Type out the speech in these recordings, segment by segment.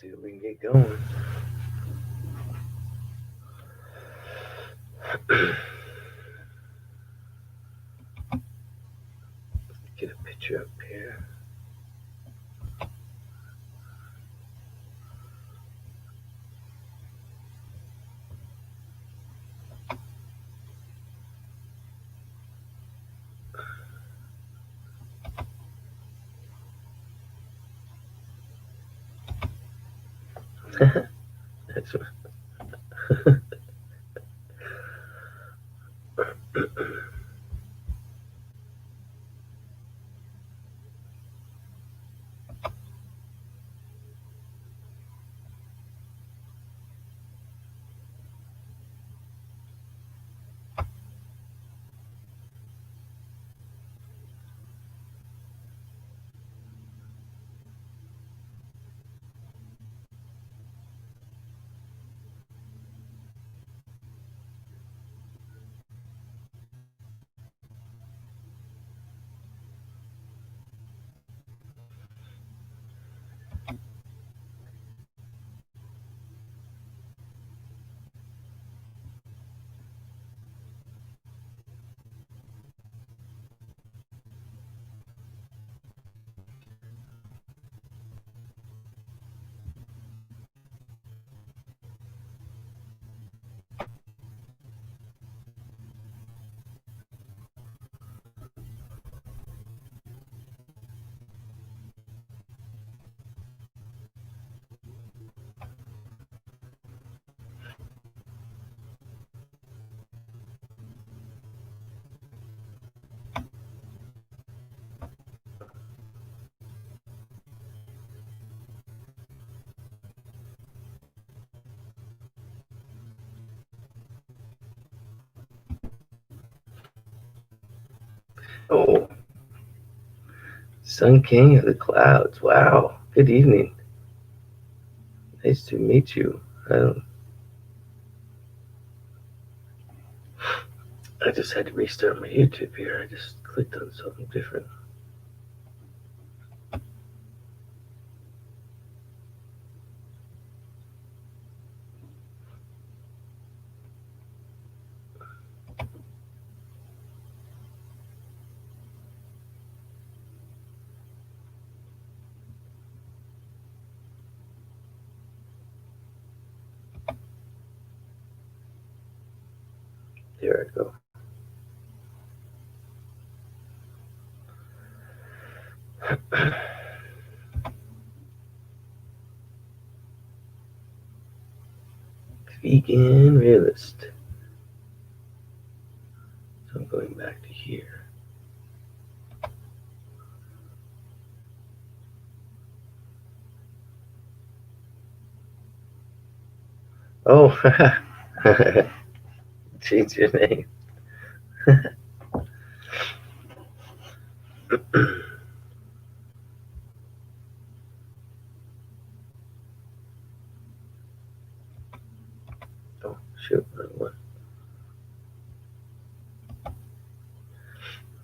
see if we can get going. Get a picture up here. That's right. Oh, Sun King of the Clouds. Wow. Good evening. Nice to meet you. I just had to restart my YouTube here. I just clicked on something different. There I go. Vegan realist. So I'm going back to here. Oh, change your name. Oh, shoot, wrong one.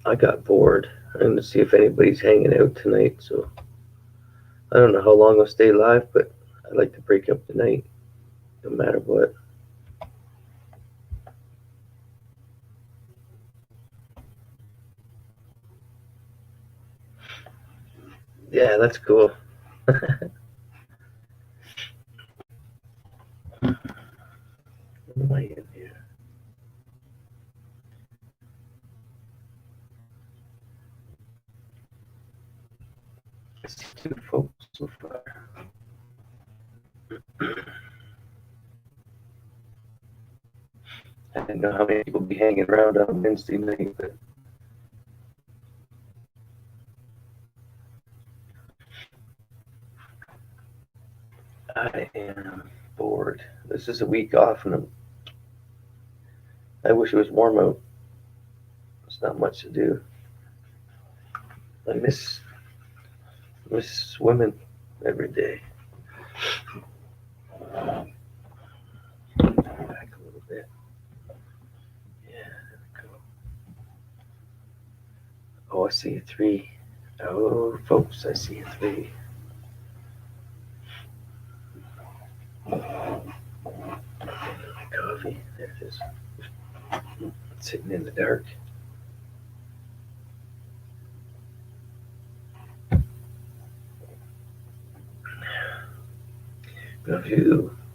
I got bored. I'm going to see if anybody's hanging out tonight. So I don't know how long I'll stay live, but I'd like to break up the night no matter what. Yeah, that's cool. What am I in here? I see two folks so far. I didn't know how many people be hanging around on Wednesday night, but I am bored. This is a week off, and I wish it was warm out. There's not much to do. I miss swimming every day. Back a little bit. Yeah, there we go. Oh, I see a three. Oh, folks, I see a three. Coffee. There it is. Sitting in the dark.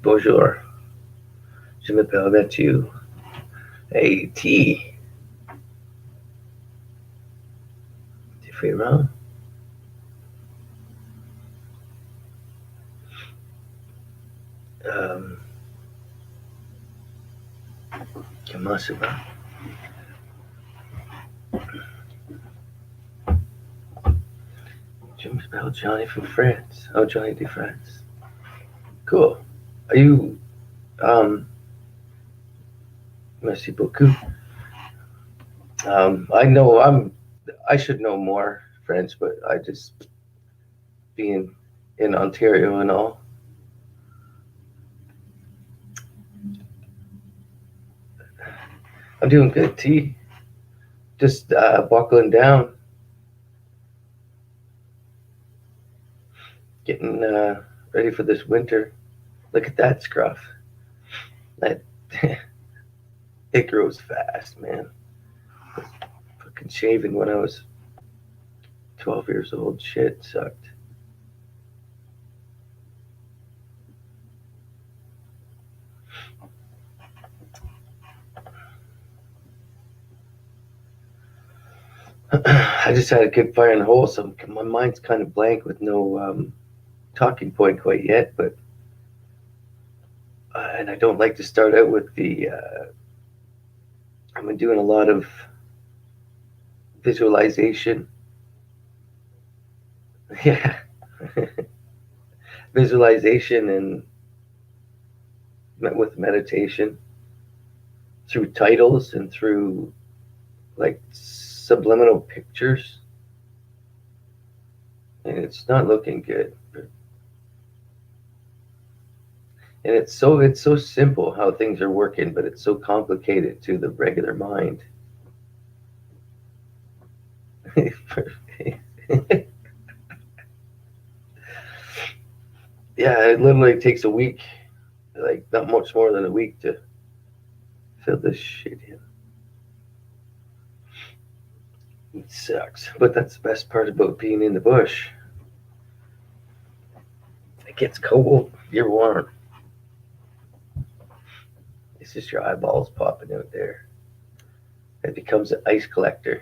Bonjour. Je m'appelle Mathieu. Hey, tea. Différent. Comment ça va? Je m'appelle Johnny from France. Oh, Johnny de France. Cool. Are you, merci beaucoup. I should know more French, but I just, being in Ontario and all. I'm doing good, T. Just buckling down, getting ready for this winter. Look at that scruff. That it grows fast, man. Fucking shaving when I was 12 years old. Shit sucked. I just had a good fire in the hole, so my mind's kind of blank with no talking point quite yet. But and I don't like to start out with the. I've been doing a lot of visualization. Yeah, visualization and with meditation through titles and through like subliminal pictures, and it's not looking good. And it's so simple how things are working, but it's so complicated to the regular mind. Yeah, it literally takes a week, like not much more than a week to fill this shit in. It sucks, but that's the best part about being in the bush. It gets cold, you're warm. It's just your eyeballs popping out there. It becomes an ice collector.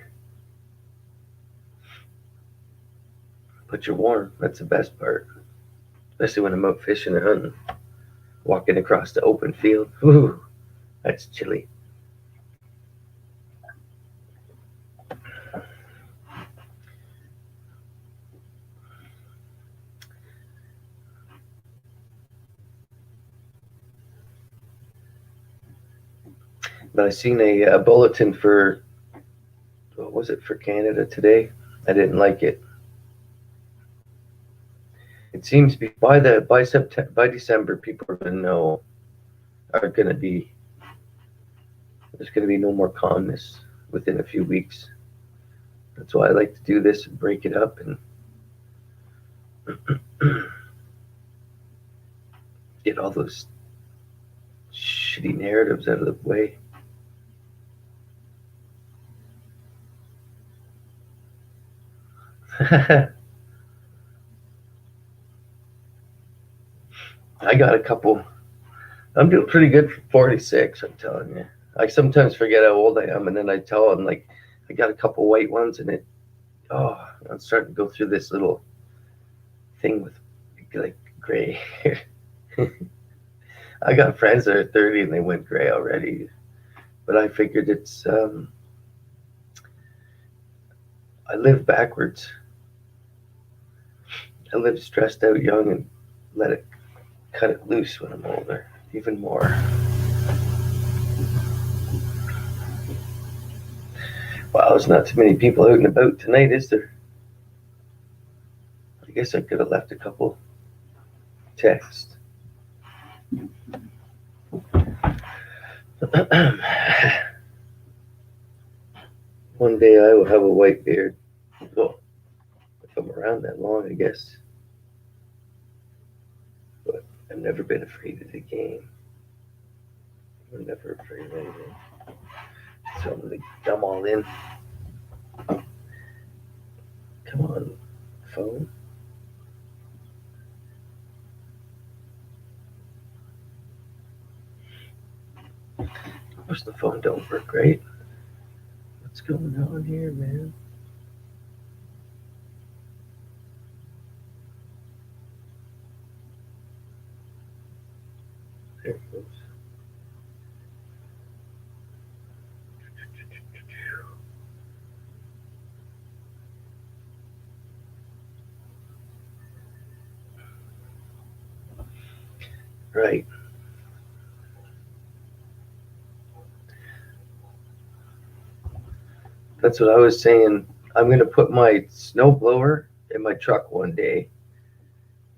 But you're warm. That's the best part. Especially when I'm out fishing and hunting. Walking across the open field. Whew, that's chilly. But I seen a bulletin for, what was it, for Canada today? I didn't like it. It seems to be by December, people are gonna know, are gonna be, there's gonna be no more calmness within a few weeks. That's why I like to do this and break it up and get all those shitty narratives out of the way. I got a couple. I'm doing pretty good for 46, I'm telling you. I sometimes forget how old I am, and then I tell them, like, I got a couple white ones, and I'm starting to go through this little thing with, like, gray hair. I got friends that are 30 and they went gray already, but I figured I live backwards. I live stressed out young and let it cut it loose when I'm older, even more. Wow, there's not too many people out and about tonight, is there? I guess I could have left a couple texts. One day I will have a white beard. Well, if I'm around that long, I guess. But I I've never been afraid of the game. I'm never afraid of anything. So I'm gonna dumb all in. Come on, phone. Of course the phone don't work right. What's going on here, man? There it goes. Right. That's what I was saying. I'm gonna put my snowblower in my truck one day,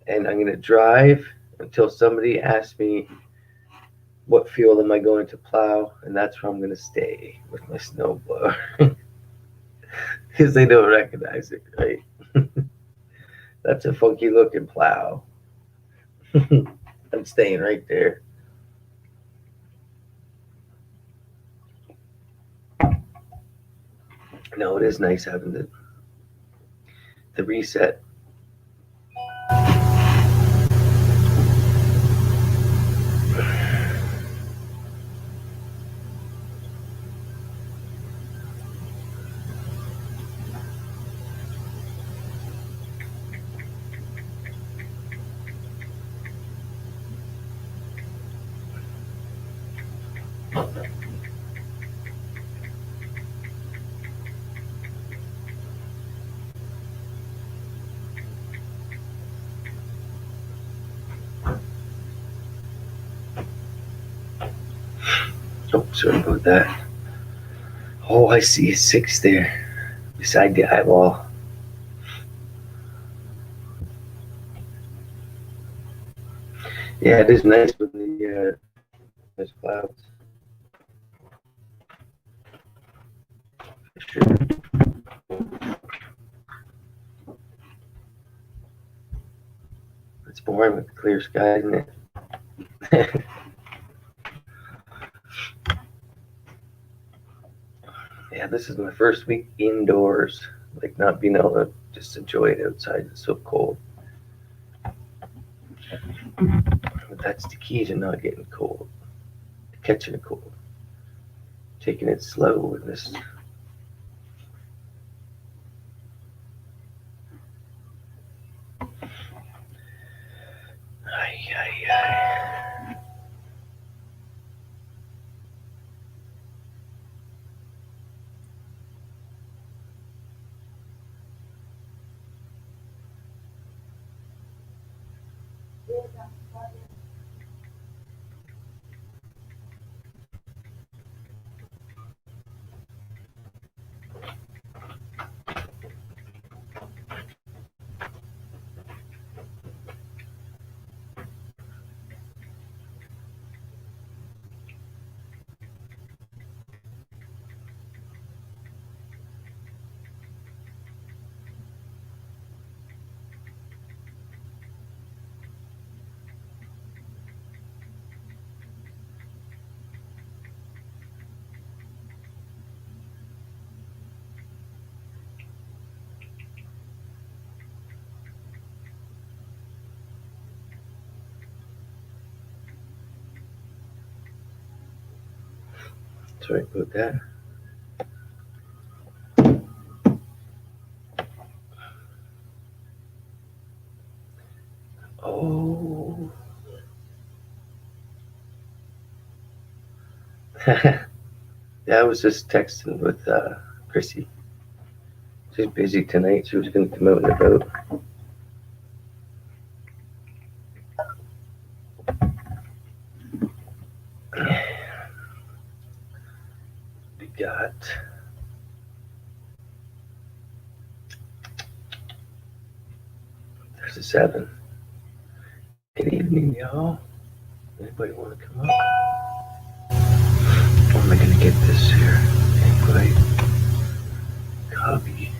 and I'm gonna drive until somebody asks me what field am I going to plow, and that's where I'm gonna stay with my snowblower because they don't recognize it, right? That's a funky looking plow. I'm staying right there. No, it is nice having the reset. Oh, sorry about that. Oh, I see a 6 there beside the eyeball. Yeah, it is nice with the those clouds. For sure. It's boring with the clear sky, isn't it? Yeah, this is my first week indoors. Like not being able to just enjoy it outside. It's so cold. But that's the key to not getting cold, catching a cold, taking it slow with this. Ay, ay, ay. Sorry about that. Oh. Yeah, I was just texting with Chrissy. She's busy tonight. She was going to come out and about. We got. There's a 7. Good evening, y'all. Anybody want to come up? How am I going to get this here? Invite. Copy.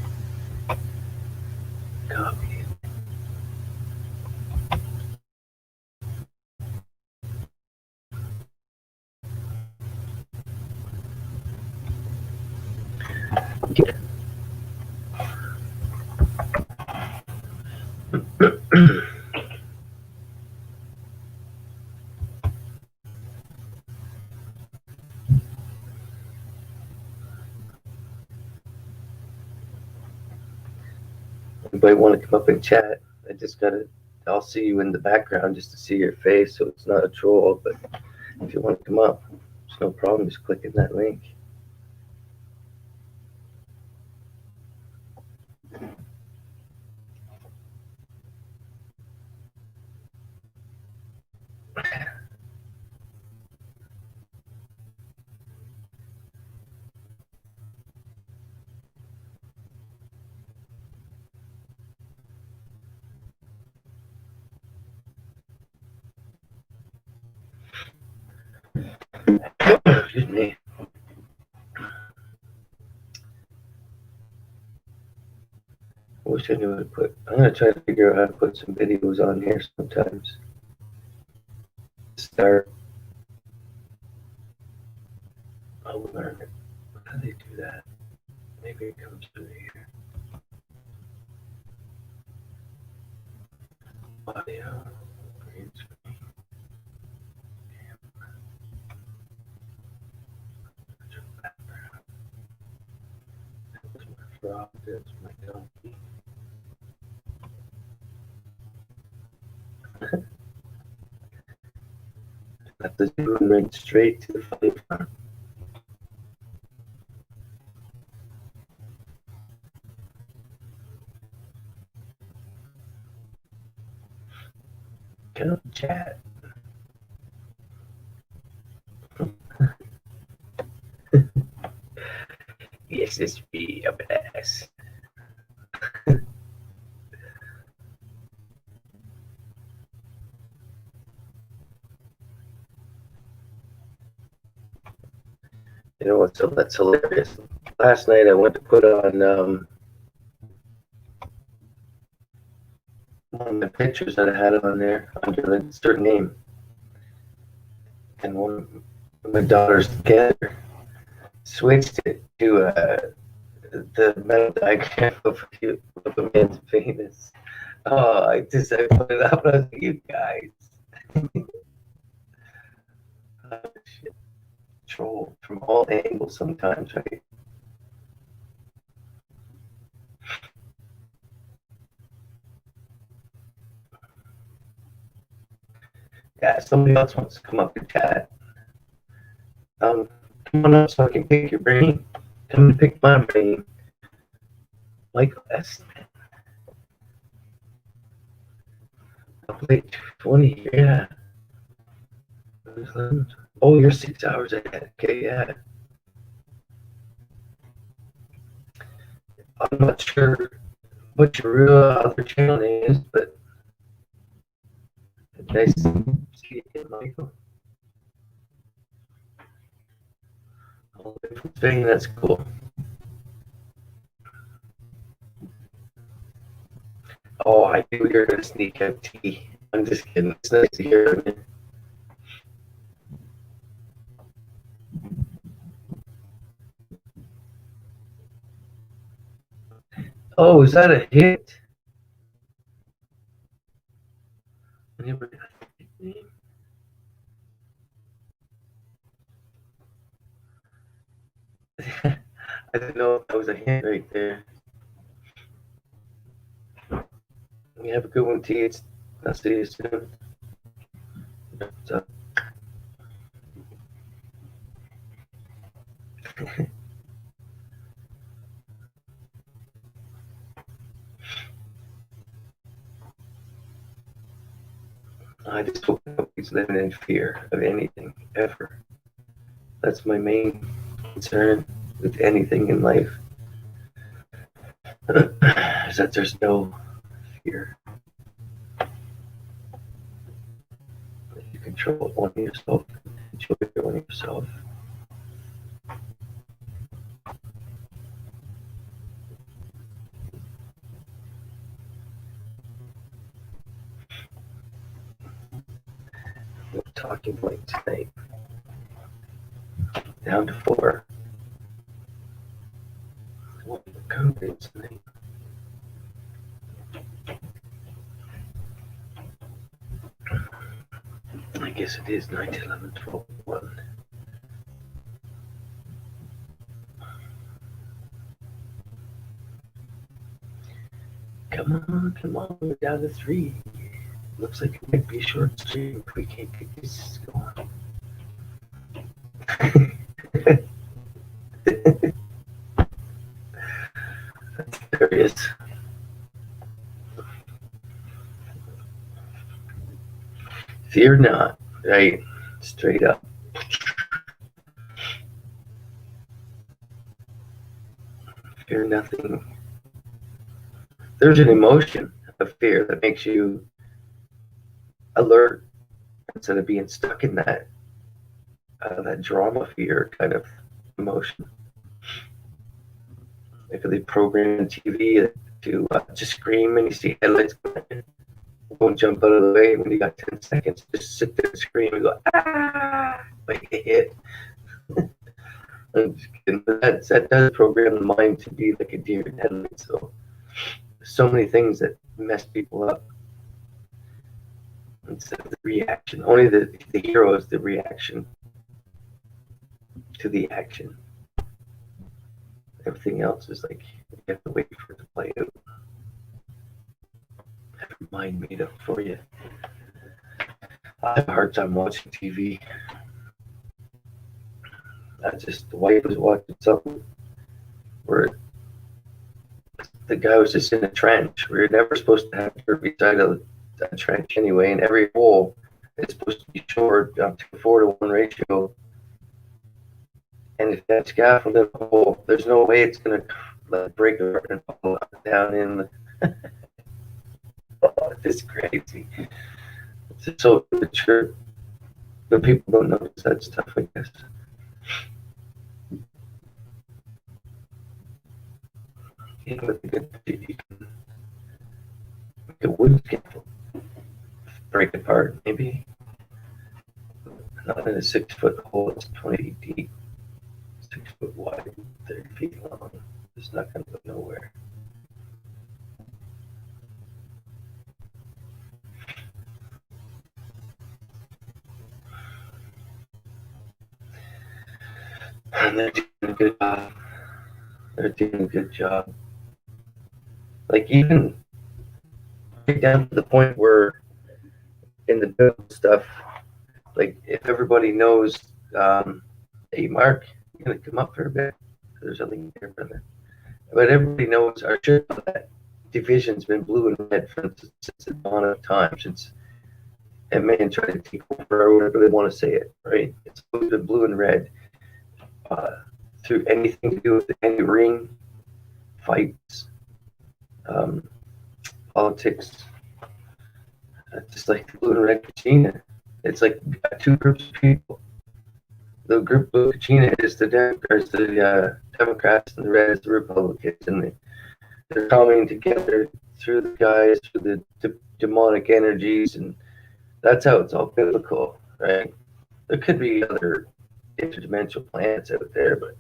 Copy. Anybody want to come up and chat? I just gotta. I'll see you in the background just to see your face, so it's not a troll. But if you want to come up, it's no problem. Just clicking that link. Excuse me. I wish I knew how to put. I'm gonna try to figure out how to put some videos on here sometimes. Start. I'll learn it. How do they do that? Maybe it comes through here. Audio. Green screen. Camera. Background. That was my frog. That's my donkey. Got the zoom right straight to the funny farm. Come chat. Yes, it's me, a badass. You know what? So that's hilarious. Last night I went to put on one of my pictures that I had on there under a certain name, and one of my daughters together switched it to the metal diagram of a man's penis. Oh, I put it up and I was like, you guys. Oh, shit. Troll from all angles sometimes, right? Yeah, somebody else wants to come up and chat. Come on up so I can pick your brain. Come and pick my brain. Michael S. I'll play 20, yeah. Oh, you're 6 hours ahead. Okay, yeah. I'm not sure what your real other channel name is, but nice to see you again, Michael. All the way from Spain, that's cool. Oh, I knew you were going to sneak out tea. I'm just kidding. It's nice to hear from you. Oh, is that a hit? Anybody got a nickname? I didn't know if that was a hint right there. You have a good one, T. I'll see you soon. What's up? I just hope nobody's living in fear of anything ever. That's my main concern with anything in life. Is that there's no fear. That you control one of yourself, enjoy one of yourself. No talking point tonight. Down to 4. What COVID tonight? guess it is 9, 10, 11, 12, 1. Come on, we're down to 3. Looks like it might be a short stream if we can't get this going. That's hilarious. Fear not, right? Straight up. Fear nothing. There's an emotion of fear that makes you alert instead of being stuck in that drama fear kind of emotion. Like they program TV to just scream and you see headlights won't jump out of the way when you got 10 seconds. Just sit there and scream and go, ah, like a hit. That does program the mind to be like a deer in headlights. So many things that mess people up instead of the reaction. Only the hero is the reaction to the action. Everything else is like you have to wait for it to play out. Have your mind made up for you. I have a hard time watching TV. The wife was watching something where the guy was just in a trench. We were never supposed to have her beside a trench anyway, and every hole is supposed to be shored up to a 4-to-1 ratio. And if that scaffold in the hole, there's no way it's going to break apart and fall down in the. Oh, it's crazy. It's just so mature. But people don't notice that stuff, I guess. Yeah, with a good you can make a wood scaffold break apart, maybe. Not in a 6-foot hole, it's 20 feet deep, 6 foot wide, 30 feet long. It's not going to go nowhere. And they're doing a good job. They're doing a good job. Like, even right down to the point where in the biblical stuff, like, if everybody knows, hey, Mark, you're going to come up for a bit. There's something here, brother. But everybody knows our church, that division's been blue and red since the dawn of time, since and man tried to take over, or whatever they want to say it, right? It's always been blue and red. Through anything to do with any ring, fights, politics, just like the blue and red Kachina. It's like two groups of people. The group of Kachina is the Democrats, and the red is the Republicans, and they're coming together through the guys, through the demonic energies, and that's how it's all biblical, right? There could be other interdimensional planets out there, but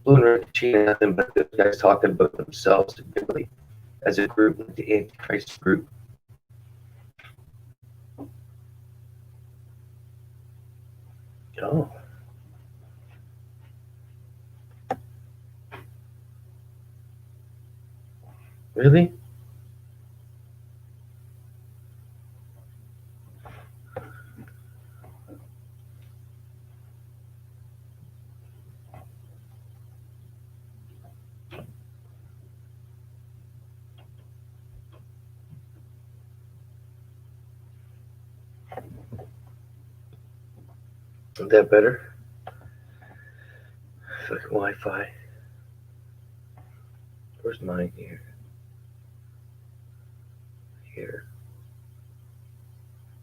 blue and red Kachina, nothing but the guys talking about themselves really as a group, like the Antichrist group. Oh. Really? Is that better? Fucking Wi-Fi. Where's mine here? Here.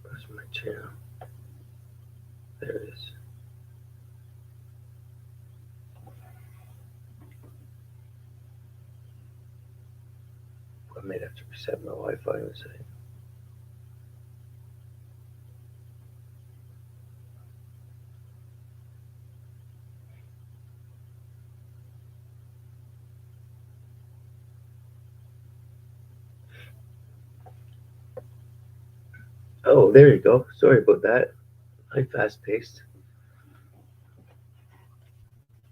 Where's my channel? There it is. I might have to reset my Wi-Fi in a second. Oh, there you go. Sorry about that. High fast paced.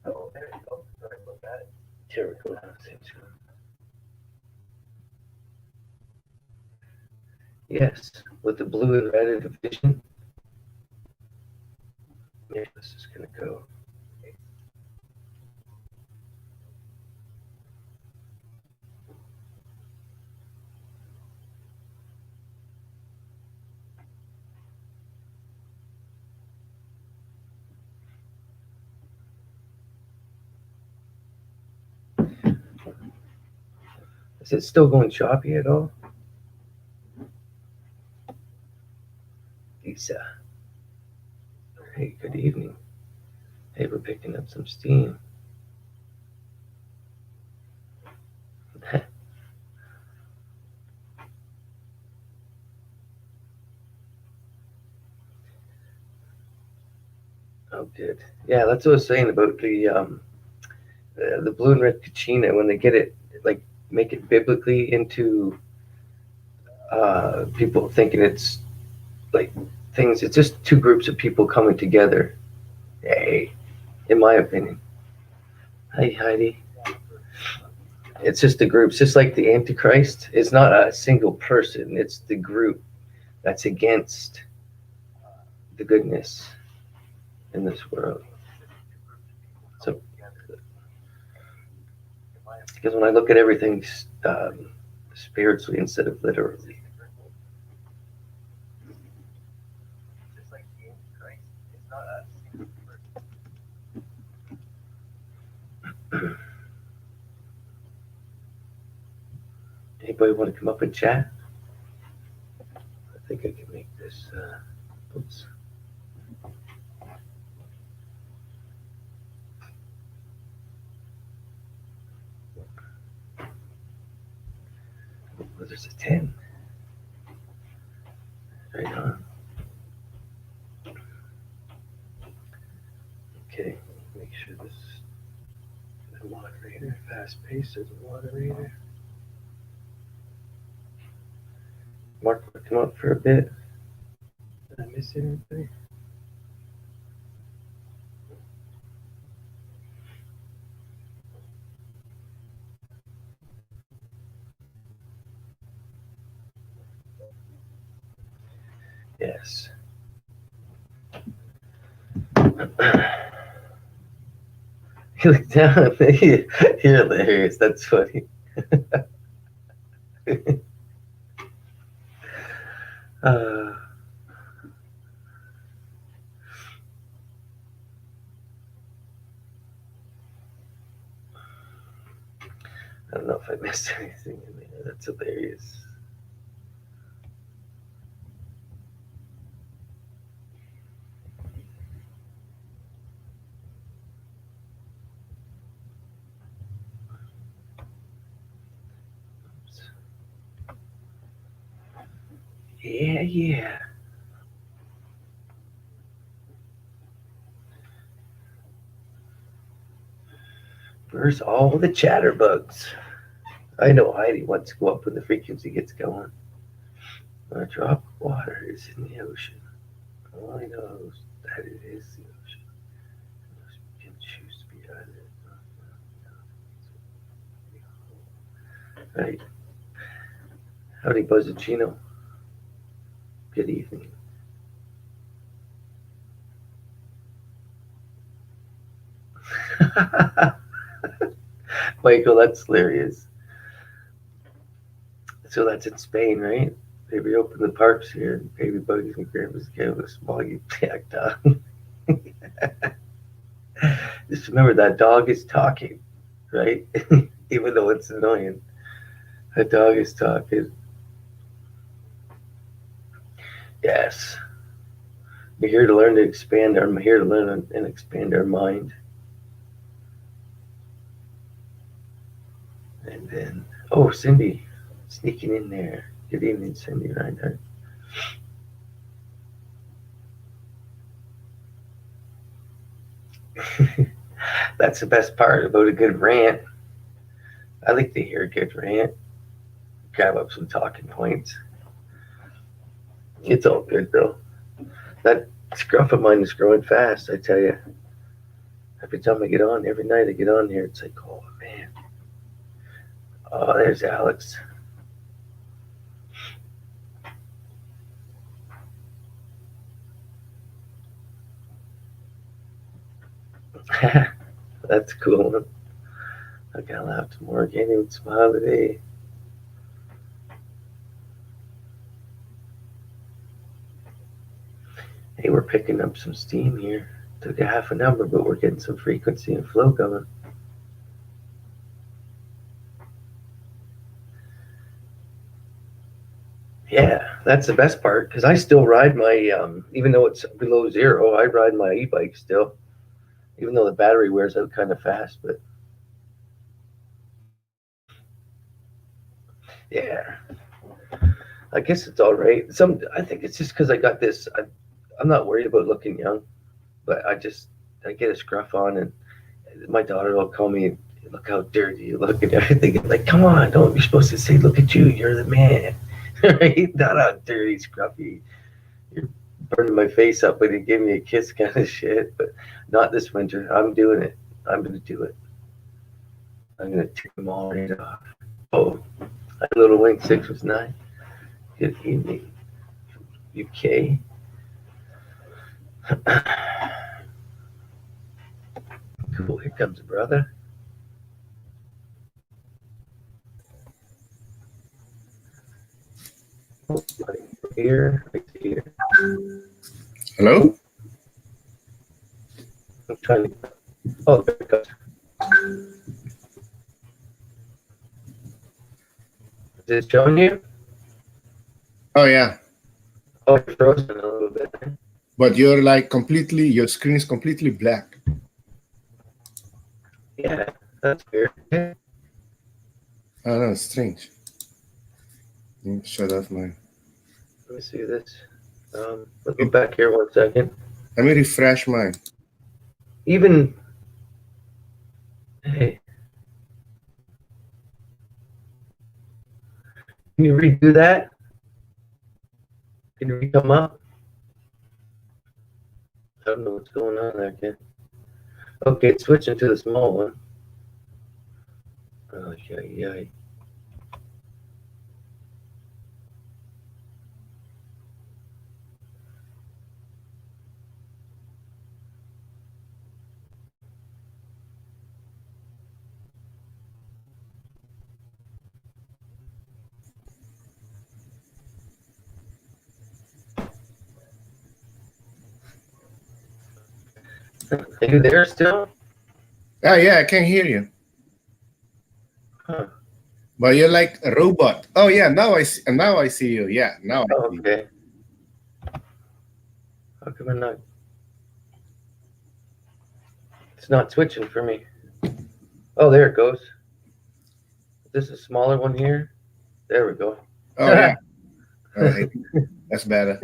Oh, there you go. Sorry about that. Here we go. Yes, with the blue and red division. Yeah, this is gonna go. Is it still going choppy at all? Lisa. Hey, good evening. Hey, we're picking up some steam. Oh, good. Yeah, that's what I was saying about the blue and red Kachina. When they get it, like, make it biblically into people thinking it's like things. It's just two groups of people coming together. Hey, in my opinion. Hi, Heidi. It's just the groups, just like the Antichrist. It's not a single person. It's the group that's against the goodness in this world. So, because when I look at everything spiritually instead of literally. Anybody want to come up and chat? I think I can make this. Oops. Oh, there's a 10. Right on. Okay, make sure this is the moderator. Fast pace is the moderator. Mark, come up for a bit. Did I miss anything? Yes. You look down at me. You're hilarious. That's funny. uh, I don't know if I missed anything in there. That's hilarious. Oops. Yeah. Where's all the chatterbugs? I know Heidi wants to go up when the frequency gets going. A drop of water is in the ocean. All I know is that it is the ocean. You can choose to be either. Right. Howdy, Buzzacino. Good evening. Michael, that's hilarious. So that's in Spain, right? They reopened the parks here, and baby buggies and grandma's gave us smoggy packed on. Just remember that dog is talking, right? Even though it's annoying. That dog is talking. Yes. We're here to learn to expand our. I'm here to learn and expand our mind. And then, oh, Cindy, sneaking in there. Good evening, Cindy Reinhardt. That's the best part about a good rant. I like to hear a good rant. Grab up some talking points. It's all good though. That Scruff of mine is growing fast, I tell you. Every time I get on, every night I get on here, it's like, oh man. Oh, there's Alex. That's cool. I gotta laugh tomorrow again. He would smile today. Hey, we're picking up some steam here. Took a half a number, but we're getting some frequency and flow going. Yeah, that's the best part because I still ride my, even though it's below zero, I ride my e-bike still, even though the battery wears out kind of fast. But yeah, I guess it's all right. I think it's just because I got this. I'm not worried about looking young, but I get a scruff on, and my daughter will call me, "Look how dirty you look," and everything. Like, come on, don't you're supposed to say, "Look at you, you're the man." Right? Not how dirty, scruffy. You're burning my face up when you give me a kiss, kind of shit. But not this winter. I'm doing it. I'm gonna do it. I'm gonna take them all right off. Oh, Little Wing 6 was 9. Good evening, UK. Cool. Here comes a brother. Here, right here. Hello? I'm trying to. Oh, there it goes. Is it showing you? Oh, yeah. Oh, you're frozen a little bit. But you're like completely, your screen is completely black. Yeah, that's weird. I don't know, it's strange. Let me shut off mine. Let me see this. Let's go back here 1 second. Let me refresh mine. Even, hey, can you redo that? Can you come up? I don't know what's going on there, kid. Okay, it's switching to the small one. Oh, yeah. Are you there still? Ah, yeah, I can hear you. Huh. But you're like a robot. Oh, yeah, now I see you. Yeah, now I see you. Okay. How come I'm not? It's not switching for me. Oh, there it goes. Is this a smaller one here? There we go. Oh, yeah. All right. That's better.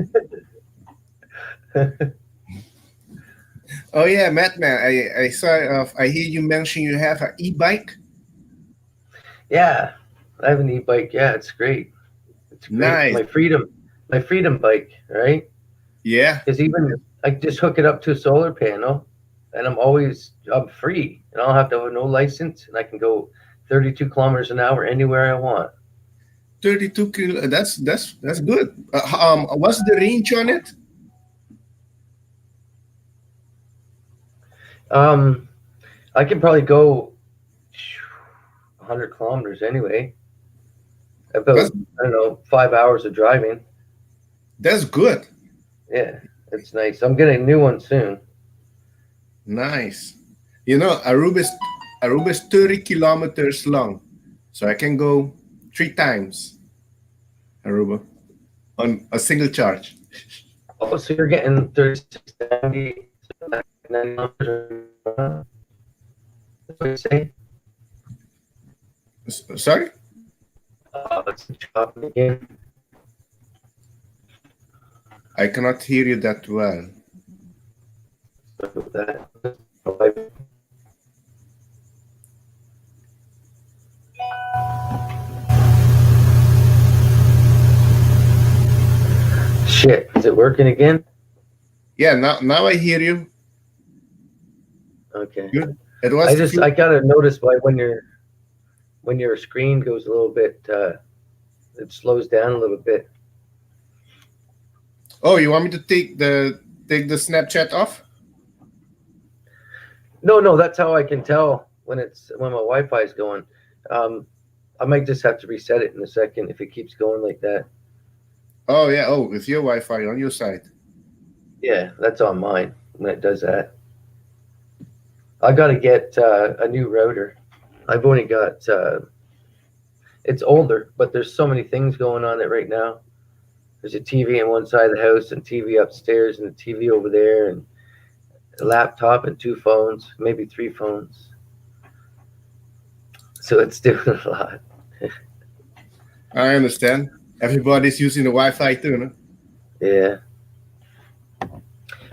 Oh, yeah, Matt, man. I saw, I hear you mention you have an e-bike. Yeah, I have an e-bike. Yeah, it's great. It's great. Nice. My freedom bike, right? Yeah. Because even I just hook it up to a solar panel, and I'm free, and I don't have to have no license, and I can go 32 kilometers an hour anywhere I want. 32 kilo. That's good. What's the range on it? I can probably go 100 kilometers anyway. About, I don't know, 5 hours of driving. That's good. Yeah, it's nice. I'm getting a new one soon. Nice. You know, Aruba's 30 kilometers long, so I can go 3 times Aruba on a single charge. Oh, so you're getting 36, 90, 90 kilometers. That's what you say? Sorry? It's chopping again. I cannot hear you that well. Shit, is it working again? Yeah, now I hear you. Okay. Good. It was I gotta notice why when your screen goes a little bit, it slows down a little bit. Oh, you want me to take the Snapchat off? No, that's how I can tell when my Wi-Fi is going. I might just have to reset it in a second if it keeps going like that. Oh yeah. Oh, with your Wi-Fi on your side. Yeah, that's on mine when it does that. I got to get a new router. I've only got it's older, but there's so many things going on it right now. There's a TV on one side of the house and TV upstairs and a TV over there and a laptop and 2 phones, maybe 3 phones. So it's doing a lot. I understand. Everybody's using the Wi-Fi too, no? Yeah.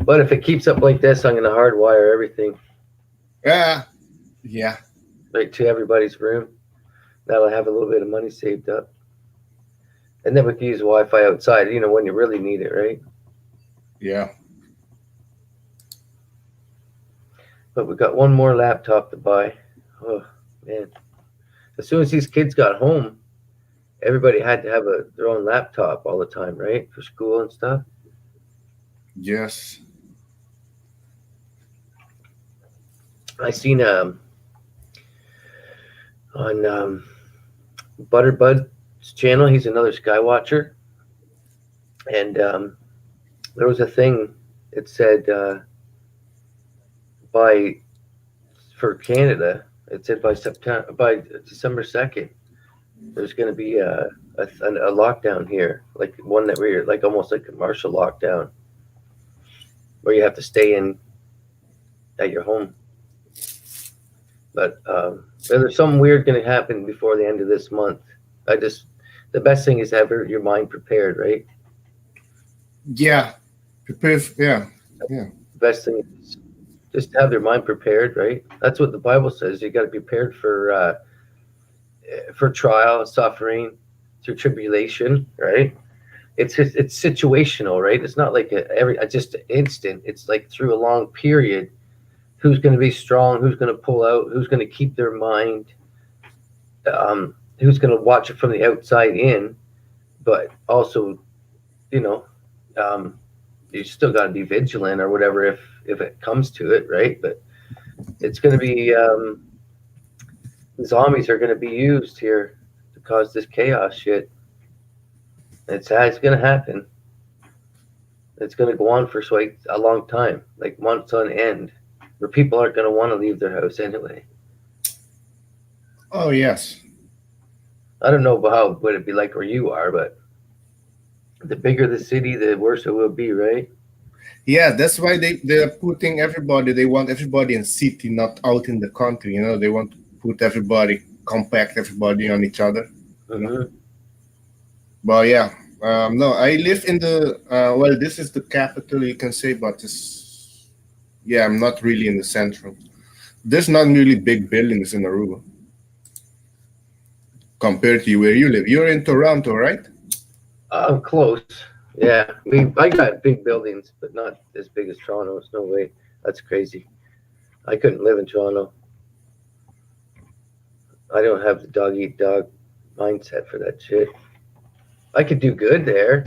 But if it keeps up like this, I'm going to hardwire everything Yeah. right to everybody's room. That'll have a little bit of money saved up. And then we can use Wi-Fi outside, when you really need it, right? Yeah. But we got one more laptop to buy. Oh, man. As soon as these kids got home, everybody had to have their own laptop all the time, right? For school and stuff. Yes. I seen on Butterbud's channel, he's another Skywatcher, and there was a thing. It said for Canada, it said by December 2nd, there's going to be a lockdown here, like one that we're like almost like a martial lockdown, where you have to stay in at your home. But there's something weird going to happen before the end of this month. The best thing is to have your mind prepared, right? Yeah. Prepare. Yeah. The best thing is just have their mind prepared, right? That's what the Bible says. You got to be prepared for trial, suffering, through tribulation, right? It's situational, right? It's not like just an instant. It's like through a long period. Who's going to be strong? Who's going to pull out? Who's going to keep their mind? Who's going to watch it from the outside in? But also, you still got to be vigilant or whatever if it comes to it, right? But it's going to be zombies are going to be used here to cause this chaos shit. It's going to happen. It's going to go on for a long time, like months on end, where people aren't going to want to leave their house anyway. Oh yes. I don't know how would it be like where you are, but the bigger the city, the worse it will be, right? Yeah, that's why they're putting everybody. They want everybody in city, not out in the country. They want to put everybody, compact everybody on each other. Mm-hmm. But yeah, no, I live in the this is the capital, you can say, but I'm not really in the central. There's not really big buildings in Aruba compared to where you live. You're in Toronto, right? I'm close. Yeah, I got big buildings, but not as big as Toronto. There's no way. That's crazy. I couldn't live in Toronto. I don't have the dog eat dog mindset for that shit. I could do good there,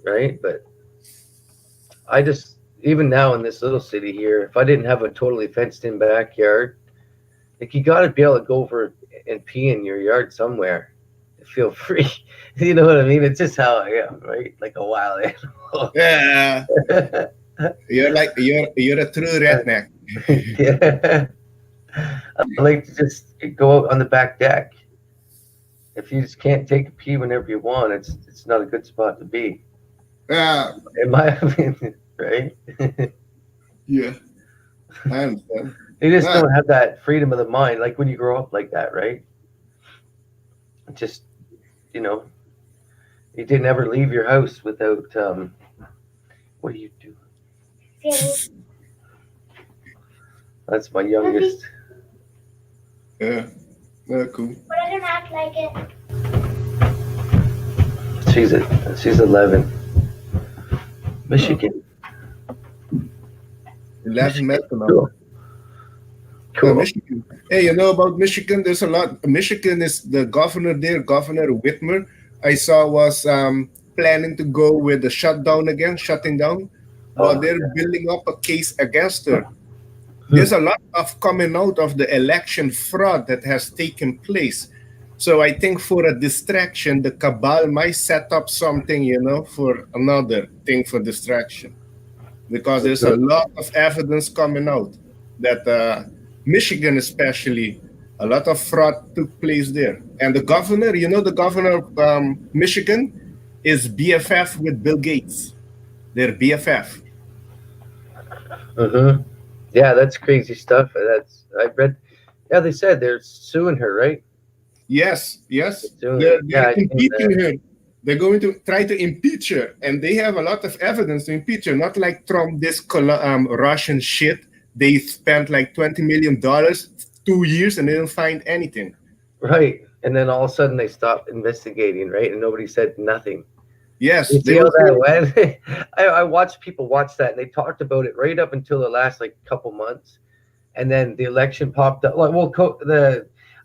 right? But I just, even now in this little city here, if I didn't have a totally fenced in backyard, like you got to be able to go over and pee in your yard somewhere to feel free. You know what I mean? It's just how I am, right? Like a wild animal. Yeah. You're a true redneck. Yeah. I like to just go out on the back deck. If you just can't take a pee whenever you want, it's not a good spot to be. Yeah. In my opinion, right? Yeah. I understand. You just don't have that freedom of the mind, like when you grow up like that, right? Just, you didn't ever leave your house without, what do you do? That's my youngest. Yeah. Cool. But I don't act like it. She's 11. Michigan. 11 methanol. Cool. Cool. Michigan. Hey, you know about Michigan? There's a lot. Michigan is the governor there, Governor Whitmer. I saw was planning to go with the shutdown again, shutting down, but Oh, they're building up a case against her. Hmm. There's a lot of coming out of the election fraud that has taken place. So I think for a distraction, the cabal might set up something, for another thing for distraction, because there's a lot of evidence coming out that Michigan, especially, a lot of fraud took place there. And the governor, the governor of Michigan is BFF with Bill Gates. They're BFF. Mm-hmm. Yeah, that's crazy stuff. I read. Yeah, they said they're suing her, right? Yes. They're Impeaching her. They're going to try to impeach her, and they have a lot of evidence to impeach her. Not like Trump, this Russian shit. They spent like $20 million, 2 years, and they didn't find anything. Right, and then all of a sudden they stopped investigating, right? And nobody said nothing. Yes, you see how that went? I watched people watch that, and they talked about it right up until the last couple months, and then the election popped up.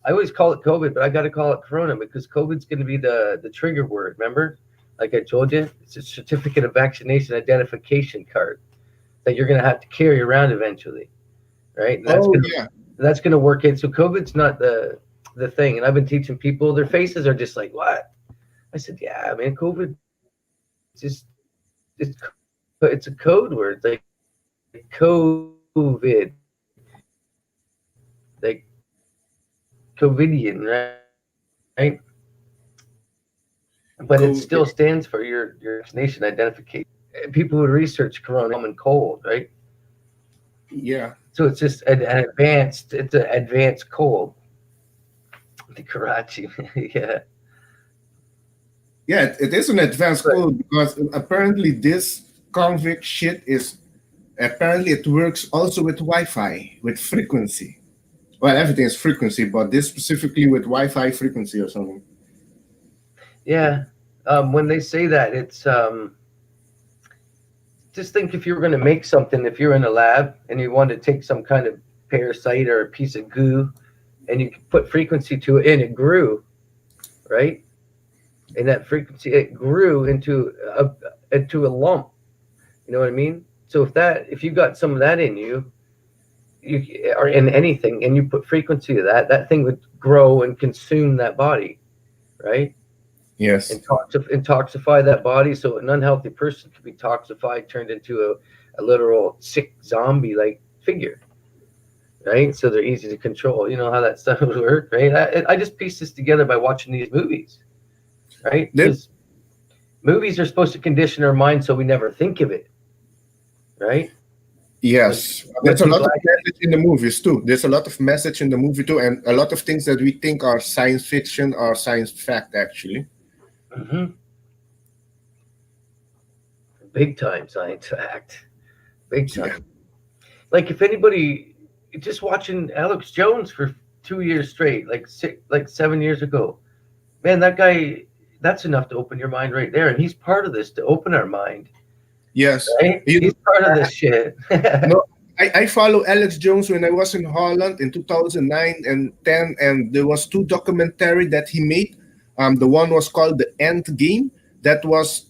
I always call it COVID, but I got to call it Corona because COVID's going to be the trigger word. Remember, like I told you, it's a certificate of vaccination identification card that you're going to have to carry around eventually, right? And that's going to work in. So COVID's not the thing, and I've been teaching people. Their faces are just like, what? I said, yeah, man, COVID. It's a code word, like COVID, like COVIDian, right? But it still stands for your vaccination identification. People who research corona, common cold, right? Yeah. So it's just an advanced cold. The Karachi, yeah. Yeah, it is an advanced cold because apparently this convict shit it works also with Wi-Fi, with frequency. Well, everything is frequency, but this specifically with Wi-Fi frequency or something. Yeah. When they say that, it's just think if you were going to make something, if you're in a lab and you want to take some kind of parasite or a piece of goo and you put frequency to it and it grew, right? And that frequency, it grew into a lump. You know what I mean? So if you got some of that in you or in anything, and you put frequency to that thing would grow and consume that body, right? Yes. And toxify that body, so an unhealthy person could be toxified, turned into a literal sick zombie-like figure, right? So they're easy to control. You know how that stuff would work, right? I just pieced this together by watching these movies. Right? Because movies are supposed to condition our mind so we never think of it. Right? Yes. There's a lot of message in the movies too. There's a lot of message in the movie too, and a lot of things that we think are science fiction are science fact actually. Mm-hmm. Big time science fact. Big time. Yeah. Like if anybody just watching Alex Jones for 2 years straight, like 7 years ago, man, that guy, that's enough to open your mind right there. And he's part of this to open our mind. Yes. Right? He's part of this shit. No, I follow Alex Jones when I was in Holland in 2009 and 10, and there was 2 documentary that he made. The one was called The End Game. That was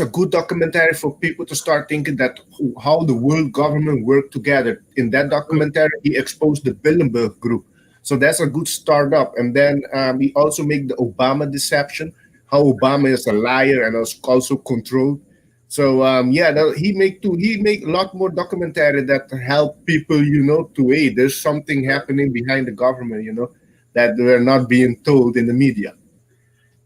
a good documentary for people to start thinking that how the world government work together. In that documentary, he exposed the Bilderberg Group. So that's a good start up. And then we also make the Obama deception, how Obama is a liar and is also controlled. So he make a lot more documentary that help people, to there's something happening behind the government, that we're not being told in the media.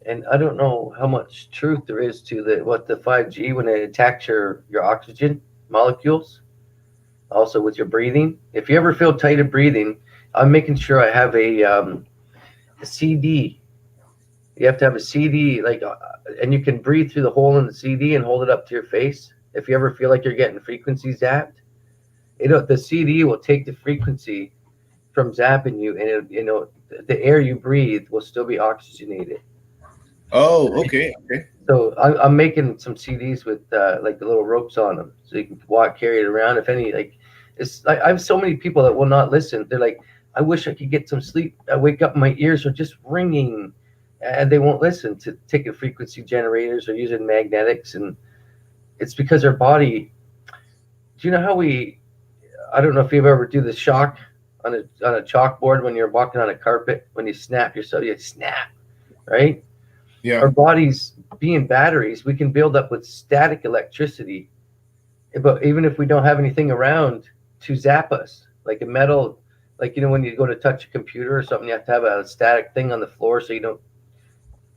And I don't know how much truth there is to the 5G when it attacks your oxygen molecules, also with your breathing. If you ever feel tight of breathing, I'm making sure I have a CD. You have to have a CD, and you can breathe through the hole in the CD and hold it up to your face. If you ever feel like you're getting frequency zapped, the CD will take the frequency from zapping you, and the air you breathe will still be oxygenated. Oh, okay. So I'm making some CDs with the little ropes on them, so you can carry it around. If any I have so many people that will not listen. They're like, I wish I could get some sleep. I wake up, my ears are just ringing, and they won't listen to taking frequency generators or using magnetics. And it's because our body. Do you know how we? I don't know if you've ever do the shock on a chalkboard when you're walking on a carpet. When you snap yourself, you snap, right? Yeah. Our bodies being batteries, we can build up with static electricity. But even if we don't have anything around to zap us, like a metal, like, when you go to touch a computer or something, you have to have a static thing on the floor so you don't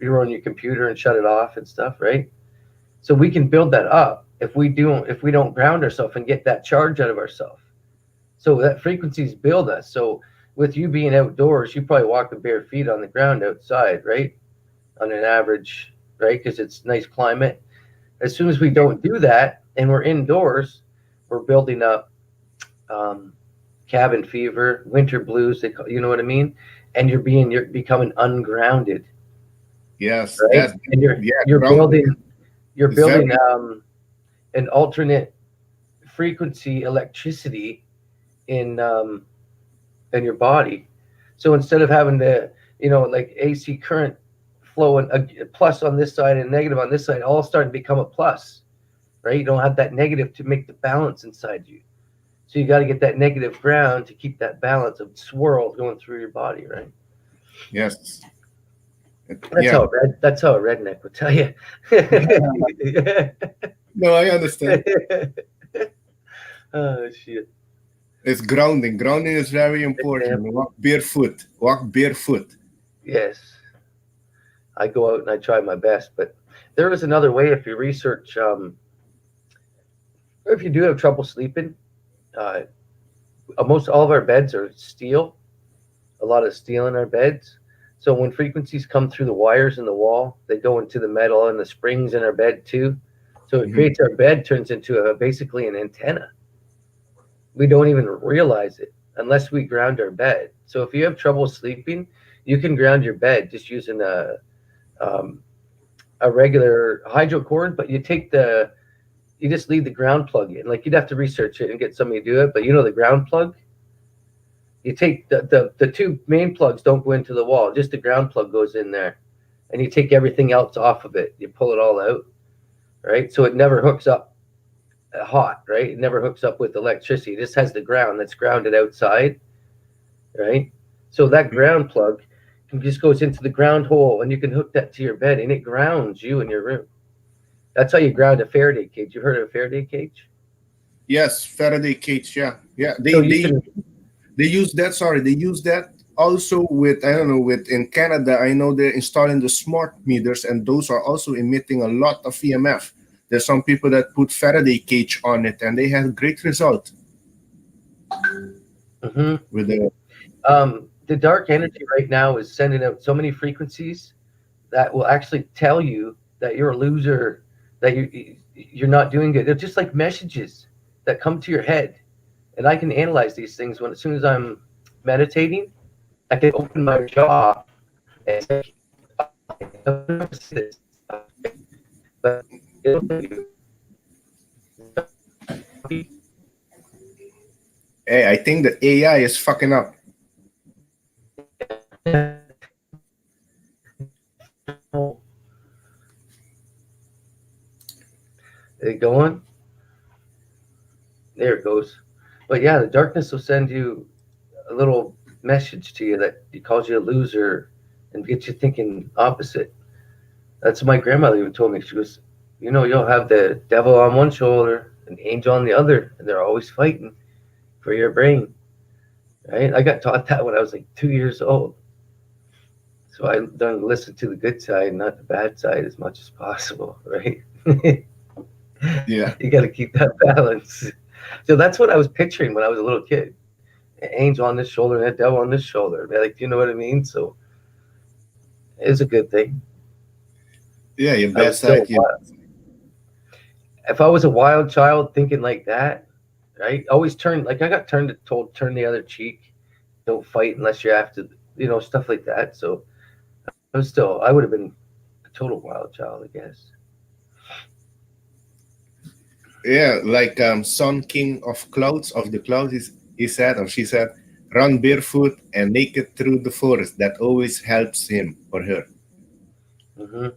run your computer and shut it off and stuff, right? So we can build that up if we don't ground ourselves and get that charge out of ourselves. So that frequencies build us. So with you being outdoors, you probably walk with bare feet on the ground outside, right? On an average, right? Because it's nice climate. As soon as we don't do that and we're indoors, we're building up cabin fever, winter blues. You know what I mean? And you're becoming ungrounded. Yes. Right? And you're building an alternate frequency electricity in your body. So instead of having the like AC current flowing a plus on this side and negative on this side, all starting to become a plus, right? You don't have that negative to make the balance inside you. So you got to get that negative ground to keep that balance of swirl going through your body, right? Yes. That's how a redneck would tell you. No, I understand. Oh shit. It's grounding. Grounding is very important. Walk barefoot. Yes. I go out and I try my best, but there is another way if you research. If you do have trouble sleeping, almost all of our beds are steel. A lot of steel in our beds. So when frequencies come through the wires in the wall, they go into the metal and the springs in our bed too. So it creates our bed turns into basically an antenna. We don't even realize it unless we ground our bed. So if you have trouble sleeping, you can ground your bed just using a regular hydro cord, but you just leave the ground plug in. Like, you'd have to research it and get somebody to do it, but the ground plug, you take the two main plugs don't go into the wall, just the ground plug goes in there, and you take everything else off of it. You pull it all out, right? So it never hooks up hot, right? It never hooks up with electricity. It just has the ground that's grounded outside, right? So that ground plug just goes into the ground hole, and you can hook that to your bed, and it grounds you in your room. That's how you ground a Faraday cage. You heard of a Faraday cage? Yes, Faraday cage. Yeah. They use that. Sorry, they use that also with in Canada. I know they're installing the smart meters, and those are also emitting a lot of EMF. There's some people that put Faraday cage on it, and they have great result. With the dark energy right now is sending out so many frequencies that will actually tell you that you're a loser, that you're not doing good. They're just like messages that come to your head, and I can analyze these things as soon as I'm meditating. I can open my jaw and say, but hey, I think the AI is fucking up. Is it going? There it goes. But yeah, the darkness will send you a little message to you that it calls you a loser and gets you thinking opposite. That's what my grandmother even told me. She goes, you'll have the devil on one shoulder and the angel on the other, and they're always fighting for your brain. Right? I got taught that when I was like 2 years old. So I learned to listen to the good side, not the bad side, as much as possible, right? Yeah. You got to keep that balance. So that's what I was picturing when I was a little kid. An angel on this shoulder and a devil on this shoulder. Like, you know what I mean? So it's a good thing. Yeah, your bad side. If I was a wild child thinking like that, right? Always told turn the other cheek. Don't fight unless you have to, stuff like that. So I would have been a total wild child, I guess. Yeah, like Sun King of Clouds of the Clouds, he said or she said, run barefoot and naked through the forest. That always helps him or her. Hmm.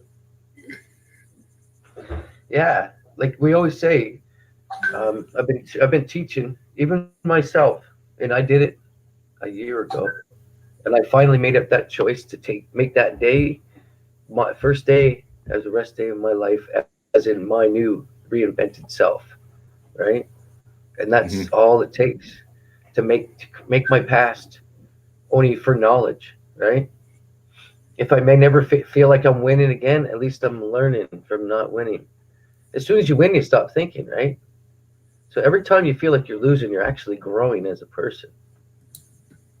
Yeah, like we always say, I've been teaching even myself, and I did it a year ago, and I finally made up that choice to make that day my first day as the rest day of my life, as in my new reinvented self, right? And that's Mhm. all it takes to make my past only for knowledge, right? If I may never feel like I'm winning again, at least I'm learning from not winning. As soon as you win, you stop thinking, right? So every time you feel like you're losing, you're actually growing as a person,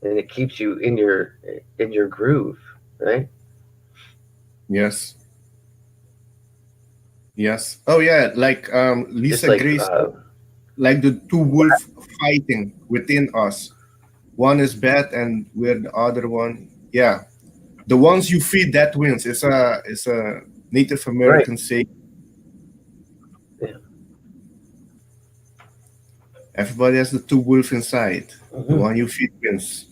and it keeps you in your groove, right? Yes. Yes. Oh yeah, like Just Lisa like Grace, like the two wolves fighting within us. One is bad, and we're the other one. Yeah, the ones you feed that wins. It's a Native right. American saying. Yeah. Everybody has the two wolves inside. The Hmm. one you feed wins.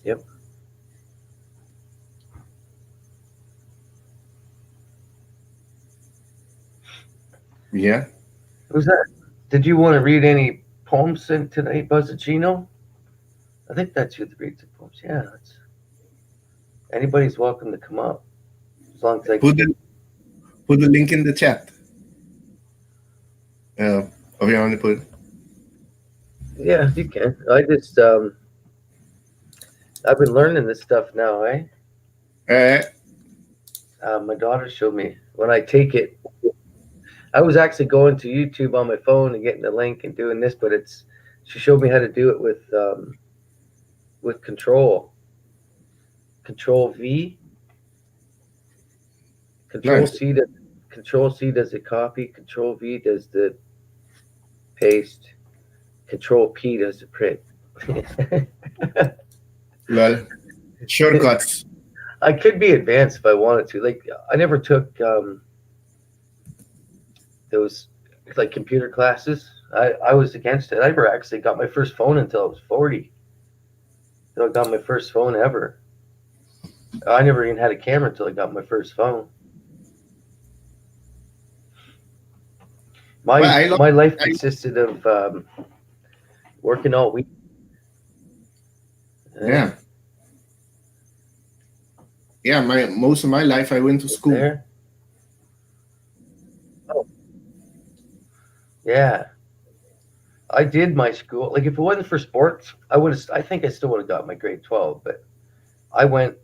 Yep. Yeah. Who's that? Did you want to read any poems in tonight, Buzzachino? I think that's you that reads the poems. Yeah, anybody's welcome to come up as long as I Put can. the put the link in the chat. Uh, oh, you want to put? Yeah, you can. I've been learning this stuff now, eh? Uh, My daughter showed me when I take it. I was actually going to YouTube on my phone and getting the link and doing this, but it's she showed me how to do it with Control V, Control nice. C does Control C does the copy, Control V does the paste, Control P does the print. Well, shortcuts. I could be advanced if I wanted to. Like I never took those like computer classes. I was against it. I never actually got my first phone until I was 40. So I got my first phone ever. I never even had a camera until I got my first phone. Well, My I love. my life I, consisted of working all week. yeah, Yeah, yeah. My most of my life I went to right school. there. Oh, yeah. I did my school. Like if it wasn't for sports, I would have. I think I still would have got my grade 12. But I went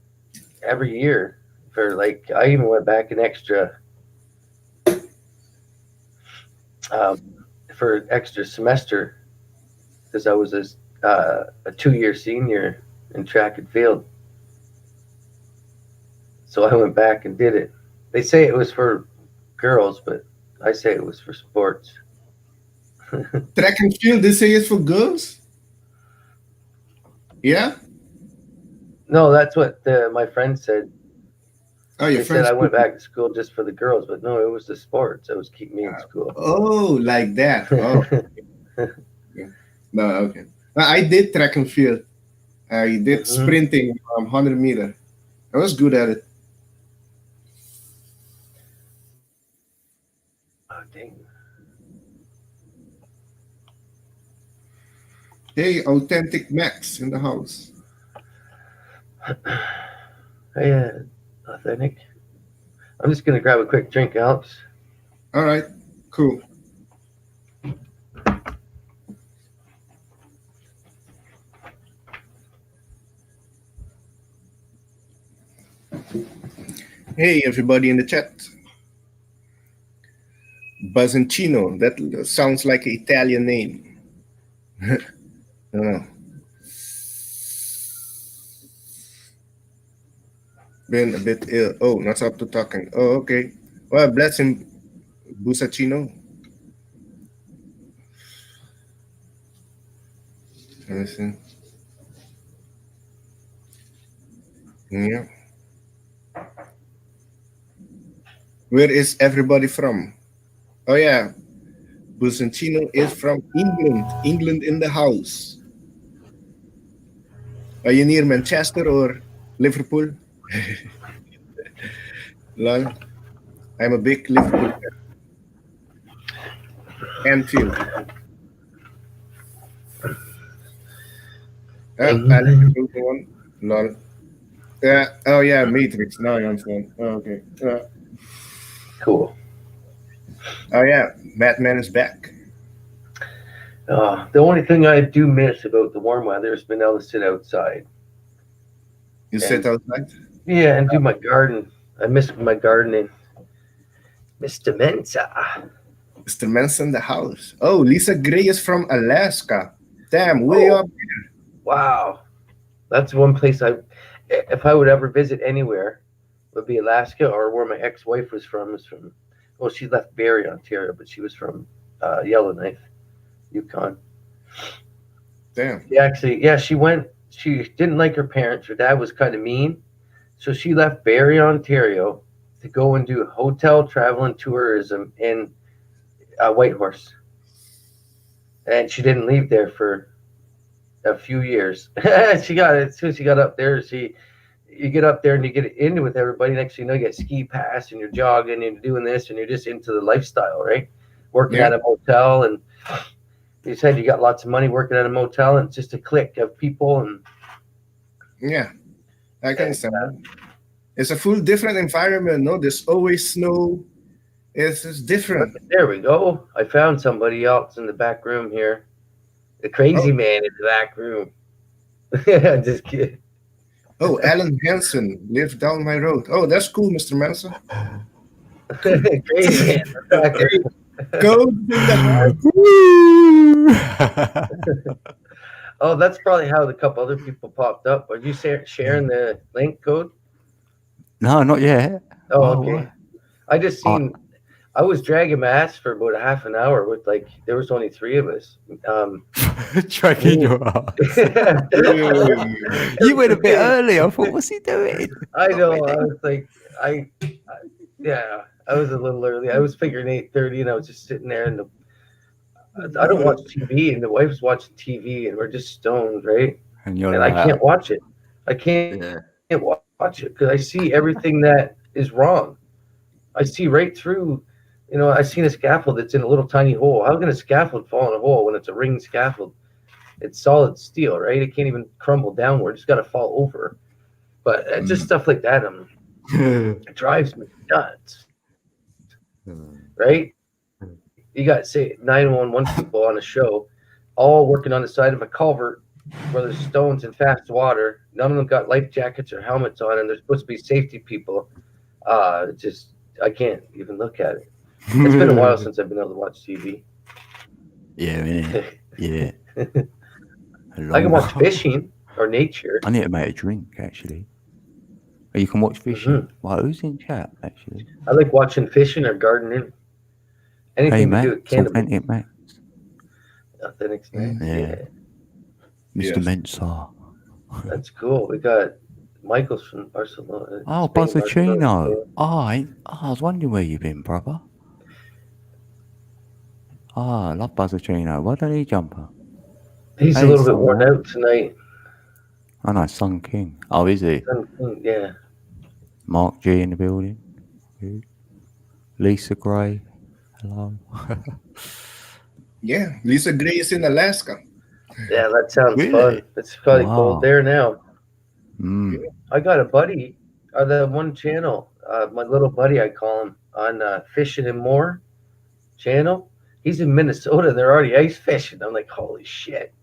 every year for like. I even went back an extra um, for extra semester because I was a 2-year senior in track and field. So I went back and did it. They say it was for girls, but I say it was for sports. Track and field. They say it's for girls. Yeah. No, that's what my friend said. Oh, your They said friends. I went back to school just for the girls, but no, it was the sports that was keeping me in school. Oh, like that. Oh, okay. No, okay. I did track and field. I did Hmm. sprinting 100 meter. I was good at it. Oh, dang. Hey, authentic Max in the house. Hey, authentic. I'm just gonna grab a quick drink, Alex. All right, cool. Hey, everybody in the chat. Bazzancino. That sounds like an Italian name. No, been a bit ill. Oh, not up to talking. Oh, okay. Well, bless him, Busacino. Listen. Yeah. Where is everybody from? Oh yeah, Busancino is from England. England in the house. Are you near Manchester or Liverpool? Lol. I'm a big Liverpool fan. Anfield. Alex England. Ruben one. Lol. Oh yeah, Matrix. Now I understand. Oh, okay. Cool. Oh yeah, Batman is back. The only thing I do miss about the warm weather is being able to sit outside You sit and outside? yeah, and do my garden. I miss my gardening. Mr. Mensa. Mr. Manson in the house. Oh, Lisa Gray is from Alaska. Damn, way Oh, up. wow. That's one place if I would ever visit anywhere, would be Alaska, or where my ex-wife was from. Is from, well, she left Barrie, Ontario, but she was from Yellowknife, Yukon. Damn. Yeah, she went. She didn't like her parents. Her dad was kind of mean, so she left Barrie, Ontario, to go and do hotel travel and tourism in Whitehorse, and she didn't leave there for a few years. She got it as soon as she got up there. You get up there and you get into with everybody. Next thing you know, you get ski pass and you're jogging and you're doing this and you're just into the lifestyle, right? Working Yeah. at a motel, and you said you got lots of money working at a motel, and it's just a clique of people, and Yeah, I can understand that. It's a full different environment. No, there's always snow. It's different. there we go. I found somebody else in the back room here. The crazy Oh, man in the back room. Just kidding. oh, Alan Hansen lived down my road. Oh, that's cool, Mr. Manson. Crazy man in the back room. Go to the Woo! Oh, that's probably how the couple other people popped up. Are you sharing the link code? No, not yet. Oh, Oh, okay. I just seen. I was dragging my ass for about a half an hour with there was only 3 of us. Dragging your ass. You went a bit early. I thought, what's he doing? I know. I Already? was like, yeah, I was a little early. I was figuring 8:30, and I was just sitting there, and I don't watch TV, and the wife's watching TV, and we're just stoned, right? And you're And I like, can't watch it. I can't watch it because I see everything that is wrong. I see right through. I seen a scaffold that's in a little tiny hole. How can a scaffold fall in a hole when it's a ring scaffold? It's solid steel, right? It can't even crumble downward. It's got to fall over. But just stuff like that, it drives me nuts, right? You got, say, 911 people on a show, all working on the side of a culvert where there's stones and fast water. None of them got life jackets or helmets on, and they're supposed to be safety people. I can't even look at it. It's been a while since I've been able to watch TV. Yeah, innit? Yeah. I can watch fishing or nature. I need to make a drink, actually. Oh, you can watch fishing. Wow, who's in chat, actually? I like watching fishing or gardening. Anything to do with Max, cannabis. Authentic Max. Authentic Max, Yeah. Mr. Yes. Mensa. That's cool. We got Michael's from Barcelona. Oh, Spain, Buzzachino. Barcelona. I was wondering where you've been, brother. I love Buzzachino. Why don't he jump up? He's a little bit worn out tonight. Oh, no, Sun King. Oh, is he? Yeah. Mark G in the building. Lisa Gray. Hello. Yeah, Lisa Gray is in Alaska. Yeah, that sounds Really? fun. It's probably Wow. cold there now. Mm. I got a buddy on the one channel, my little buddy, I call him, on Fishing and More channel. He's in Minnesota. They're already ice fishing. I'm like, holy shit.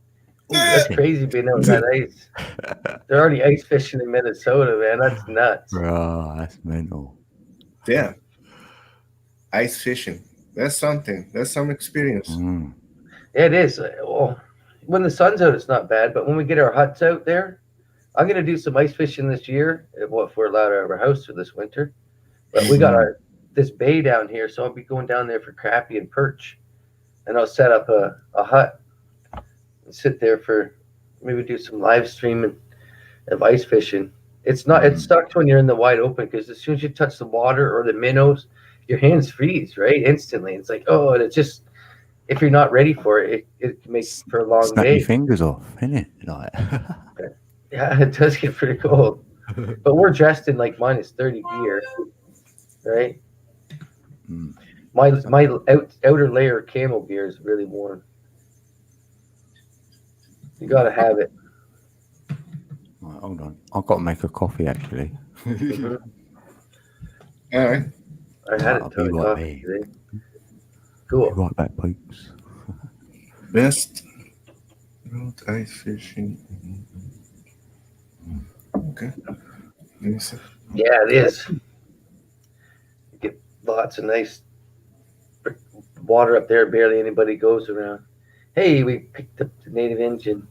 Ooh, that's crazy being out on that ice. They're already ice fishing in Minnesota, man. That's nuts. Bro, that's mental. Yeah. Ice fishing. That's something. That's some experience. Mm. Yeah, it is. Well, when the sun's out, it's not bad. But when we get our huts out there, I'm going to do some ice fishing this year. If we're allowed out of our house for this winter. But we got this bay down here, so I'll be going down there for crappie and perch. And I'll set up a hut and sit there for maybe do some live streaming of ice fishing. It sucks when you're in the wide open because as soon as you touch the water or the minnows, your hands freeze, right? Instantly. It's like, oh, and it's just, if you're not ready for it, it can make for a long Snap day. your fingers off, innit? Like, Yeah, it does get pretty cold. But we're dressed in like minus 30 gear, right? mm. My outer layer of camo gear is really warm. You gotta have it. Right, hold on. I've got to make a coffee actually. Mhm. All right. I had I'll a be ton of right coffee there. today. Be Cool. right back, peeps. Best road ice fishing. Okay. Let me see. Yeah, it is. You get lots of nice water up there. Barely anybody goes around. Hey, we picked up the native engine.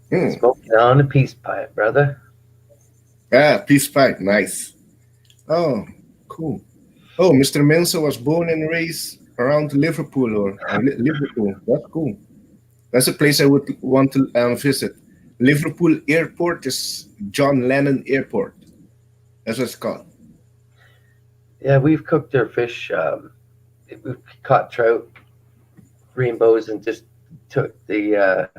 Hmm. Smoking on a peace pipe, brother. Ah, peace pipe. Nice. Oh, cool. Oh, Mr. Mensa was born and raised around Liverpool or Liverpool. That's cool. That's a place I would want to visit. Liverpool Airport is John Lennon Airport. That's what it's called. Yeah, we've cooked their fish. We've caught trout, rainbows, and just took the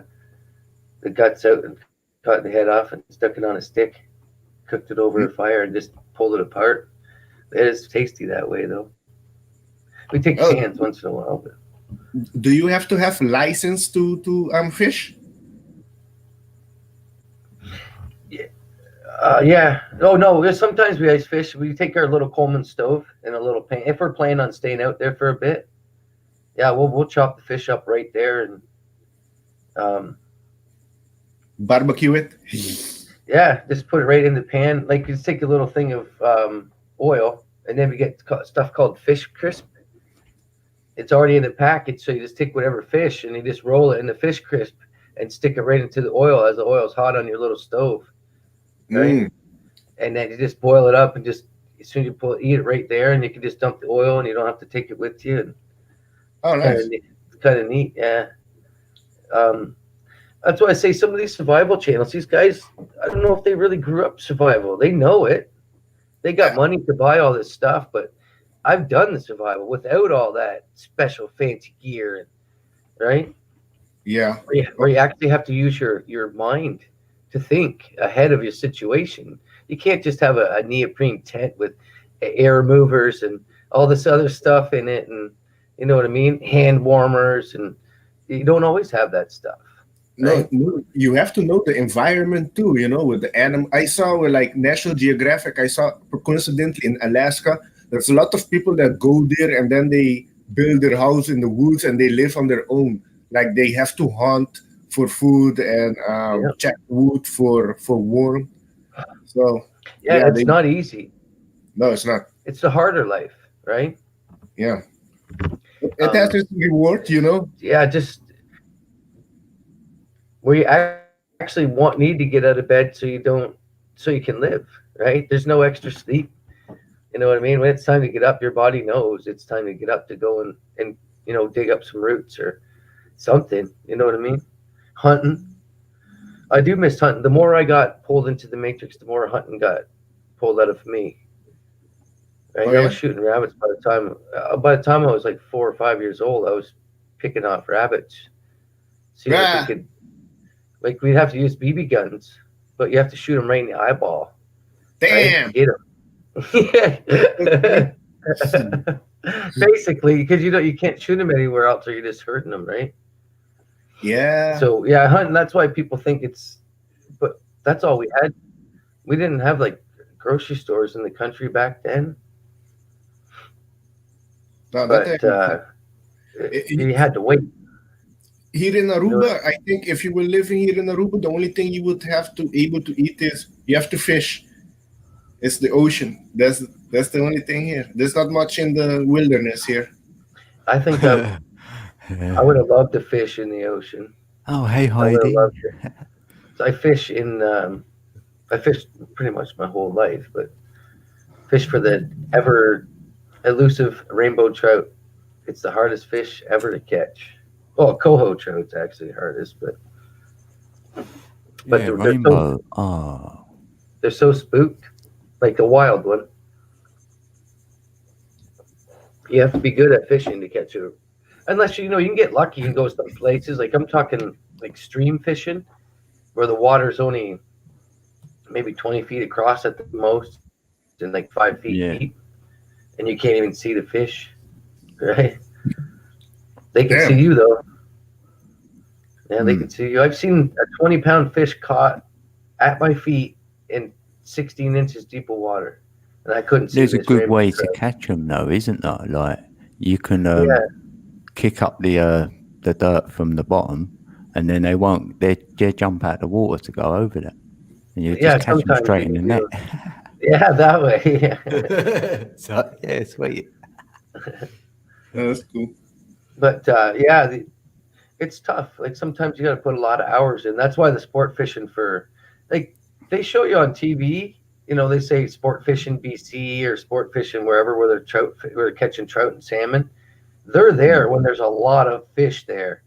guts out and cut the head off and stuck it on a stick, cooked it over a fire, and just pulled it apart. It is tasty that way, though. We take Oh, cans once in a while, but do you have to have license to fish? yeah. Oh no, there's sometimes we ice fish. We take our little Coleman stove and a little pan. If we're planning on staying out there for a bit, yeah, we'll chop the fish up right there and Barbecue it? yeah, just put it right in the pan. Like, you take a little thing of oil, and then we get stuff called fish crisp. It's already in the package, so you just take whatever fish and you just roll it in the fish crisp and stick it right into the oil as the oil's hot on your little stove, right? Mm. And then you just boil it up and just as soon as you pull it, eat it right there, and you can just dump the oil and you don't have to take it with you. And Oh, nice. it's kind of neat, yeah. That's why I say some of these survival channels, these guys, I don't know if they really grew up survival. They know it. They got money to buy all this stuff, but I've done the survival without all that special fancy gear, right? Yeah. Where you actually have to use your mind to think ahead of your situation. You can't just have a neoprene tent with air movers and all this other stuff in it, and you know what I mean, hand warmers, and you don't always have that stuff. Right? No, you have to know the environment too, with the animal. I saw with like National Geographic, I saw coincidentally in Alaska, there's a lot of people that go there and then they build their house in the woods and they live on their own. Like they have to hunt for food and check wood for warmth. So yeah, it's not easy. No, it's not. It's the harder life, right? Yeah. It has its reward, Yeah, just where you actually need to get out of bed so you can live, right? There's no extra sleep. You know what I mean? When it's time to get up, your body knows it's time to get up to go and dig up some roots or something. You know what I mean? Hunting. I do miss hunting. The more I got pulled into the matrix, the more hunting got pulled out of me. Right? I was shooting rabbits by the time I was like 4 or 5 years old. I was picking off rabbits. See if we could. Like, we'd have to use BB guns, but you have to shoot them right in the eyeball. Damn. Right? Get them. Basically, because you can't shoot them anywhere else, or you're just hurting them, right? Yeah. So yeah, hunting. That's why people think but that's all we had. We didn't have like grocery stores in the country back then. No, but you had to wait. Here in Aruba, I think if you were living here in Aruba, the only thing you would have to able to eat is you have to fish. It's the ocean. That's the only thing here. There's not much in the wilderness here. I think I would have loved to fish in the ocean. Oh, hey, Heidi. So I fish I fished pretty much my whole life, but fish for the ever elusive rainbow trout. It's the hardest fish ever to catch. Well, coho trout's actually hardest, but yeah, rainbow. They're so spooked, like the wild one. You have to be good at fishing to catch it. Unless you can get lucky and go some places. Like I'm talking like stream fishing, where the water's only maybe 20 feet across at the most, and like 5 feet Yeah. deep, and you can't even see the fish. Right? They can Damn. see you though. Yeah, they Hmm. can see you. I've seen a 20-pound fish caught at my feet in 16 inches deep of water, and I couldn't see There's a this good rainbow way to trout. catch them, though, isn't there? Like you can Yeah. kick up the dirt from the bottom, and then they won't. They jump out the water to go over that, and you Yeah, just catch them sometimes straight in you the can net. do Yeah, that way. Yeah. So, yeah, sweet. That's cool. But yeah, it's tough. Like sometimes you got to put a lot of hours in. That's why the sport fishing like they show you on TV. They say sport fishing BC or sport fishing wherever where they're catching trout and salmon. They're there when there's a lot of fish there.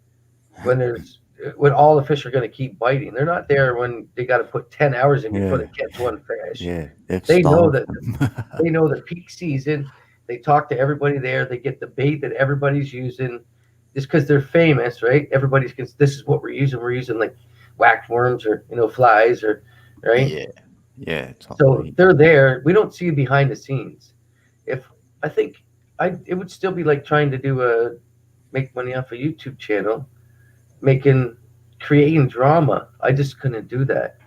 When all the fish are going to keep biting. They're not there when they got to put 10 hours in before Yeah. they catch one fish. Yeah, they've They know starved that them. they know the peak season. They talk to everybody there. They get the bait that everybody's using, just because they're famous, right? Everybody's this is what we're using. We're using like wax worms or flies or right. Yeah. So Totally. they're there. We don't see behind the scenes. I think it would still be like trying to make money off a YouTube channel, creating drama. I just couldn't do that.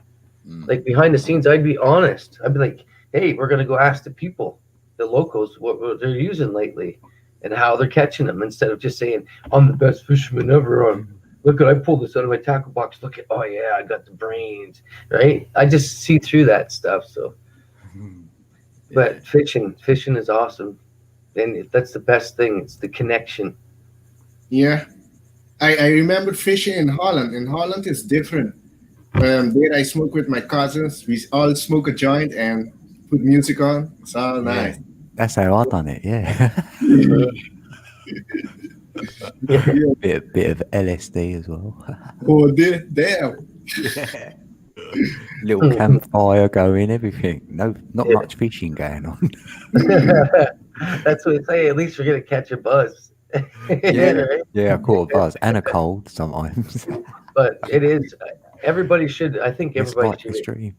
Like behind the scenes, I'd be honest. I'd be like, hey, we're gonna go ask the people, the locals, what they're using lately and how they're catching them, instead of just saying, I'm the best fisherman ever. Look at I pulled this out of my tackle box. Look at I got the brains. Right? I just see through that stuff. So but fishing is awesome. And that's the best thing. It's the connection. Yeah. I remember fishing in Holland. In Holland, it's different. There I smoke with my cousins. We all smoke a joint and put music on. It's all nice. That's how I done it. Yeah. bit of LSD as well. Oh, damn. Little campfire going, everything. Not much fishing going on. That's what they say. At least you're gonna catch a buzz. Right? Yeah, I caught a buzz and a cold sometimes. But it is. Everybody should. I think It's everybody like the stream.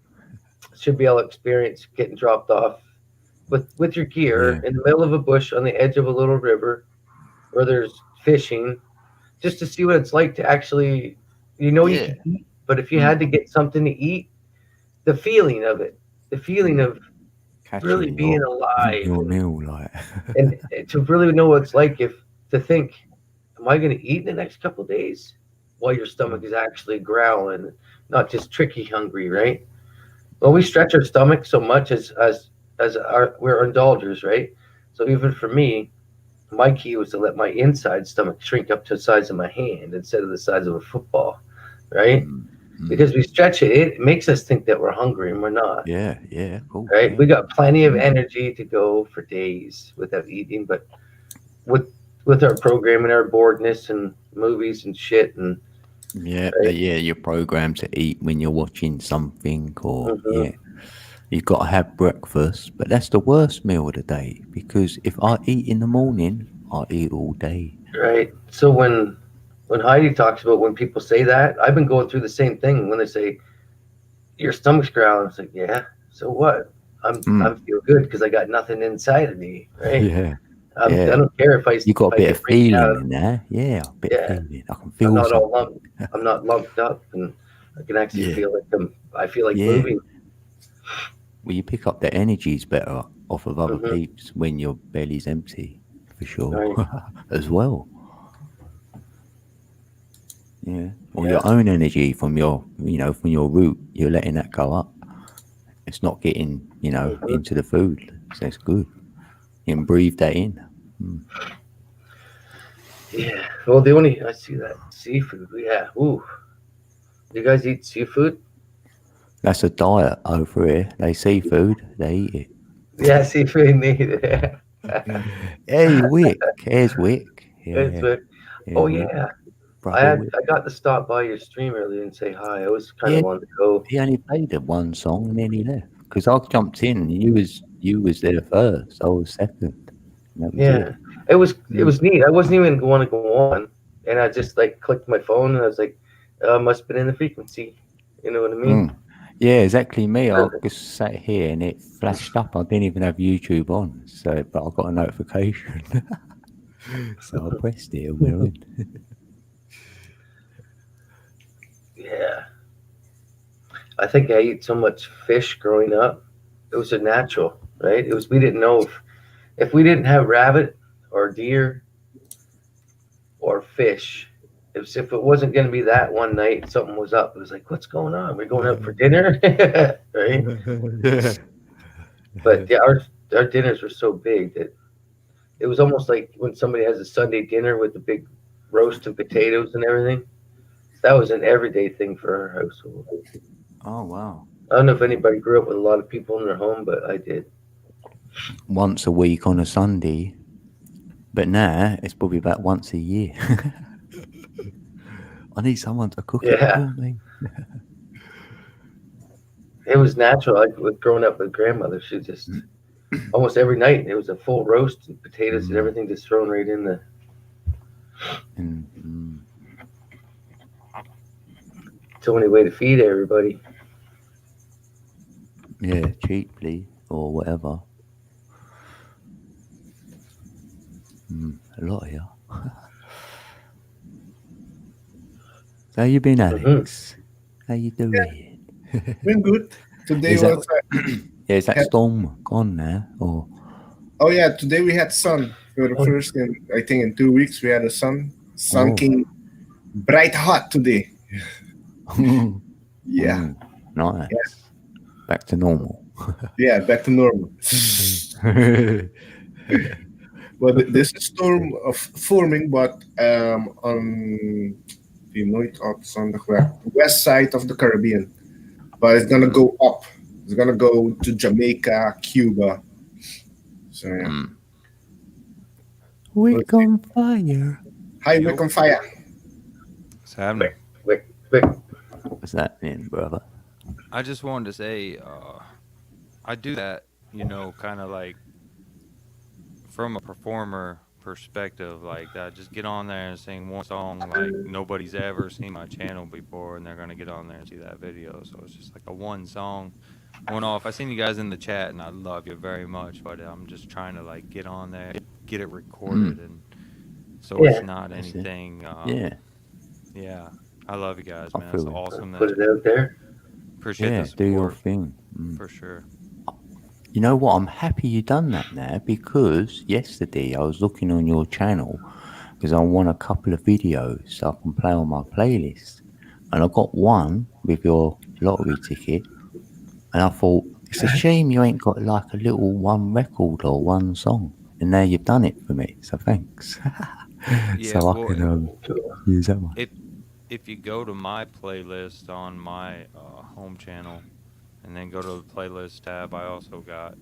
should be able to experience getting dropped off with your gear in the middle of a bush on the edge of a little river where there's fishing, just to see what it's like to actually, you can eat, but if you had to get something to eat, the feeling of it, the feeling of Catching really being alive, your meal, like. and to really know what it's like, to think, am I going to eat in the next couple of days while your stomach is actually growling, not just tricky hungry, right? Well, we stretch our stomach so much as we're indulgers, right? So even for me, my key was to let my inside stomach shrink up to the size of my hand instead of the size of a football, right? Because we stretch it, it makes us think that we're hungry and we're not. Yeah, cool. Right? Yeah. We got plenty of energy to go for days without eating, but with our programming, our boredness and movies and shit, and you're programmed to eat when you're watching something, or you've got to have breakfast. But that's the worst meal of the day, because if I eat in the morning, I eat all day. Right. So when Heidi talks about when people say that, I've been going through the same thing. When they say your stomach's growling, it's like, yeah. So what? I'm feel good because I got nothing inside of me, right? Yeah. I don't care if I. You got a bit of feeling in there, yeah. A bit of feeling. I can feel. I'm not all lumped. I'm not lumped up, and I can actually feel like I feel like moving. Well, you pick up the energies better off of other peeps when your belly's empty, for sure, right. As well. Yeah, or your own energy from your root, you're letting that go up. It's not getting, into the food, so it's good. You can breathe that in. Yeah. Well, I see that seafood. Yeah. Ooh. You guys eat seafood? That's a diet over here. They seafood, they eat it. Yeah, seafood need it. Hey, Wick. Here's Wick. Yeah. Oh yeah. I got to stop by your stream earlier and say hi. I was kind of wanted to go. He only played the one song and then he left. Because I jumped in and you was there first. I was second. Yeah. It was neat. I wasn't even going to go on, and I just like clicked my phone, and I was like, must have been in the frequency. You know what I mean? Mm. Yeah, exactly me. I just sat here and it flashed up. I didn't even have YouTube on, so but I got a notification, so I pressed it and we're in. Yeah. I think I ate so much fish growing up. It was a natural, right? It was we didn't know if we didn't have rabbit or deer or fish. If it wasn't going to be that one night, something was up. It was like, what's going on? We're going out for dinner, right? Yeah. But yeah, our dinners were so big that it was almost like when somebody has a Sunday dinner with the big roast and potatoes and everything. That was an everyday thing for our household. Oh wow. I don't know if anybody grew up with a lot of people in their home, but I did. Once a week on a Sunday, but now it's probably about once a year. I need someone to cook it Yeah. for me. It was natural. Like with growing up with grandmother, she just almost every night it was a full roast and potatoes and everything just thrown right in the. Mm. It's the only way to feed everybody. Yeah, cheaply or whatever. A lot of you. How you been, Alex? How you doing? Been good. Today Is that- was. Yeah, is that storm gone now? Or Oh yeah, today we had sun for the first in I think in 2 weeks we had a sun. Sun Oh. came bright hot today. Yeah, nice. Back to normal. yeah, back to normal. Well, there's a storm of forming, but on die nooit op zondag weg, west side of the Caribbean, but it's gonna go up. It's gonna go to Jamaica, Cuba. So yeah. Wick on fire. Hi, Wick on fire. What's happening? Quick. What's that mean, brother? I just wanted to say, I do that, kind of like from a performer perspective, like that. Just get on there and sing one song like nobody's ever seen my channel before, and they're gonna get on there and see that video. So it's just like a one song, one off. I seen you guys in the chat, and I love you very much. But I'm just trying to like get on there, get it recorded, and so it's not anything. Yeah. I love you guys, man. It's awesome. Put it out there. Appreciate the support. Do your thing. For sure. You know what? I'm happy you done that now because yesterday I was looking on your channel because I want a couple of videos so I can play on my playlist. And I got one with your lottery ticket. And I thought, it's a shame you ain't got like a little one record or one song. And now you've done it for me. So thanks. So I can use that one. If you go to my playlist on my home channel and then go to the playlist tab, I also got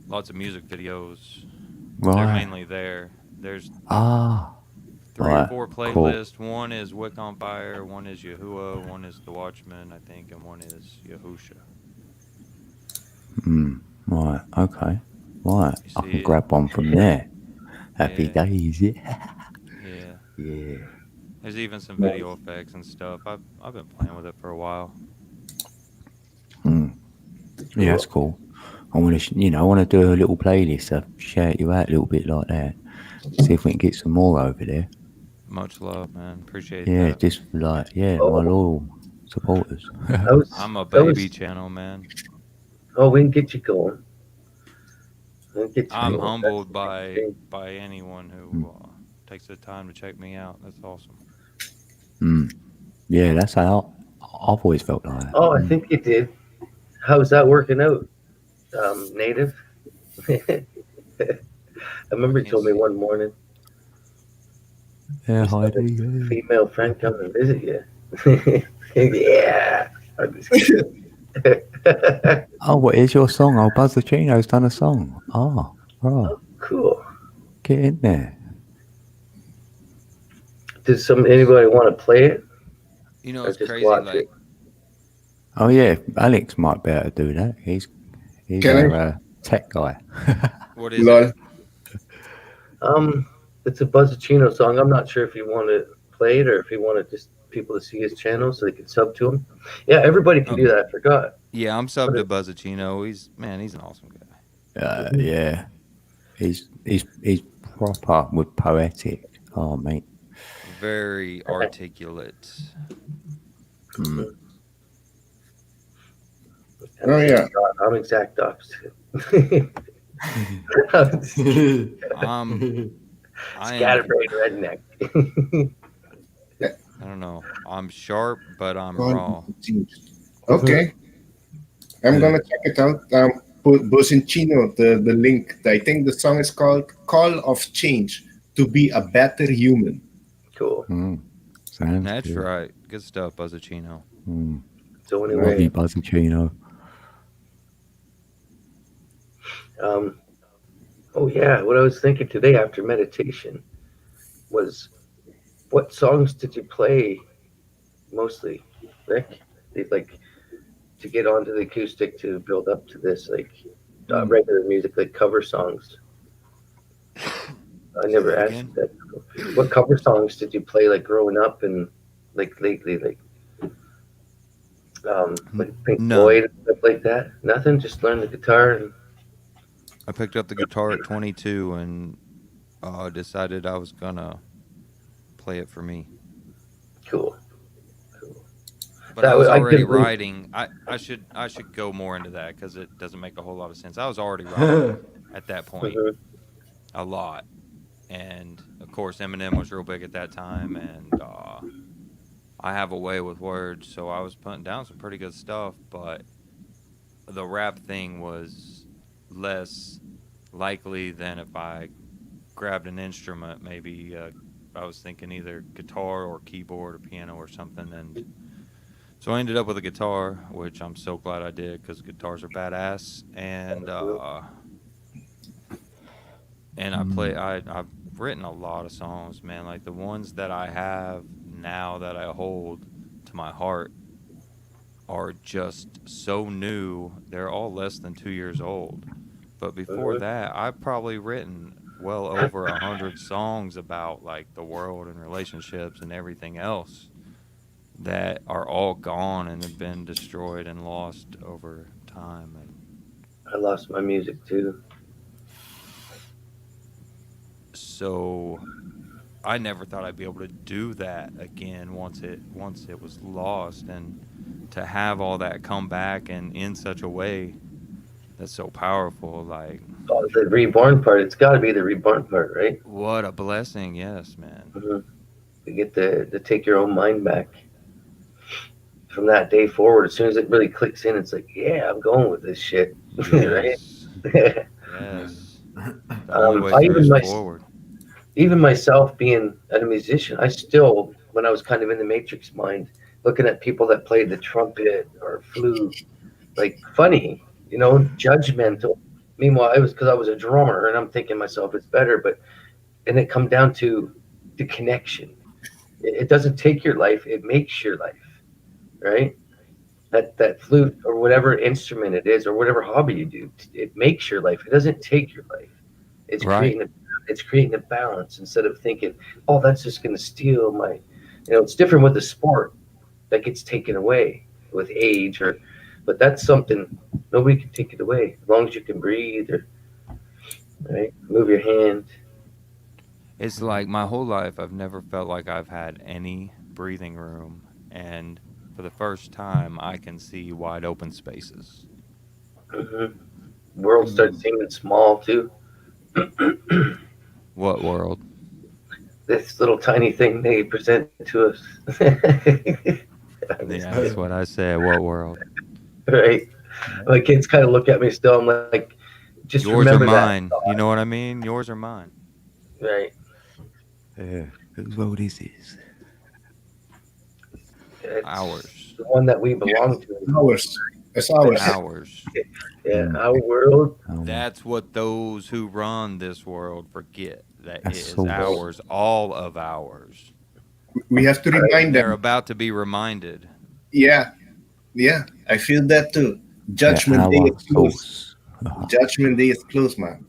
lots of music videos. Right. They're mainly there. There's 3 or 4 playlists. Cool. One is Wick on Fire, one is Yahuwah, one is The Watchman, I think, and one is Yahusha. Right, okay. Right, I can grab one from there. Happy days, yeah. There's even some video effects and stuff. I've been playing with it for a while. Yeah, that's cool. I want to, I want to do a little playlist. Shout you out a little bit like that. See if we can get some more over there. Much love, man. Appreciate that. Yeah, just like my loyal supporters. I'm a baby channel, man. Oh, we can get you going. I'm humbled by anyone who takes the time to check me out. That's awesome. Yeah, that's how I've always felt like that. Oh, I think you did. How's that working out, Native? I remember you told me one morning. Yeah, Heidi. Female friend come and visit you. Yeah. I'm just kidding. Oh, what is your song? Oh, Buzzachino's done a song. Oh, right. Oh, cool. Get in there. Does anybody want to play it? It's crazy. Like, oh yeah, Alex might be able to do that. He's our tech guy. What is it? It's a Buzzacino song. I'm not sure if you want to play it or if you want to just people to see his channel so they can sub to him. Yeah, everybody can do that. I forgot. Yeah, I'm subbed to Buzzacino. He's an awesome guy. Yeah, he's proper with poetic. Oh, mate. Very articulate. Oh, yeah. I'm exact opposite. I am, Scatterbrained redneck. I don't know. I'm sharp, but I'm raw. Okay. I'm gonna check it out. Put Buzzacino, the link. I think the song is called "Call of Change to Be a Better Human." Cool. Sounds That's good. right. Good stuff, Buzzacino. So Love anyway, you, Buzzacino. oh yeah, what I was thinking today after meditation was, what songs did you play mostly, Rick? Like to get onto the acoustic to build up to this, like regular music, like cover songs. I never Say it asked again? you that. What cover songs did you play, like growing up and like lately, like Pink None. Floyd and stuff like that? Nothing. Just learn the guitar and I picked up the guitar at 22 and decided I was gonna play it for me. cool. But That I was was- I already couldn't believe- writing. I should go more into that because it doesn't make a whole lot of sense. I was already writing at that point Mhm. a lot, and of course Eminem was real big at that time, and I have a way with words, so I was putting down some pretty good stuff. But the rap thing was less likely than if I grabbed an instrument. Maybe I was thinking either guitar or keyboard or piano or something, and so I ended up with a guitar, which I'm so glad I did because guitars are badass. And I've written a lot of songs, man. Like the ones that I have now that I hold to my heart are just so new. They're all less than 2 years old. But before that, I've probably written well over 100 songs about like the world and relationships and everything else that are all gone and have been destroyed and lost over time. And I lost my music too. so I never thought I'd be able to do that again once it was lost, and to have all that come back and in such a way that's so powerful. Like, Oh, the reborn part. It's got to be the reborn part, right? what a blessing. Yes, man. To get to take your own mind back. From that day forward, as soon as it really clicks in, it's like, yeah, I'm going with this shit. Right? Yes. Yes. The only way I through even is my- forward. Even myself being a musician, I still, when I was kind of in the Matrix mind, looking at people that played the trumpet or flute, like funny, judgmental. Meanwhile, it was because I was a drummer and I'm thinking myself it's better, and it come down to the connection. It doesn't take your life; it makes your life, right? That flute or whatever instrument it is or whatever hobby you do, it makes your life. It doesn't take your life. It's Right. creating a balance instead of thinking, oh, that's just going to steal my. It's different with the sport that gets taken away with age, but that's something nobody can take it away as long as you can breathe or right, move your hand. It's like my whole life, I've never felt like I've had any breathing room, and for the first time, I can see wide open spaces. World starts seeming small too. What world? This little tiny thing they present to us. Yeah, that's what I said. What world? Right. My kids kind of look at me still. I'm like, just Yours or remember mine. that. You know what I mean? Yours or mine. Right. Yeah. Whose world is this? It's Ours. the one that we belong to. Ours. It's ours. Ours. Yeah, our world. That's what those who run this world forget. That it That's is so ours, all of ours. We have to remind They're them. about to be reminded. Yeah. I feel that too. Judgment Day our is close. source. Judgment Day is close, man.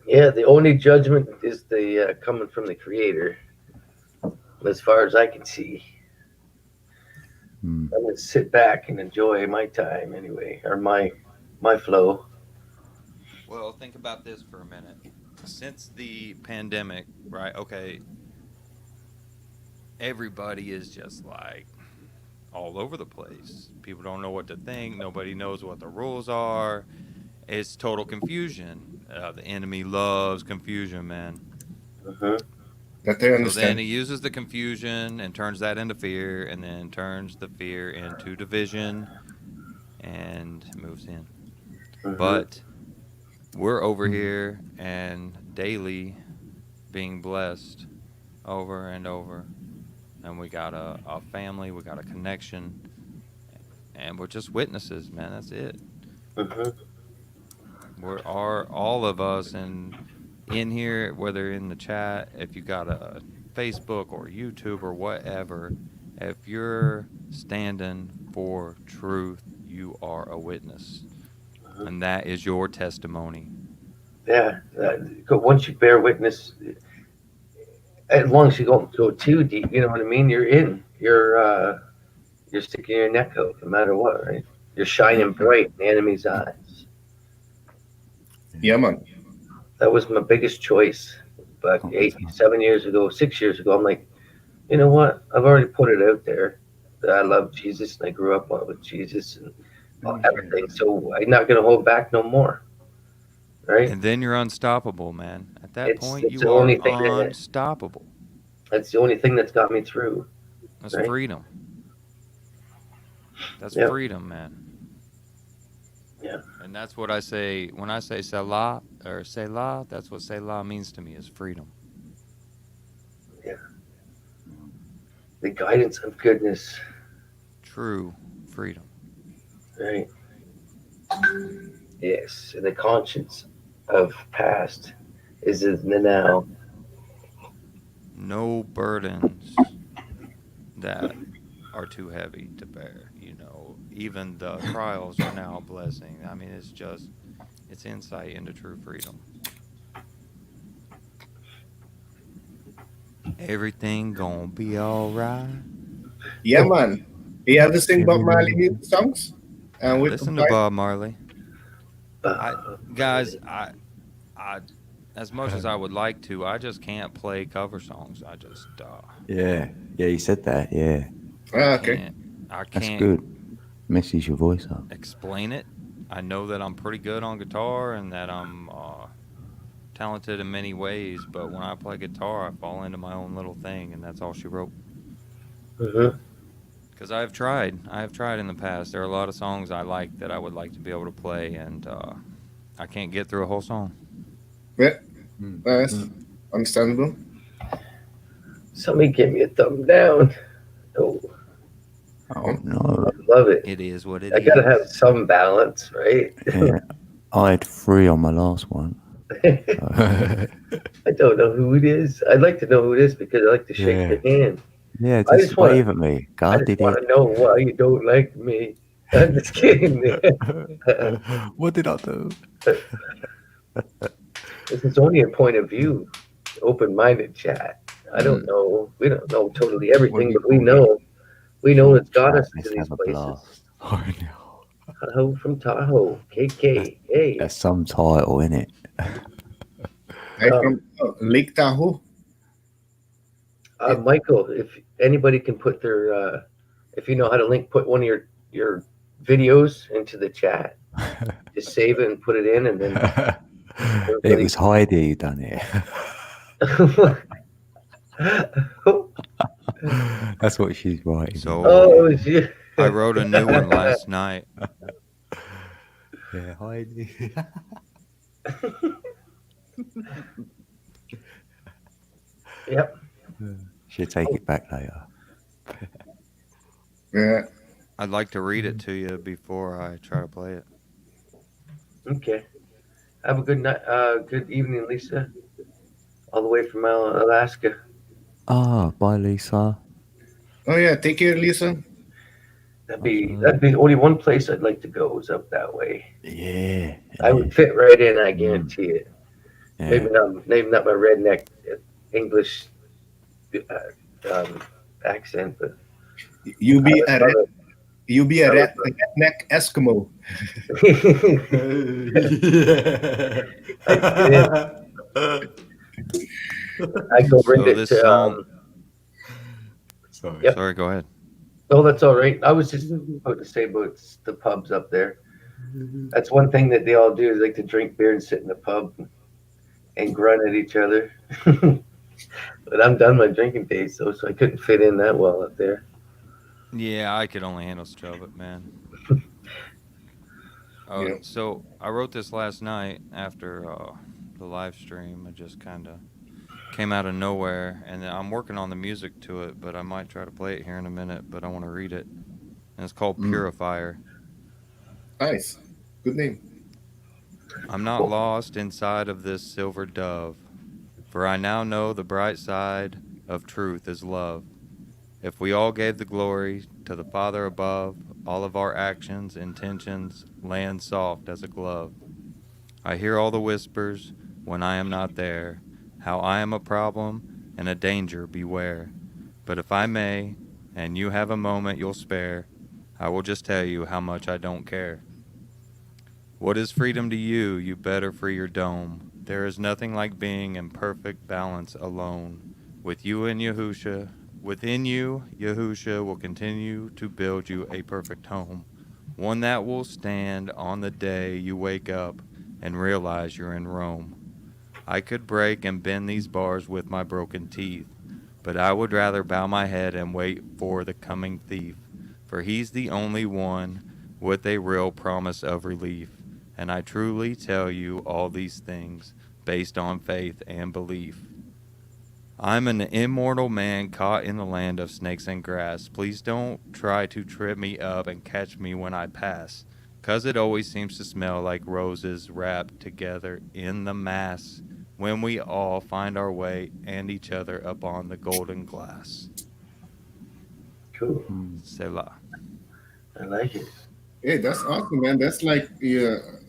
Yeah, the only judgment is the coming from the creator, as far as I can see. Mm. I'm gonna sit back and enjoy my time anyway, or my flow. Well, think about this for a minute. Since the pandemic, right? Okay, everybody is just like all over the place. People don't know what to think. Nobody knows what the rules are. It's total confusion. The enemy loves confusion, man. Hmm. That I So then understand. he uses the confusion and turns that into fear, and then turns the fear into division and moves in. Hmm. But we're over here and daily being blessed over and over. And we got a family, we got a connection, and we're just witnesses, man. That's it. Hmm. We're all of us and in here, whether in the chat, if you got a Facebook or YouTube or whatever, if you're standing for truth, you are a witness. And that is your testimony. Yeah. Once you bear witness, as long as you don't go too deep, you know what I mean. You're in. You're sticking your neck out, no matter what, right? You're shining bright in the enemy's eyes. Yeah, man. That was my biggest choice. But Oh, 7 years ago, 6 years ago, I'm like, you know what? I've already put it out there that I love Jesus and I grew up with Jesus and everything. So I'm not going to hold back no more. Right? And then you're unstoppable, man. At that point, It's you the are only thing unstoppable. that's the only thing that's got me through. That's Right? freedom. That's Yeah. freedom, man. Yeah. And that's what I say when I say Selah or Selah. That's what Selah means to me is freedom. The guidance of goodness. True freedom. Right? Yes. And the conscience of past is in the now. No burdens that are too heavy to bear. You know, even the trials are now a blessing. I mean, it's insight into true freedom. Everything gonna be all right. Yeah, man. You ever sing Bob Marley music songs? I With listen to Bob. Bob Marley. Uh, Guys, I, as much as I would like to, I just can't play cover songs. I just, yeah, you said that. Yeah, Okay. I that's can't good. Messes your voice up. explain it. I know that I'm pretty good on guitar and that I'm talented in many ways, but when I play guitar, I fall into my own little thing, and that's all she wrote. mhm. Because I have tried in the past. There are a lot of songs I like that I would like to be able to play, and I can't get through a whole song. Yeah. That's understandable. Somebody give me a thumb down. Oh, Oh no! love it. It is what it I is. gotta have some balance, right? Yeah, I had 3 on my last one. I don't know who it is. I'd like to know who it is because I like to shake Yeah. their hand. Yeah, I just just wanna- wave at me. I God just did want it. to know why you don't like me. I'm just kidding. What did I do? This is only a point of view, open-minded chat. I don't know. We don't know totally everything, but we know. We know it's got us Let's to these have a places. blast. I know. Tahoe from Tahoe, KK. Hey, That's some title, isn't it? I'm from Lake Tahoe. Michael, if anybody can put their, if you know how to put one of your videos into the chat, just save it and put it in, and then It was Heidi who done it. That's what she's writing. So oh shit! I wrote a new one last night. Yeah, Heidi. Yep. She'll take it back later. Yeah. I'd like to read it to you before I try to play it. Okay. Have a good night. Good evening, Lisa. All the way from Alaska. Ah, bye, Lisa. Oh yeah. Take care, Lisa. That'd be only one place I'd like to go is up that way. Yeah. I would fit right in. I guarantee it. Yeah. Maybe not my redneck English accent, but You I be would a love it. you be a I would redneck Eskimo. I'd fit in. I'd go rent So it this to. song. Sorry. Yep. Sorry, go ahead. Oh, that's all right. I was just about to say about the pubs up there. That's one thing that they all do is like to drink beer and sit in the pub and grunt at each other. But I'm done my drinking days, so I couldn't fit in that well up there. Yeah, I could only handle some of it, man. Yeah. So I wrote this last night after the live stream. It just kind of came out of nowhere, and I'm working on the music to it, but I might try to play it here in a minute, but I want to read it. And it's called Purifier. Nice. Good name. I'm not lost inside of this silver dove, for I now know the bright side of truth is love. If we all gave the glory to the Father above, all of our actions, intentions, land soft as a glove. I hear all the whispers when I am not there, how I am a problem and a danger, beware. But if I may, and you have a moment you'll spare, I will just tell you how much I don't care. What is freedom to you? You better free your dome. There is nothing like being in perfect balance alone. With you and Yahusha, within you, Yahusha will continue to build you a perfect home. One that will stand on the day you wake up and realize you're in Rome. I could break and bend these bars with my broken teeth, but I would rather bow my head and wait for the coming thief, for he's the only one with a real promise of relief. And I truly tell you all these things based on faith and belief. I'm an immortal man caught in the land of snakes and grass. Please don't try to trip me up and catch me when I pass, 'cause it always seems to smell like roses wrapped together in the mass when we all find our way and each other upon the golden glass. Cool. Selah. I like it. Hey, that's awesome, man. That's like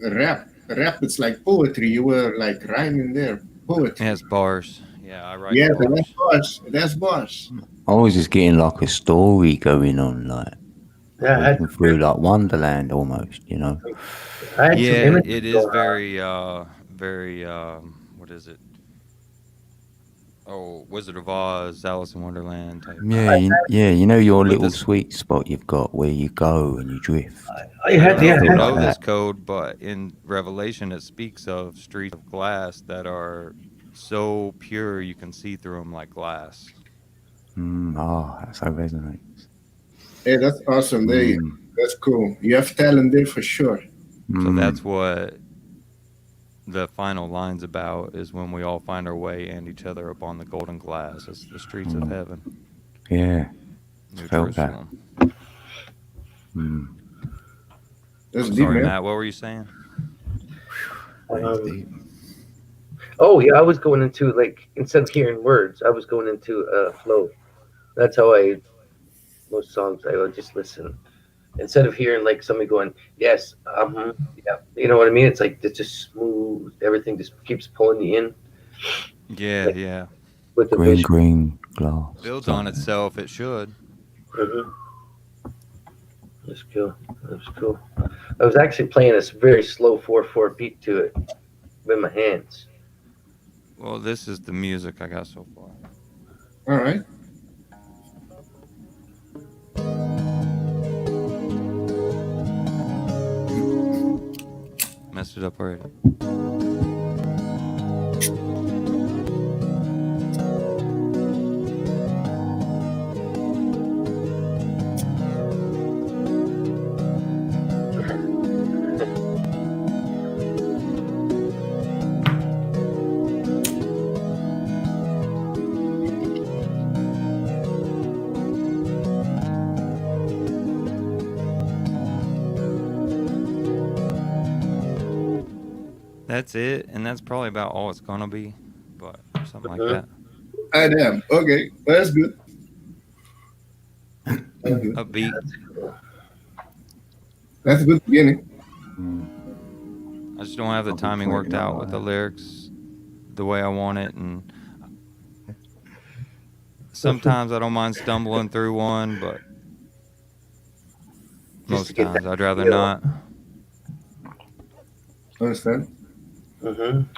rap. Rap, it's like poetry. You were like rhyming there. Poetry. Yeah, it's bars. Yeah, I write Yeah, bars. that's bars. That's bars. I was just getting like a story going on, like Yeah, I had, walking through like Wonderland almost, you know. I had some Yeah, images it is going on. very, what is it? Oh, Wizard of Oz, Alice in Wonderland type. Yeah, you know your With little this- sweet spot you've got where you go and you drift. I had, I yeah, don't like know that. this code, but in Revelation it speaks of streets of glass that are so pure you can see through them like glass. That so resonates. Hey, that's awesome. There you. That's cool. You have talent there for sure. So that's what the final line's about, is when we all find our way and each other upon the golden glass. It's the streets of heaven. Yeah. New Felt that. Jerusalem. That's deep, Sorry, man. Matt, what were you saying? Oh yeah, I was going into like instead of hearing words, I was going into flow. That's how most songs I would just listen instead of hearing like somebody going yes, yeah, you know what I mean? It's like it's just smooth. Everything just keeps pulling you in Yeah, yeah. with the Green, vision. green glass. Builds on itself, it should. Mhm. That's cool. That's cool. I was actually playing a very slow 4/4 beat to it with my hands. Well, this is the music I got so far. All right. Messed it up already. That's it, and that's probably about all it's gonna be, but something like that. I am. Okay. That's good. That's good. Upbeat. That's a good beginning. I just don't have the timing worked out with the lyrics. the way I want it, and sometimes I don't mind stumbling through one, but to most get times that I'd rather feel. not. Understand?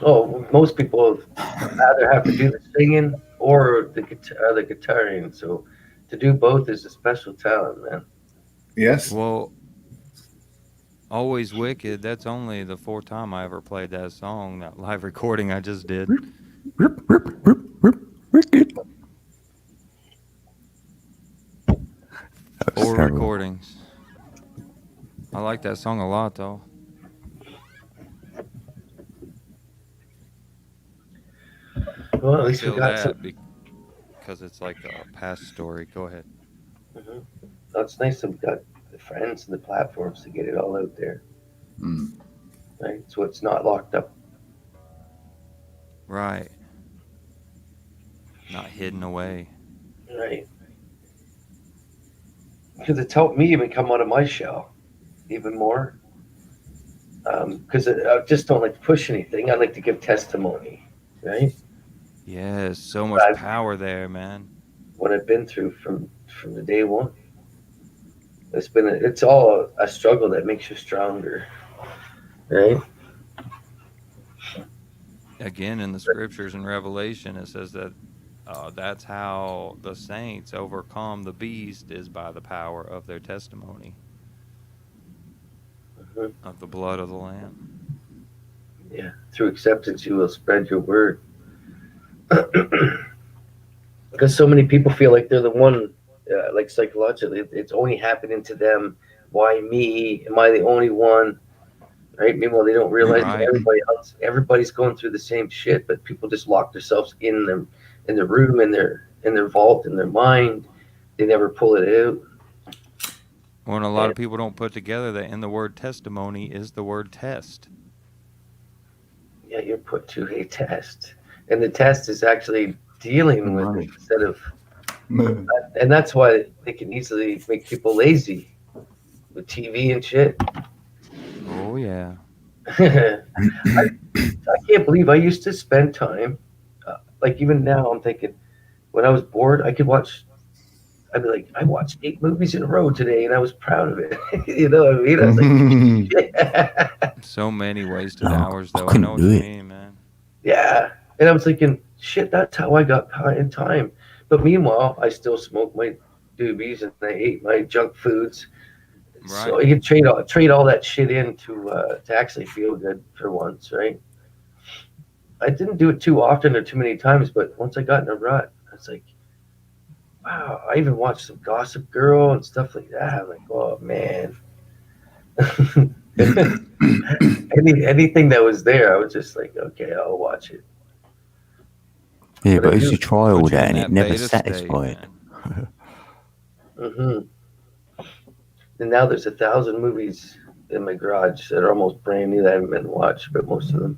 Oh, most people either have to do the singing or the guitaring. So to do both is a special talent, man. Yes. Well, Always Wicked, that's only the fourth time I ever played that song, that live recording I just did. Wicked. Four terrible. recordings. I like that song a lot, though. Well, at I least we feel got that some. because it's like a past story. Go ahead. Mhm. Oh, it's nice that we got the friends and the platforms to get it all out there, Mm. right? So it's not locked up. Right. Not hidden away. Right. Because it's helped me even come out of my shell even more. Because I just don't like to push anything. I like to give testimony, right? Yes, so much I've- power there, man. What I've been through from the day one. It's all a struggle that makes you stronger, right? Again, in the scriptures and Revelation, it says that that's how the saints overcome the beast, is by the power of their testimony, Mhm. of the blood of the Lamb. Yeah. Through acceptance, you will spread your word. Because so many people feel like they're the one, like psychologically, it's only happening to them. Why me? Am I the only one? Right? Meanwhile, they don't realize that Right. everybody's going through the same shit, but people just lock themselves in the room, in their vault, in their mind. They never pull it out. When a lot of people don't put together that in the word testimony is the word test. Yeah, you're put to a test, and the test is actually dealing with it instead of. And that's why they can easily make people lazy with TV and shit. Oh, yeah. I can't believe I used to spend time, like even now I'm thinking, when I was bored, I'd be like, I watched 8 movies in a row today and I was proud of it. You know what I mean? I was like, yeah. So many wasted No, hours, I though. I couldn't know what do you it. mean, man. Yeah. And I was thinking, shit, that's how I got in time. But meanwhile, I still smoke my doobies and I ate my junk foods. So Right. you can trade all that shit in to actually feel good for once, right? I didn't do it too often or too many times, but once I got in a rut, I was like, wow, I even watched some Gossip Girl and stuff like that. I'm like, oh man. Anything that was there, I was just like, okay, I'll watch it. Yeah, But but I as do- you try all Put you that in and it that never beta state, satisfied. man. hmm And now there's 1,000 movies in my garage that are almost brand new that I haven't been watched, but most of them.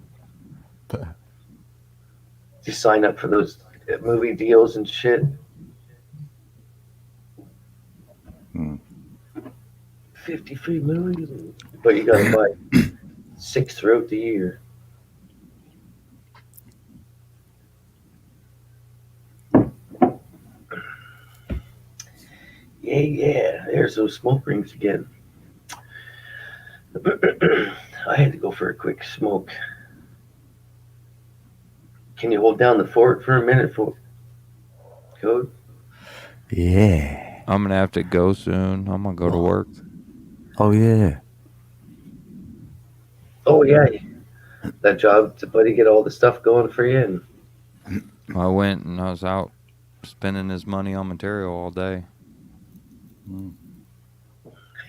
You sign up for those movie deals and shit. Hmm. 50 free movies, but you gotta buy 6 throughout the year. Yeah, there's those smoke rings again. I had to go for a quick smoke. Can you hold down the fort for a minute for code? Yeah. I'm going to have to go soon. I'm going to go to work. Oh, yeah. Oh yeah, that job to buddy get all the stuff going for you, and I went and I was out spending his money on material all day.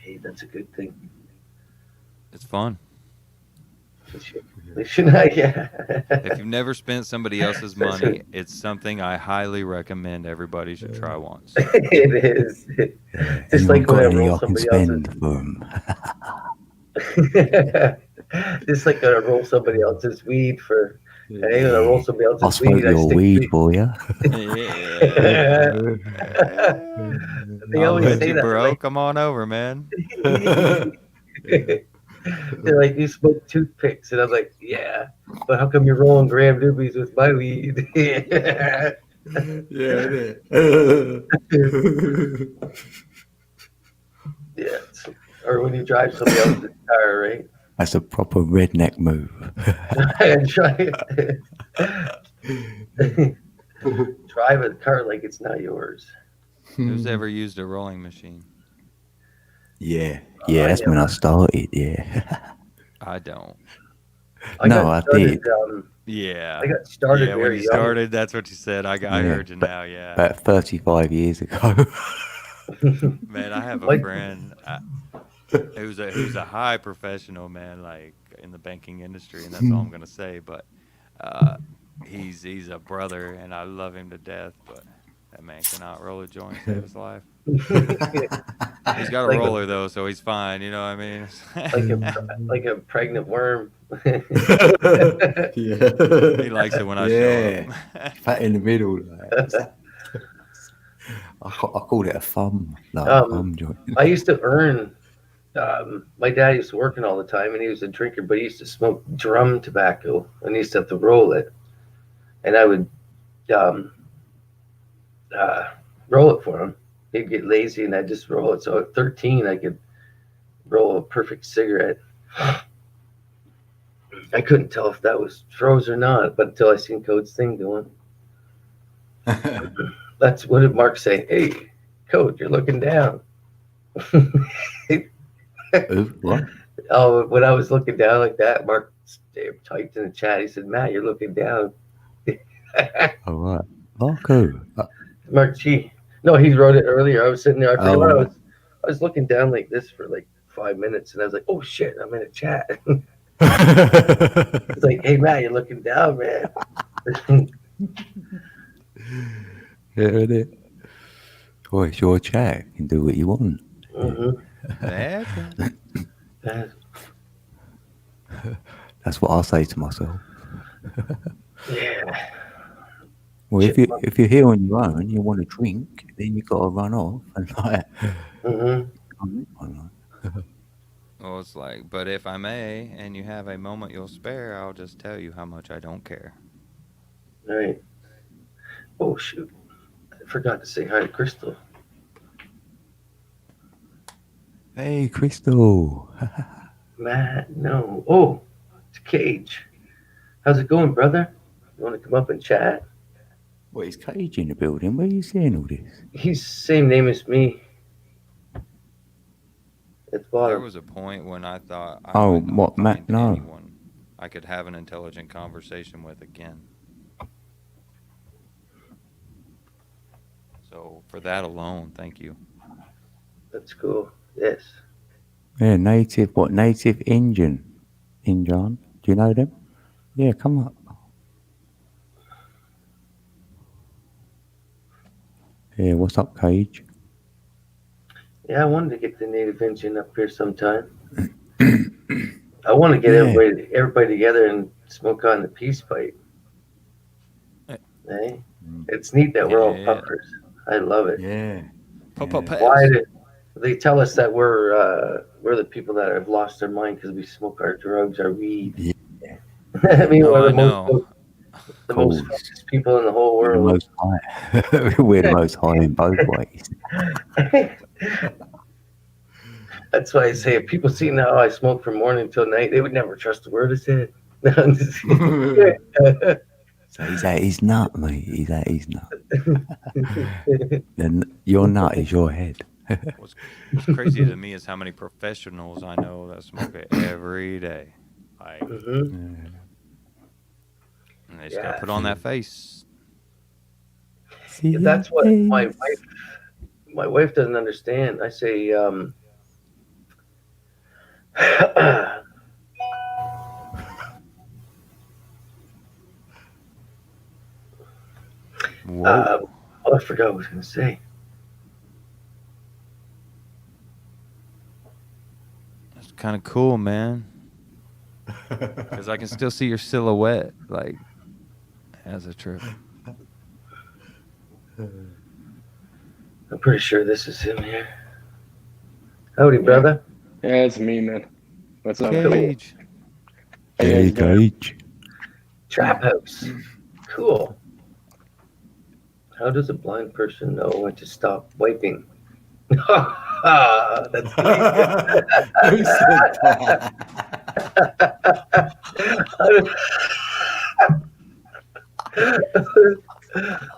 hey, that's a good thing. It's fun. They should not, yeah. If you've never spent somebody else's money, it's something I highly recommend everybody should try once. It is. Just Anyone like when got I any roll I can somebody spend for 'em? else's. Just like when I roll somebody else's weed for. Hey, when I roll somebody I'll else's smoke weed, I your stick weed for you. Yeah. They I'll always let say you, that. bro. Like, Come on over, man. They're like, you smoke toothpicks, and I'm like, yeah, but how come you're rolling Graham Doobies with my weed? Yeah. Yeah, Yeah, or when you drive somebody else's car, right? That's a proper redneck move. And drive a car like it's not yours. Who's ever used a rolling machine? Yeah, that's when I started. Yeah. I don't. No, I did. Yeah. I got started Yeah, when very you young. started, that's what you said. I Yeah, heard you now. Yeah. About 35 years ago. Man, I have a Like- friend who's a high professional, man, like in the banking industry, and that's all I'm gonna say. But he's a brother, and I love him to death. But that man cannot roll a joint to save his life. He's got a Like a- roller though, so he's fine. You know what I mean? like a pregnant worm. yeah. He likes it when I Yeah. show up. Fat in the middle. Like. I called it a thumb. Like thumb joint. I used to earn. My dad used to working all the time, and he was a drinker, but he used to smoke drum tobacco, and he used to have to roll it, and I would roll it for him. He'd get lazy, and I'd just roll it. So at 13, I could roll a perfect cigarette. I couldn't tell if that was froze or not, but until I seen Code's thing going. That's what did Mark say? Hey, Code, you're looking down. What? Oh, when I was looking down like that, Mark typed in the chat. He said, "Matt, you're looking down." All right. Oh, cool. Mark G. No, he wrote it earlier. I was sitting there. I forgot Oh. I was looking down like this for like 5 minutes, and I was like, "Oh shit, I'm in a chat." It's like, "Hey, Matt, you're looking down, man." Yeah, it. Well, it's your chat. You can do what you want. Mhm. Yeah. That's what I say to myself. Yeah. Well, if you're here on your own and you want to drink, then you got to run off and like. Mhm. Well, it's like, but if I may, and you have a moment you'll spare, I'll just tell you how much I don't care. All right. Oh shoot! I forgot to say hi to Crystal. Hey, Crystal. Matt, no. Oh, it's Cage. How's it going, brother? You want to come up and chat? What is Cage in the building? Where are you seeing all this? He's same name as me. At the There bottom. was a point when I thought I Oh, might not what, Matt? find No. anyone I could have an intelligent conversation with again. So for that alone, thank you. That's cool. Yes. Yeah, native Indian. Injan. Do you know them? Yeah, come up. Yeah, what's up, Cage? Yeah, I wanted to get the native Indian up here sometime. I want to get Yeah. everybody together and smoke on the peace pipe. Hey, it's neat that we're all Yeah. puffers. I love it. Yeah. Why did they tell us that we're the people that have lost their mind because we smoke our drugs, our weed? Yeah. I mean, Oh, we're I the know. most focused people in the whole We're the world. most high. We're the most high in both ways. That's why I say if people see how I smoke from morning till night, they would never trust a word I said. So he's at his nut, mate. He's at his nut. Then your nut is your head. What's crazy to me is how many professionals I know that smoke it every day. Like, Mhm. and they just gotta Yeah. put on that face. See, That's what my wife doesn't understand. I say, Whoa. I forgot what I was going to say. That's kind of cool, man. Because I can still see your silhouette, like, as a trip. I'm pretty sure this is him here. Howdy, brother. Yeah, it's me, man. What's up? Cage. How you guys doing? Gage. Trap house. Cool. How does a blind person know when to stop wiping? That's Who said that? I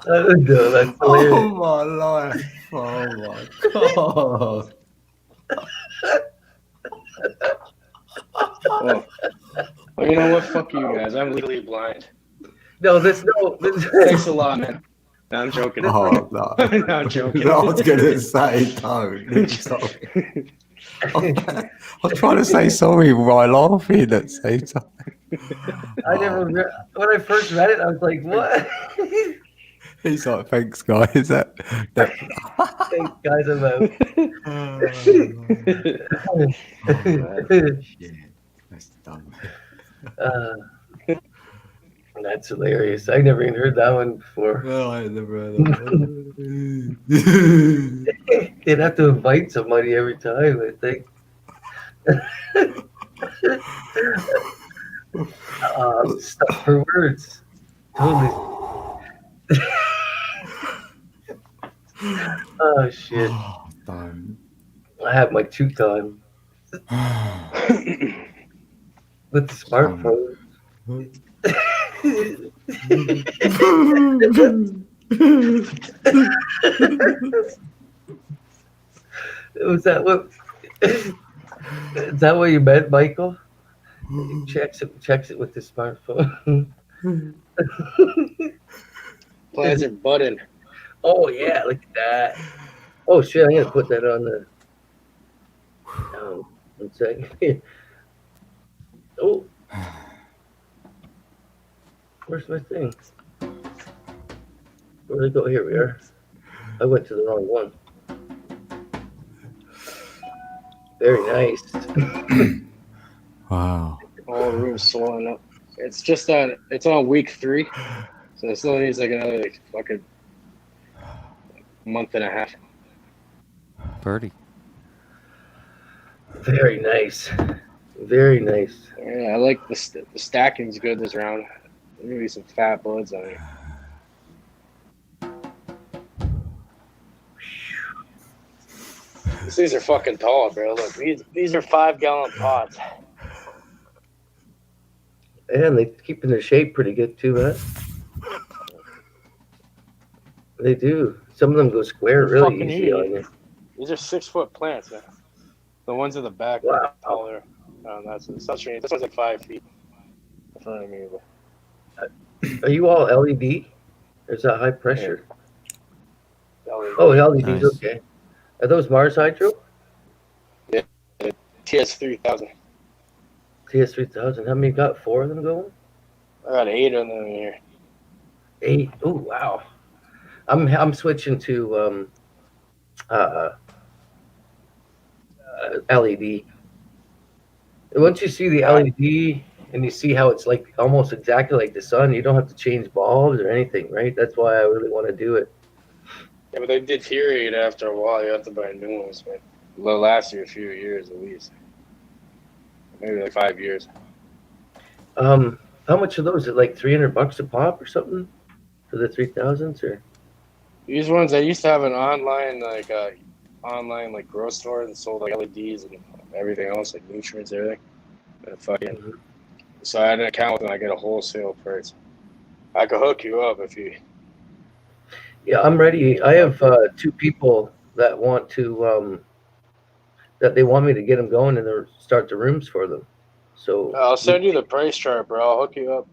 don't know. That's hilarious. Oh my life. Oh my god. Well, you know what? Fuck you guys. I'm legally blind. No, this. Thanks a lot, man. No, I'm joking. Oh no. No, I'm joking. I was gonna say don't. Sorry. I'm trying to say sorry while laughing at the same time. I never. When I first read it, I was like, "What?" He's like, thanks guys. That Thanks, guys. I'm out. shit. That's dumb. That's hilarious. I never even heard that one before. Well, I never heard that one. They'd have to invite somebody every time, I think. Stuff for words. Totally. Oh, shit. Oh, damn. I have my 2 time with the smartphone. Was that what? Is that what you meant, Michael? He checks it with the smartphone. Pleasant button. Oh yeah, look at that. Oh shit, I'm gonna put that on the. 1 second. Oh, where's my thing? Where'd it go? Here we are. I went to the wrong one. Very nice. Wow. All the room's swollen up. It's on week 3, so it still needs like another fucking month and a half. Birdie. Very nice. Very nice. Yeah, I like the stacking's good this round. Maybe some fat buds on it. These are fucking tall, bro. Look, these are 5-gallon pots. And they keeping their shape pretty good too, huh? They do. Some of them go square really Fucking easy on you. These are 6-foot plants, man. The ones in the back Wow. are taller. That's strange. This one's like 5 feet in front of me. But Are you all LED? Or is that high pressure? LED. Oh, LEDs, Nice. okay. Are those Mars Hydro? TS3000. TS3000. How many you got? 4 of them going? I got 8 of them here. 8. Oh, wow. I'm switching to LED. Once you see the LED and you see how it's like almost exactly like the sun, you don't have to change bulbs or anything, right? That's why I really want to do it. Yeah, but they deteriorate after a while. You have to buy new ones, man. They'll last you a few years at least. Maybe like 5 years. How much are those? Is it like $300 a pop or something for the 3000s or? These ones, I used to have an online grocery store that sold like LEDs and everything else, like nutrients, everything. Mhm. So I had an account with them. I get a wholesale price. I could hook you up if you. Yeah, I'm ready. I have 2 people that want to that they want me to get them going and start the rooms for them. So I'll send you the price chart, bro. I'll hook you up.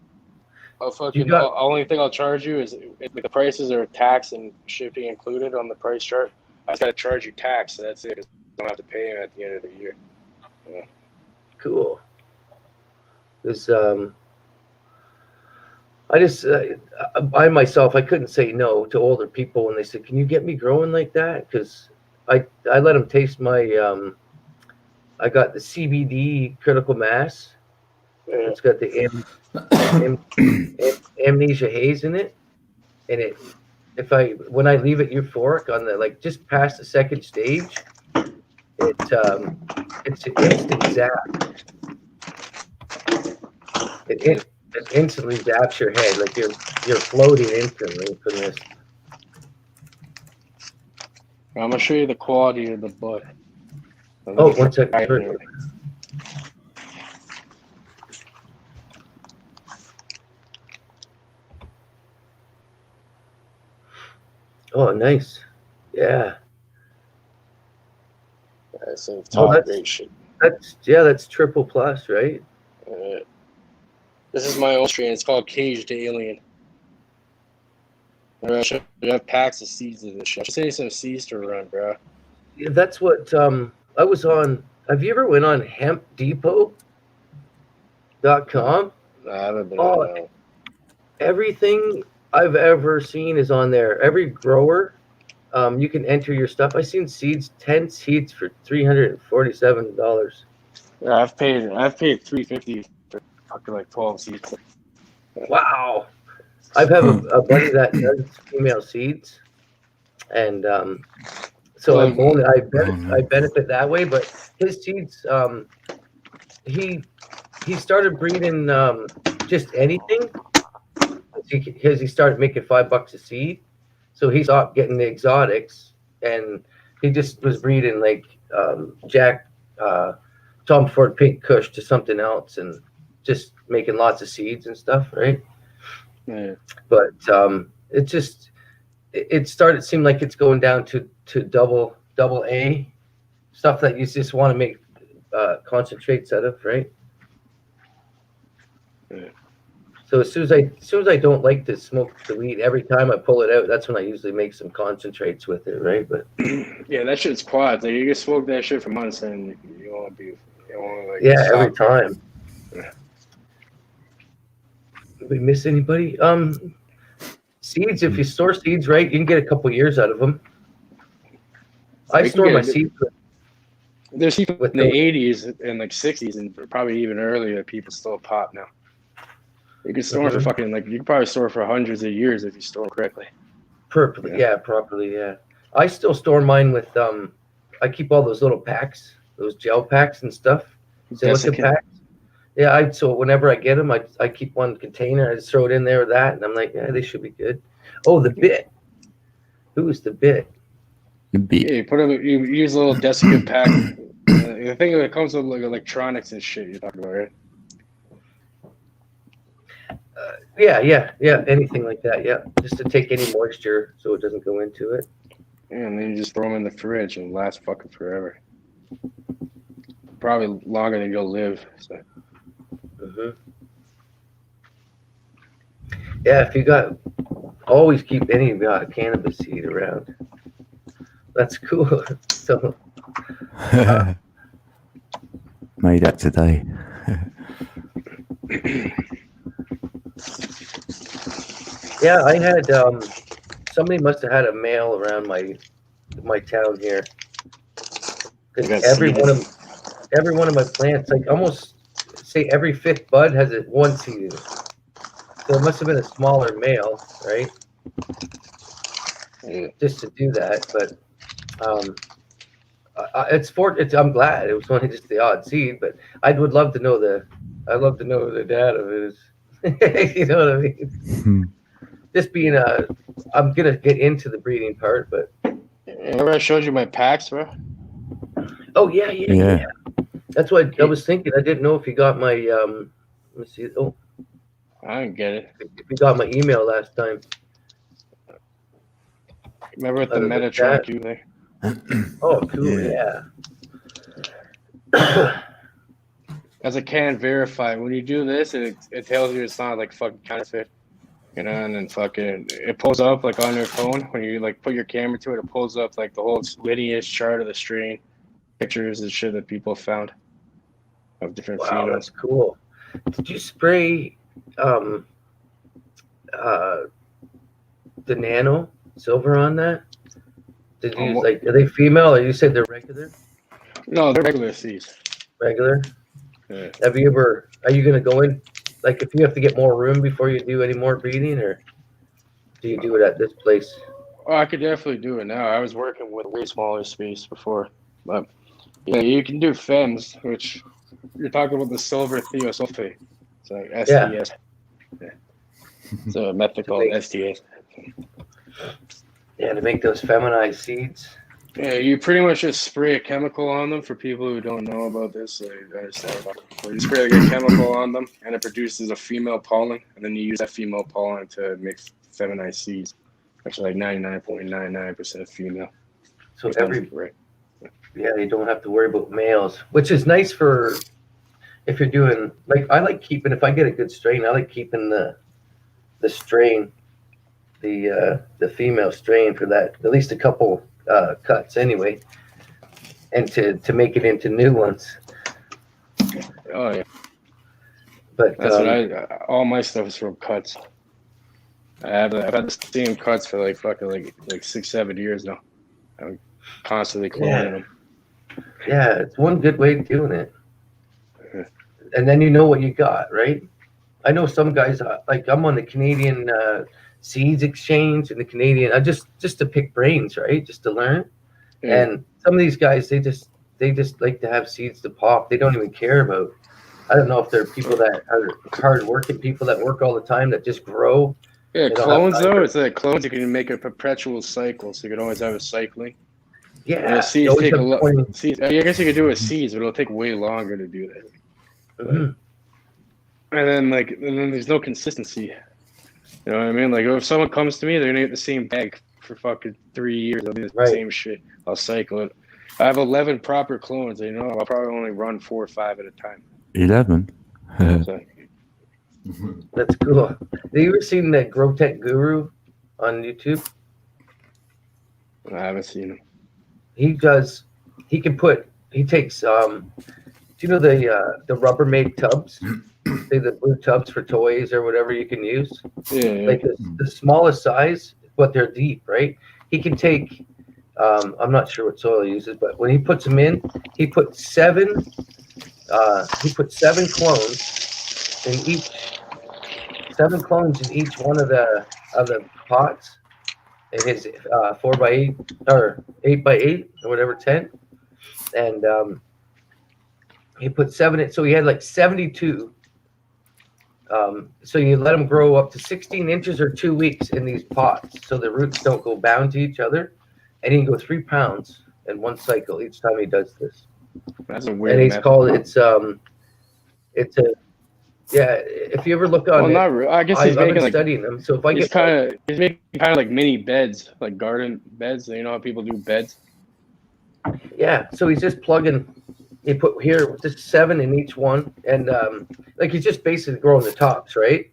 Only thing I'll charge you is if the prices are tax and shipping included on the price chart. I just got to charge you tax, so that's it. 'Cause I don't have to pay them at the end of the year. Yeah. cool. This I just I myself I couldn't say no to older people when they said, "Can you get me growing like that?" Because I let them taste my I got the CBD critical mass. Yeah. It's got the amnesia haze in it, and when I leave it euphoric on the just past the second stage, it's an instant zap. it instantly zaps your head, like you're floating instantly from this. I'm gonna show you the quality of the bud. Oh, one second. Oh, nice. Yeah. That's some Oh, top great shit. That's triple plus, right? This is my own strain. It's called Caged Alien. I have packs of seeds of this shit. I should send you some seeds to run, bro. Yeah, that's what I was on. Have you ever went on hempdepot.com? I haven't been Oh, on that. Everything I've ever seen is on there. Every grower, you can enter your stuff. I seen 10 seeds for $347. Yeah, I've paid $350 for fucking like 12 seeds. Wow. I have a buddy that does female seeds, and so I benefit that way. But his seeds, he started breeding just anything because he started making $5 a seed, so he stopped getting the exotics, and he just was breeding like Tom Ford Pink Kush to something else, and just making lots of seeds and stuff, right? Yeah. But it started seem like it's going down to double A stuff that you just want to make concentrates out of, right? Yeah. So as soon as I don't like to smoke the weed, every time I pull it out, that's when I usually make some concentrates with it, right? But yeah, that shit's quads. Like you can smoke that shit for months and you won't be. Like, yeah, stop. every time. Yeah. Did we miss anybody? Seeds. If you store seeds right, you can get a couple years out of them. I store my seeds. There's people in the 80s and like 60s and probably even earlier that people still pop now. You can store for fucking like you can probably store for hundreds of years if you store correctly. Properly, yeah. I still store mine with I keep all those little packs, those gel packs and stuff, silica packs. Yeah, so whenever I get them, I keep one container. I just throw it in there with that, and I'm like, yeah, they should be good. Oh, the bit. Who is the bit? The bit. Yeah, you use a little desiccant pack. The thing that comes with like electronics and shit you're talking about, right? Yeah. Anything like that, yeah. Just to take any moisture so it doesn't go into it. Yeah, and then you just throw them in the fridge and last fucking forever. Probably longer than you'll live. So. Yeah, if you always keep any cannabis seed around. That's cool. So made that today. yeah, I had somebody must have had a mail around my town here. Every one of my plants, like almost say every fifth bud has one seed in it. So it must have been a smaller male, right? Yeah. Just to do that, but I'm glad it was only just the odd seed, but I'd love to know the dad of it is. You know what I mean? Just being I'm gonna get into the breeding part, but remember I showed you my packs, bro? Oh yeah. That's what I was thinking. I didn't know if you got my let me see. Oh, I didn't get it. if you got my email last time. Remember with the Metatron too there? Oh, cool. Yeah. As I can verify, when you do this, it tells you it's not like fucking counterfeit, you know, and then fucking it pulls up like on your phone when you like put your camera to it. It pulls up like the whole lineage chart of the strain, pictures and shit that people have of different Wow, phenols. that's cool. Did you spray the nano silver on that? Did you like? Are they female, or you said they're regular? No, they're regular seeds. Regular. Yeah. Are you gonna go in? Like, if you have to get more room before you do any more breeding, or do you do it at this place? Oh, I could definitely do it now. I was working with way smaller space before, but yeah, you can do FEMS, which you're talking about the silver thiosulfate. like STS. Yeah. So a method called STS. Yeah, to make those feminized seeds. Yeah, you pretty much just spray a chemical on them. For people who don't know about this, you spray like a chemical on them, and it produces a female pollen, and then you use that female pollen to make feminized seeds. Actually, like 99.99% female. So right. Yeah, you don't have to worry about males, which is nice for if you're doing like I like keeping. If I get a good strain, I like keeping the strain, the female strain for that at least a couple cuts anyway, and to make it into new ones. Oh yeah. But that's what all my stuff is from cuts. I've had the same cuts for like 6-7 years now. I'm constantly cloning them. Yeah, it's one good way of doing it. And then you know what you got, right? I know some guys like I'm on the Canadian Seeds Exchange and the Canadian. I just to pick brains, right? Just to learn. Yeah. And some of these guys, they just like to have seeds to pop. They don't even care about. I don't know if they're people that are hard working people that work all the time that just grow. Yeah, clones though, it's like clones. You can make a perpetual cycle, so you can always have a cycling. Yeah, seeds take a lot. Seeds, I guess you could do it with seeds, but it'll take way longer to do that. Mm-hmm. And then there's no consistency. You know what I mean? Like if someone comes to me, they're gonna get the same bag for fucking 3 years. They'll do the same shit. I'll cycle it. I have 11 proper clones. You know, I'll probably only run 4 or 5 at a time. 11. That's cool. Have you ever seen that Grow Tech Guru on YouTube? I haven't seen him. He takes do you know the Rubbermaid tubs? Say the blue tubs for toys or whatever you can use. Yeah. Like the smallest size, but they're deep, right? He can take I'm not sure what soil he uses, but when he puts them in, he put 7 clones in each 7 clones in each one of the pots in his 4x8 or 8x8 or whatever 10, and he put 7 in, so he had like 72. So you let them grow up to 16 inches or 2 weeks in these pots, so the roots don't go bound to each other, and he can go 3 pounds in one cycle each time he does this. That's a weird. And he's called it's a. Yeah, if you ever look on it, not I guess he's making studying them. So if I he's making kind of like mini beds, like garden beds. You know how people do beds? Yeah, so he's just plugging. He put here just 7 in each one, and like he's just basically growing the tops, right?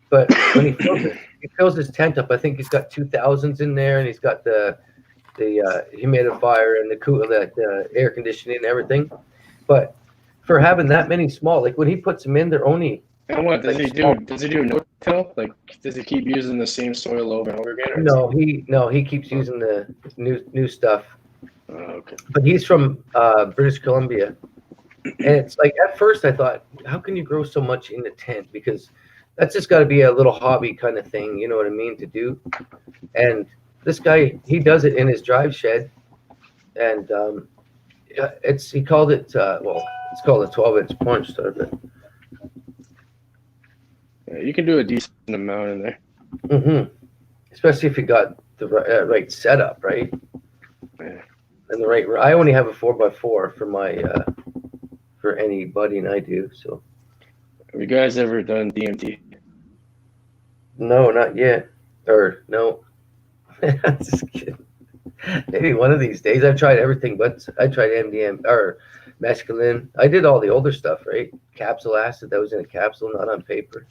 But when he fills his tent up, I think he's got 2000s in there, and he's got the humidifier and the air conditioning and everything. But for having that many small, like when he puts them in, they're only. And what does he do? Does he do no-till? Like, does he keep using the same soil over and over again? He keeps using the new stuff. Oh, okay. But he's from British Columbia, and it's like at first I thought, how can you grow so much in the tent? Because that's just got to be a little hobby kind of thing, you know what I mean, to do. And this guy, he does it in his drive shed, and he called it it's called a 12-inch punch star, but yeah, you can do a decent amount in there. Mm-hmm. Especially if you got the right setup, right? Yeah. And the right. I only have a 4x4 for my for any budding I do. So. Have you guys ever done DMT? No, not yet. Or no. Just kidding. Maybe one of these days. I've tried everything, but I tried MDM or mescaline. I did all the older stuff, right? Capsule acid that was in a capsule, not on paper.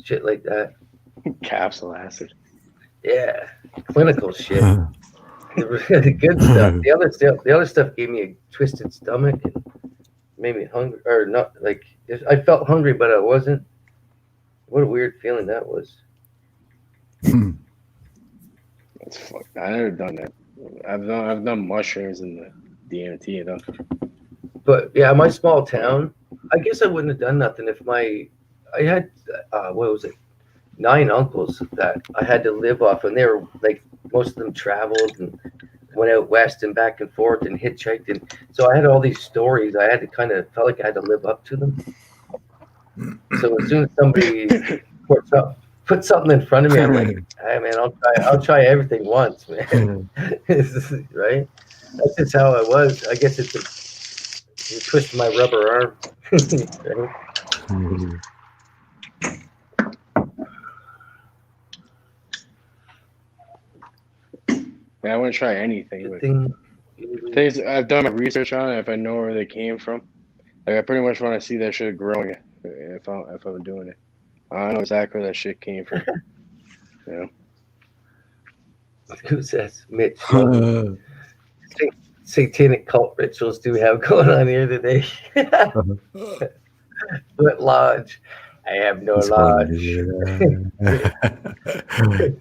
Shit like that. Capsule acid. Yeah, clinical shit. The good stuff. The other stuff gave me a twisted stomach and made me hungry, or not. Like I felt hungry, but I wasn't. What a weird feeling that was. That's fucked. I never done that. I've done mushrooms in the DMT though. But yeah, my small town. I guess I wouldn't have done nothing if I had 9 uncles that I had to live off, and they were like most of them traveled and went out west and back and forth and hitchhiked, and so I had all these stories. I had to felt like I had to live up to them. So as soon as somebody put something in front of me, I'm like, hey man, I'll try everything once, man. Right? That's just how I was. I guess it's you twist my rubber arm. Right? Man, I want to try anything. But Thing- things I've done my research on it. If I know where they came from, like I pretty much want to see that shit growing. If I'm doing it, I know exactly where that shit came from. You know. Who says Mitch? Satanic cult rituals do we have going on here today? What lodge? I have no This one, lodge.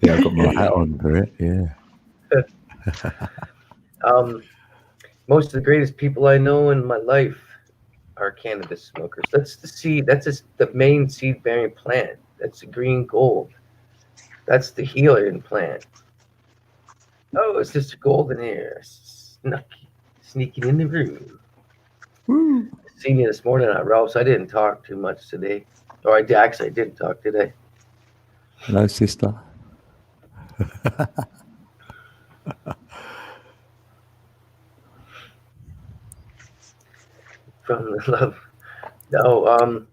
yeah, I've got my hat on for it. Yeah. Most of the greatest people I know in my life are cannabis smokers. That's the seed. That's the main seed-bearing plant. That's the green gold. That's the healing plant. Oh, it's just golden hair sneaking in the room. Woo. Seen you this morning at Ralph's. I didn't talk too much today. Or I didn't talk today. Hello, sister. From the love. No,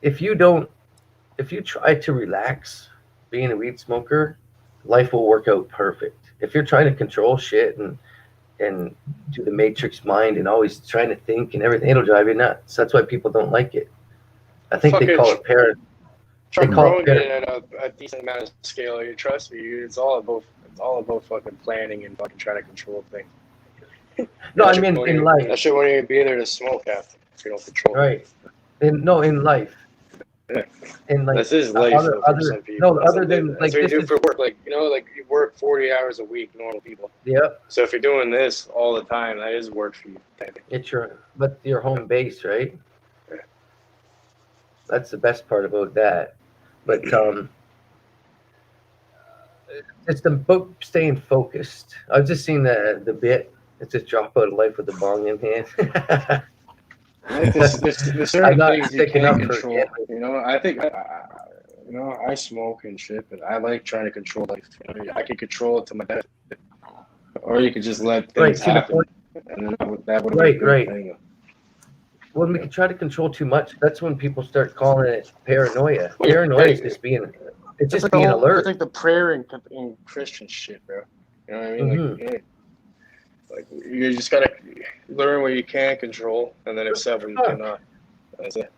if you try to relax being a weed smoker, life will work out perfect. If you're trying to control shit and do the matrix mind and always trying to think and everything, it'll drive you nuts. That's why people don't like it. I think they call it parent. Try They call growing it it at a decent amount of scale. You trust me. It's all about fucking planning and fucking trying to control things. No, That I shit mean won't in even- life, That shit won't even be there to smoke after if you don't control it. right? In life. Yeah. In like This is life other, though, for other some people. no, That's other what than that's like what you this do is for work. Like like you work 40 hours a week, normal people. yep. So if you're doing this all the time, that is work for you. It's your home base, right? That's the best part about that. But it's the book staying focused. I've just seen the bit. It's just drop out of life with the bong in hand. Like there's I'm certain not things you sticking can't up for control. it. You know, I think I smoke and shit, but I like trying to control life. I can control it to my benefit, or you could just let Right, things to the happen, point. and then that would Right, be a good right. thing. When we can try to control too much, that's when people start calling it paranoia. Well, Paranoia is right. just being, it's just like being It's alert. like the prayer in Christian shit, bro. You know what I mean? Mhm. Like you just gotta learn what you can control, and then accept what you cannot. That's it.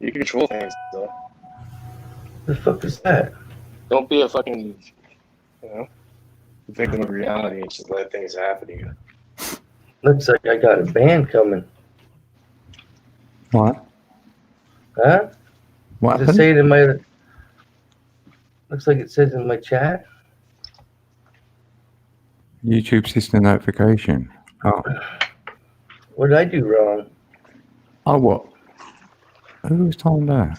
You can control things, though. The fuck is that? Don't be a fucking, victim of reality and just let things happen to you. Looks like I got a band coming. What? Huh? What Does it happened? say it in my? Looks like it says in my chat. YouTube system notification. Oh. What did I do wrong? Oh, what? Who was told that?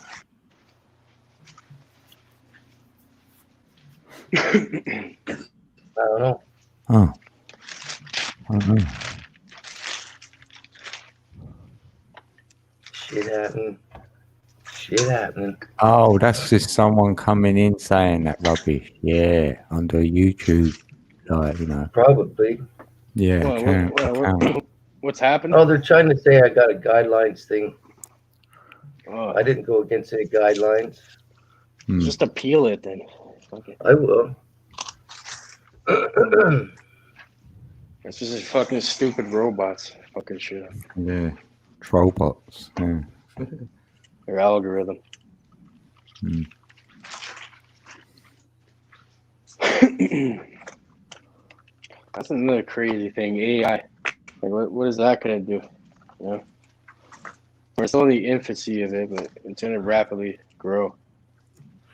I don't know. Oh. I don't know. Shit happening. Shit happening. Oh, that's just someone coming in saying that rubbish. Yeah, under YouTube. Like, Probably. Yeah, What's happening? Oh, they're trying to say I got a guidelines thing. Oh, I didn't go against any guidelines. just appeal it then. Okay. I will. It's just fucking stupid robots. Fucking shit. Yeah. Trollbots. Yeah. Their algorithm. Hmm. That's another crazy thing. AI. Like, what is that gonna do? You know? We're still in the infancy of it, but it's gonna rapidly grow.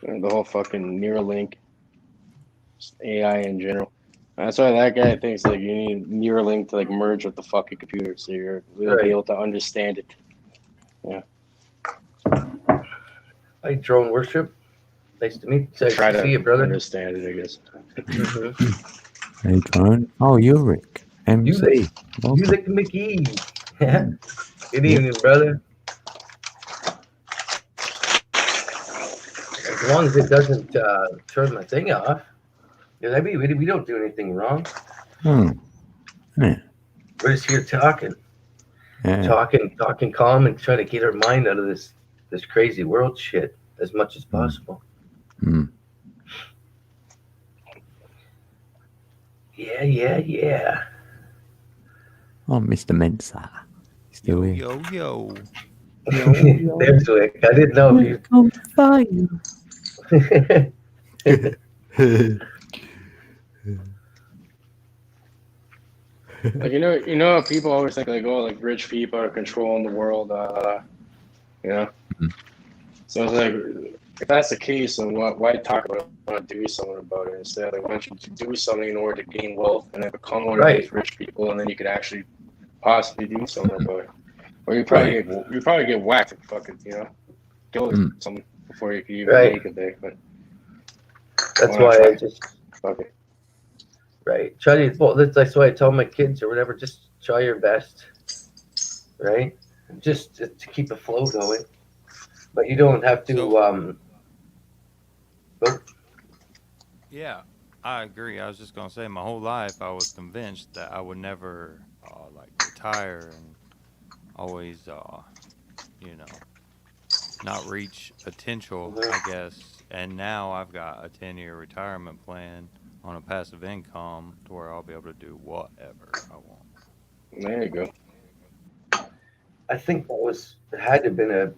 And the whole fucking Neuralink, just AI in general. That's why that guy thinks like you need Neuralink to like merge with the fucking computer, so you'll be able to understand it. Yeah. Hi, Drone Worship. Nice to meet you. Try Nice to to see you, brother. understand it, I guess. Mhm. Hey, John. Oh, you're Rick. MC. You like McGee. Good evening, brother. As long as it doesn't turn my thing off. Because I mean, we don't do anything wrong. Hmm. Yeah. We're just here talking, Yeah. talking calm, and trying to get our mind out of this crazy world shit as much as possible. Hmm. Yeah. Oh, Mr. Mensa. Still here. Yo. There's Wick. I didn't know if Come fire. you. Like you know, how people always think like, oh, like rich people are controlling the world, you know. Mhm. So it's like, if that's the case, then why talk about it? Why not do something about it instead? Like, why don't you do something in order to gain wealth and then become one of Right. these rich people, and then you could actually possibly do something about it. Or you probably get whacked and fucking, you know, kill something before you can even Right. make it there. But That's Why not why try? I just fuck it. right. Try to. Well, that's why I tell my kids or whatever. Just try your best, right? Just to keep the flow going, but you don't have to. So- Yeah, I agree. I was just gonna say, my whole life I was convinced that I would never like retire and always, you know, not reach potential, I guess. And now I've got a 10-year retirement plan on a passive income to where I'll be able to do whatever I want. There you go. I think that had to have been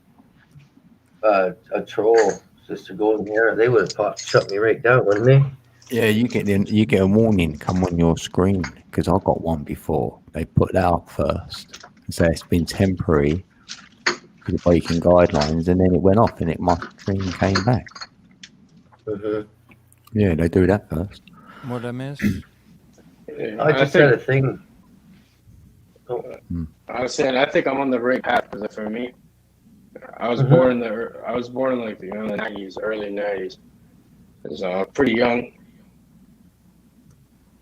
a troll, Sister Golden Hair. They would have shut me right down, wouldn't they? Yeah, you get a warning come on your screen because I got one before. They put that up first and say it's been temporary because of breaking guidelines, and then it went off and my screen came back. Mm-hmm. Yeah, they do that first. What I miss? I just had a thing. I was saying, I think I'm on the right path because for me, I was born in like the 90s, early 90s. I was pretty young.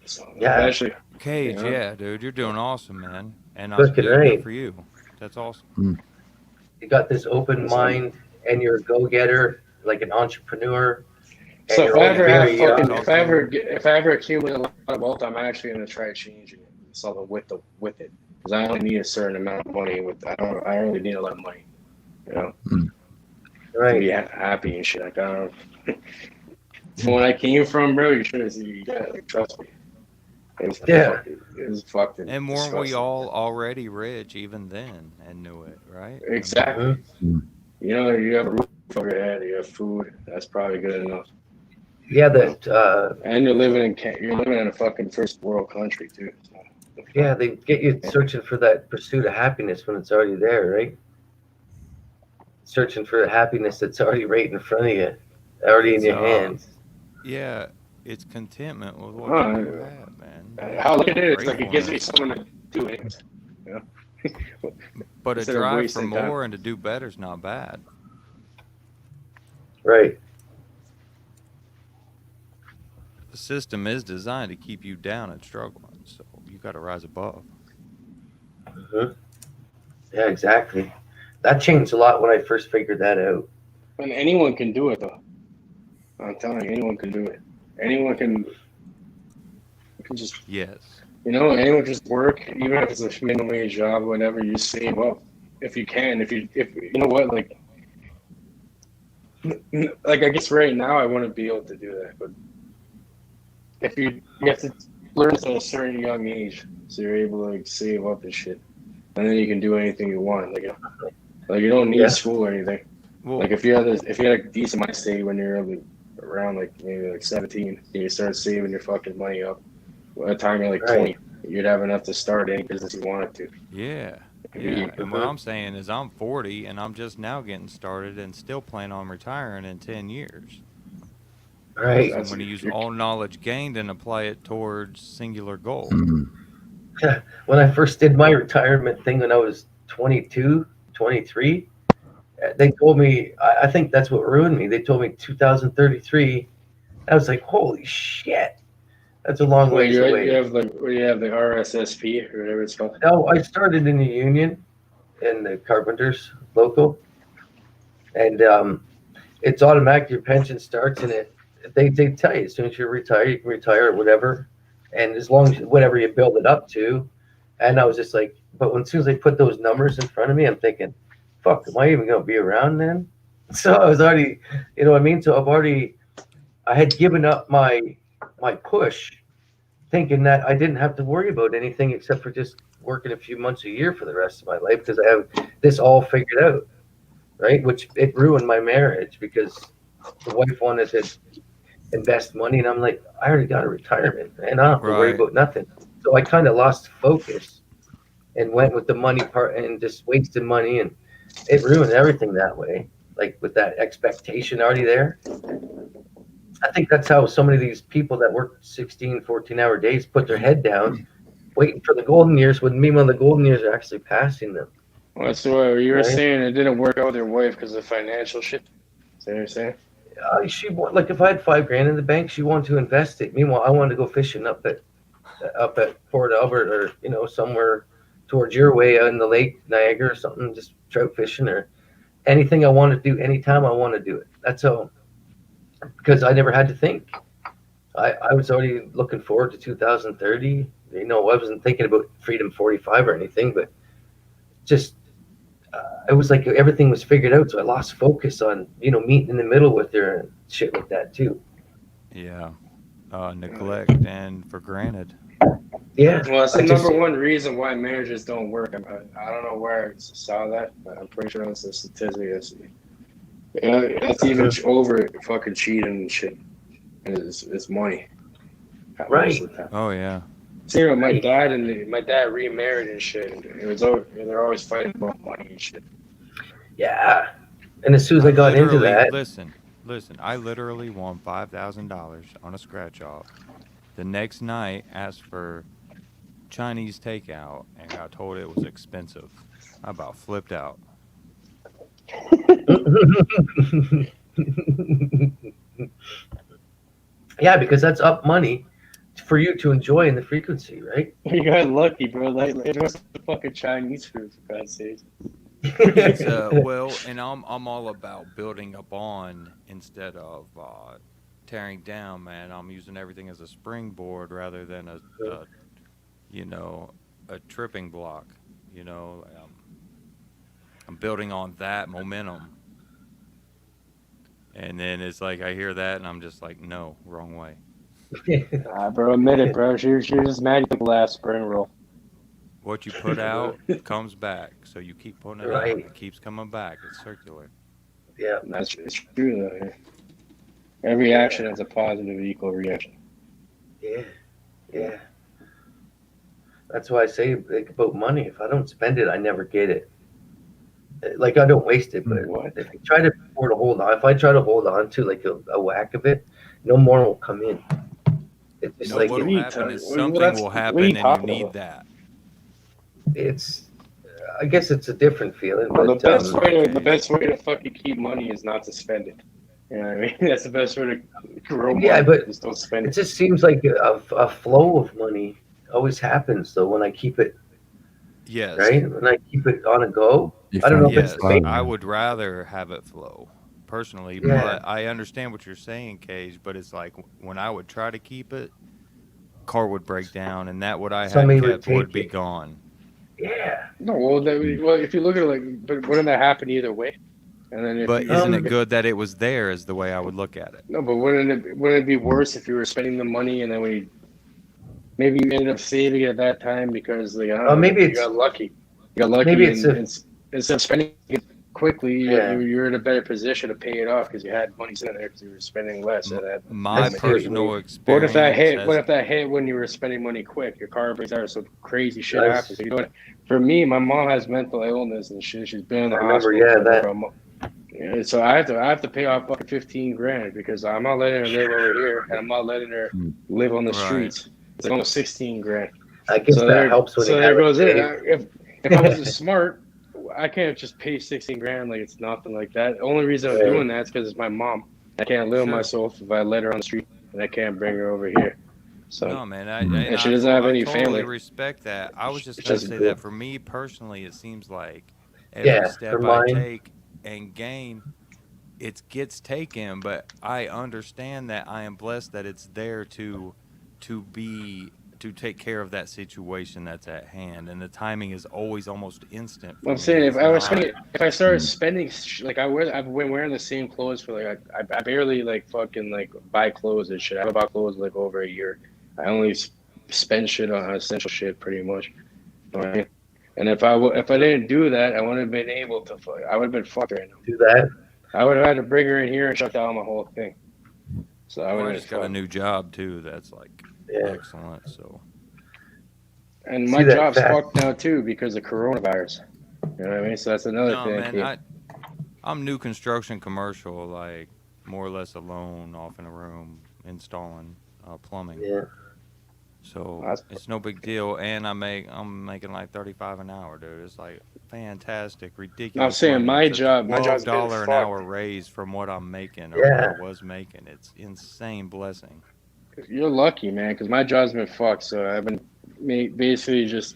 So Yeah. Actually, Cage, Yeah. yeah, dude, you're doing awesome, man. And I Fucking good right. for you. That's awesome. You got this open mind, and you're a go-getter, like an entrepreneur. And so if you're I only ever have very young. fucking, if I ever accumulate a lot of wealth, I'm actually gonna try changing it, something with it, because I only need a certain amount of money. I don't really need a lot of money, you know, to Right. be happy and shit. Like I don't. From when I came from, bro, you should have seen. Like, trust me. It was fucked. And weren't we all already rich even then and knew it, right? Exactly. You know, you have a roof over your head, you have food. That's probably good enough. Yeah, that. And you're living in a fucking first world country too. So. Yeah, they get you searching for that pursuit of happiness when it's already there, right? Searching for the happiness that's already right in front of you, already in your hands. Yeah, it's contentment with what Oh, you have, man. How look at it, it's like it gives me someone to do it. You know? But a Instead of drive for wasting time. more and to do better is not bad. Right. The system is designed to keep you down and struggling, so you got to rise above. Mm-hmm. Yeah, exactly. That changed a lot when I first figured that out. And anyone can do it, though. I'm telling you, anyone can do it. Anyone can just, Yes. you know, anyone just work, even if it's a minimum wage job, whatever. You save up if you can. If you know what, like I guess right now I wouldn't be able to do that, but if you have to learn at a certain young age, so you're able to like save up and shit, and then you can do anything you want. Like you don't need school or anything. Well, Like if you had a decent mind state when you're around like maybe like 17, and you start saving your fucking money up. By the time you're like 20, you'd have enough to start any business you wanted to. yeah. Yeah. And what I'm saying is I'm 40 and I'm just now getting started and still plan on retiring in 10 years. Right. So I'm going to use all knowledge gained and apply it towards singular goal. When I first did my retirement thing when I was 22, 23, they told me, I think that's what ruined me. They told me 2033. I was like, holy shit. That's a long way away. You have the RSSP or whatever it's called. No, I started in the union in the carpenters local. And it's automatic. Your pension starts, and they tell you as soon as you retire, you can retire or whatever, and as long as whatever you build it up to. And I was just like, but as soon as they put those numbers in front of me, I'm thinking, fuck, am I even going to be around then? So I was already, you know what I mean? So I had given up my push, thinking that I didn't have to worry about anything except for just working a few months a year for the rest of my life because I have this all figured out, right? Which it ruined my marriage because the wife wanted to invest money, and I'm like, I already got a retirement, and I don't have to worry Right. about nothing. So I kind of lost focus and went with the money part and just wasted money, and it ruined everything that way. Like with that expectation already there. I think that's how so many of these people that work 16, 14-hour days put their head down, waiting for the golden years, when meanwhile the golden years are actually passing them. Well, that's what you were Right. saying. It didn't work out with your wife because of financial shit. Is that what you're saying? Like if I had $5,000 in the bank, she wanted to invest it. Meanwhile, I wanted to go fishing up at Port Albert or somewhere towards your way in the Lake Niagara or something, just trout fishing or anything I want to do anytime I want to do it. That's all. Because I never had to think. I was already looking forward to 2030. I wasn't thinking about Freedom 45 or anything, but just it was like everything was figured out. So I lost focus on meeting in the middle with her and shit like that too. Yeah. Neglect and for granted. Yeah. Well, that's the I just- number one reason why marriages don't work. I don't know where I saw that, but I'm pretty sure that's a statistic. That's even over fucking cheating and shit. It's money. Right. Oh yeah. See, my dad remarried and shit. And it was over. They're always fighting about money and shit. Yeah. And as soon as I got into literally- that, Listen. I literally won $5,000 on a scratch off. The next night, asked for Chinese takeout, and got told it was expensive. I about flipped out. yeah, because that's up money for you to enjoy in the frequency, right? You got lucky, bro. Like it was fucking Chinese food, for God's sake. It's well, and I'm all about building up on instead of tearing down, man. I'm using everything as a springboard rather than a tripping block. I'm building on that momentum, and then it's like I hear that, and I'm just like, no, wrong way. Bro, admit it, bro. She was just mad at the last spring roll. What you put out comes back, so you keep putting it out. Right. It keeps coming back. It's circular. Yeah. It's true though. Yeah. Every action has a positive equal reaction. Yeah. That's why I say like, about money. If I don't spend it, I never get it. Like I don't waste it, but if I try to hold on to like a whack of it, no more will come in. It's just No, like what it- will happen is well, something that's- will what are happen, you and you talking need about? that. it's. I guess it's a different feeling, Well, but the best way to fucking keep money is not to spend it. You know what I mean? That's the best way to grow Yeah, money. but Just don't spend it it. just seems like a flow of money always happens though when I keep it Yes. right. When I keep it on a go. You I don't know if found it's Yes, the fake. I would rather have it flow personally, Yeah. but I understand what you're saying, Cage. But it's like when I would try to keep it, car would break down, and that what I had Somebody would kept would take be it. gone. Yeah. No, well, if you look at it like, but wouldn't that happen either way? And then if But you, isn't it good that it was there? Is the way I would look at it. no, but wouldn't it be worse if you were spending the money and then maybe you ended up saving it at that time because like, I don't know, maybe you it's- got lucky. You got lucky, maybe and it's instead of spending it quickly, Yeah. you're in a better position to pay it off because you had money sitting there because you were spending less. My That's true. personal What experience. if that hit? has- What if that hit when you were spending money quick? Your car breaks down, so crazy shit That's- happens. You know, for me, my mom has mental illness and shit. She's been in the I remember, hospital. yeah, for that- over a month. Yeah, so I have to pay off fucking $15,000 because I'm not letting her live over here, and I'm not letting her live on the Right. streets. It's like almost $16,000. I guess So that helps when so you there have goes it. it. If I wasn't smart, I can't just pay $16,000 like it's nothing like that. The only reason I'm Right. doing that is because it's my mom. I can't live with Sure. myself if I let her on the street, and I can't bring her over here. So No, man. And she doesn't have any totally family. respect that. I was just It's going to just say cool. that for me personally, it seems like every Yeah, step for I mine. take and gain it gets taken, but I understand that I am blessed that it's there to take care of that situation that's at hand, and the timing is always almost instant for I'm me. saying It's not. if I started spending like I've been wearing the same clothes for like I barely like fucking like buy clothes and shit. I haven't bought clothes like over a year. I only spend shit on essential shit pretty much. You know what I mean? And if I didn't do that, I wouldn't have been able to. I would have been fucked right now. Do that. I would have had to bring her in here and shut down my whole thing. So I would Well, I have just been got a fucked. new job too. That's like Yeah. excellent. So And See my that job's fact. fucked now too because of coronavirus. You know what I mean? So that's another no, thing. man, I'm new construction commercial, like more or less alone, off in a room installing plumbing. Yeah. So That's- it's no big deal, and I'm making like 35 an hour, dude. It's like fantastic, ridiculous. I'm saying money. my It's a job's been $12 an hour fucked. raise from what I'm making or what Yeah. I was making. It's insane blessing. You're lucky, man, because my job's been fucked. So I've been basically just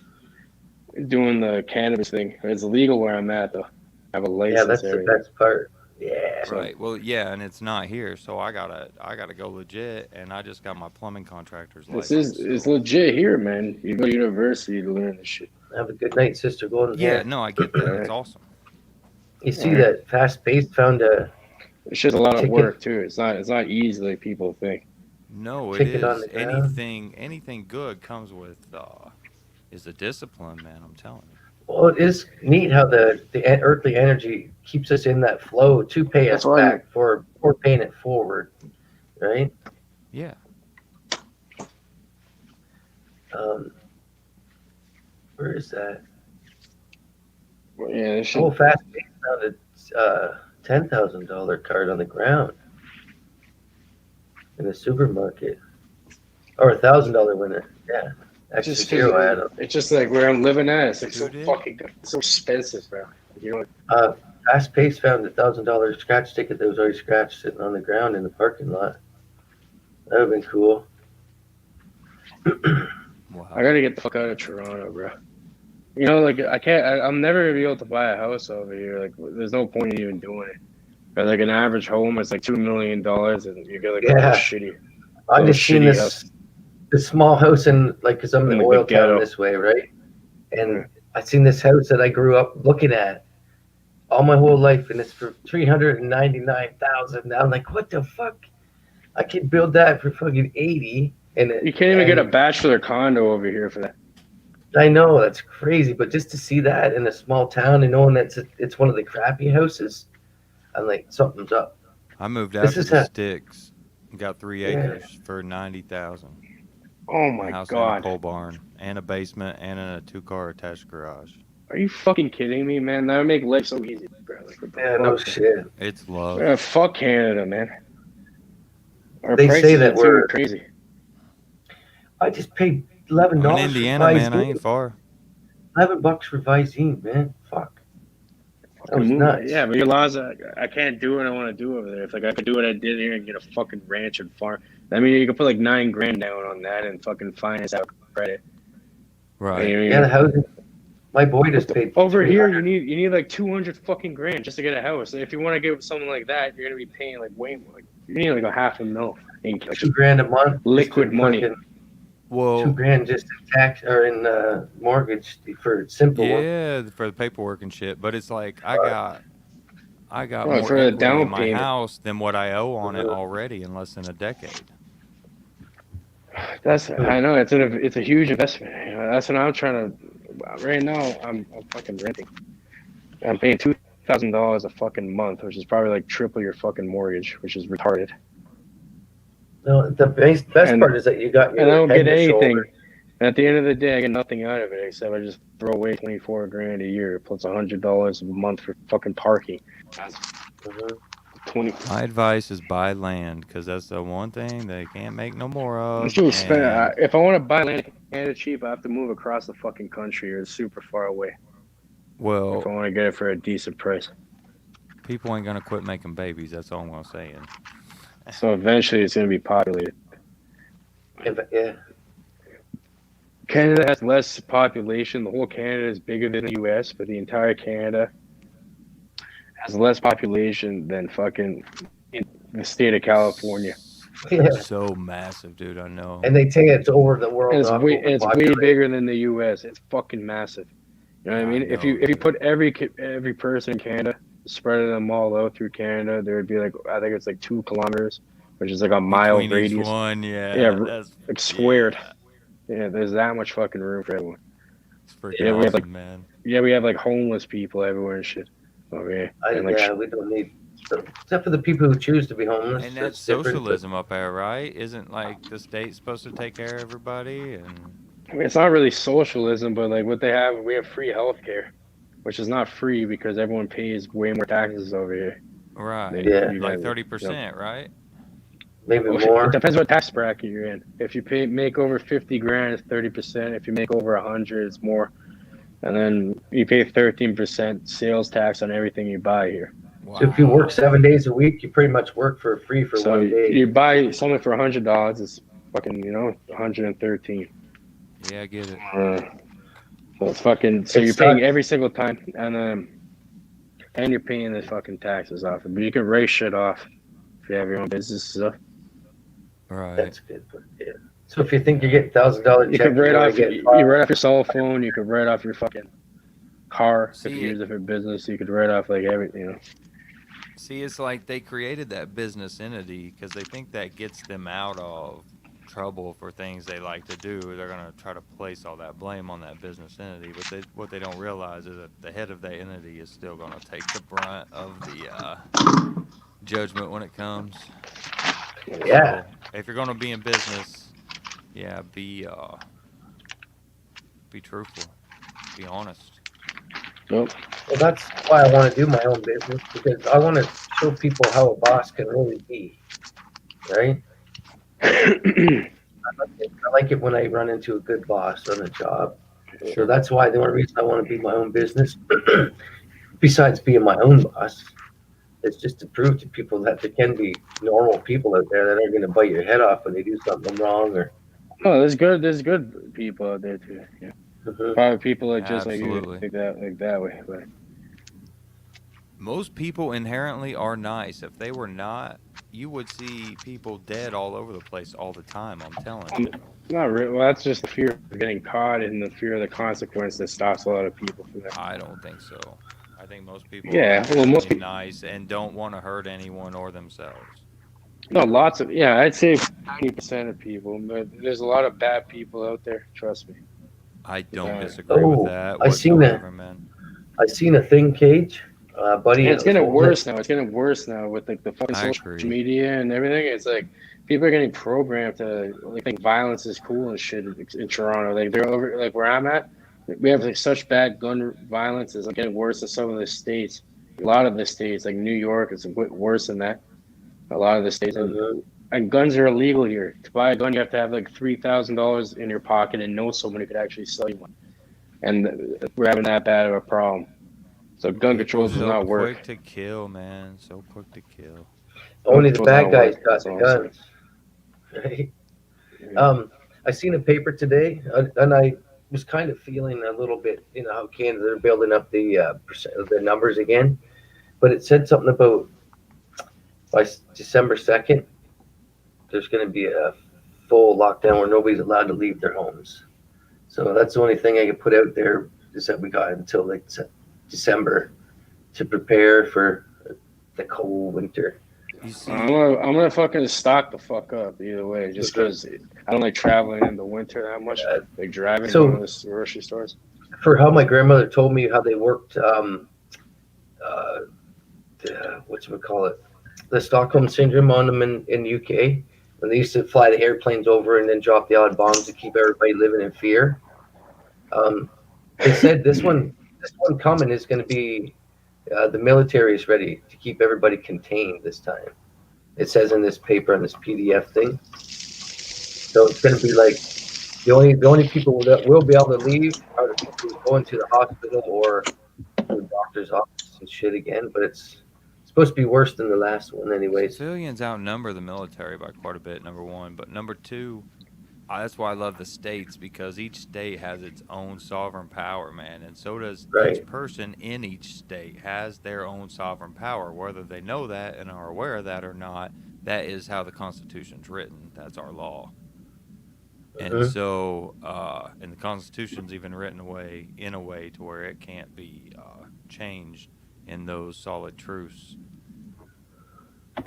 doing the cannabis thing. It's illegal where I'm at, though. I have a license. Yeah, that's the everything. best part. Yeah. Right. Well, yeah, and it's not here, so I gotta go legit, and I just got my plumbing contractor's license. It's so- legit here, man. You go to university to learn this shit. Have a good night, Sister Golden Yeah, Hair. no, I get that. It's awesome. You see Alright. that Fast Paced found a It's just a lot of Ticket. work too. It's not easy like people think. No, it Ticket on is. the ground. Anything good comes with is the discipline, man. I'm telling you. well, it is neat how the earthly energy keeps us in that flow to pay us That's why back for paying it forward, right? Yeah. Where is that? Yeah, this shit. Oh, Fast Paced found a $10,000 card on the ground in the supermarket, or $1,000 winner. Yeah, extra Just zero add-on. it's just like where I'm living at. It's like so Who did? fucking so expensive, bro. You know, Fast Pace found $1,000 scratch ticket that was already scratched sitting on the ground in the parking lot. That would have been cool. Wow. I gotta get the fuck out of Toronto, bro. You know, like I can't. I'm never gonna be able to buy a house over here. Like, there's no point in even doing it. But like an average home is like $2 million, and you get like a Yeah. little shitty. I Oh, just seen shitty this small house in because I'm in In the like the oil ghetto. town this way, right? And Yeah. I seen this house that I grew up looking at all my whole life, and it's for $399,000. I'm like, what the fuck? I could build that for fucking 80, and You can't even get a bachelor condo over here for that. I know that's crazy, but just to see that in a small town and knowing that it's one of the crappy houses, I'm like, something's up. I moved This out to is the how- sticks. Got 3 Yeah. acres for 90,000. Oh A my house and a god, pole barn and a basement and a 2-car attached garage. are you fucking kidding me, man? That would make life so easy, bro. Like, what the Yeah, no fuck? shit. It's love. Yeah, fuck Canada, man. Our They say prices that are too we're- crazy. I just paid $11 I'm in Indiana, for man. I Visine. ain't far. $11 for Visine, man. Fuck. That was nuts. Yeah, but your laws, I can't do what I want to do over there. If like I could do what I did here and get a fucking ranch and farm, I mean, you could put like $9 grand down on that and fucking finance out credit. Right. You know what I Yeah, mean? the housing. My boy just paid Over here, $300. you need like 200 fucking grand just to get a house. If you want to get something like that, you're gonna be paying like way more. Like, you need like a $500,000 in like, $2,000 a month. just Liquid to money. fucking- Well, $2,000 just in tax or in mortgage for simple one. yeah, for the paperwork and shit. But it's like I got Well, more for the equity down in my payment. house than what I owe on it Mhm. already in less than a decade. I know it's a huge investment. You know, that's what I'm trying to. Right now, I'm fucking renting. I'm paying $2,000 a fucking month, which is probably like triple your fucking mortgage, which is retarded. No, the best And- part is that you got your And I don't head get and anything. shoulder. And at the end of the day, I get nothing out of it except I just throw away 24 grand a year plus $100 a month for fucking parking. Mhm. 20. My advice is buy land because that's the one thing they can't make no more of. It's too expensive. and- If I want to buy land in Canada cheap, I have to move across the fucking country or it's super far away. If I well, want to get it for a decent price. people ain't gonna quit making babies. That's all I'm saying. So eventually it's going to be populated. Yeah. Canada has less population. The whole Canada is bigger than the U.S., but the entire Canada has less population than fucking in the state of California. Yeah. So massive, dude. I know. And they say it's over the world. And it's not way overpopulated. bigger than the U.S. It's fucking massive. You know what I I mean? If know, you dude. put every person in Canada, spread them all out through Canada, there would be like, I think it's like 2 kilometers, which is like a mile Between each radius. one, yeah. Yeah, That's like squared. Yeah, Yeah, there's that much fucking room for everyone. it's freaking Yeah, we have, awesome, man. Yeah, we have like homeless people everywhere and shit. Okay. And like, Yeah, we don't need, except for the people who choose to be homeless. And that's different, but- socialism up there, right? Isn't like the state supposed to take care of everybody? And I mean, it's not really socialism, but like what they have, we have free healthcare, which is not free because everyone pays way more taxes over here. right, Yeah. You like guys- 30%, right? maybe Well, more. It depends what tax bracket you're in. If you make over 50 grand, it's 30%. If you make over 100, it's more. And then you pay 13% sales tax on everything you buy here. Wow. So if you work 7 days a week, you pretty much work for free for So 1 day. you buy something for $100, it's fucking, 113. Yeah, I get it. So it's fucking. So It you're paying sucks. every single time, and you're paying the fucking taxes off it. But you can raise shit off if you have your own business stuff. Right. That's good. But yeah. So if you think you're getting $1,000 You check, can write you're gonna off. get You write off your cell phone. You can write off your fucking car if you See, use it for business. You could write off like everything. See, it's like they created that business entity because they think that gets them out of trouble for things they like to do. They're gonna try to place all that blame on that business entity, but what they don't realize is that the head of that entity is still gonna take the brunt of the judgment when it comes. Yeah. So, if you're gonna be in business, yeah, be truthful, be honest. Nope. Well, that's why I want to do my own business, because I want to show people how a boss can really be, right? I like it when I run into a good boss on a job. So that's why the only reason I want to be my own business, besides being my own boss, is just to prove to people that there can be normal people out there that aren't going to bite your head off when they do something wrong. Or Oh, there's good people out there too. Yeah. Mhm. Probably people that just like you, Absolutely. like that way. But Most people inherently are nice. If they were not, you would see people dead all over the place all the time. I'm telling you. not really. Well, that's just the fear of getting caught and the fear of the consequence that stops a lot of people from that. I don't think so. I think most people Yeah, are well, most really people- nice and don't want to hurt anyone or themselves. No, lots of I'd say 90% of people, but there's a lot of bad people out there. Trust me. I don't Yeah. disagree Oh, with that I seen that. whatsoever, man. I seen a thing, Cage, buddy. And it's getting worse now. It's getting worse now with like the fucking I social agree. media and everything. It's like people are getting programmed to like think violence is cool and shit in Toronto. Like they're over like where I'm at. We have like such bad gun violence. It's like getting worse in some of the states. A lot of the states, like New York, is a bit worse than that. A lot of the states, and guns are illegal here. To buy a gun, you have to have like $3,000 in your pocket and know someone who could actually sell you one. And we're having that bad of a problem. So gun control does So not work. quick to kill, man. So quick to kill. Only the Control's bad not guys work, got that's the all I'm guns. Right? I seen a paper today, and I was kind of feeling a little bit, how Canada they're building up the numbers again, but it said something about by December 2nd, there's going to be a full lockdown where nobody's allowed to leave their homes. So that's the only thing I can put out there is that we got until like December to prepare for the cold winter. You see, I'm gonna fucking stock the fuck up either way, just because I don't like traveling in the winter that much, like driving So- going to the grocery stores. For how my grandmother told me how they worked, whatchamacallit, the Stockholm Syndrome on them in UK, when they used to fly the airplanes over and then drop the odd bombs to keep everybody living in fear. They said this one coming is going to be the military is ready to keep everybody contained this time. It says in this paper on this PDF thing. So it's going to be like the only people that will be able to leave are the people who go into the hospital or the doctor's office and shit again. But it's supposed to be worse than the last one, anyways. civilians outnumber the military by quite a bit, number one. But number two, That's why I love the states, because each state has its own sovereign power, man, and so does Right. each person in each state has their own sovereign power, whether they know that and are aware of that or not. That is how the Constitution's written. That's our law. And Mhm. so, and the Constitution's even written in a way to where it can't be changed in those solid truths.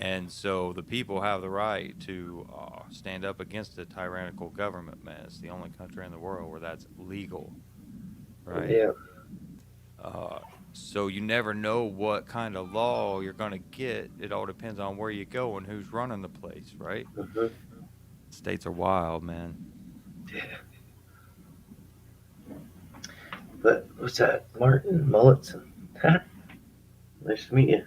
And so the people have the right to stand up against a tyrannical government, man. It's the only country in the world where that's legal, right? Yeah. So you never know what kind of law you're going to get. It all depends on where you go and who's running the place, right? Mhm. States are wild, man. But what's that? Martin Mulletson. Nice to meet you.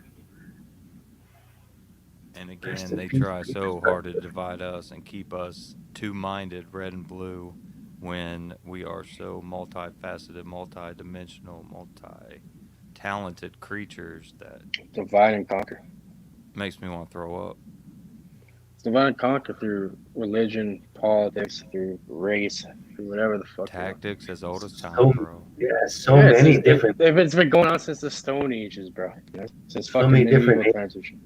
And Rest again, in they peace, try Peter so Parker. hard to divide us and keep us two-minded, red and blue, when we are so multifaceted, multi-dimensional, multi-talented creatures that Divide and conquer. makes me want to throw up. Divide and conquer through religion, politics, through race, through whatever the fuck. you want. Tactics as old as time, So- bro. Yeah, so Yeah, many different. It's been going on since the Stone Ages, bro. You know, since fucking many medieval different- times and shit.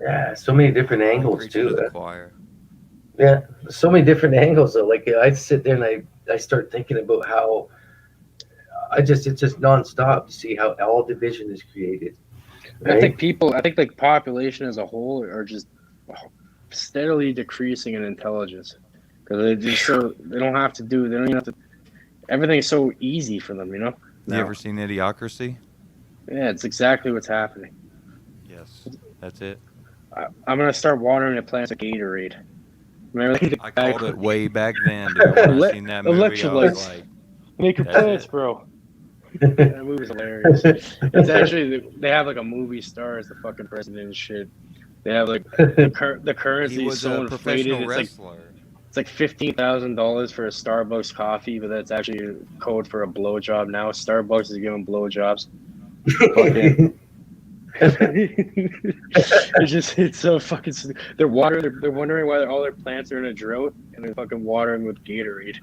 Yeah, so many different angles Preaching to too. the choir. Yeah, so many different angles though. Like I sit there and I start thinking about how it's just nonstop to see how all division is created. I Right? think like population as a whole are just steadily decreasing in intelligence because they just they don't even have to. Everything's so easy for them, you know. You Now. ever seen Idiocracy? Yeah, it's exactly what's happening. Yes, that's it. I'm gonna start watering the plants with Gatorade. Remember, I called it way back then, dude. When I seen that movie, I was Electrolytes. like, make your That's plants, it. bro. That movie's hilarious. It's actually they have like a movie star as the fucking president and shit. They have like the currency he is was so a inflated. professional It's like wrestler. It's like $15,000 for a Starbucks coffee, but that's actually a code for a blowjob now. Starbucks is giving blowjobs. It's so fucking. They're wondering why all their plants are in a drought, and they're fucking watering with Gatorade.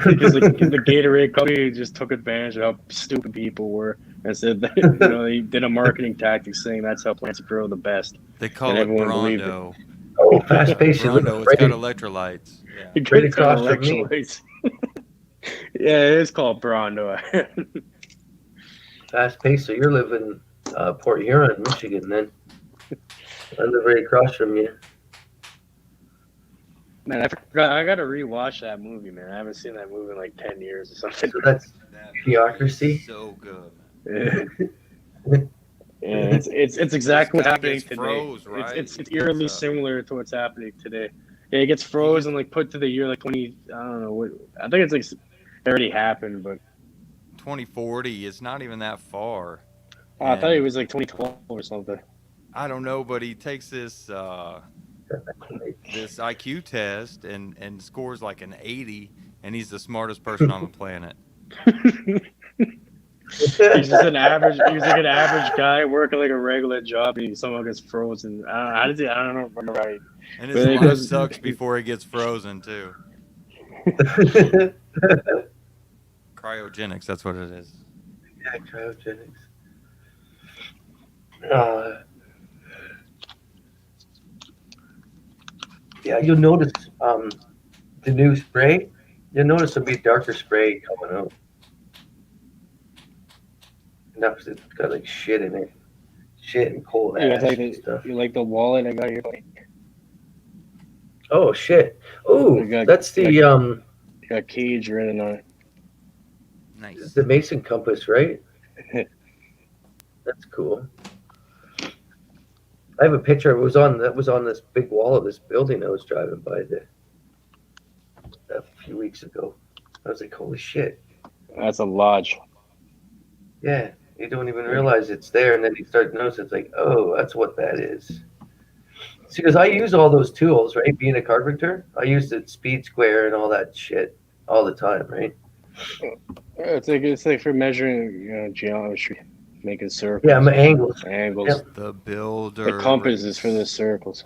Because the Gatorade company just took advantage of how stupid people were and said that they did a marketing tactic saying that's how plants grow the best. They call And it everyone believed it. Brondo. Oh, fast paced. Brondo, it's got electrolytes. Yeah. It Right could got across from me. electrolytes. Yeah, it is called Brondo. Fast paced. So you're living Port Huron, Michigan, then. I live right across from you. Man, I forgot. I gotta rewatch that movie, man. I haven't seen that movie in like 10 years or something. So that's That Idiocracy? is so good, man. Yeah, it's exactly This what's guy happening gets today. froze, right? It's eerily similar to what's happening today. Yeah, it gets froze and like put to the year like 20. I don't know what. I think it's like it already happened, but 2040, it's not even that far. I thought it And was like 2012 or something. I don't know, but he takes this this IQ test and scores like an 80, and he's the smartest person on the planet. He's just an average. He's like an average guy working like a regular job. And someone gets frozen. I don't remember how. And But his it life goes- sucks before he gets frozen too. Cryogenics, that's what it is. Yeah, cryogenics. Yeah, you'll notice the new spray. You'll notice there'll be darker spray coming out. And that's 'cause it's got like shit in it, shit and coal Yeah, ash it's like and stuff. you like the wallet I got here. Oh shit! Oh, You got- that's the Got Cage written on it. Nice. the Mason compass, right? That's cool. I have a picture. That was on this big wall of this building I was driving by a few weeks ago. I was like, holy shit. That's a lodge. Yeah, you don't even realize it's there, and then you start to notice it's like, oh, that's what that is. See, because I use all those tools, right? Being a carpenter, I use the speed square and all that shit all the time, right? Yeah, it's like for measuring geometry, making circles. Yeah, my angles. Angles. Yep. The builder. The compass is for the circles.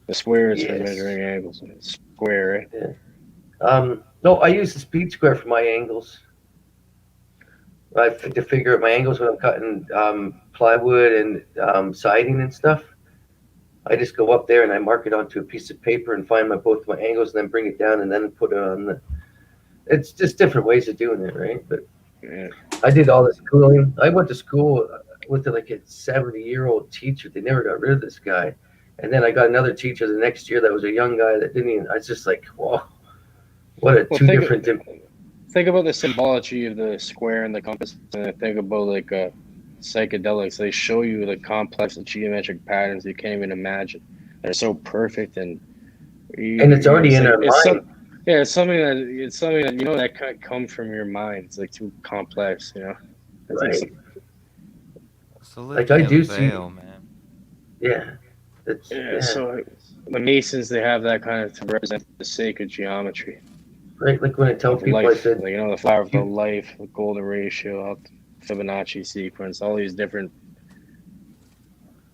The square is for Yes. measuring angles. It's square, right? No, I use the speed square for my angles. To figure out my angles when I'm cutting plywood and siding and stuff. I just go up there and I mark it onto a piece of paper and find both my angles and then bring it down and then put it on the. It's just different ways of doing it, right? But Yeah. I did all this schooling. I went to school with like a 70-year-old teacher. They never got rid of this guy. And then I got another teacher the next year that was a young guy that didn't even. I was just like, whoa, what a Well, two think, different. think about the symbology of the square and the compass, and think about like psychedelics. They show you the complex and geometric patterns you can't even imagine. They're so perfect, and And it's already in our mind. Yeah, it's something that you know that can't come from your mind. It's like too complex, you know. It's Right. like, So Like, I do see- veil, man. Yeah. It's, yeah, so the Masons, they have that kind of to represent the sacred geometry right. Like when I tell of people, I life, said, like, you know, the flower of the life, the golden ratio, Fibonacci sequence, all these different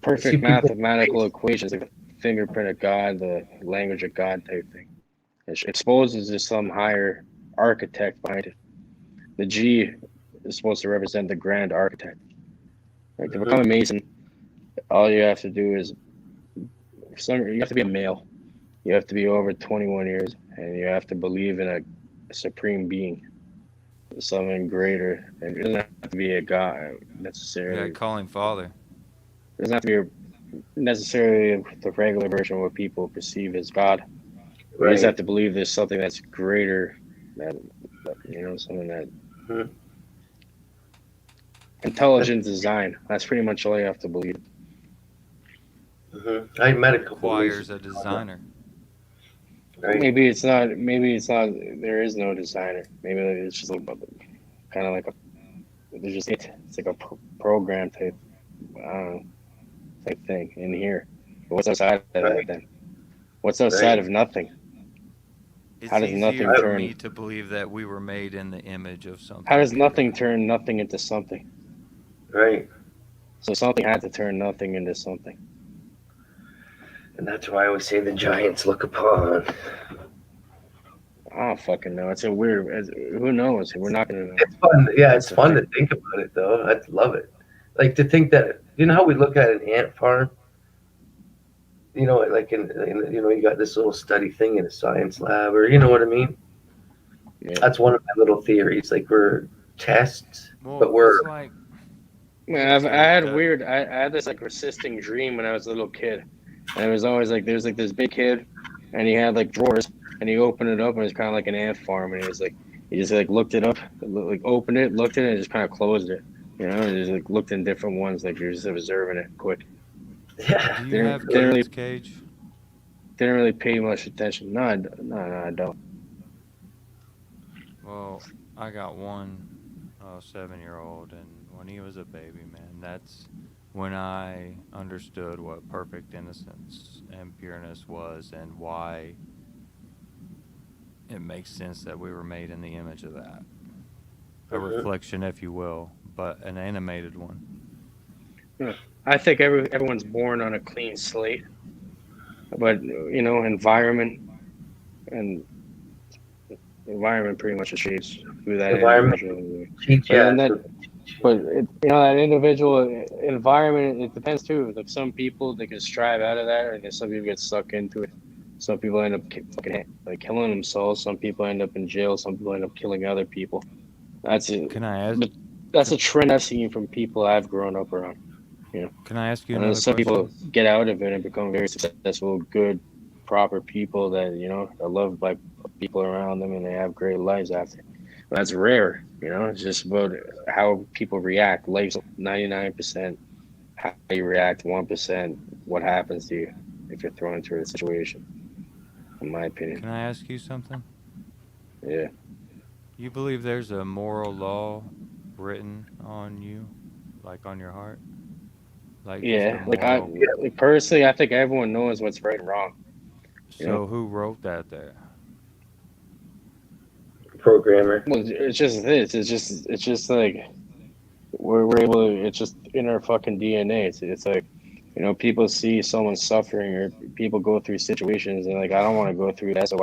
perfect See people- mathematical equations, like the fingerprint of God, the language of God type thing. It exposes to some higher architect behind it. The G is supposed to represent the grand architect. Like to become a Mason, all you have to do is you have to be a male. You have to be over 21 years, and you have to believe in a supreme being, something greater. And it doesn't have to be a god necessarily. Yeah, call him father. It doesn't have to be necessarily the regular version of what people perceive as God. You just right. have to believe there's something that's greater, that you know, something that Mhm. intelligent design. That's pretty much all you have to believe. I met a couple Requires of a designer. right. Maybe it's not. Maybe it's not. There is no designer. Maybe it's just like kind of like a. There's just it's like a program type. I don't know, type thing in here. But what's outside of that then? What's outside Right. of nothing? It's How does easier nothing for turn- me to believe that we were made in the image of something. How does bigger. nothing turn nothing into something? Right. So something had to turn nothing into something. And that's why I always say the giants look upon. I don't fucking know. It's a weird. Who knows? We're not gonna know. It's fun. Yeah, it's That's the fun thing. to think about it, though. I love it. Like to think that, you know how we look at an ant farm? You know, like you know, you got this little study thing in a science lab, or you know what I mean? Yeah. That's one of my little theories. Like we're tests, Well, but we're it's like Man, I had this like persisting dream when I was a little kid, and it was always like there's like this big kid, and he had like drawers, and he opened it up, and it was kind of like an ant farm, and he was like he just like looked it up, like opened it, looked at it, and just kind of closed it, you know, and just like looked in different ones, like you're just observing it quick. yeah. do you They're- have they're kids, Cage? Didn't really pay much attention. No, I don't. Well, I got one 7-year-old, and when he was a baby, man, that's when I understood what perfect innocence and pureness was, and why it makes sense that we were made in the image of that. A reflection, if you will, but an animated one. I think everyone's born on a clean slate, but you know, environment pretty much shapes who that Environment. individual is. Teach, But yeah. then But you know, that individual environment, it depends too. Like some people, they can strive out of that, and some people get stuck into it. Some people end up like killing themselves. Some people end up in jail. Some people end up killing other people. That's it. Can I ask? That's a trend I've seen from people I've grown up around. Can I ask you And then another some question? people get out of it and become very successful, good, proper people that are loved by people around them, and they have great lives after. But that's rare. It's just about how people react. Life's 99% how you react, 1% what happens to you if you're thrown into a situation. In my opinion, Can I ask you something? yeah. You believe there's a moral law written on you, like on your heart? Like just a Yeah, moral- like personally, I think everyone knows what's right and wrong. So who wrote that there? Programmer. Well, it's just this. It's just like we're able to. It's just in our fucking DNA. It's like people see someone suffering or people go through situations and like I don't want to go through that. So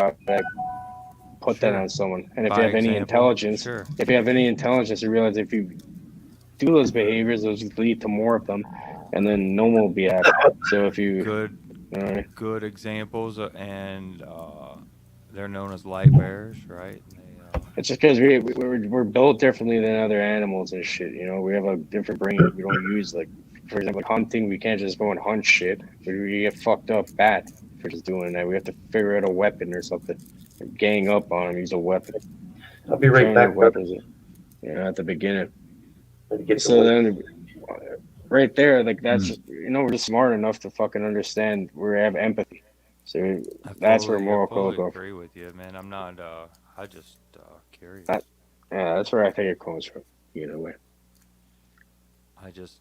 put that Sure. on someone. And if By you have any example, intelligence, sure. if you have any intelligence, you realize if you do those behaviors, those just lead to more of them, and then no one will be happy. So if you, Good examples, and they're known as light bearers, right? it's just because we're built differently than other animals and shit. You know, we have a different brain. We don't use like, for example, like hunting. We can't just go and hunt shit. We get fucked up bad for just doing that. We have to figure out a weapon or something. Gang up on them, use a weapon. I'll be right Train their back, brother. weapons. At the beginning. Get So to then, right there, like that's we're just smart enough to fucking understand. We have empathy. So that's where moral code goes. I agree with you, man. I'm not. I just curious. Yeah, that's where I think it comes from. Either way. I just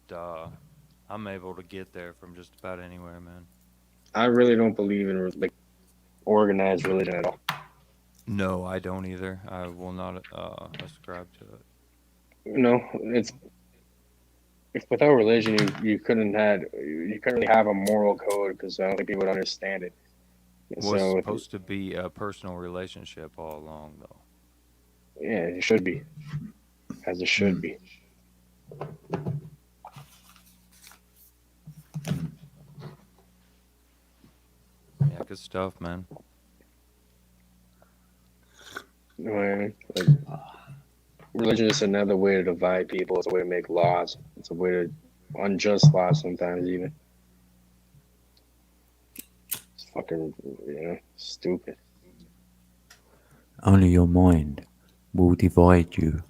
I'm able to get there from just about anywhere, man. I really don't believe in like organized religion at all. No, I don't either. I will not ascribe to it. It's if without religion you couldn't really have a moral code because I don't think people would understand it. It was supposed to be a personal relationship all along, though. Yeah, it should be, as it should be. Yeah, good stuff, man. You know what I mean? Like, religion is another way to divide people. It's a way to make laws. It's a way to unjust laws sometimes even. It's fucking, stupid. Only your mind will divide you.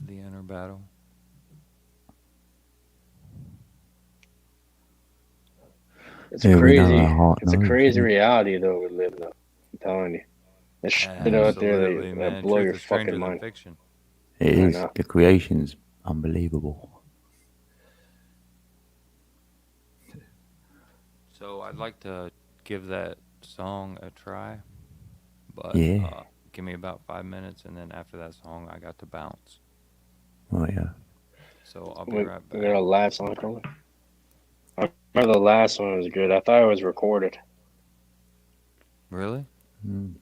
The inner battle. It's Yeah, we know crazy. our heart It's a knows, crazy isn't it? reality though we live in. I'm telling you, there's shit out there Absolutely, that man. blow Truth your is stranger fucking than mind. fiction. It I is. know. The creation's unbelievable. So I'd like to give that song a try, but Yeah. give me about 5 minutes, and then after that song, I got to bounce. Oh yeah. So I'll be right We back. got a last song coming. I remember the last one was good. I thought it was recorded. Really?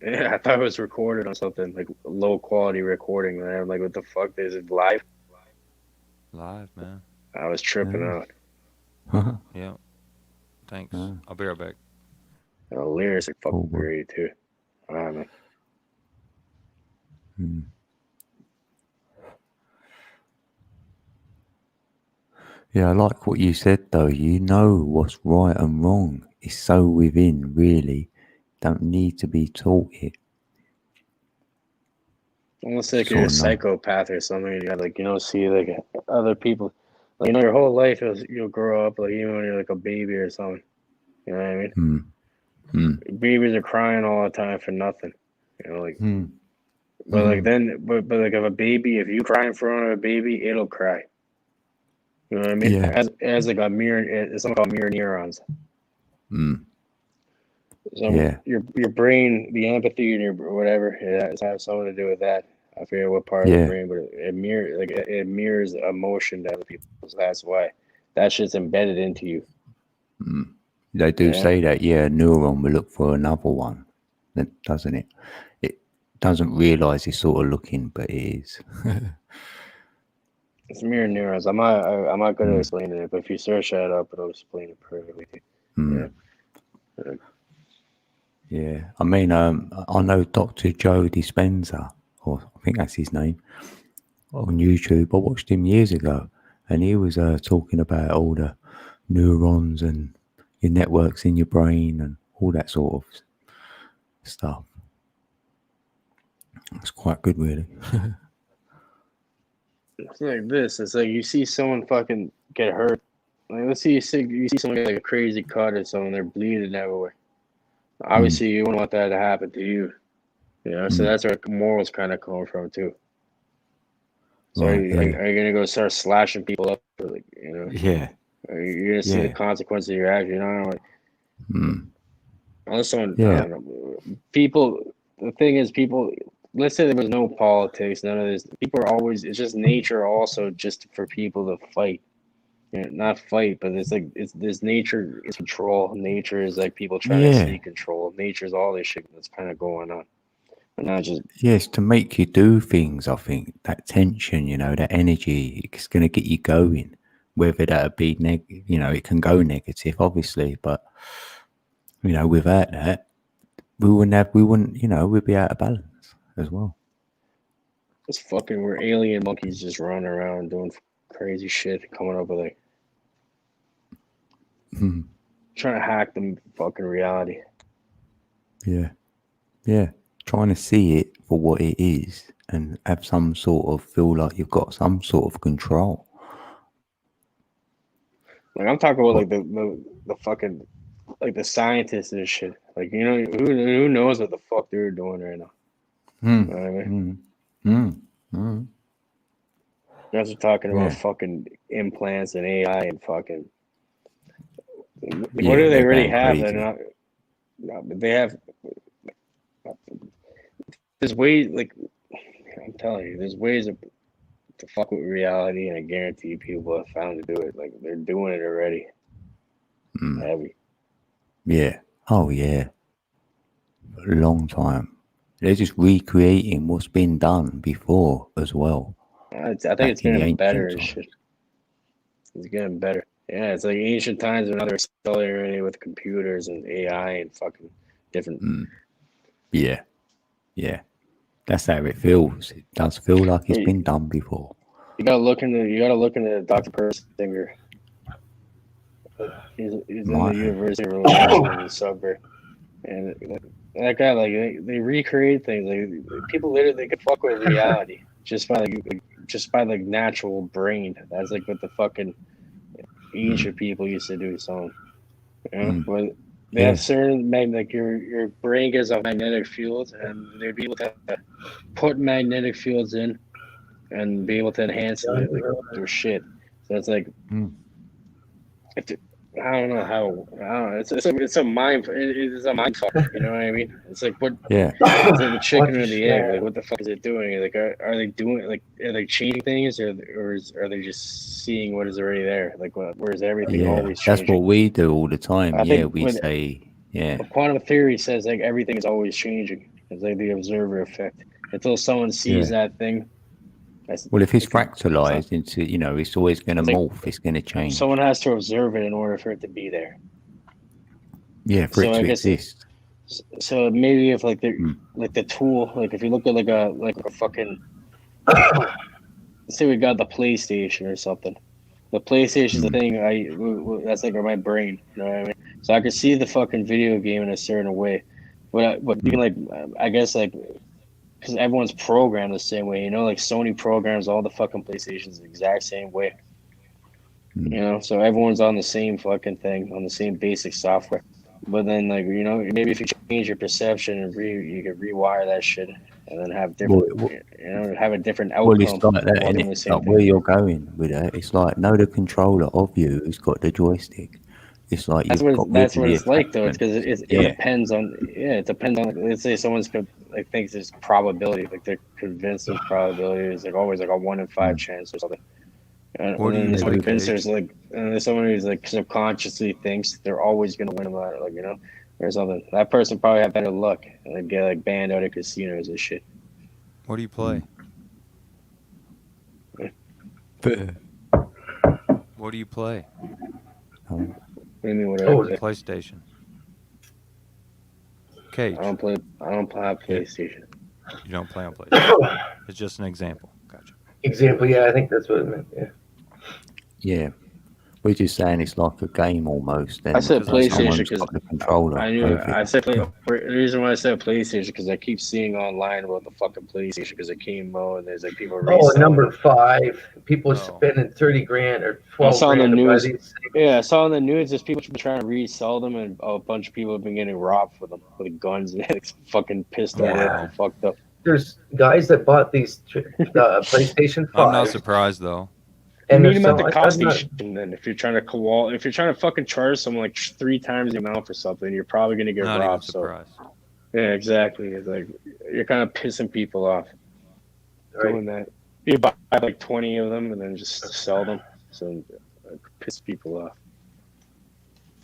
Yeah, I thought it was recorded on something like low quality recording. Man, I'm like, what the fuck? Is it live? Live, man. I was tripping out. Yeah. Thanks. Yeah. I'll be right back. And the lyrics are fucking Cool, bro. great too. Man. Yeah, I like what you said though. You know what's right and wrong. It's so within, really. Don't need to be taught it. Almost like you're a Sort of know. psychopath or something. You got like see like other people. Like, your whole life you'll grow up like even when you're like a baby or something. You know what I mean? Babies are crying all the time for nothing. Like. But like then, but like if you cry in front of a baby, it'll cry. You know what I mean? Yeah. As like a mirror, it's something called mirror neurons. So Yeah. your brain, the empathy and your whatever, it has something to do with that. I forget what part of the brain, but it mirrors emotion to other people. So that's why that shit's embedded into you. They do say that. Yeah, a neuron will look for another one, doesn't it? It doesn't realize it's sort of looking, but it is. It's mirror neurons. I'm not good at explaining it, but if you search that up, it'll explain it perfectly. Yeah, I mean, I know Dr. Joe Dispenza, or I think that's his name, on YouTube. I watched him years ago, and he was talking about all the neurons and your networks in your brain and all that sort of stuff. It's quite good, really. It's like this. It's like you see someone fucking get hurt. Like let's see you see someone get like a crazy cut or something. They're bleeding everywhere. Obviously, you wouldn't want that to happen to you. So that's where morals kind of come from too. So Right, are you gonna go start slashing people up? Or Yeah. You're gonna see the consequences of your action. Unless someone, I don't know. People. The thing is, people let's say there was no politics, none of this. People are always. It's just nature, also, just for people to fight. You know, not fight, but it's like it's this nature is control. Nature is like people trying to Yeah. seek control. Nature's all this shit that's kind of going on, and not just Yes, to make you do things, I think that tension, that energy, it's going to get you going. Whether that be it can go negative, obviously, but without that, we'd be out of balance as well. it's fucking. We're alien monkeys just running around doing crazy shit, coming up with like Mhm. trying to hack the fucking reality. Yeah, yeah, trying to see it for what it is and have some sort of feel like you've got some sort of control. Like I'm talking about like the fucking like the scientists and shit. Like who knows what the fuck they're doing right now. Mm. You know what I mean? Mm. Mm. Guys are talking about Yeah. fucking implants and AI and fucking. Yeah, What do they they're already going have? crazy. They're not. No, but they have. There's ways like I'm telling you, there's ways to fuck with reality, and I guarantee people have found to do it. Like they're doing it already. Mm. Heavy. Yeah. Oh, yeah. A long time. They're just recreating what's been done before as well. I think Back it's in the getting better ancient and times. shit. It's getting better. Yeah, it's like ancient times, and now they're accelerating with computers and AI and fucking different. Yeah. Yeah. That's how it feels. It does feel like it's Hey, been done before. You gotta look into Dr. Persinger. He's in the Right. University of Relations in the suburb, and that guy they recreate things. Like people literally they could fuck with reality just by like natural brain. That's like what the fucking ancient people used to do. So, but they Yeah. have certain like your brain gives off magnetic fields, and they'd be able to put magnetic fields in and be able to enhance their shit. So it's like, I don't know how. I don't know. It's a mind. It is a mind fuck. You know what I mean? It's like what? Yeah. It's like the chicken or the egg. Like what the fuck is it doing? Like are they doing like are they changing things or are they just seeing what is already there? Like where is everything Yeah. always That's changing? what we do all the time. I Yeah. think We when- say, yeah. Quantum theory says like everything is always changing. It's like the observer effect. Until someone sees that thing. Well, if it's fractalized into, it's always going to It's like- morph. It's going to change. Someone has to observe it in order for it to be there. Yeah, for So it I to guess exist. So maybe if like the tool, like if you look at like a fucking, let's say we got the PlayStation or something. The PlayStation's the thing. That's like my brain. You know what I mean? So I could see the fucking video game in a certain way, but even like I guess like because everyone's programmed the same way. Like Sony programs all the fucking PlayStations the exact same way. So everyone's on the same fucking thing, on the same basic software. But then, like, maybe if you change your perception and you could rewire that shit and then have different, have a different outcome. Well, it's like that, while and doing the it's same like thing. where you're going with it. It's like, know the controller of you who's got the joystick. It's like That's you've what got that's rid what of it's the like though. It's attachment. because it Yeah. depends on it depends on let's say someone's like thinks there's probability, like they're convinced there's probability. It's like always like a 1 in 5 chance or something. And What do then you there's think, convinced Gage? there's like and there's someone who's like subconsciously thinks they're always gonna win no matter or something. That person probably have better luck and they get like banned out of casinos and shit. What do you play? What do you play? What do you mean Oh, whatever? PlayStation. Cage. I don't play PlayStation. You don't play on PlayStation. It's just an example. Gotcha. Example, yeah, I think that's what it meant. Yeah. Yeah. We're just saying it's like a game almost. And I said someone's PlayStation got because the controller. I knew over I it. said the reason why I said PlayStation because I keep seeing online about the fucking PlayStation because it came out and there's like people Oh, reselling number it. 5. People No. spending 30 grand or I 12 saw on grand the to buy news. these. Yeah, I saw on the news there's people trying to resell them and a bunch of people have been getting robbed for them with guns and it's fucking pissed off Yeah. and fucked up. There's guys that bought these PlayStation 5. I'm not surprised though. And You they're meet them at the selling- cop I'm not- station then if you're trying to fucking charge someone like 3 times the amount for something, you're probably gonna get Not even robbed. So surprised. Yeah, exactly. It's like you're kind of pissing people off Right? doing that. You buy like 20 of them and then just sell them. So piss people off.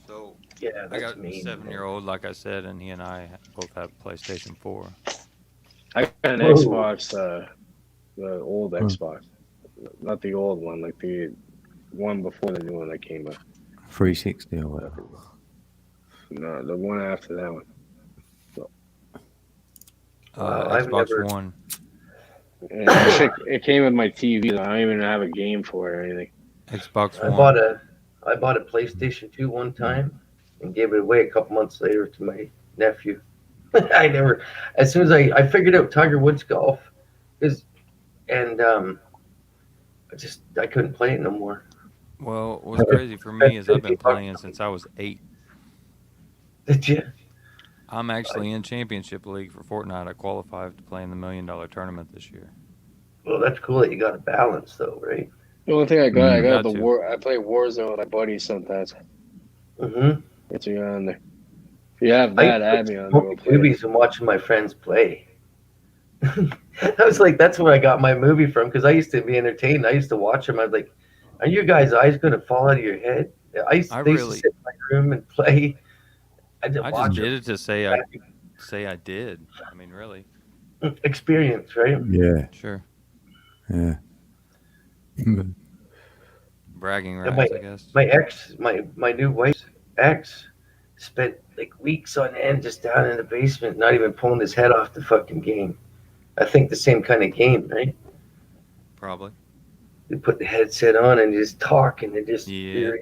So Yeah, I that's got a mean. 7-year-old, like I said, and he and I both have PlayStation 4. I got an Whoa. Xbox, the old Hmm. Xbox, not the old one, like the one before the new one that came out. 360 or whatever. No, the one after that one. Wow, I've Xbox never- One. And it came with my TV. I don't even have a game for it or anything. Xbox I One. bought a PlayStation 2 one time and gave it away a couple months later to my nephew. As soon as I figured out Tiger Woods golf, I couldn't play it no more. Well, what's crazy for me is I've been playing since I was 8. Did you? I'm actually in Championship League for Fortnite. I qualified to play in the $1 Million Tournament this year. Well, that's cool that you got a balance though, right? The only thing I got Got the to. war. I play Warzone with my buddies sometimes. Mm-hmm. Get you on there. If you have that, add me on there. We'll Smoking play. movies and watching my friends play. I was like, that's where I got my movie from because I used to be entertained. I used to watch them. I was like, are you guys' eyes going to fall out of your head? They used to sit in my room and play. I just did it to say I did. I mean, really. Experience, right? Yeah. Sure. Yeah. Bragging Yeah, rights, I guess. My new wife's ex spent like weeks on end just down in the basement, not even pulling his head off the fucking game. I think the same kind of game, right? Probably. They put the headset on and just talk and they just Yeah.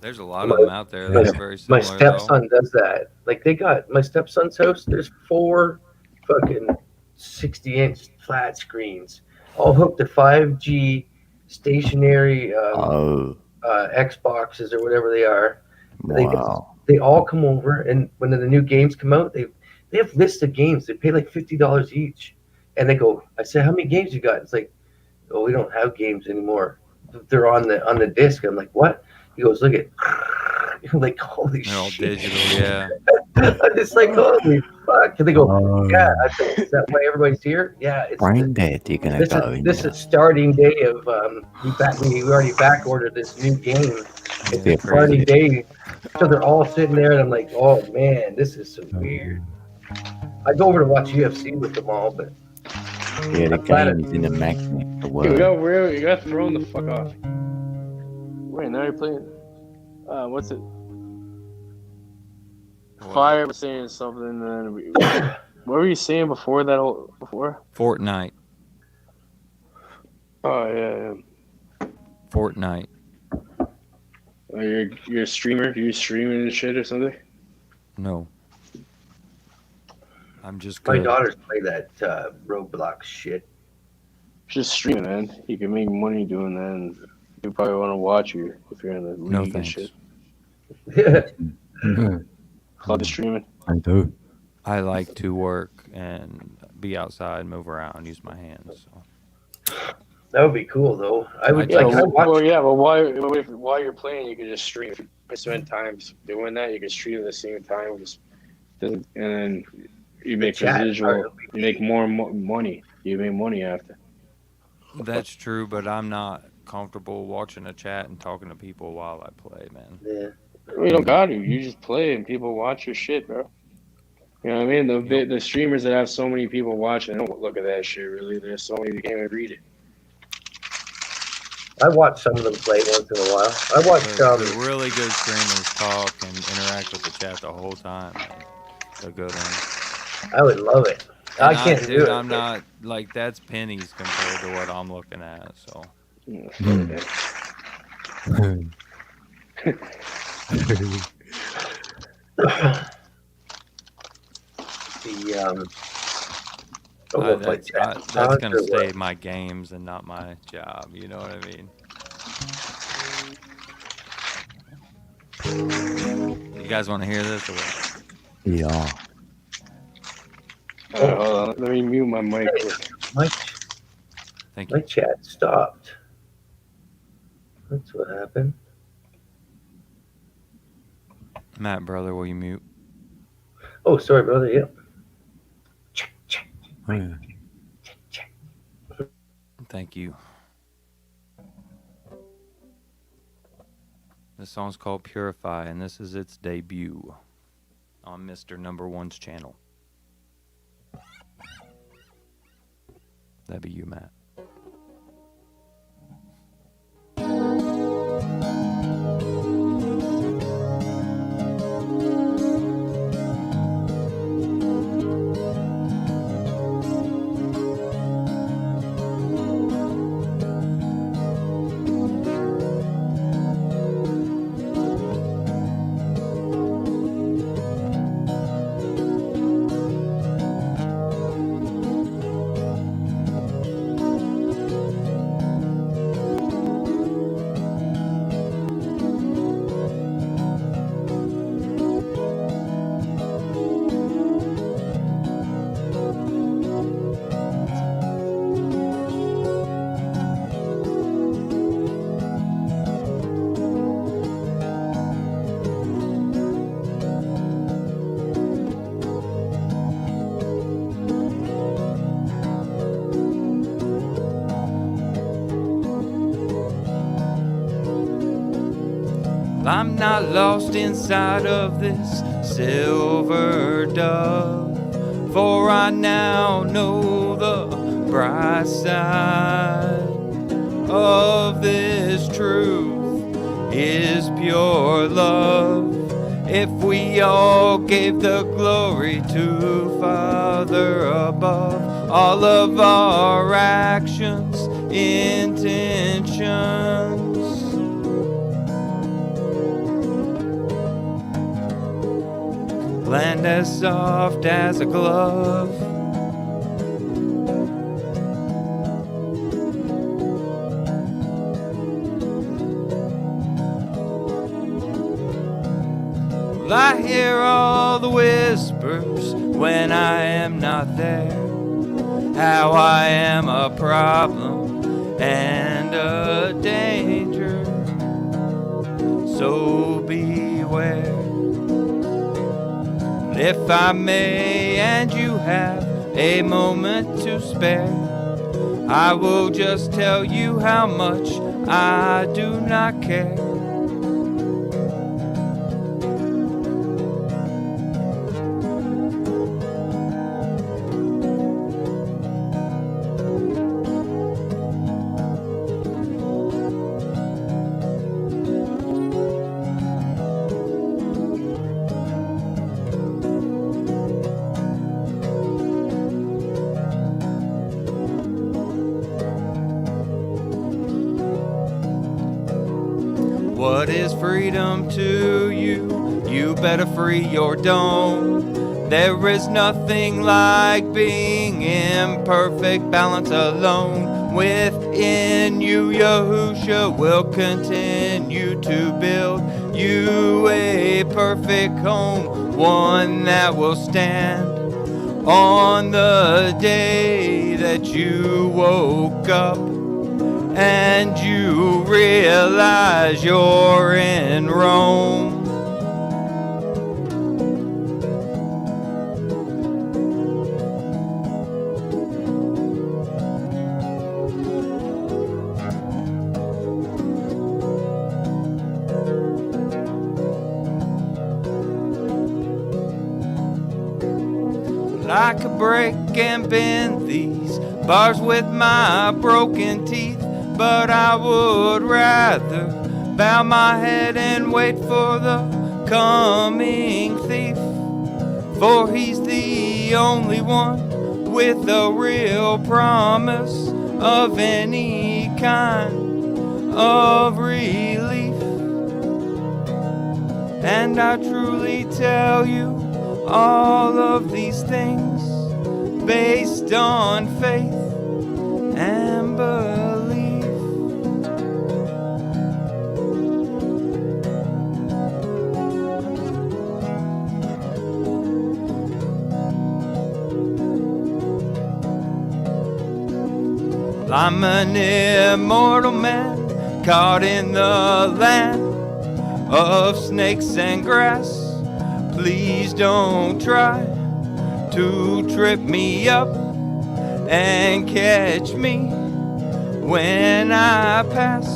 There's a lot My- of them out there that are very My similar, though. stepson does that. Like they got my stepson's house. There's 4 fucking 60-inch flat screens, all hooked to 5G stationary Xboxes or whatever they are. Wow. They all come over, and when the new games come out, they have lists of games. They pay like $50 each, and they go. I said, "How many games you got?" It's like, "Oh, we don't have games anymore. They're on the disc." I'm like, "What?" He goes, "Look at." Like, holy They're all shit. digital, yeah. I'm just like, holy fuck. And they go, Oh. yeah. I said, is that why everybody's here? Yeah. It's Brain dead, you're going to go in this there. is starting day of we already back ordered this new game. It's Yeah, a starting crazy. day. So they're all sitting there and I'm like, oh man, this is so weird. I go over to watch UFC with them all, but Yeah, the I'm glad game is in a magnet. The You got word. you got thrown the fuck off. Wait, now you're playing. What's it? Fire was saying something. And what were you saying before that? Before? Fortnite. Oh yeah. Fortnite. Oh, you're a streamer. You streaming and shit or something? No. I'm just my good. daughters play that Roblox shit. Just streaming, man. You can make money doing that, and you probably want to watch you if you're in the league No and thanks. shit. Yeah, Club streaming. I do. I like to work and be outside, move around, use my hands. So. That would be cool though. I would Yeah, like I watch But while you're playing, you can just stream. If you spend time doing that, you can stream at the same time. And then you make chat, residual. You make more money. You make money after. That's true, but I'm not comfortable watching a chat and talking to people while I play, man. Yeah. You don't got to. You just play and people watch your shit, bro. You know what I mean? The streamers that have so many people watching, they don't look at that shit really. There's so many that can't even read it. I watch some of them play once in a while. I watch The really good streamers talk and interact with the chat the whole time, man. The good ones. I would love it. And I can't do it. I'm not, like, that's pennies compared to what I'm looking at, so. That's going to stay my games and not my job. You know what I mean? You guys want to hear this or what? Yeah. Hold on. Let me mute my mic. Thank My you. chat stopped. That's what happened. Matt, brother, will you mute? Oh, sorry, brother. Yep. Oh, yeah. Thank you. This song's called Purify, and this is its debut on Mr. Number One's channel. That'd be you, Matt. I'm not lost inside of this silver dove, for I now know the bright side of this truth is pure love. If we all gave the glory to Father above, all of our actions, intentions, land as soft as a glove. Well, I hear all the whispers when I am not there, how I am a problem and a danger, so beware. If I may, and you have a moment to spare, I will just tell you how much I do not care. What is freedom to you? You better free your dome. There is nothing like being in perfect balance alone. Within you, Yahusha will continue to build you a perfect home, one that will stand on the day that you woke up and you realize you're in Rome. I could break and bend these bars with my broken teeth, but I would rather bow my head and wait for the coming thief, for he's the only one with a real promise of any kind of relief. And I truly tell you all of these things based on faith and belief. I'm an immortal man caught in the land of snakes and grass, Please don't try to trip me up and catch me when I pass.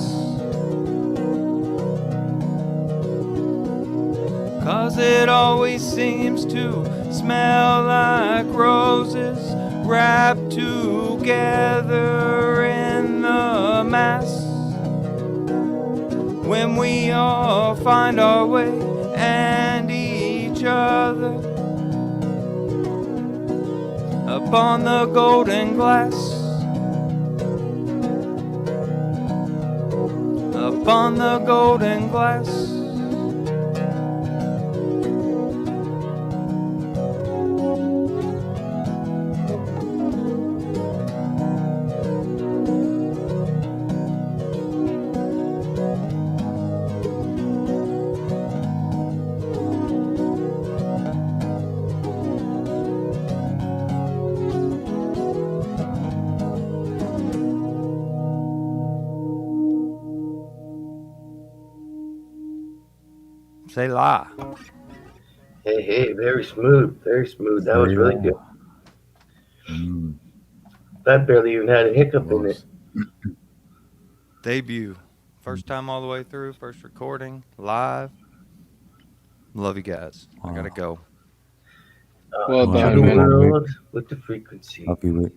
'Cause it always seems to smell like roses wrapped together in the mass. When we all find our way and each other upon the golden glass, upon the golden glass. Say la. Hey, very smooth, very smooth. That was really good. That barely even had a hiccup in it. Debut. First time all the way through. First recording. Live. Love you guys. I gotta go. Well Wow. done, man. World with the frequency. Love you, Rick.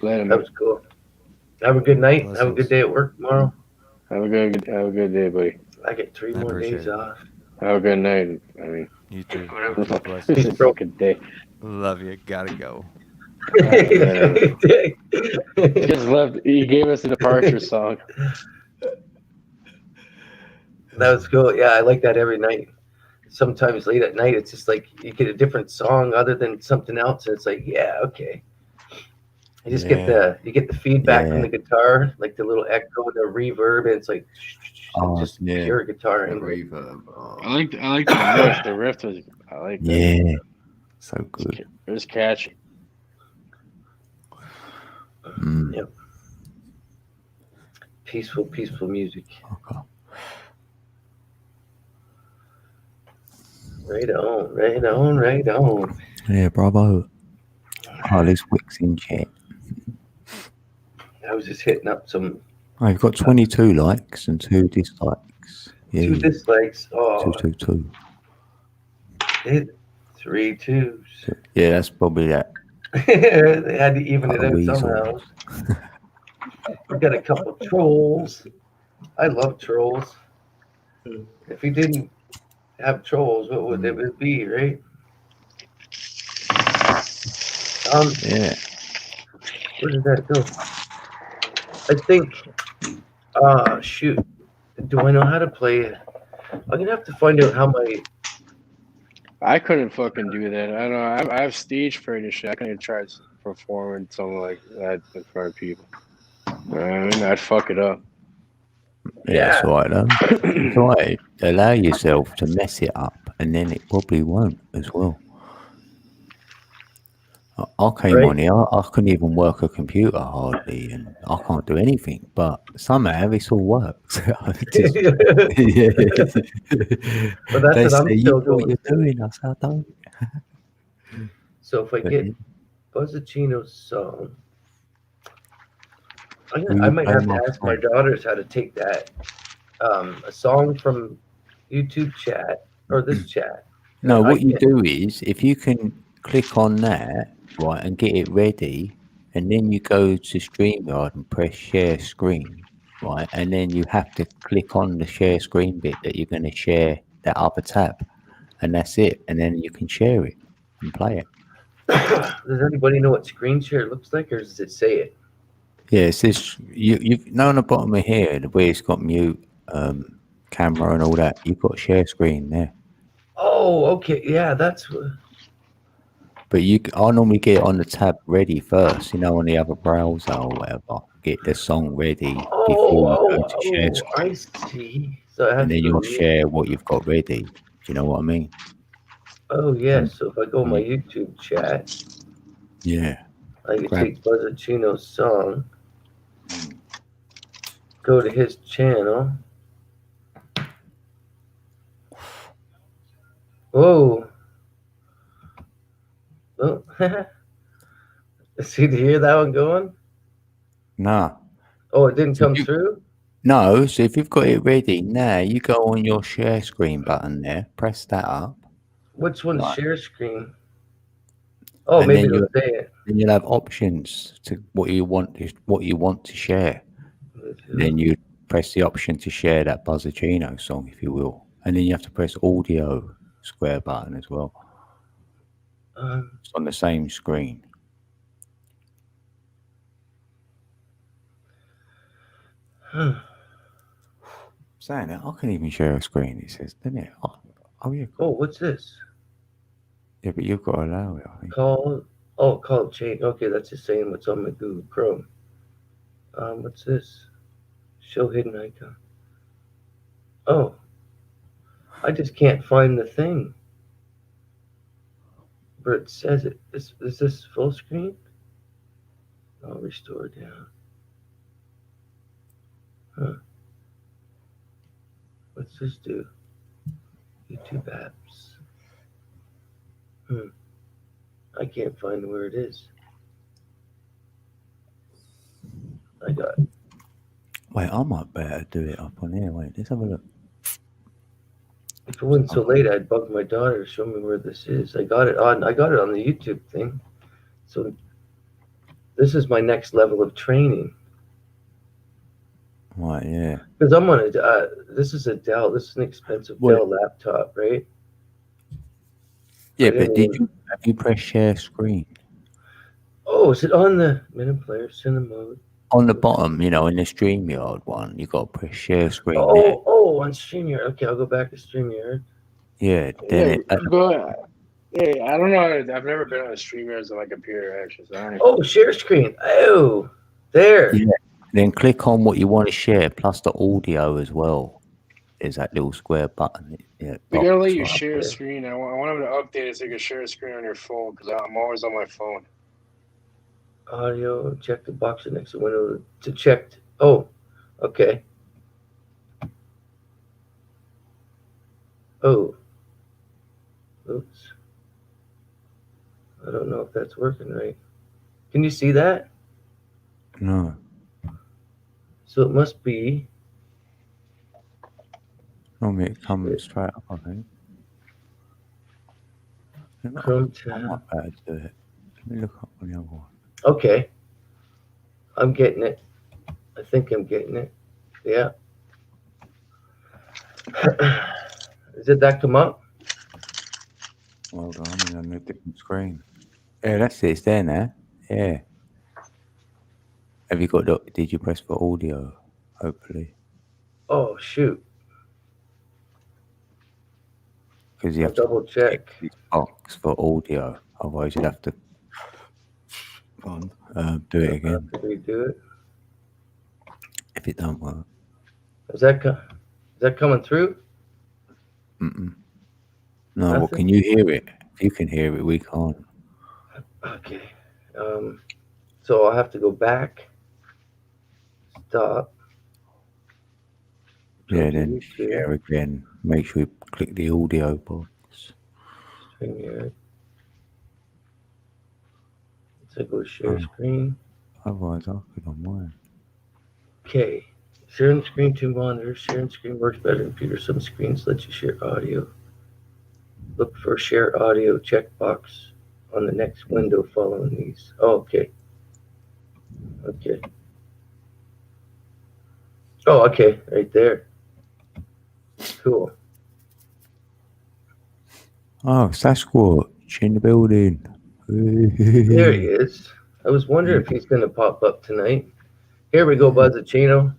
Later, That man. was cool. Have a good night. Have a Blessings. good day at work tomorrow. Have a good day, buddy. I get 3 I more appreciate days it. off. Have a good night. I mean, You too. Whatever. Blessings. it's a broken day. Love you. Gotta go. He just left. He gave us a departure song. That was cool. Yeah, I like that every night. Sometimes late at night, it's just like you get a different song other than something else, and it's like, yeah, okay. You just get the feedback from the guitar, like the little echo, the reverb, and it's like just pure guitar. The And reverb. I like the riff. The riff was. I like that. Yeah. So good. It was catchy. Mm. peaceful music. Okay. Right on. Yeah, bravo. Oh, there's Wix in chat. I was just hitting up some Oh, you've got 22 likes and 2 dislikes. Yeah. 2 dislikes. Oh, 2. hit 3 twos. Yeah, that's probably that. They had to even it out Weasel. somehow. We got a couple trolls. I love trolls. If you didn't have trolls, what would it be, right? Yeah. Where did that go? I think. Shoot. Do I know how to play? I'm gonna have to find out how my. I couldn't fucking do that. I don't know. I have stage fear and shit. I couldn't even try performing something like that in front of people. I mean, I'd fuck it up. Yeah, that's right, though. It's right. Allow yourself to mess it up, and then it probably won't as well. I came Right. on here, I couldn't even work a computer hardly, and I can't do anything, but somehow this all works. Just, yeah. Well, that's They what I'm say, you still know what doing. you're doing. I said, I don't. So if I But get Buzzacino's song, Will I you might play have to my ask my song? daughters how to take that a song from YouTube chat or this chat. No, I what you can't- do is, if you can click on that, right, and get it ready, and then you go to StreamYard and press share screen, right, and then you have to click on the share screen bit that you're going to share that upper tab, and that's it, and then you can share it and play it. Does anybody know what screen share looks like, or does it say it? Yeah, it says you know on the bottom of here where it's got mute, camera and all that. You've got share screen there. Oh, okay, yeah, that's what. But I normally get it on the tab ready first, on the other browser or whatever. Get the song ready before you go to share screen. I see. So I have And then to you'll go mute. share what you've got ready. Do you know what I mean? Oh yeah. So if I go my YouTube chat, Yeah. I can Right. take Buzzacino's song, go to his channel. Whoa. Oh. See, do you hear that one going? Nah. Oh, it didn't So come you- through? No, so if you've got it ready now, you go on your share screen button there, press that up, Which one's Right. share screen? Oh, and maybe then it'll say it. you'll have options to what you want to share. Then you press the option to share that Buzzachino song, if you will, and then you have to press audio square button as well. It's on the same screen. Saying that, I can even share a screen. It says, doesn't it? Oh yeah. Oh, what's this? Yeah, but you've got to allow it. I think. Call change. Okay, that's the same what's on my Google Chrome. What's this? Show hidden icon. Oh, I just can't find the thing where it says it. Is this full screen? I'll restore down. Huh. What's this do? YouTube apps. I can't find where it is. I got it. Wait, I might better do it up on here. Wait, let's have a look. If it wasn't so late, I'd bug my daughter to show me where this is. I got it on the YouTube thing. So this is my next level of training. Right, yeah. Because I'm on this is a Dell. This is an expensive Dell laptop, right? Yeah, but have you pressed share screen? Oh, is it on the menu player, cinema mode? On the bottom, in the StreamYard one, you got to press share screen there. Oh, on StreamYard. Okay, I'll go back to StreamYard. Yeah, then I don't know. I've never been on a StreamYard on my computer, actually. So I don't even... Oh, share screen. Oh, there. Yeah. Then click on what you want to share, plus the audio as well. There's that little square button. Yeah, We gotta let you share a screen. I want them to update it so you can share a screen on your phone because I'm always on my phone. Audio. Check the box next to the window to check. Oh, okay. Oh. Oops. I don't know if that's working right. Can you see that? No. So it must be. Normally it comes straight up, I think. Chrome I tab. might better do it. Let me look up on the other one. Okay. I'm getting it. I think I'm getting it. Yeah. Did that come up? Hold on, I'm on a different screen. Yeah, that's it. It's there now. Yeah. Have you got did you press for audio? Hopefully. Oh, shoot. Because you I'll have to double check. this box for audio. Otherwise you'd have to do it again I'll have to redo it. if it don't work. Is that coming through? Mm-mm. No, well, Nothing? can you hear it? If you can hear it, we can't. Okay. So I'll have to go back. Stop. Yeah, Go to then YouTube, share again. Make sure you click the audio box. StreamYard. So go share screen. Otherwise, I'll put on mine. Okay. Sharing screen to monitor. Sharing screen works better than computer. Some screens let you share audio. Look for share audio checkbox on the next window following these. Oh, okay. Okay. Oh, okay. Right there. Cool. Oh, Sasquatch in the building. There he is. I was wondering if he's going to pop up tonight. Here we go, Buzzachino.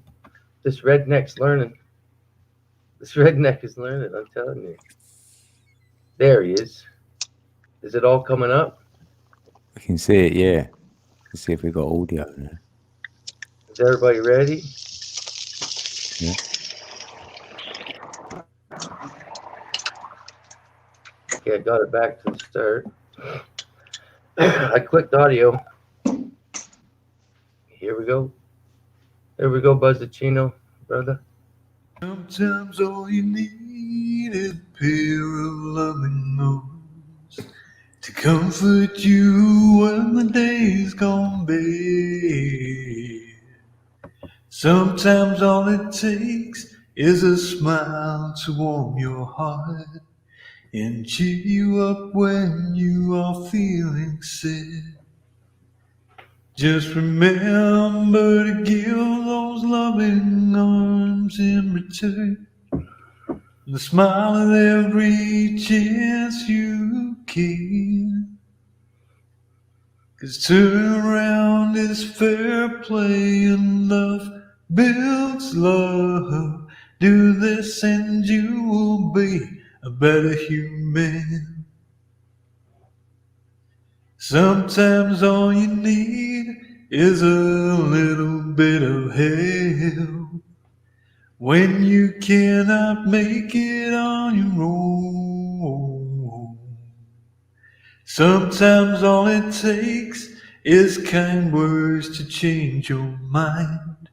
This redneck's learning. This redneck is learning, I'm telling you. There he is. Is it all coming up? We can see it, yeah. Let's see if we got audio now. Is everybody ready? Yeah. Okay, I got it back to the start. I clicked audio. Here we go. There we go, Buzzachino, brother. Sometimes all you need a pair of loving arms to comfort you when the day's gone bad. Sometimes all it takes is a smile to warm your heart and cheer you up when you are feeling sad. Just remember to give those loving arms in return, the smile at every chance you can. 'Cause turn around is fair play and love builds love. Do this and you will be a better human. Sometimes all you need is a little bit of help when you cannot make it on your own. Sometimes all it takes is kind words to change your mind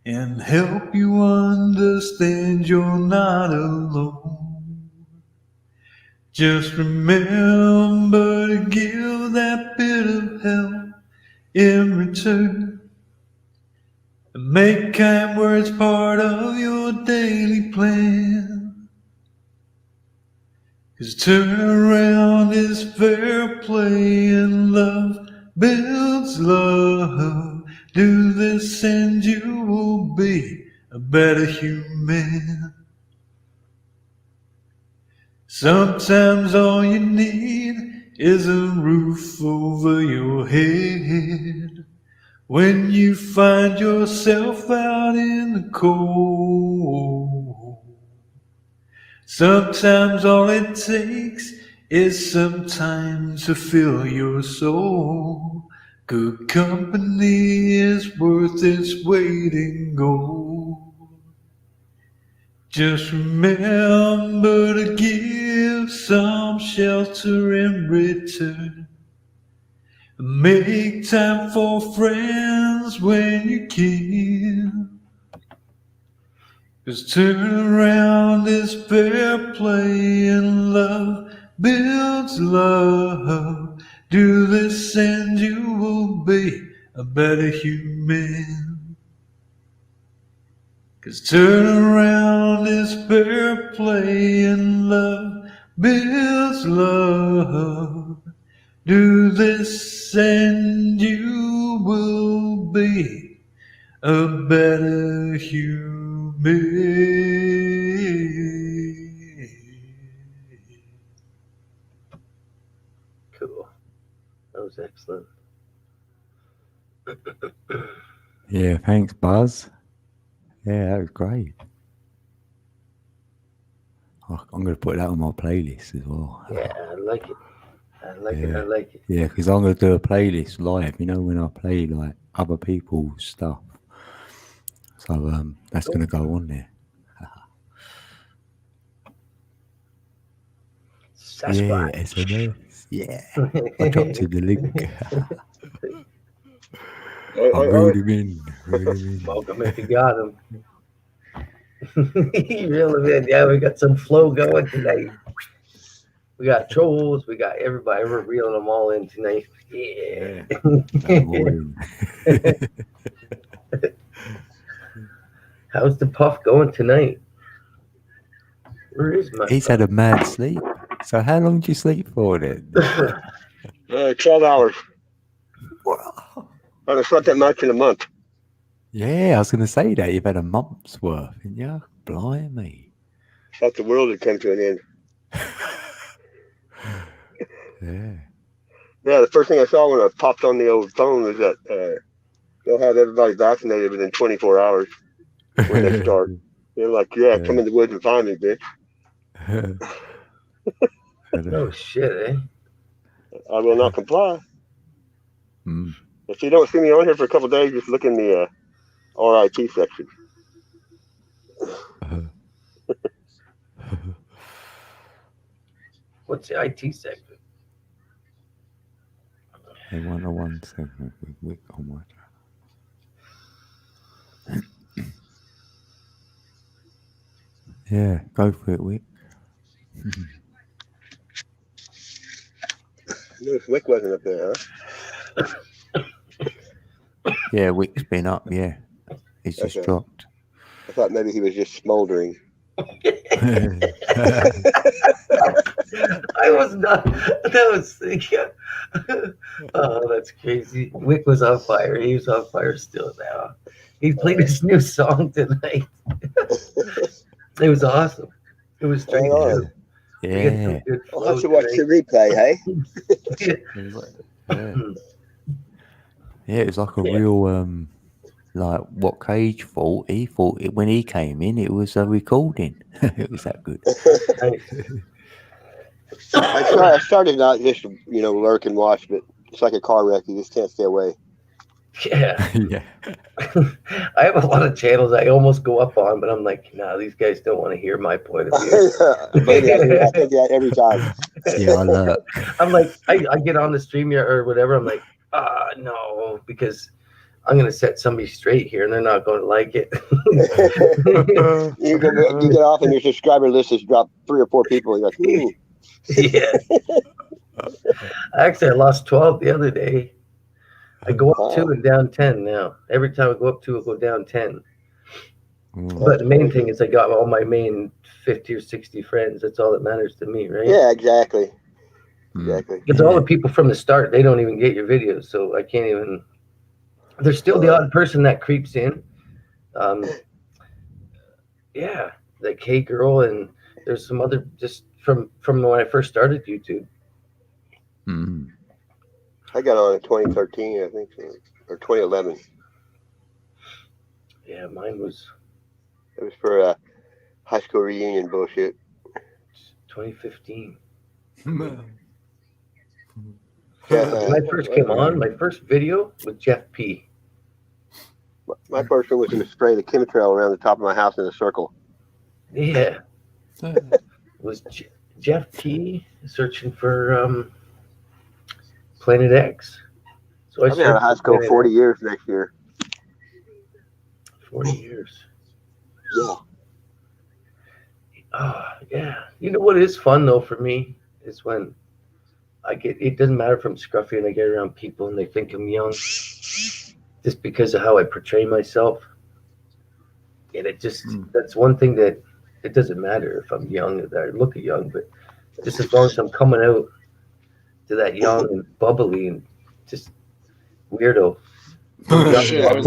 and help you understand you're not alone. Just remember to give that bit of help in return. And make kind words part of your daily plan. 'Cause turn around is fair play and love builds love. Do this and you will be a better human. Sometimes all you need is a roof over your head when you find yourself out in the cold. Sometimes all it takes is some time to fill your soul. Good company is worth its weight in gold. Just remember to give some shelter in return. Make time for friends when you can. 'Cause turn around is fair play and love builds love. Do this and you will be a better human. 'Cause turn around is fair play and love builds love. Do this and you will be a better human. Cool. That was excellent. Yeah, thanks, Buzz. Yeah, that was great. I'm going to put that on my playlist as well. Yeah, I like it. I like it. I Yeah. like it. Yeah, because I'm going to do a playlist live, you know, when I play like other people's stuff. So that's going to go on there. Subscribe. Yeah, SMS. Yeah. I dropped you the link. I rode him in. Welcome if you got him. You really did. Yeah, we got some flow going tonight. We got trolls. We got everybody. We're reeling them all in tonight. Yeah. How's the puff going tonight? Where is my? He's had a mad sleep. So how long do you sleep for then? 12 hours. Wow. I haven't slept that much in a month. Yeah, I was going to say that. You've had a month's worth, haven't you? Blimey. Thought the world had come to an end. Yeah. Yeah, the first thing I saw when I popped on the old phone was that they'll have everybody vaccinated within 24 hours when they start. They're like, yeah, come in the woods and find me, bitch. Oh, shit, eh? I will not comply. Mm. If you don't see me on here for a couple of days, just look in the RIT section. What's the IT section? Hey, 101 segment with Wick on my channel. Yeah, go for it, Wick. Noticed Wick wasn't up there, huh? Yeah, Wick's been up. Yeah, he's just Okay. dropped. I thought maybe he was just smoldering. I was not. That was. Yeah. Oh, that's crazy. Wick was on fire. He was on fire still now. He played his new song tonight. It was awesome. It was straight Right on. through. We had some Yeah, good I'll flow have to watch the tonight. replay, hey? yeah, yeah. It was like a Yeah. real like what Cage thought. He thought it, when he came in, it was a recording. It was that good. I started not just, lurk and watch, but it's like a car wreck. You just can't stay away. Yeah. Yeah. I have a lot of channels I almost go up on, but I'm like, nah, these guys don't want to hear my point of view. Maybe I think that every time. Yeah, I lurk. I'm like, I get on the stream or whatever. I'm like, no, because I'm gonna set somebody straight here, and they're not going to like it. You get off and your subscriber list has dropped 3 or 4 people. You're like, ooh. Yeah. Actually, I lost 12 the other day. I go up 2 and down 10 now. Every time I go up 2, I go down 10. But the main thing is I got all my main 50 or 60 friends. That's all that matters to me, right? Yeah, exactly. Exactly. Because all the people from the start, they don't even get your videos, so I can't even. There's still the odd person that creeps in. Yeah, like Hey Girl, and there's some other just from when I first started YouTube. I got on in 2013, I think, or 2011. Yeah, mine was It was for a high school reunion bullshit. 2015. Yeah. When I first came on, my first video was Jeff P. My first one was to spray the chemtrail around the top of my house in a circle. Yeah. Was Jeff P. searching for Planet X. So I've been out of high school Planet 40 X. years next year. 40 years. Yeah. Oh, yeah. You know what is fun, though, for me is when it doesn't matter if I'm scruffy and I get around people and they think I'm young just because of how I portray myself. And it just, that's one thing that it doesn't matter if I'm young or I look young, but just as long as I'm coming out to that young and bubbly and just weirdo. Shit, I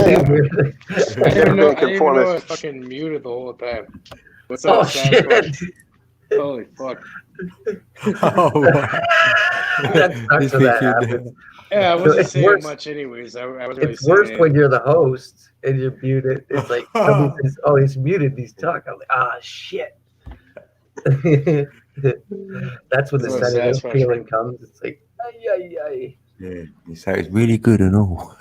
didn't know I fucking muted the whole time. What's up, Oh, shit. Sasquatch? Holy fuck. Oh, That sucks when that happens. Yeah, I wasn't It's saying worse. much anyways. I wasn't really It's worse saying when you're the host and you're muted. It's like somebody says, "Oh, he's muted. He's talking." I'm like, shit. That's when the So setting Sasquatch. feeling comes. It's like, ay, ay, ay. yeah. So it's really good and all.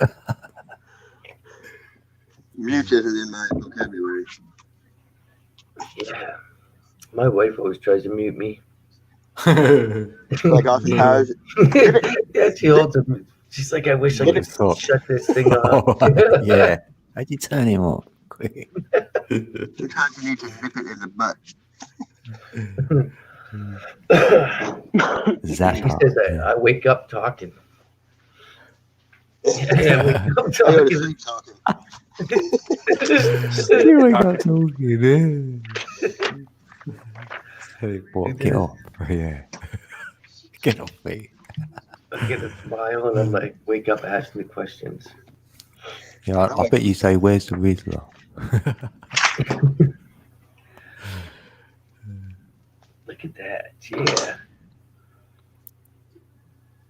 Mute isn't in my vocabulary. Yeah. My wife always tries to mute me. Like Austin Powers. Yeah, she holds it. She's like, I wish I could shut this thing off. Yeah. How'd you turn him off? Quick. Sometimes you need to nip it in the butt. He Zappa. says, I wake up talking. Yeah, I wake up I go to talking. sleep talking. You wake up talking, get off. Yeah. Get off me. I get a smile and I'm like, wake up asking me questions. Yeah, I bet you say, "Where's the Riddler?" Look at that. Yeah.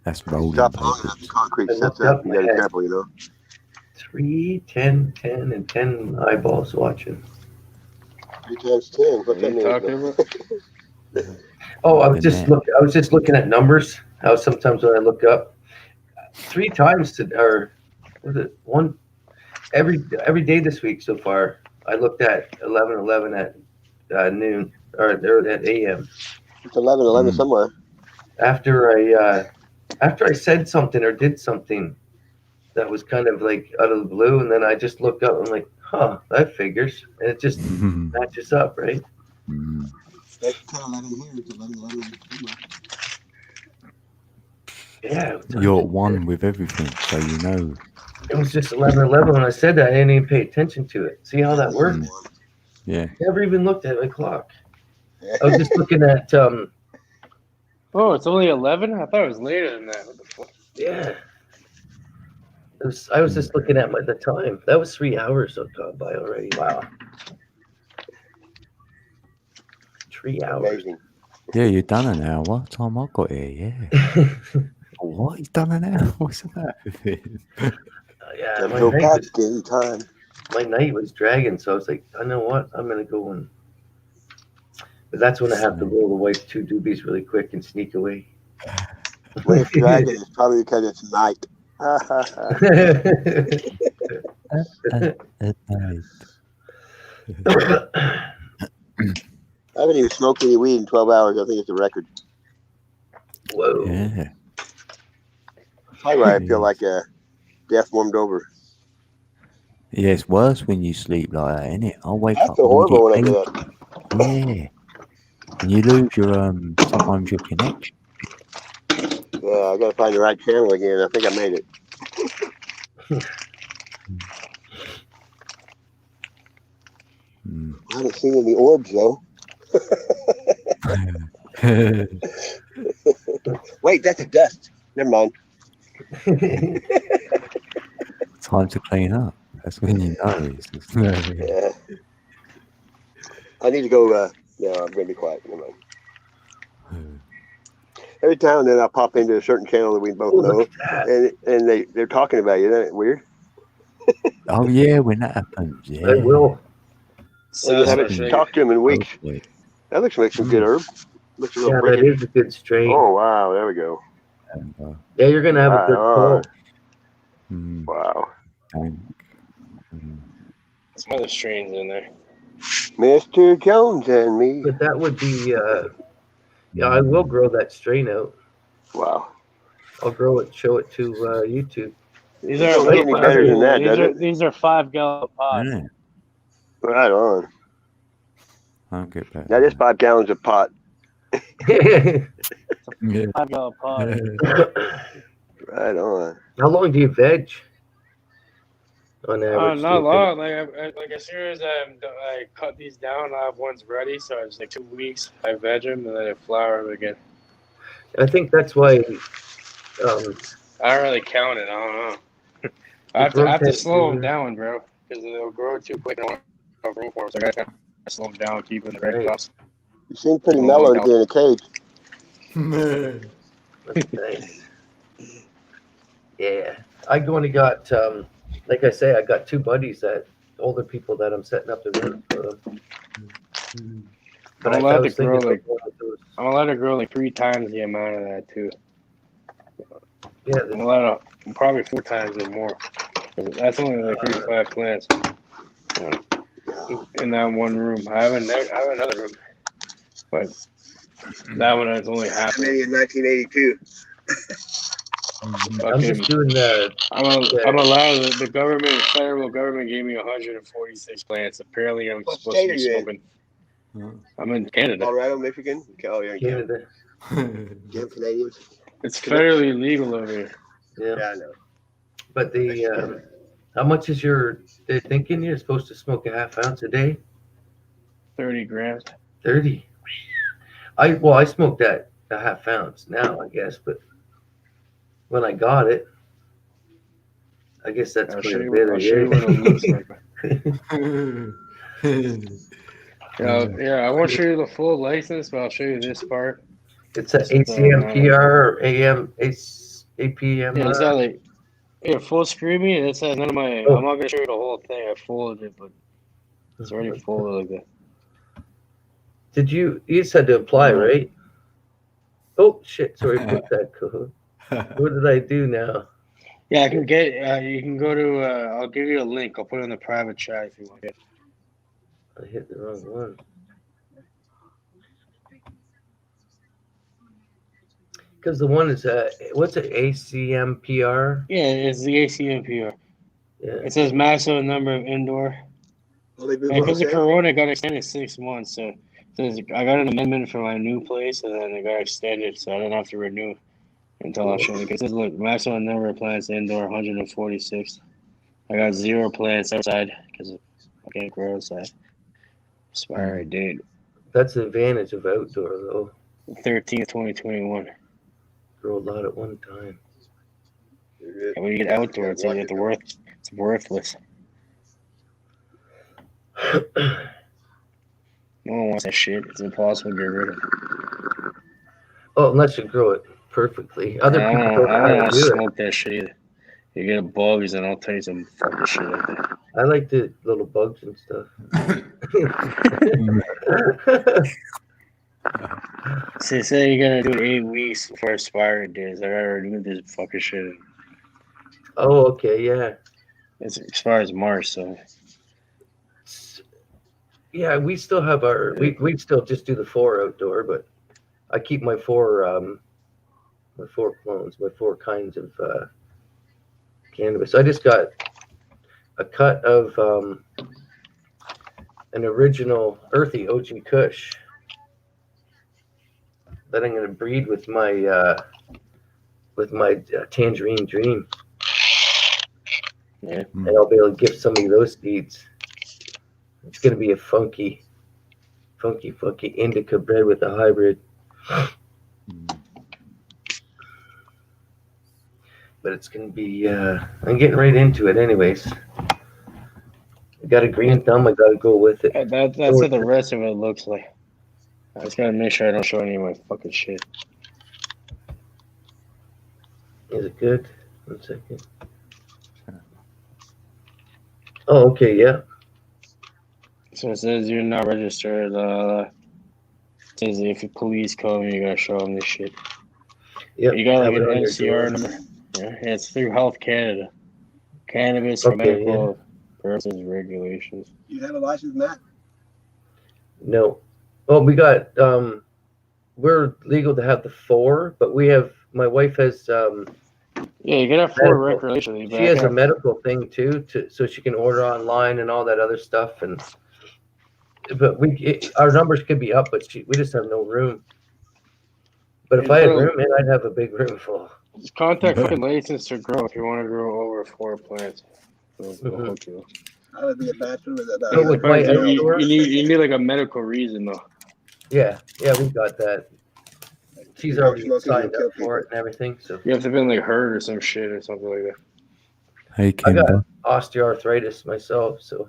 That's rolling. Stop long enough, the concrete I sets looked up. up You my gotta be head. careful, you know. 3, 10, 10, and 10 eyeballs watching. 3 times 10. What's What that are you mean? talking about? Oh, I was just looking at numbers. How sometimes when I look up, 3 times or was it one every day this week so far? I looked at 11:11 at noon or at AM. It's 11:11 somewhere. After I said something or did something that was kind of like out of the blue, and then I just looked up and I'm like, that figures, and it just matches up, right? That's kind of 11 here. It's 11. Yeah. You're at one with everything, so you know. It was just 11:11 when I said that. I didn't even pay attention to it. See how that worked? Yeah. Never even looked at my clock. I was just looking at Oh, it's only 11? I thought it was later than that. What the fuck? yeah. I was just looking at the time. That was 3 hours that gone by already. Wow. 3 hours. Amazing. Yeah, you've done an hour. What time I got here? Yeah. What? You've done an hour? What's that? Yeah, Gotta go catch game time. my night was dragging, so I was like, I know what? I'm gonna go and. But that's when I have to roll the wife's 2 doobies really quick and sneak away. When it's dragging, it's probably because it's night. At night. I haven't even smoked any weed in 12 hours. I think it's a record. Whoa. Yeah. Probably why I feel like death warmed over. Yeah, it's worse when you sleep like that, isn't it? I wake I up. feel horrible when I really do that. Yeah. And you lose your sometimes your connection. Yeah, I gotta find the right channel again. I think I made it. I haven't seen any orbs though. Wait, that's a dust. Never mind. Time to clean up. That's when you know. Yeah. I need to go. No, I'm gonna be quiet. Never mind. Every time and then I pop into a certain channel that we both know, and they're talking about you. Isn't it weird? Oh yeah, when that happens, yeah. I will. So I haven't talked to him in weeks. Hopefully. That looks like some good herb. Looks a little Yeah, that wicked. is a good strain. Oh wow, there we go. And, Yeah, you're gonna have a good Right pull. mm, Wow. Some other strains in there. Mr. Jones and me. But that would be yeah, I will grow that strain out. Wow. I'll grow it, show it to YouTube. These It are don't get any better than that, does it? These are 5 gallon pots. yeah, Right on. I'll get back. That is 5 gallons of pot. Yeah. 5 gallon pot. Right on. How long do you veg? On Oh, average. not long. Like as soon as I cut these down, I have ones ready. So it's like 2 weeks. I veg them and then I flour them again. I think that's why. I don't really count it. I don't know. I have to slow them down, bro, because they'll grow too quick. I don't have room for them, so I gotta slow them down, keep them in the right spots. You seem pretty mellow to be in a cage. That's nice. Yeah, I only got like I say, I got 2 buddies older people that I'm setting up the room for them. But I'm allowed to thinking grow about like going with those. I'm allowed to grow like 3 times the amount of that too. Yeah, I'm allowed to probably 4 times or more. That's only like 3 to 5 plants in that one room. I have another room, but that one is only half. Maybe in 1982. I'm just doing the. I'm allowed. The federal government gave me 146 plants. Apparently, I'm What supposed state to are be you in? smoking. I'm in Canada. Colorado, Michigan? Oh, you're in Canada. Canada. Damn Canadians. It's federally legal over here. Yeah, Yeah, I know. but how much is they're thinking you're supposed to smoke a half ounce a day? 30 grams. 30. I smoked that a half ounce now, I guess, but when I got it, I guess that's I'll quite show a you bit. what it looks like. Yeah, I won't show you the full license, but I'll show you this part. It's an ACMPR or APM. Yeah, it's not like full screening. It says none of my. I'm not gonna show you the whole thing. I folded it, but it's already folded like that. You just had to apply, right? Oh shit! Sorry, put that code. What did I do now? Yeah, I can get. You can go to. I'll give you a link. I'll put it in the private chat if you want it. I hit the wrong one. Because the one is what's it? ACMPR. Yeah, it's the ACMPR. Yeah. It says maximum number of indoor. Well, they Because the corona got extended 6 months, so I got an amendment for my new place, and then it got extended, so I don't have to renew until I show it. It says, look, maximum number of plants indoor 146. I got 0 plants outside because I can't grow outside. Expiry date That's the advantage of outdoor, though. 13th, 2021. Grow a lot at one time. And when you get outdoor, it's worthless. No one wants that shit. It's impossible to get rid of. Oh, unless you grow it perfectly. Other I people don't don't know how want to to do it. smoke that shit either. You get bugs, and I'll tell you some fucking shit like that. I like the little bugs and stuff. So say you're gonna do it 8 weeks before expiry days. I gotta renew this fucking shit. Oh, okay, yeah. It expires March, so Yeah, we still have our we still just do the 4 outdoor, but I keep my 4 clones, my 4 kinds of cannabis. I just got a cut of an original earthy OG Kush that I'm gonna breed with my Tangerine Dream. yeah. And I'll be able to give somebody those seeds. It's gonna be a funky indica bred with a hybrid. But it's gonna be I'm getting right into it anyways. I got a green thumb, I gotta go with it. That's what the rest of it looks like. I just gotta make sure I don't show any of my fucking shit. Is it good? 1 second. Oh, okay, yeah. So it says you're not registered. It says if the police come, you gotta show them this shit. Yep. You got like have an it on your NCR door. number. Yeah, it's through Health Canada. Cannabis for Okay, medical purposes regulations. You have a license, Matt? No. Well, we got we're legal to have the 4, but we have my wife has Yeah, you can have 4 Medical. recreationally, but she has a medical thing too, so she can order online and all that other stuff. And but our numbers could be up, but we just have no room. But if I had room, man, I'd have a big room full. just contact fucking license to grow if you want to grow over 4 plants. They'll hook you up. I would be a bachelor with that. So with my outdoor, You need like a medical reason though. yeah, we got that. She's already signed up for it and everything. So You have to be like hurt or some shit or something like that. Hey, I got Kimber. osteoarthritis myself, so.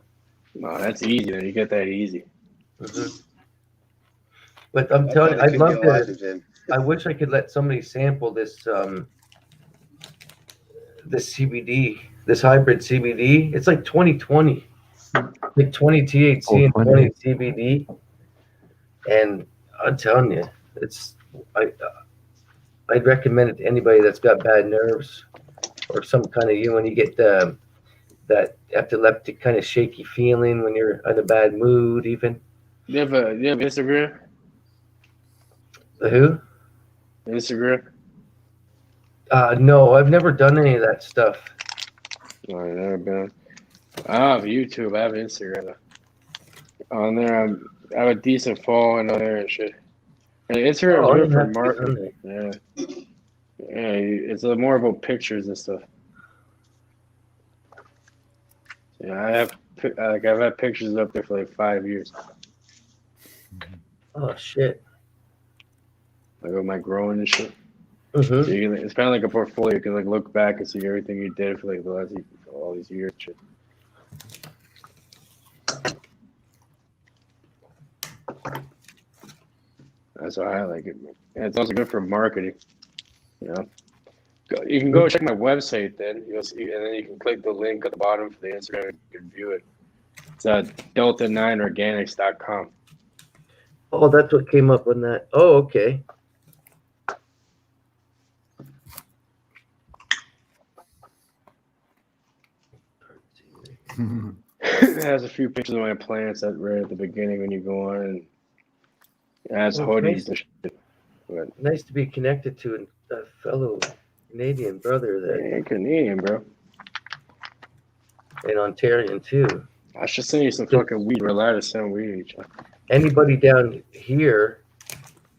No, that's easy. Then you get that easy. Mhm. But I'm telling you, I'd love to. I wish I could let somebody sample this this CBD, this hybrid CBD. It's like 2020, like 20 THC and 20 CBD. And I'm telling you, I'd recommend it to anybody that's got bad nerves or some kind of when you get that epileptic kind of shaky feeling when you're in a bad mood, even. You have Instagram? The who? Instagram? No, I've never done any of that stuff. No, I've never been. I don't have YouTube. I have Instagram. On there, I have a decent following on there and shit. And Instagram Oh, I is don't good for have to be on marketing. Yeah, it's more about pictures and stuff. Yeah, I've had pictures up there for like 5 years. Oh shit. Like with my growing and shit. Mm-hmm. So it's kind of like a portfolio. You can like look back and see everything you did for like the last all these years. Shit. That's why I like it. And it's also good for marketing. You know, you can go check my website. Then you'll see, and then you can click the link at the bottom for the Instagram. You can view it. It's delta9organics.com. Oh, that's what came up on that. Oh, okay. It has a few pictures of my plants that right at the beginning when you go on, and it has hoodies and shit. But, Nice to be connected to a fellow Canadian brother that yeah, Canadian, bro. and Ontarian too. I should send you some fucking weed. We're allowed to send weed to each other. anybody down here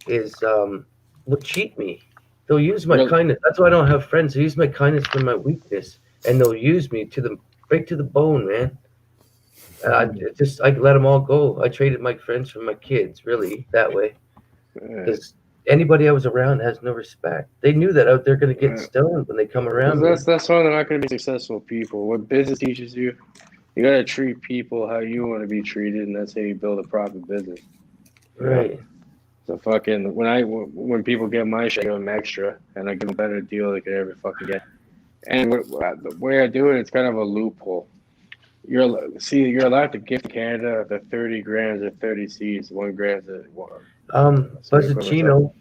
is will cheat me. They'll use my Really? kindness. That's why I don't have friends. They use my kindness for my weakness, and they'll use me to the right to the bone, man. I let them all go. I traded my friends for my kids, really, that way. Yeah. Because anybody I was around has no respect. They knew that out there going to get stoned when they come around. That's why they're not going to be successful people. What business teaches you, you got to treat people how you want to be treated, and that's how you build a profit business. Right. So fucking when people get my shit, I give them extra, and I give them a better deal they could ever fucking get. And the way I do it, it's kind of a loophole. You're allowed to gift Canada the 30 grams or 30 C's, 1 gram. Buzzachino,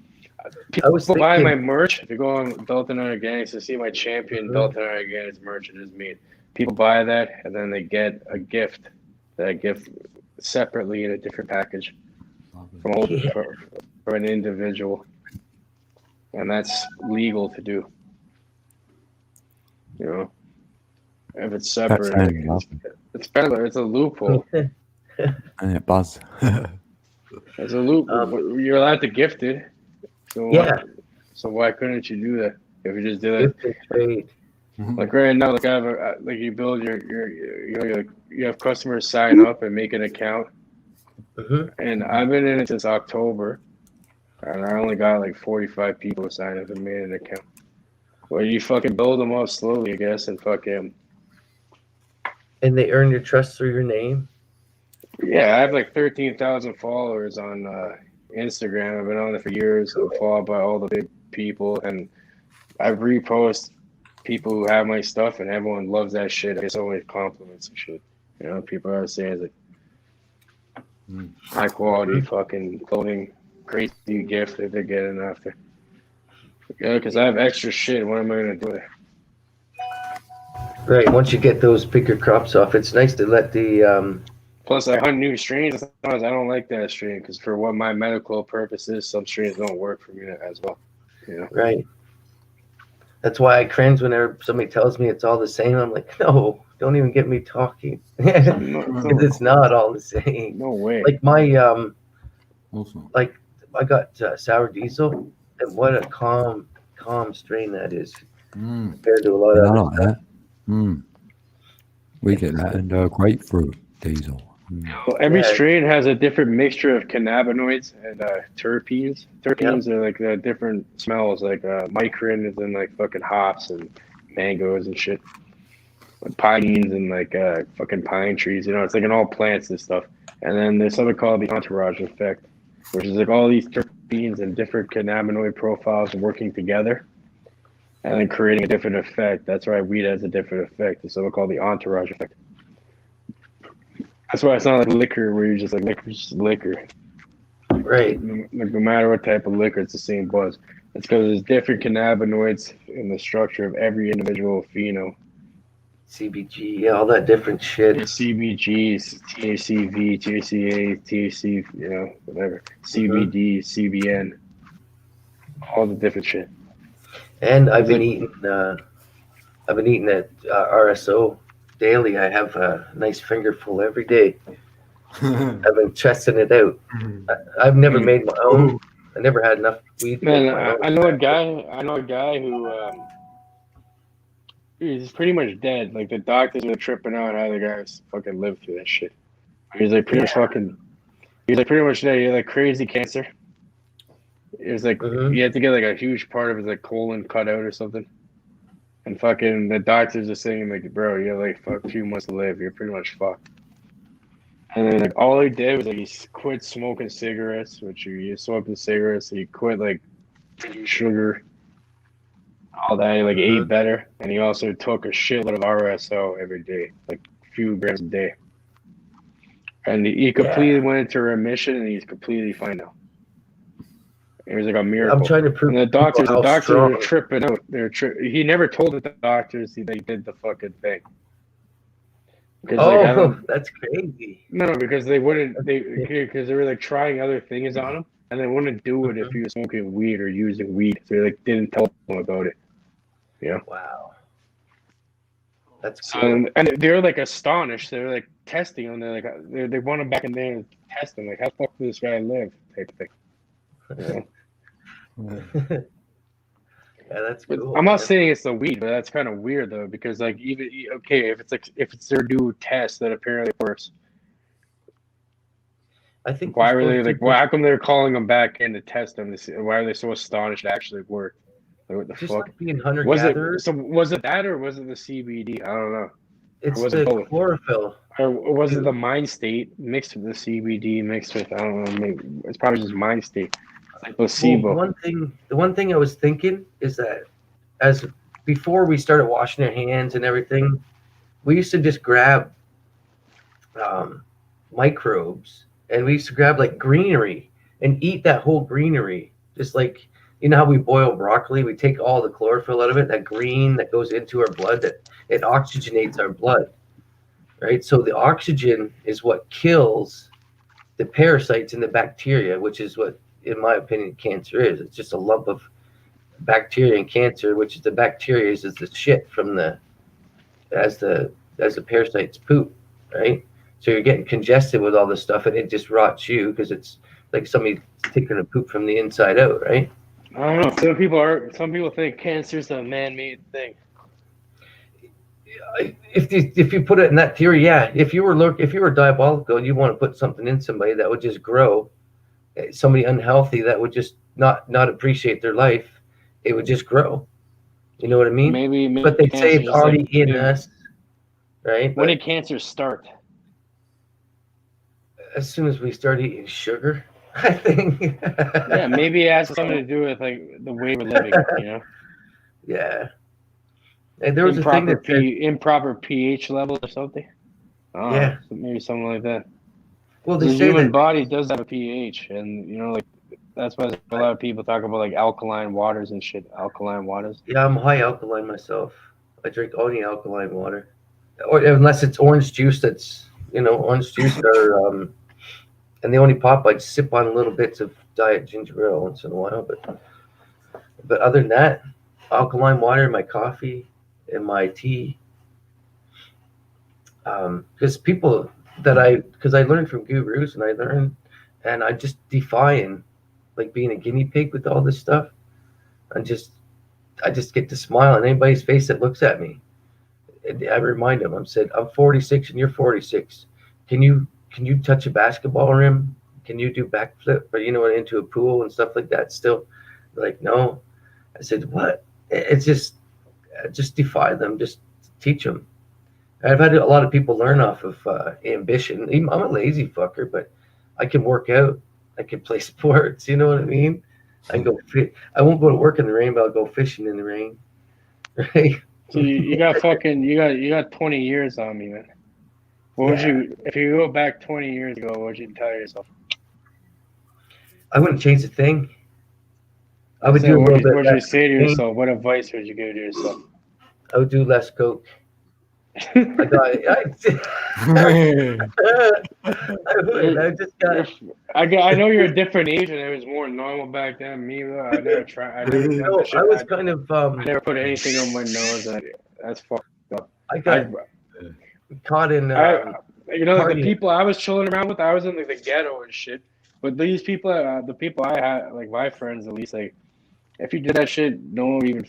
I was People buy thinking, my merch. If you go on Dalton Iron Gangs to see my champion Dalton Iron Gangs merch, it is me. People buy that, and then they get a gift. That gift separately in a different package for an individual, and that's legal to do. You know, if it's separate, it's better. It's a loophole. Buzz. It's a loophole. You're allowed to gift it. So so why couldn't you do that if you just did it? Like right now, like I have you build you have customers sign up and make an account, and I've been in it since October, and I only got like 45 people who signed up and made an account. Well, you fucking build them up slowly, I guess, and fucking. And they earn your trust through your name. Yeah, I have like 13,000 followers on Instagram. I've been on it for years. I'm followed by all the big people, and I repost people who have my stuff, and everyone loves that shit. I get so many compliments and shit. You know, people are saying like high quality fucking clothing, crazy gift that they're getting after. Yeah, because I have extra shit. What am I gonna do with it? Right. Once you get those bigger crops off, it's nice to let the. Plus, I hunt new strains. Sometimes I don't like that strain because for what my medical purposes, some strains don't work for me as well. You know? Right. That's why I cringe whenever somebody tells me it's all the same. I'm like, no, don't even get me talking. Because it's not all the same. No way. Like my like I got Sour Diesel, and what a calm strain that is compared to a lot of other stuff. We get that in grapefruit diesel. Well, every strain has a different mixture of cannabinoids and terpenes. Terpenes are like the different smells, like micrin is in like fucking hops and mangoes and shit. Like pinene and like fucking pine trees, you know, it's like in all plants and stuff. And then there's something called the entourage effect, which is like all these terpenes and different cannabinoid profiles working together and then creating a different effect. That's why weed has a different effect. It's something called the entourage effect. That's why it's not like liquor where you're just like liquor's just liquor. Right. Like no matter what type of liquor, it's the same buzz. It's because there's different cannabinoids in the structure of every individual pheno. CBG, all that different shit. CBGs, THCV, THCA, THC, you know, whatever. CBD, CBN, all the different shit. And I've been eating that RSO daily. I have a nice fingerful every day. I've been testing it out. I've never made my own. I never had enough weed. Man, I know a guy who he's pretty much dead. Like the doctors were tripping out how the guys fucking lived through that shit. He's like pretty much fucking. He's like pretty much dead. He had like crazy cancer. It was like he had to get like a huge part of his like colon cut out or something. And fucking the doctors are saying like, bro, you have like a few months to live. You're pretty much fucked. And then like all he did was like he quit smoking cigarettes, which he smoking cigarettes. He quit like sugar, all that. He like ate better, and he also took a shitload of RSO every day, like a few grams a day. And he completely went into remission, and he's completely fine now. It was like a miracle. I'm trying to prove. And the doctors were tripping out. He never told the doctors they did the fucking thing. That's crazy. No, because they wouldn't. Because they were like trying other things on him, and they wouldn't do it if he was smoking weed or using weed. So they like didn't tell him about it. Yeah. Wow. That's So, cool. and they're like astonished. They're like testing him. They're like, they want him back in there and test him. Like, how the fuck does this guy live? Type of thing. You know? Yeah, that's But cool. I'm not man. saying it's the weed, but that's kind of weird though, because like even okay, if it's their new test that apparently works, I think why you're were they supposed to like? Why how come they're calling them back in to test them? Why are they so astonished it actually worked? Like, what the just fuck? like being hunter Was it gatherers. so? Was it that or was it the CBD? I don't know. It's was the it both? chlorophyll. Or was it the mind state mixed with the CBD mixed with I don't know? Maybe it's probably just mind state. It's like placebo. Well, the one thing I was thinking is that as before we started washing our hands and everything, we used to just grab microbes, and we used to grab like greenery and eat that whole greenery. Just like, you know how we boil broccoli, we take all the chlorophyll out of it, that green that goes into our blood, that it oxygenates our blood, right? So the oxygen is what kills the parasites and the bacteria, which is what, in my opinion, cancer is. It's just a lump of bacteria and cancer, which is the bacteria is the shit from as the parasites poop, right? So you're getting congested with all this stuff, and it just rots you because it's like somebody taking a poop from the inside out, right? I don't know. Some people think cancer's a man-made thing. If you put it in that theory, yeah. If you were diabolical and you want to put something in somebody that would just grow, somebody unhealthy that would just not appreciate their life, it would just grow. You know what I mean? Maybe But they say it's cancer's already like, in us, right? When But did cancer start? as soon as we start eating sugar, I think. Yeah, maybe it has something to do with like the way we're living, you know. Yeah. And there was a thing that said, improper pH levels or something. Oh, Yeah. maybe something like that. well, The they say human that body does have a pH, and you know, like that's why a lot of people talk about like alkaline waters and shit. Alkaline waters. yeah, I'm high alkaline myself. I drink only alkaline water, or unless it's orange juice. That's orange juice, or and the only pop I'd sip on little bits of diet ginger ale once in a while. But other than that, alkaline water in my coffee, in my tea. Because I learned from gurus, and I just defying like being a guinea pig with all this stuff. I just get to smile on anybody's face that looks at me. And I remind them, I'm 46 and you're 46. Can you touch a basketball rim? Can you do backflip or into a pool and stuff like that? Still, they're like, no. I said, what? It's just defy them. Just teach them. I've had a lot of people learn off of ambition. I'm a lazy fucker, but I can work out. I can play sports. You know what I mean? I can go fit. I won't go to work in the rain, but I'll go fishing in the rain. Right? So you got 20 years on me, man. What would you, if you go back 20 years ago, what would you tell yourself? I wouldn't change a thing. I would do a What little bit would you less say to cocaine. yourself? What advice would you give to yourself? I would do less coke. I would. I just got. I know you're a different age and it was more normal back then. Me, I never tried. I was kind of. I never put anything on my nose. That's fucked up. I got caught in. You know, like the partying. people I was chilling around with, I was in like the ghetto and shit. But these people, the people I had, like my friends at least, like if you did that shit, no one would even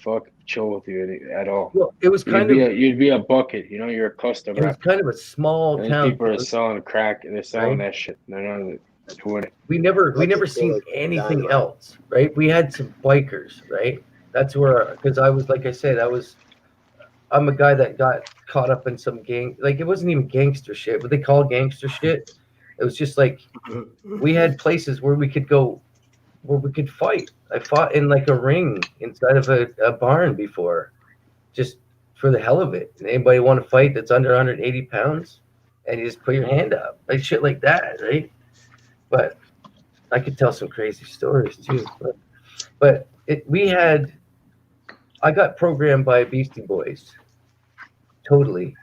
chill with you at all. Well, it was you'd be a bucket. You know, you're a customer. It was kind of a small town. People are selling crack. They're selling that shit. They're not doing it. We never seen anything else, right? We had some bikers, right? That's where, because I was, like I said, I'm a guy that got caught up in some gang. Like it wasn't even gangster shit, but they call gangster shit. It was just like we had places where we could go, where we could fight. I fought in like a ring inside of a barn before, just for the hell of it. And anybody want to fight that's under 180 pounds? And you just put your hand up, like shit like that, right? But I could tell some crazy stories too. But I got programmed by Beastie Boys, totally,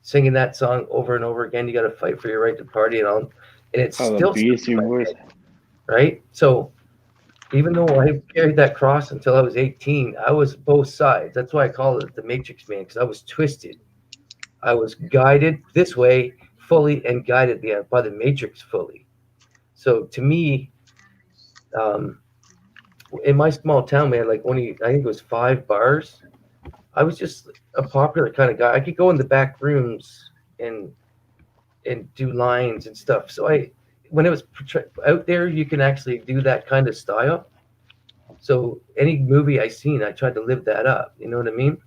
singing that song over and over again. You got to fight for your right to party and all, and it's still Beastie Boys, right? So even though I carried that cross until I was 18, I was both sides. That's why I call it the Matrix Man, because I was twisted. I was guided this way fully and guided by the Matrix fully. So to me, in my small town, we had like only, I think it was 5 bars. I was just a popular kind of guy. I could go in the back rooms and do lines and stuff. So when it was out there, you can actually do that kind of style. So any movie I seen, I tried to live that up. You know what I mean?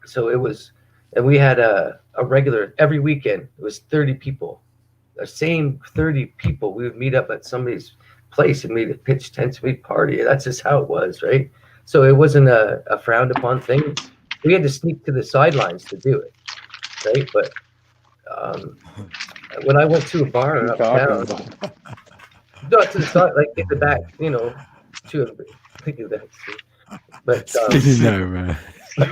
So it was, and we had a regular every weekend. It was 30 people, the same 30 people. We would meet up at somebody's place and we'd pitch tents, we'd party. That's just how it was, right? So it wasn't a frowned upon thing. We had to sneak to the sidelines to do it, right? But when I went to a bar uptown, not to the side, like in the back, to that. But No, man.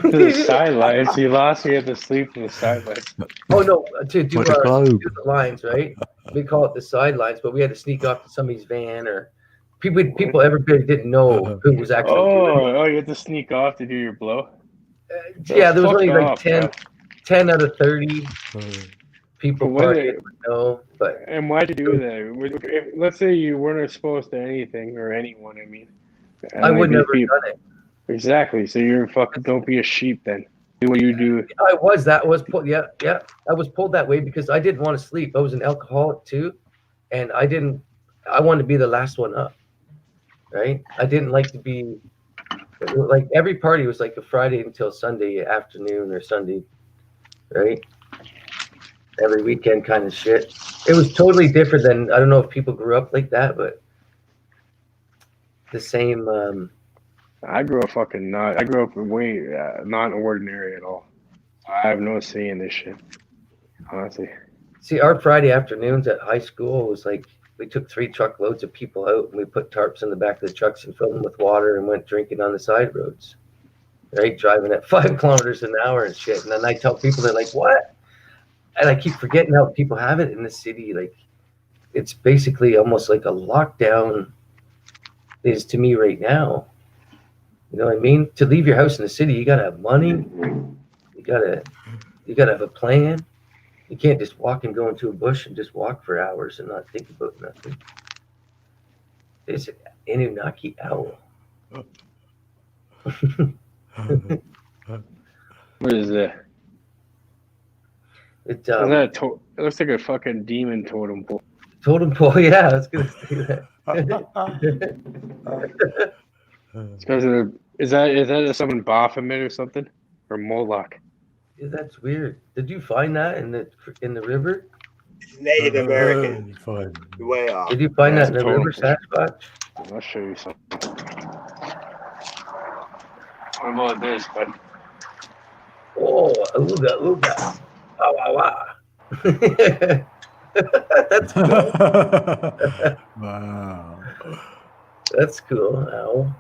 The sidelines. You lost. You had to sleep in the sidelines. oh no, to do What a globe. do the lines, right? We call it the sidelines, but we had to sneak off to somebody's van or people. Everybody didn't know who was actually doing it. Oh, you had to sneak off to do your blow. Yeah, there was only like Fucked off, 10 out of 30 people But when partying would know. But And why'd you do that? If, let's say you weren't exposed to anything or anyone. I mean, and I like would these never have people- done it. Exactly. So you're fucking. Don't be a sheep then. Do what you do. That was pulled. Yeah. I was pulled that way because I didn't want to sleep. I was an alcoholic too, and I wanted to be the last one up. Right. I didn't like to be like every party was like a Friday until Sunday afternoon or Sunday, right? Every weekend kind of shit. It was totally different than, I don't know if people grew up like that, but the same. I grew up fucking not. I grew up way not ordinary at all. I have no say in this shit. Honestly. See, our Friday afternoons at high school was like, we took 3 truckloads of people out and we put tarps in the back of the trucks and filled them with water and went drinking on the side roads, right? Driving at 5 kilometers an hour and shit. And then I tell people, they're like, what? And I keep forgetting how people have it in the city. Like, it's basically almost like a lockdown is to me right now. You know what I mean? To leave your house in the city, you gotta have money. You gotta have a plan. You can't just walk and go into a bush and just walk for hours and not think about nothing. It's an Anunnaki owl. What is that? It Is that it looks like a fucking demon totem pole. totem pole. Yeah, I was gonna say that. It's because of is that someone Baphomet or something? Or Moloch? Yeah, that's weird. Did you find that in the river? Native American. Fine. Way off. Did you find that in the Totem river, pole. Sasquatch? I'll show you something. What about this, bud? Oh, ooga ooga. Wow, wow, wow. That's cool. Wow. That's cool. Owl.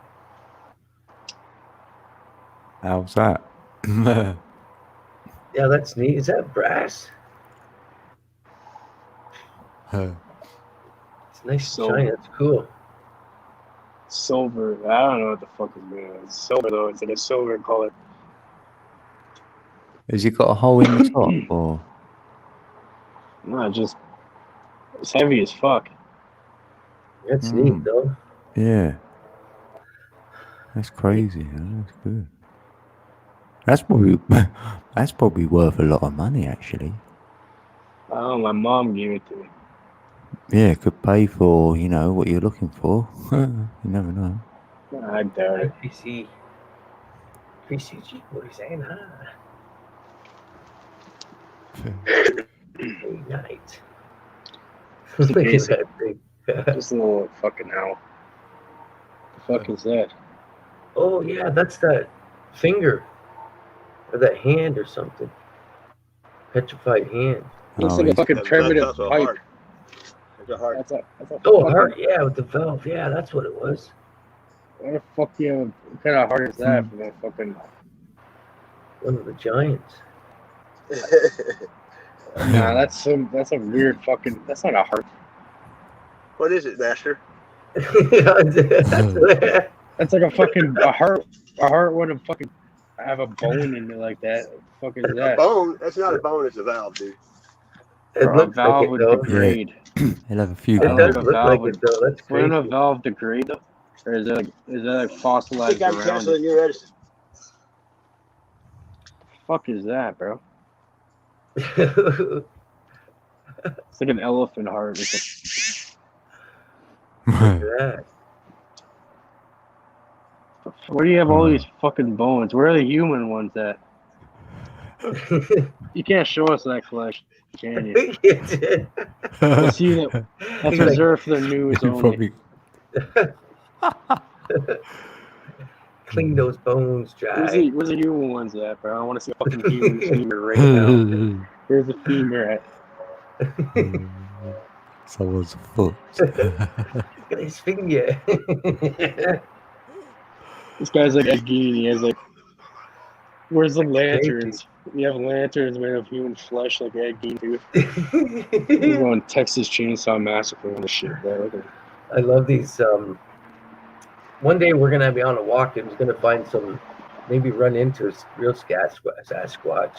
How's that? Yeah, that's neat. Is that brass? It's nice So- and shiny. That's cool. Silver. I don't know what the fuck is going on. It's silver though. It's like a silver color. Has it got a hole in the top or? No, just it's heavy as fuck. That's neat, though. Yeah. That's crazy. That's good. That's probably worth a lot of money, actually. Oh, my mom gave it to me. Yeah, it could pay for, what you're looking for. You never know. I doubt it. PCG, what are you saying? Hey, night. It's Look at basic. that thing. Just a little fucking owl. The fuck is that? Oh, yeah, that's that finger. Or that hand or something. Petrified hand. Looks Oh, like a he's- fucking That's primitive also a pipe. heart. It's a heart. That's a Oh, fucking- heart, yeah, with the valve. Yeah, that's what it was. Why the fuck you have, what kind of heart is that for that fucking One of the giants. Nah, that's a weird fucking that's not a heart. What is it, Master? That's- That's like a fucking a heart would have fucking I have a bone in it like that. What the fuck is A that? bone? That's not a bone. It's a valve, dude. It Bro, a looks like valve it would though. degrade. He'll have a few It I don't does think a bones. look like valve it though. That's Wouldn't a crazy. valve degrade though? Or is that I fossilized think I'm around canceling it? your Edison. Fuck is that, bro? Look It's like an elephant heart or something. at that. Where do you have all these fucking bones? Where are the human ones at? You can't show us that collection, can you? We'll see that. That's He's like, reserved for the news You only. probably clean those bones Where's dry. the human ones at, bro? I want to see a fucking human femur right now. Where's the femur at? Someone's foot. Look at his finger. This guy's like Ed Gein. He has like, where's the lanterns? You have lanterns made of human flesh like Ed Gein, dude. He's going Texas Chainsaw Massacre and this shit, bro. Look at it. I love these. One day we're gonna be on a walk and we're gonna find some, maybe run into a real Sasquatch,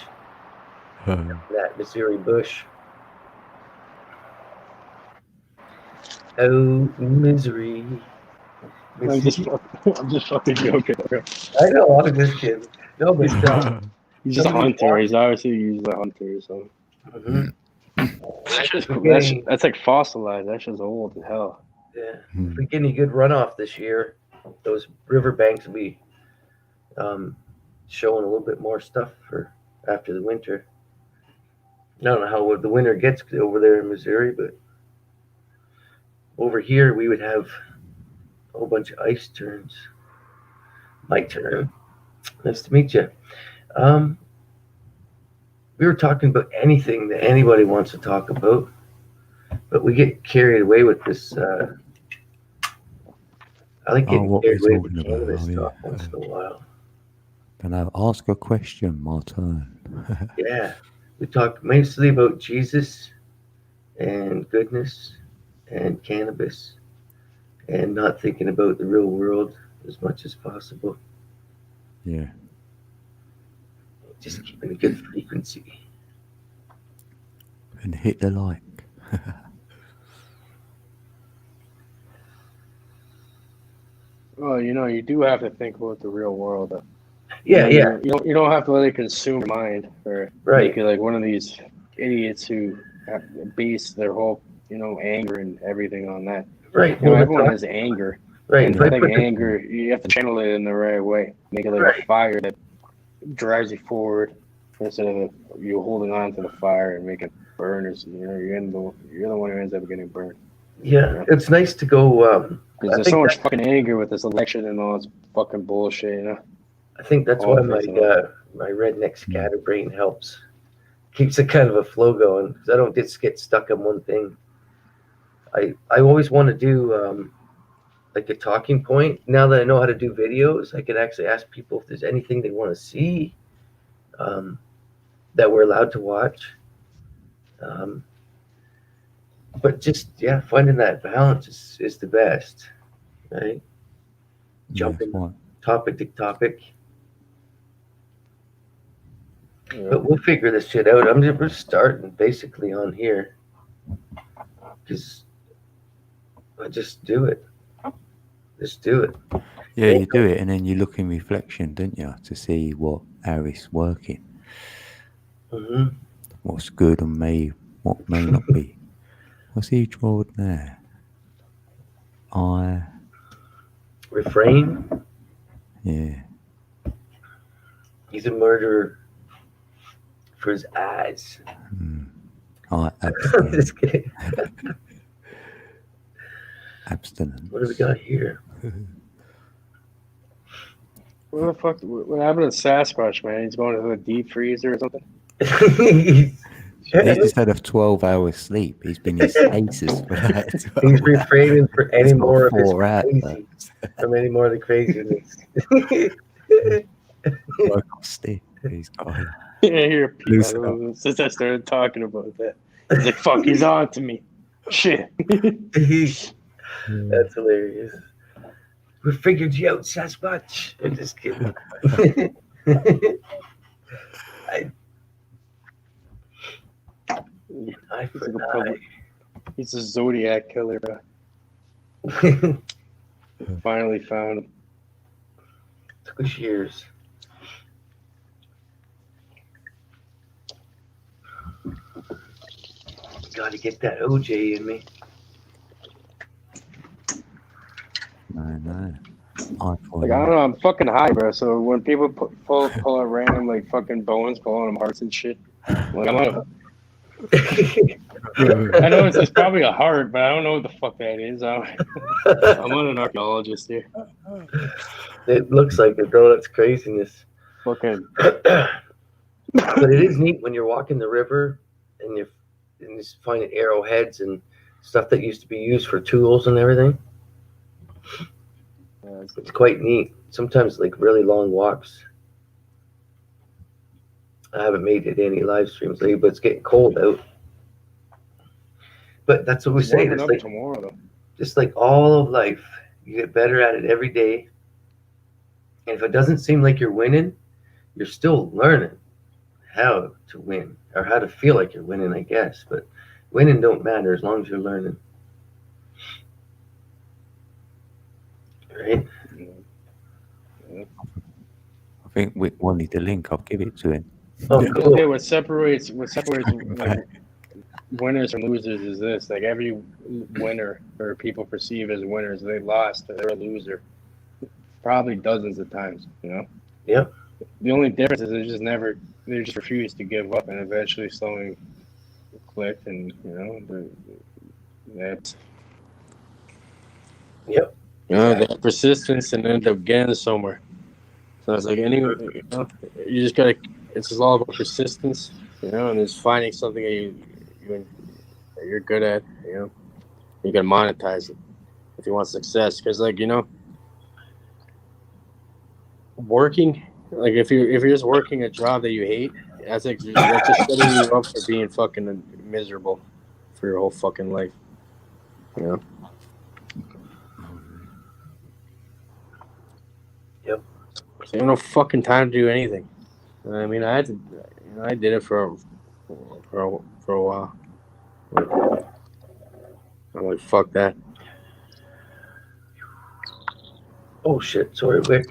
that Missouri bush. Oh, misery. I'm just fucking joking, bro. I know, I'm just kidding. No, but He's just a hunter. He's obviously used a hunter or something. mhm. That's like fossilized. That shit's old as hell. Yeah, if we get any good runoff this year, those riverbanks will be showing a little bit more stuff for after the winter. I don't know how the winter gets over there in Missouri, but over here we would have a whole bunch of ice turns. My turn. Nice to meet you. We were talking about anything that anybody wants to talk about, but we get carried away with this. I like getting what carried we're away with talking about, cannabis yeah. talk once in a while. Don't know. Ask a question, my turn. Yeah, we talk mostly about Jesus and goodness and cannabis and not thinking about the real world as much as possible. Yeah. Just keeping a good frequency. And hit the like. Well, you do have to think about the real world. Yeah, yeah, You don't have to let it consume your mind or right. make you like one of these idiots who base their whole, anger and everything on that. Right. Everyone has anger. Right. And If I I think put the- anger, you have to channel it in the right way. Make it like Right. a fire that drives you forward instead of you holding on to the fire and making it burn. Or, you're the one who ends up getting burned. Yeah, it's nice to go. Because I there's think so much that- fucking anger with this election and all this fucking bullshit, I think that's all why personal. my redneck scatterbrain helps. Keeps a kind of a flow going because I don't just get stuck on one thing. I always want to do like a talking point. Now that I know how to do videos, I can actually ask people if there's anything they want to see that we're allowed to watch. But just finding that balance is the best, right? Jumping That's right. topic to topic. Yeah. But we'll figure this shit out. We're starting basically on here because I just do it. Just do it. Yeah, you do it, and then you look in reflection, don't you, to see how it's working, hmm what's good and what may not be. What's he drawing there? Refrain. Yeah. He's a murderer for his eyes. Abstinent. Just kidding. Abstinent. What do we got here? What the fuck? What happened to Sasquatch, man? He's going to the deep freezer or something? He just had a 12-hour sleep. He's been in stasis for that. He's refraining for any He's got more of his 4 hours. crazy, from any more of the craziness. Local stick. He's got Yeah, here, Loose people. Since I started talking about that, he's like, "Fuck, he's on to me." Shit. That's hilarious. We figured you out, Sasquatch. I'm just kidding. Eye He's, for like an a public, he's a Zodiac killer, bro. eye. Finally found him. Took us years. Got to get that OJ in me. No. Like, I don't know, I'm fucking high, bro. So when people pull out random, like, fucking bones, calling them hearts and shit, like, I'm on I know it's probably a heart, but I don't know what the fuck that is. I'm on an archaeologist here. It looks like it, though. That's craziness. Fucking. But it is neat when you're walking the river and you just finding arrowheads and stuff that used to be used for tools and everything. Yeah, It's quite neat. Sometimes like really long walks. I haven't made it any live streams lately, but it's getting cold out. But that's what we say. warming It's up like, tomorrow, though. just like all of life, you get better at it every day. And if it doesn't seem like you're winning, you're still learning how to win or how to feel like you're winning, I guess. But winning don't matter as long as you're learning. Right? I think Wick wanted the link. I'll give it to him. Oh, cool. Okay, what separates like, winners from losers is this: like every winner or people perceive as winners, they lost, they're a loser, probably dozens of times. You know. Yep. The only difference is they just refuse to give up, and eventually something clicked, and that's. Yep. That persistence and end up getting somewhere. So it's like anyway, you just gotta. It's just all about persistence, and it's finding something that you're good at. You gotta monetize it if you want success. Because working, like if you're just working a job that you hate, that's just setting you up for being fucking miserable for your whole fucking life. Yep. So you have no fucking time to do anything. I mean, I had to. I did it for a while. I'm like, fuck that. Oh shit! Sorry, Wick.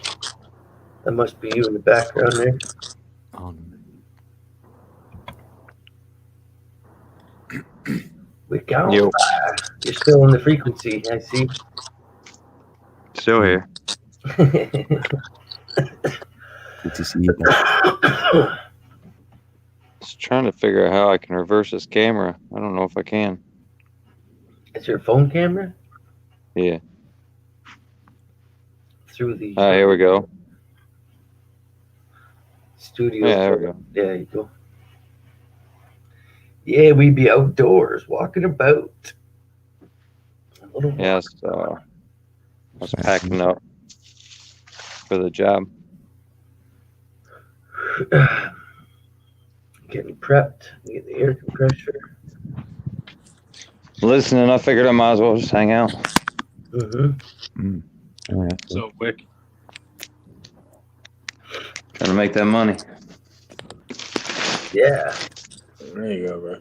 That must be you in the background there. Wick out. Yo. You're still in the frequency. I see. Still here. Good to see you. Just trying to figure out how I can reverse this camera. I don't know if I can. It's your phone camera? Yeah. Through the Here we go. studio. Yeah, there we go. There you go. Yeah, we'd be outdoors, walking about. Yes, I was packing up for the job. Getting prepped. Get the air compressor. Listening, I figured I might as well just hang out. Mm-hmm. So Wick. Trying to make that money. Yeah. There you go, bro.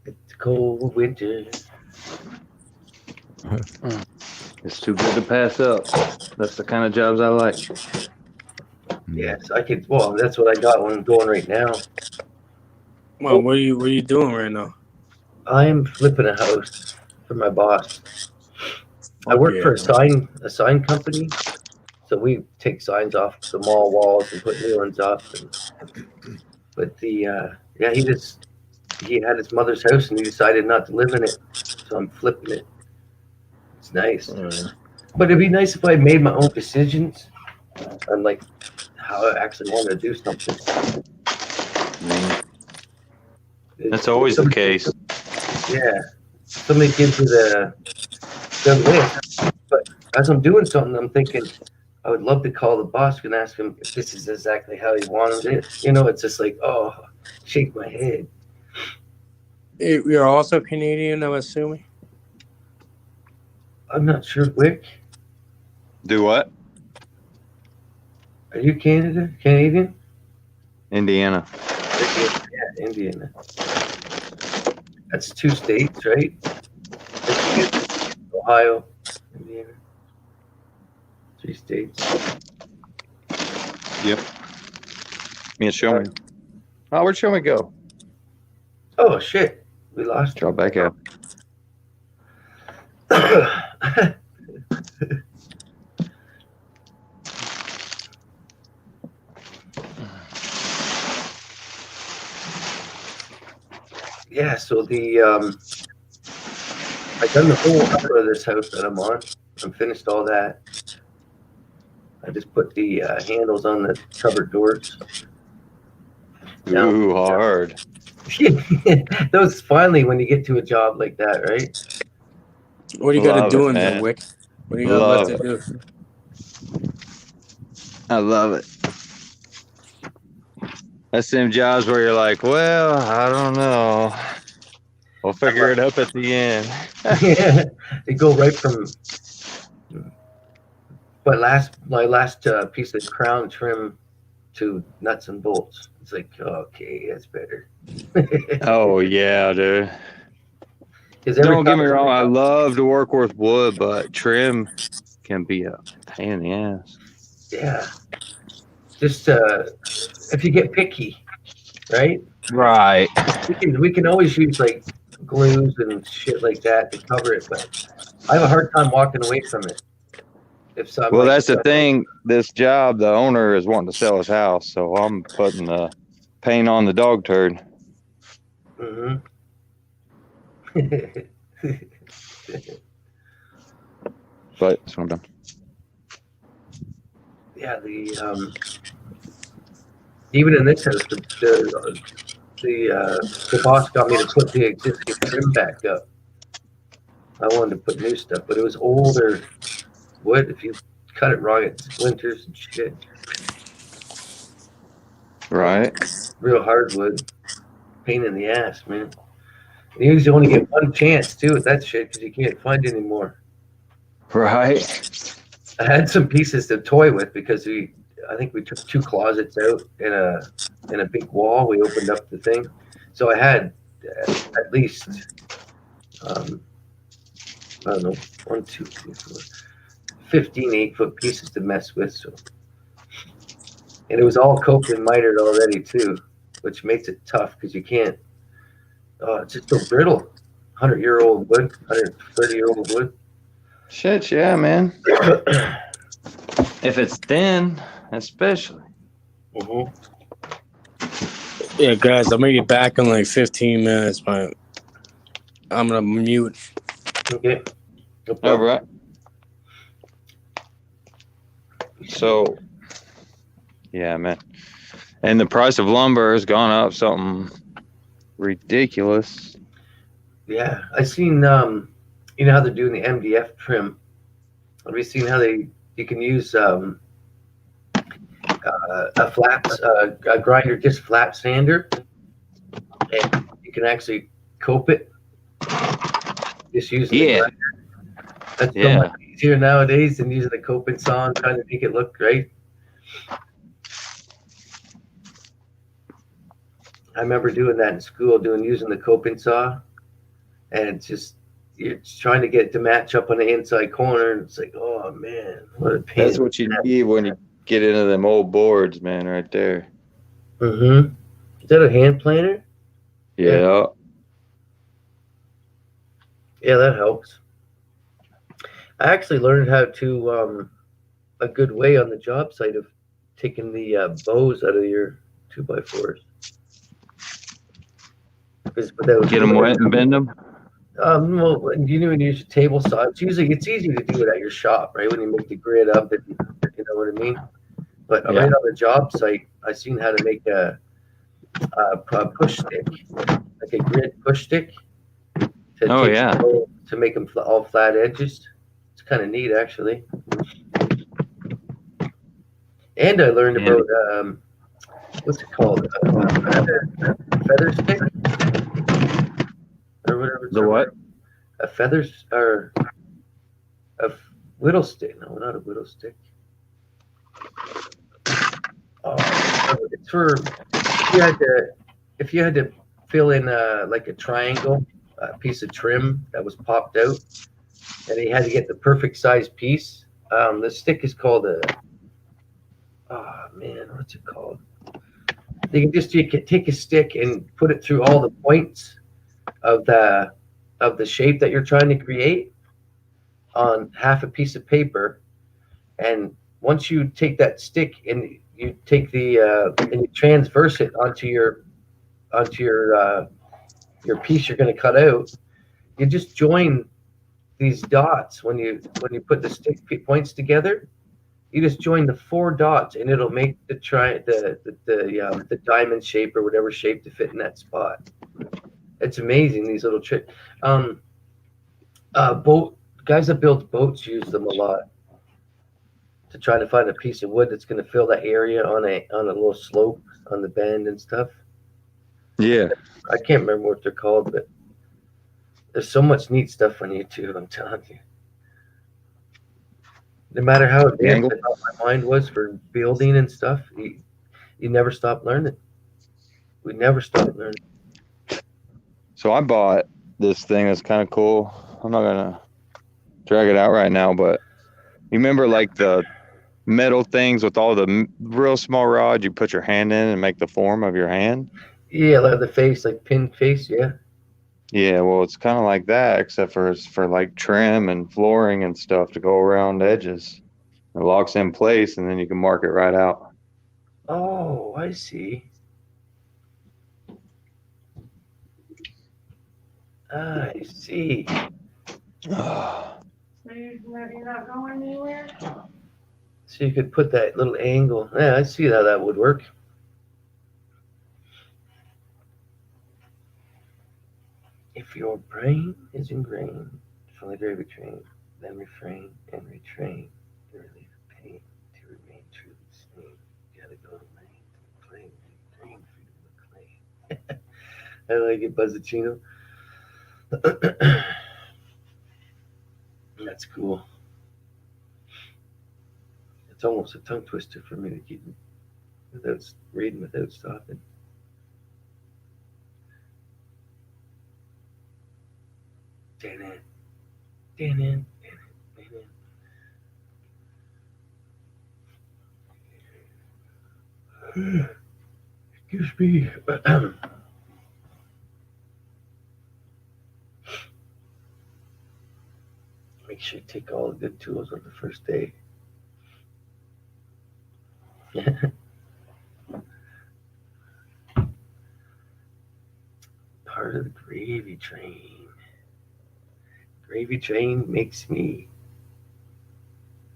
It's cold winter. It's too good to pass up. That's the kind of jobs I like. Yes, I could. Well, that's what I got when I'm going right now. Well, what are you doing right now? I'm flipping a house for my boss. I work for a sign company, so we take signs off the mall walls and put new ones up. But he had his mother's house and he decided not to live in it, so I'm flipping it. It's nice, but it'd be nice if I made my own decisions on like how I actually want to do something. That's always the case. Yeah, somebody gives you the list, but as I'm doing something, I'm thinking I would love to call the boss and ask him if this is exactly how he wanted it. It's just like, oh, shake my head. You're also Canadian, I'm assuming. I'm not sure, Wick. Do what? Are you Canadian? Indiana. Yeah, Indiana. That's 2 states, right? Michigan, Ohio, Indiana. 3 states. Yep. Me and Showman. Oh, where'd Showman go? Oh shit, we lost. Drop back out. Yeah, so I done the whole cover of this house that I'm on. I'm finished all that. I just put the handles on the cupboard doors. Ooh, hard. Those finally when you get to a job like that, right? What do you got to Love do it, in there, man. Wick? What do you got left Love to do? I love it. That's them jobs where you're like, well, I don't know. We'll figure it up at the end. Yeah, they go right from my last piece of crown trim to nuts and bolts. It's like, okay, that's better. Oh yeah, dude. 'Cause every Don't get time me wrong, I love to work with wood, but trim can be a pain in the ass. Yeah, just if you get picky, right? Right. We can always use like glues and shit like that to cover it, but I have a hard time walking away from it. If some Well, that's the thing. This job, the owner is wanting to sell his house, so I'm putting the paint on the dog turd. Mm-hmm. But that's what I'm done. Yeah, even in this house, the boss got me to put the existing trim back up. I wanted to put new stuff, but it was older wood. If you cut it wrong, it splinters and shit. Right. Real hardwood. Pain in the ass, man. You usually only get one chance too with that shit because you can't find any more. Right. I had some pieces to toy with because I think we took 2 closets out in a big wall. We opened up the thing, so I had at least I don't know 1, 2, 3, 4, 15 8-foot pieces to mess with. So, and it was all coped and mitered already too, which makes it tough because you can't. It's just so brittle. 100-year-old wood, 130-year-old wood. Shit, yeah, man. If it's thin, especially. Mm-hmm. Yeah, guys, I'm gonna get back in like 15 minutes, but I'm gonna mute. Okay. No All problem. right. So, yeah, man. And the price of lumber has gone up something ridiculous. Yeah, I seen you know how they're doing the MDF trim. Have you seen how you can use a grinder disc flat sander, and you can actually cope it just using the Yeah. grinder. That's so Yeah. much easier nowadays than using the coping saw and trying to make it look right. I remember doing that in school, using the coping saw, and it's just you're just trying to get it to match up on the inside corner, and it's like, oh man, what a pain. That's what you need when you get into them old boards, man, right there. Mm-hmm. Is that a hand planer? Yeah. Yeah, that helps. I actually learned how to a good way on the job site of taking the bows out of your 2x4s. Get them wet and bend them. Well, you even use your table saw. It's easy to do it at your shop, right? When you make the grid up, and you know what I mean. But Yeah. right on the job site, I seen how to make a push stick, like a grid push stick. To make them all flat edges. It's kind of neat, actually. And I learned about what's it called? Feather stick, or whatever. The what? A feathers or a whittle stick? No, not a whittle stick. It's for if you had to fill in like a triangle, a piece of trim that was popped out, and you had to get the perfect size piece. The stick is called oh man, what's it called? You can take a stick and put it through all the points of the shape that you're trying to create on half a piece of paper, and once you take that stick and you take and you transverse it onto your piece you're going to cut out, you just join these dots when you put the stick points together. You just join the 4 dots, and it'll make the diamond shape or whatever shape to fit in that spot. It's amazing, these little tricks. Boat guys that build boats use them a lot to try to find a piece of wood that's going to fill that area on a little slope on the bend and stuff. Yeah. I can't remember what they're called, but there's so much neat stuff on YouTube. I'm telling you. No matter how advanced I thought my mind was for building and stuff, you never stop learning. We never stop learning. So I bought this thing that's kind of cool. I'm not gonna drag it out right now, but you remember like the metal things with all the real small rods you put your hand in and make the form of your hand? Yeah, like the face, like pin face, yeah. Yeah, well, it's kind of like that, except for it's for like trim and flooring and stuff to go around edges. It locks in place, and then you can mark it right out. Oh, I see. I see. So you're not going anywhere? So you could put that little angle. Yeah, I see how that would work. If your brain is ingrained from the gravy train, then refrain and retrain to relieve pain, to remain truly sane. You gotta go to lane, play, green, freedom, McLean. I like it, Buzzacino. That's cool. It's almost a tongue twister for me to keep reading without stopping. Dan. Excuse me. Make sure you take all the good tools on the first day. Part of the gravy train. Gravy train makes me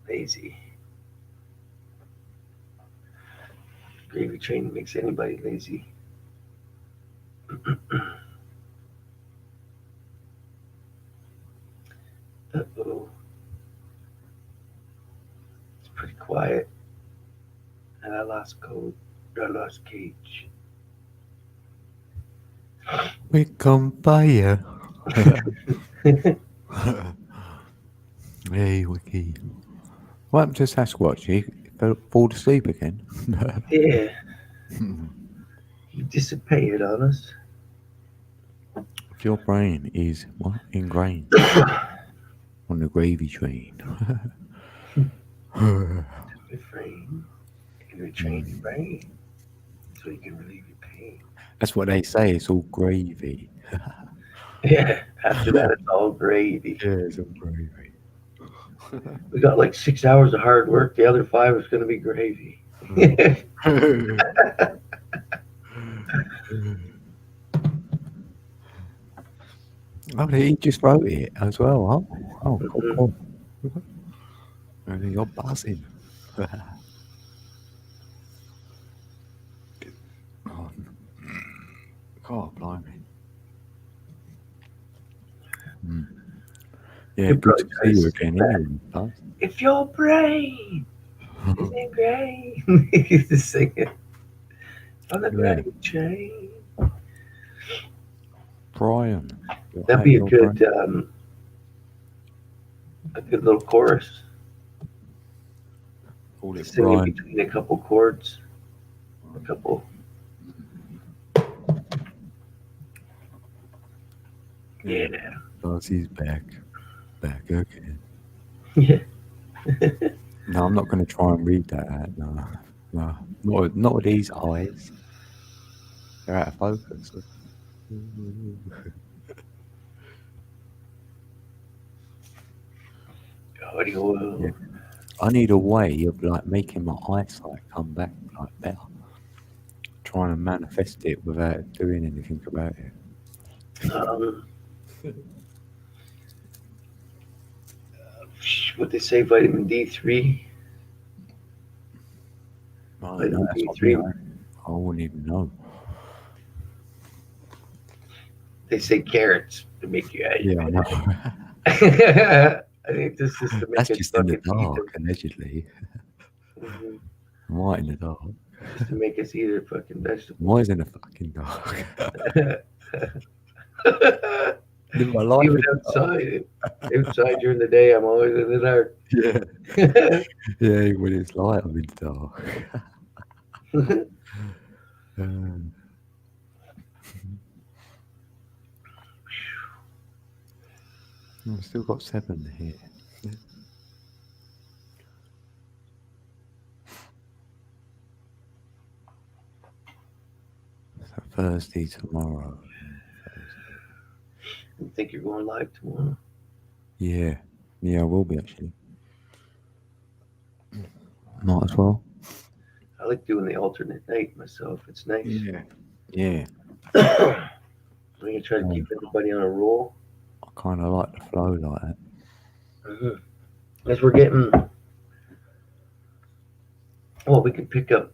lazy. Gravy train makes anybody lazy. Uh-oh. It's pretty quiet. And I lost code. I lost Cage. We come by you. Hey, Wiki. What happened to Sasquatch? He fall asleep again? Yeah. He dissipated on us. If your brain is what? Ingrained on the gravy train. Refrain and retrain your brain so you can relieve your pain. That's what they say. It's all gravy. Yeah. After that, it's all gravy. Yeah, it's all gravy. We got like 6 hours of hard work. The other 5 is going to be gravy. Oh, he just wrote it as well. Oh, cool. And you're buzzing. Oh, God, blimey. Yeah, good to see you again. Anyway, If your brain is ingrained, you just sing it on the gravy train. Brian. That'd be a good little chorus. Call it Singing Brian. between a couple chords, a couple. Yeah. Darcy's back again. Yeah. No, I'm not going to try and read that out. No, not with these eyes. They're out of focus. Audio. Yeah. I need a way of like making my eyesight come back like better. Trying to manifest it without doing anything about it. What they say, vitamin D3. Oh, Vitamin no, that's what D3. I wouldn't even know. They say carrots to make you happy. Yeah, I know. I think this is to make That's it just in the fucking eat dark, allegedly. them. I'm right in the dark. Just to make us eat a fucking vegetable. Why is in the fucking dark? Live my life Even in the outside, outside during the day, I'm always in the dark. dark. Yeah, when it's light, I'm in the dark. I've still got 7 here. So Thursday tomorrow. You think you're going live tomorrow? Yeah, I will be actually. Might as well. I like doing the alternate night myself. It's nice. Yeah. I'm gonna try to keep everybody on a roll. I kind of like the flow like that. As we're getting, well, we can pick up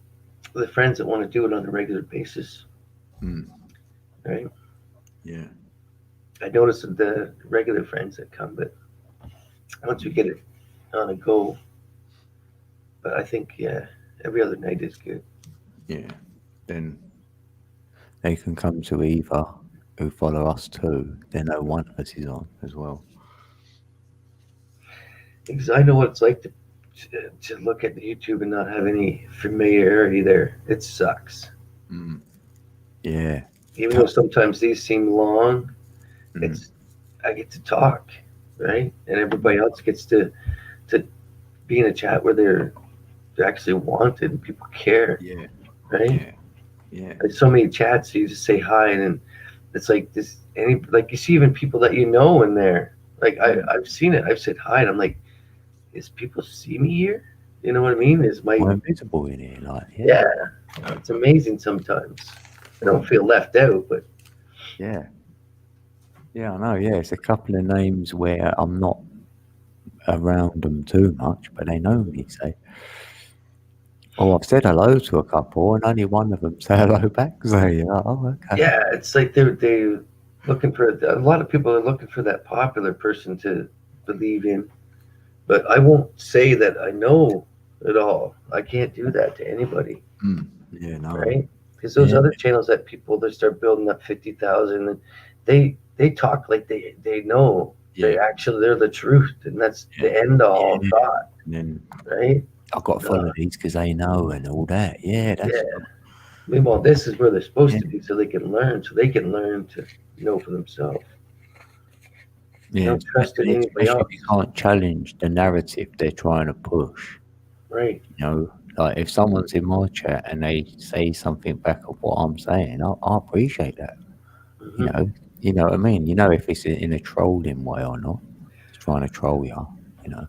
the friends that want to do it on a regular basis, right? Yeah. I noticed that the regular friends that come, but once we get it on a go, but I think, yeah, every other night is good. Yeah. Then they can come to either who follow us too. They know one of us is on as well. Because I know what it's like to look at the YouTube and not have any familiarity there. It sucks. Yeah. Even though sometimes these seem long, I get to talk, right? And everybody else gets to be in a chat where they're actually wanted and people care. Yeah. Right? Yeah. There's so many chats, so you just say hi, and then it's like this. Like you see even people that you know in there. Like I've seen it. I've said hi, and I'm like, is people see me here? You know what I mean? Is my invisible in here? Like, yeah, it's amazing sometimes. I don't feel left out, but yeah, I know. Yeah, it's a couple of names where I'm not around them too much, but they know me. So, I've said hello to a couple, and only one of them say hello back. So you're like, oh, okay. Yeah, it's like they're looking for a lot of people are looking for that popular person to believe in. But I won't say that I know it all. I can't do that to anybody. Yeah, no. Right? Because those other channels that people they start building up 50,000, and they talk like they know. They're the truth, and that's the end all thought. And then right? I've got to follow these because they know and all that. Yeah, that's Meanwhile, this is where they're supposed to be, so they can learn to know for themselves. Yeah, Don't trust in anybody else. you can't challenge the narrative they're trying to push. Right. You know, like if someone's in my chat and they say something back of what I'm saying, I appreciate that. You know what I mean? You know if it's in a trolling way or not. It's trying to troll you, you know.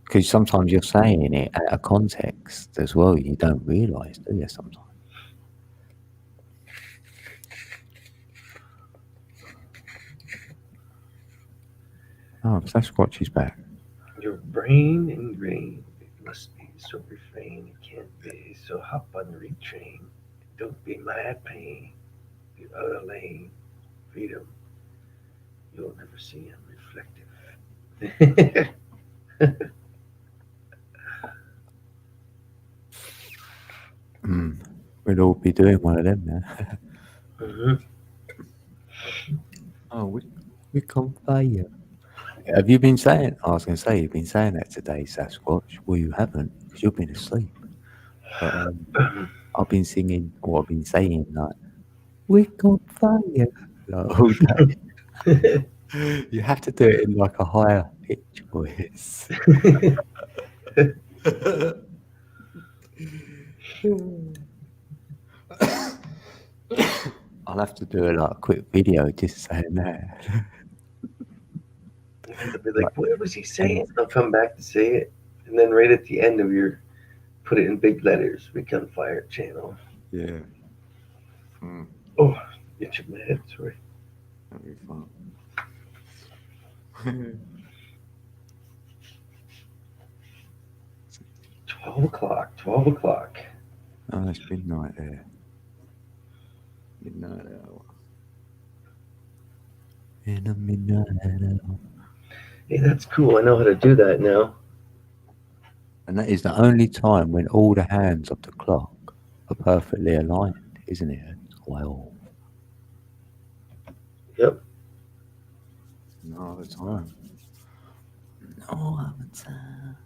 Because sometimes you're saying it out of context as well. You don't realise, do you, sometimes? Oh, Sasquatch is back. Your brain ingrained. It must be so refrain. It can't be. So hop on the retrain. Don't be mad pain. Be out of lane. Freedom. You'll never see him reflective. We'll all be doing one of them now. Oh, we come fire. Have you been saying? I was going to say you've been saying that today, Sasquatch. Well, you haven't, because you've been asleep. But I've been singing, or I've been saying, like, we're on fire, like, all day. You have to do it in like a higher pitch voice. I'll have to do like a quick video just saying that. They'll be like, what was he saying? They'll come back to say it. And then right at the end of your, put it in big letters, Week on Fire channel. Yeah. Oh, get your mad, sorry. That'd be fun. 12 o'clock. Oh, it's midnight there. Midnight hour. In a midnight hour. Hey, that's cool. I know how to do that now. And that is the only time when all the hands of the clock are perfectly aligned, isn't it? 12. Yep. No other time. No other time.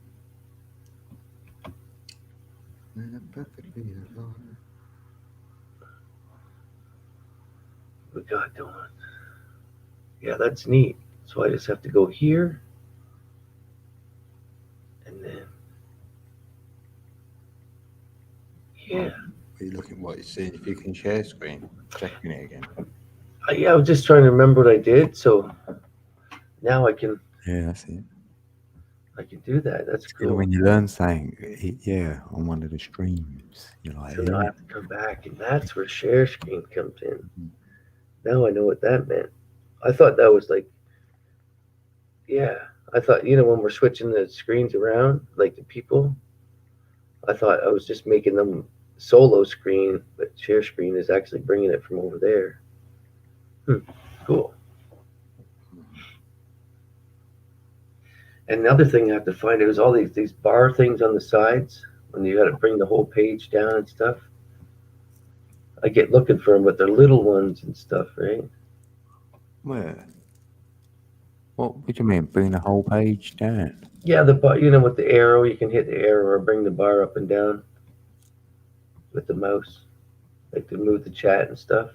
When they're perfectly aligned. We got going. Yeah, that's neat. So I just have to go here. And then. Yeah. Are you looking what you see if you can share screen? Checking it again. Yeah, I was just trying to remember what I did. So now I can Yeah, that's it. do that. That's You know, cool. when you learn something, yeah, on one of the streams, you're like, So now I yeah. have to come back, and that's where share screen comes in. Now I know what that meant. I thought that was like, yeah, I thought, when we're switching the screens around, like the people, I thought I was just making them solo screen, but share screen is actually bringing it from over there. Cool. And another thing I have to find, it was all these bar things on the sides when you got to bring the whole page down and stuff. I get looking for them, but they're little ones and stuff, right? Where? What do you mean? Bring the whole page down? Yeah, the bar, with the arrow, you can hit the arrow or bring the bar up and down with the mouse, like to move the chat and stuff.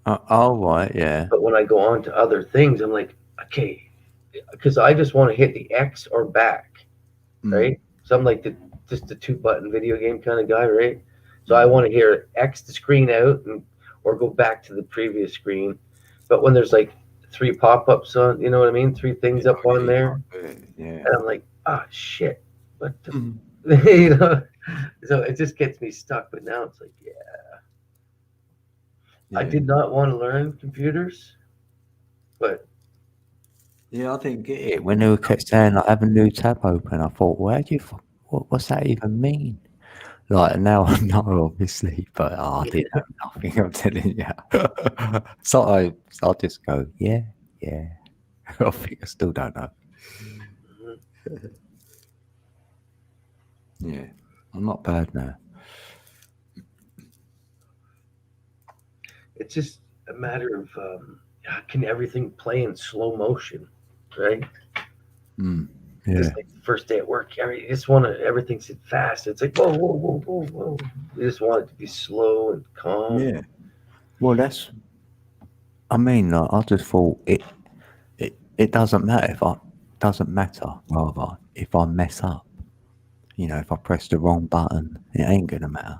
Oh, right, yeah. But when I go on to other things, I'm like, okay, because I just want to hit the X or back, right? So I'm like just the 2-button video game kind of guy, right? So I want to hear X the screen out or go back to the previous screen. But when there's like 3 pop-ups on, you know what I mean? 3 things up on there. Yeah. And I'm like, shit. What Mm. the, so it just gets me stuck. But now it's like, yeah. I did not want to learn computers, but Yeah, I didn't get it. When they kept saying, like, have a new tab open, I thought, well, what's that even mean? Like, now I know, obviously, but I didn't have nothing, I'm telling you. So I'll just go, yeah. I think I still don't know. Yeah, I'm not bad now. it's just a matter of can everything play in slow motion, right? Yeah. Just like the first day at work, you just want everything's fast. It's like whoa. You just want it to be slow and calm. Yeah. Well, I mean, like, I just thought it doesn't matter rather if I mess up. If I press the wrong button, it ain't gonna matter.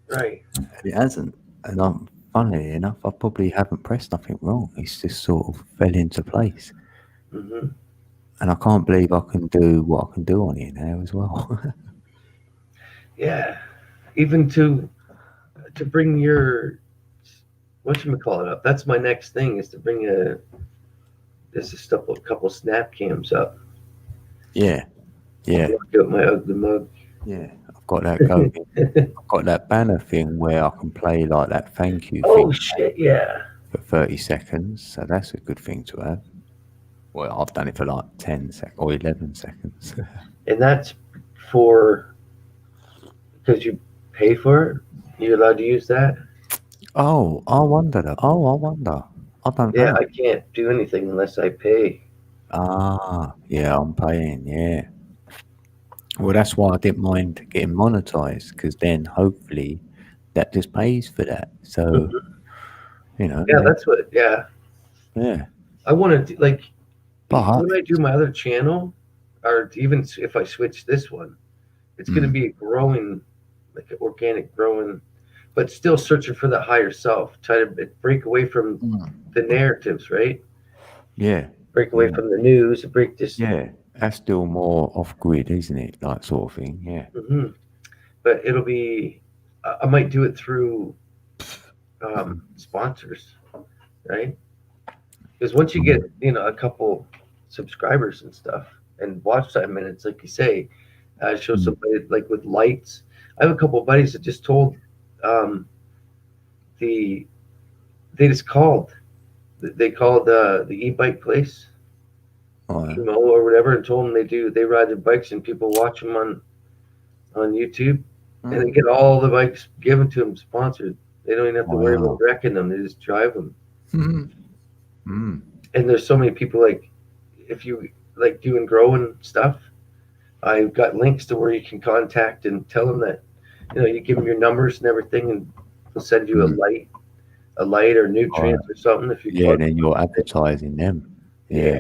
Right. It hasn't, and funnily enough, I probably haven't pressed nothing wrong. It's just sort of fell into place. Mm-hmm. And I can't believe I can do what I can do on here now as well. Yeah, even to bring your whatchamacallit up. That's my next thing is to bring a couple snap cams up. Yeah. Got my ugly mug. Yeah, I've got that going. I've got that banner thing where I can play like that thank you Oh thing shit, yeah. for 30 seconds. So that's a good thing to have. Well, I've done it for like 10 seconds or 11 seconds. And that's because you pay for it? You're allowed to use that? Oh, I wonder. I don't Yeah, know. I can't do anything unless I pay. Yeah, I'm paying, yeah. Well, that's why I didn't mind getting monetized, because then hopefully that just pays for that. So, you know, Yeah, that's what. Yeah, yeah. I want to like But when I do my other channel, or even if I switch this one, it's going to be a growing, like an organic growing, but still searching for the higher self. Try to break away from the narratives, right? yeah, Break away from the news. Break this. yeah, that's still more off grid, isn't it? Like sort of thing. Yeah. hmm But it'll be. I might do it through sponsors, right? Because once you get a couple subscribers and stuff and watch time minutes, like you say, show somebody like with lights. I have a couple of buddies that just told they just called the e-bike place, Emo or whatever, and told them they ride their bikes and people watch them on YouTube, and they get all the bikes given to them sponsored. They don't even have to worry about wrecking them. They just drive them. And there's so many people, like if you like doing growing stuff, I've got links to where you can contact and tell them that you give them your numbers and everything, and they'll send you a light or nutrients or something if you and then you're advertising them. Yeah.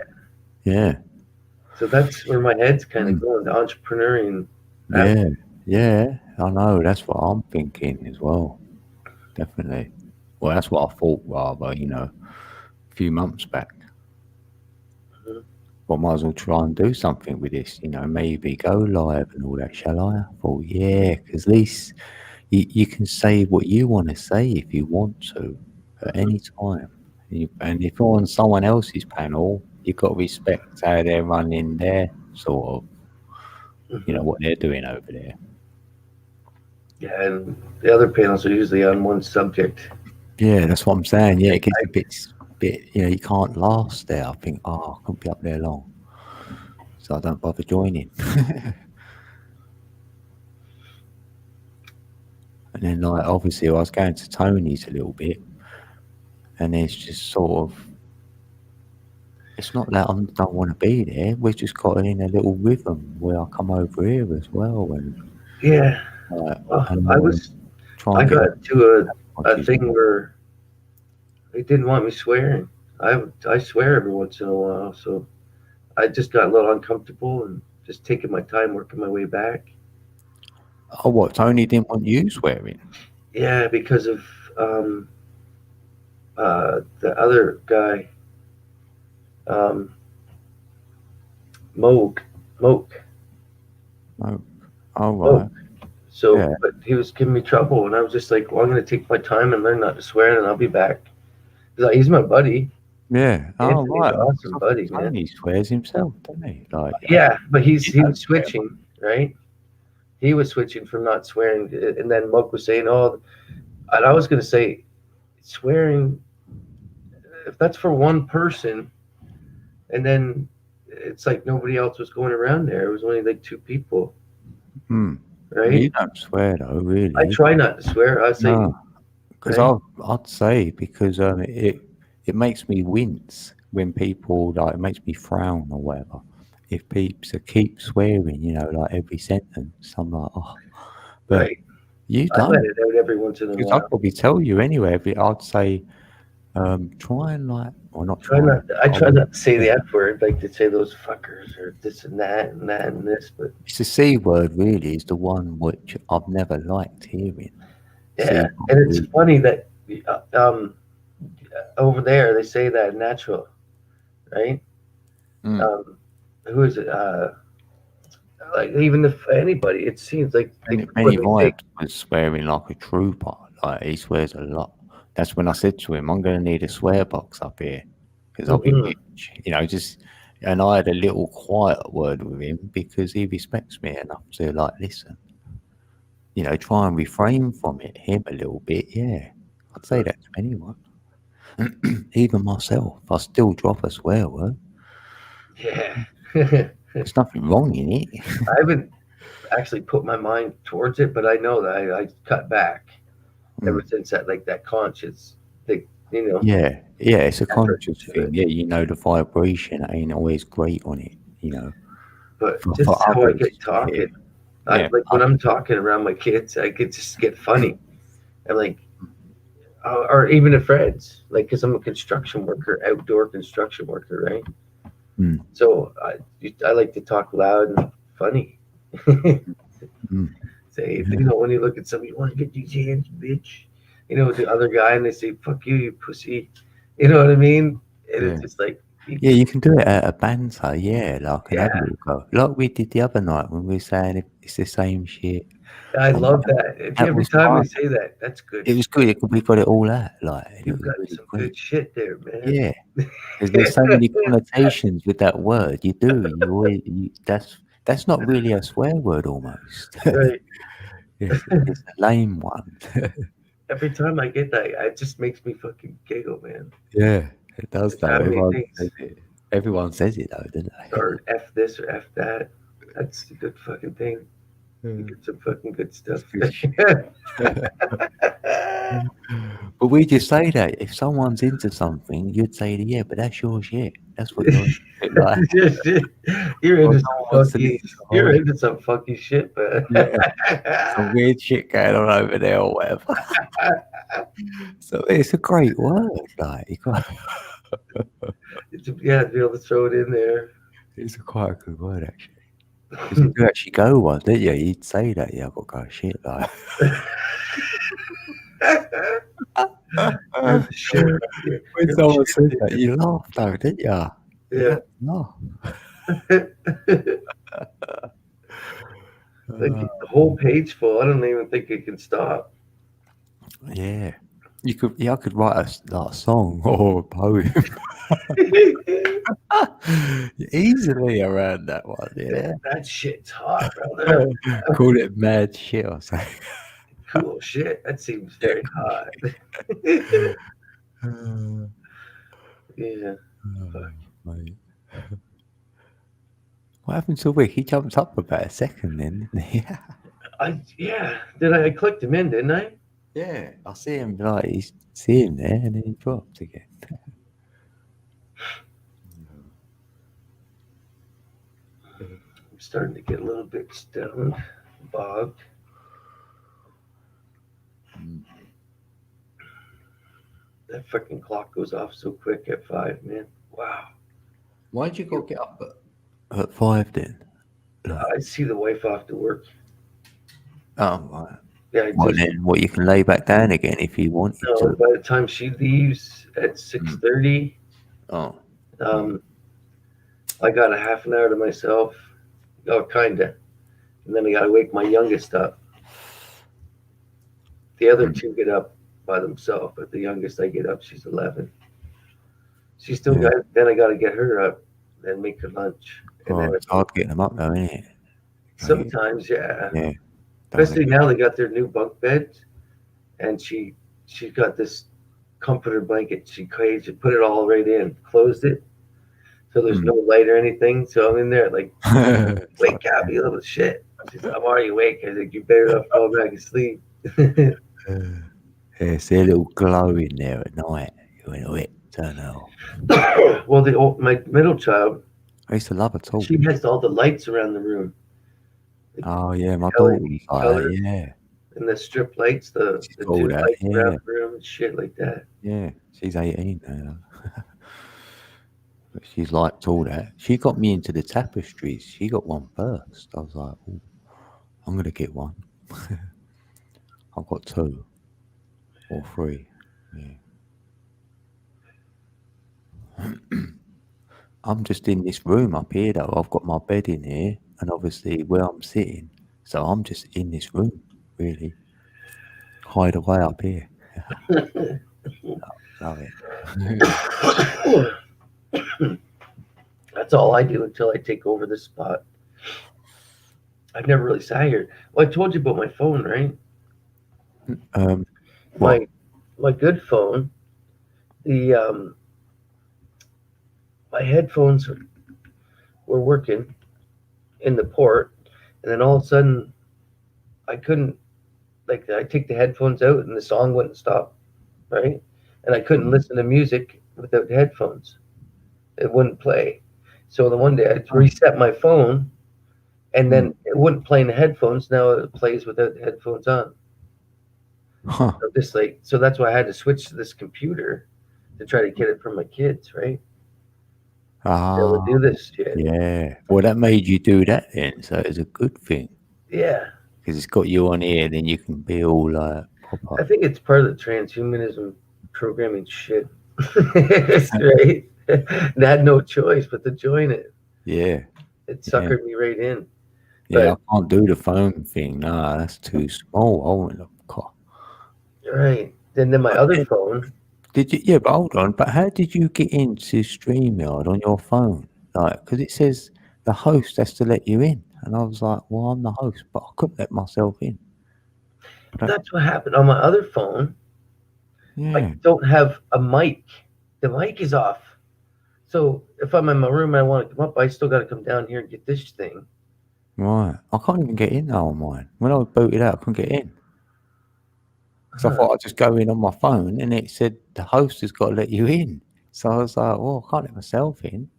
So that's where my head's kind of going, to entrepreneuring. Yeah, I know. That's what I'm thinking as well. Definitely. Well, that's what I thought rather, a few months back. Well, might as well try and do something with this, maybe go live and all that, shall I? I thought, because at least you can say what you want to say if you want to at any time. And if you're on someone else's panel, you've got to respect how they're running their sort of, what they're doing over there. Yeah, and the other panels are usually on one subject. Yeah, that's what I'm saying. Yeah, it gets a bit, you can't last there. I think, I can't be up there long. So I don't bother joining. And then, like, obviously, I was going to Tony's a little bit, and it's just sort of, it's not that I don't want to be there. We've just got in a little rhythm where I come over here as well, and I got to a thing where they didn't want me swearing. I swear every once in a while, so I just got a little uncomfortable and just taking my time working my way back. Oh, what? Tony didn't want you swearing? Yeah, because of the other guy, Moke. Oh, right. So, but he was giving me trouble, and I was just like, well, I'm going to take my time and learn not to swear, and I'll be back. He's my buddy. Yeah. Oh, right. Awesome buddy, man. He swears himself, doesn't he? Like, yeah, but he was switching, right? He was switching from not swearing, and then Moke was saying, and I was going to say, swearing, if that's for one person, and then it's like nobody else was going around there. It was only like two people. Right? You don't swear though, really. I try not to swear. I say, because I'd say because it makes me wince when people it makes me frown or whatever. If people keep swearing, like every sentence, I'm like, but you don't. I let it out every once in a while. I'd probably tell you anyway. I'd say, try and not try not. I try not to say the F word, like to say those fuckers or this and that and that and this. But it's the C word, really, is the one which I've never liked hearing. Yeah, and it's funny that over there they say that natural, right? Who is it? Like even if anybody, it seems like Benny White was swearing like a trooper. Like he swears a lot. That's when I said to him, I'm going to need a swear box up here because I'll be rich. And I had a little quiet word with him because he respects me enough to listen. Try and refrain from him a little bit. Yeah, I'd say that to anyone. Even myself, I still drop a swear word. Yeah. There's nothing wrong in it. I haven't actually put my mind towards it, but I know that I cut back ever since that conscious thing, Yeah, it's a conscious thing. Yeah, the vibration ain't always great on it, But just how I get talking, Yeah. Like when I'm talking around my kids, I could just get funny. And like, or even to friends, like, because I'm a construction worker, outdoor construction worker, right? Mm. So I like to talk loud and funny. Say, you know, when you look at somebody, you want to get these hands, bitch. You know, the other guy, and they say, fuck you pussy. You know what I mean? And it's just like, yeah, you can do it at a banter, yeah, like an Yeah. adult go. Like we did the other night when we were saying it's the same shit. I And love that. that Every was time fun. they say that, that's good. It was good. We got it all out, like and it You've was got really some great. good shit there, man. Yeah, because there's so many connotations with that word. You do. You always. That's not really a swear word, almost. Right. It's a lame one. Every time I get that, it just makes me fucking giggle, man. Yeah, it does Just though. how many Everyone things. says it. Everyone says it though, doesn't they? Or F this or F that. That's a good fucking thing. You get some fucking good stuff. But we just say that if someone's into something, you'd say, yeah, but that's your shit. That's what you're like. You're Well, into no some one's funky. listening to You're it. into some funky shit, man. Some weird shit going on over there or whatever. So it's a great word, like you got. Yeah, to be able to throw it in there. It's quite a good word actually. Because if you actually go one, didn't you? You'd say that, yeah, I've got to go shit like. Shit. When someone says that, you laugh though, didn't you? Yeah. No. Like the whole page full. I don't even think it can stop. Yeah. You could, yeah, I could write a song or a poem easily around that one. Yeah. That shit's hot, brother. Call it mad shit or something. Cool shit. That seems very hot. Yeah. Mate. What happened to Wick? He jumped up about a second then, didn't he? Yeah. I clicked him in, didn't I? Yeah. I see him see him there and then he dropped again. I'm starting to get a little bit stoned, bogged. That fucking clock goes off so quick at 5, man. Wow. Why'd you go get up at 5 then? I see the wife off to work. Oh, right. Yeah, Then you can lay back down again if you want no, to. by the time she leaves at 6:30, I got a half an hour to myself. Oh, kinda. And then I gotta wake my youngest up. The other two get up by themselves, but the youngest I get up, she's 11. She's still then I gotta get her up and make her lunch. And then It's hard getting them up though, isn't it? sometimes, yeah. Yeah. Especially now they got their new bunk beds, and she's got this comforter blanket. She put it all right in, closed it, so there's no light or anything. So I'm in there like, wake up, you little shit. She's like, I'm already awake. I think you better not fall back asleep. Yeah, see a little glow in there at night. You know it, turn it off. Well, my middle child, I used to love it all. she has all the lights around the room. Oh yeah, my Color- daughter was like colors. that, yeah. And the strip lights, the all two that, lights yeah. around the room and shit like that. Yeah, she's 18 now. But she's liked all that. She got me into the tapestries. She got one first. I was like, oh, I'm going to get one. I've got 2 or 3. Yeah. I'm just in this room up here though. I've got my bed in here and obviously where I'm sitting. So I'm just in this room, really. Hide away up here. Love it. That's all I do until I take over this spot. I've never really sat here. Well, I told you about my phone, right? My good phone. The my headphones were working in the port, and then all of a sudden, I couldn't. Like, I take the headphones out, and the song wouldn't stop, right? And I couldn't listen to music without the headphones. It wouldn't play. So the one day I reset my phone, and then it wouldn't play in the headphones. Now it plays without the headphones on. Huh. So this so that's why I had to switch to this computer to try to get it from my kids, right? Ah, Able to do this shit. yeah. Well, that made you do that then, so it's a good thing Yeah. because it's got you on here. Then you can be all like proper. I think it's part of the transhumanism programming shit. Right? They had no choice but to join it. Yeah, It suckered me right in. yeah. I can't do the phone thing. Nah, that's too small. I want a car. Right. Then my other phone. Did you? Yeah, but hold on. But how did you get into StreamYard on your phone? Like, because it says the host has to let you in, and I was like, well, I'm the host, but I couldn't let myself in. That's what happened on my other phone. Yeah. I don't have a mic. The mic is off. So if I'm in my room and I want to come up, I still got to come down here and get this thing. Right. I can't even get in now on mine. When I was booted out, I couldn't get in. So I thought I'd just go in on my phone, and it said the host has got to let you in. So I was like, well, I can't let myself in.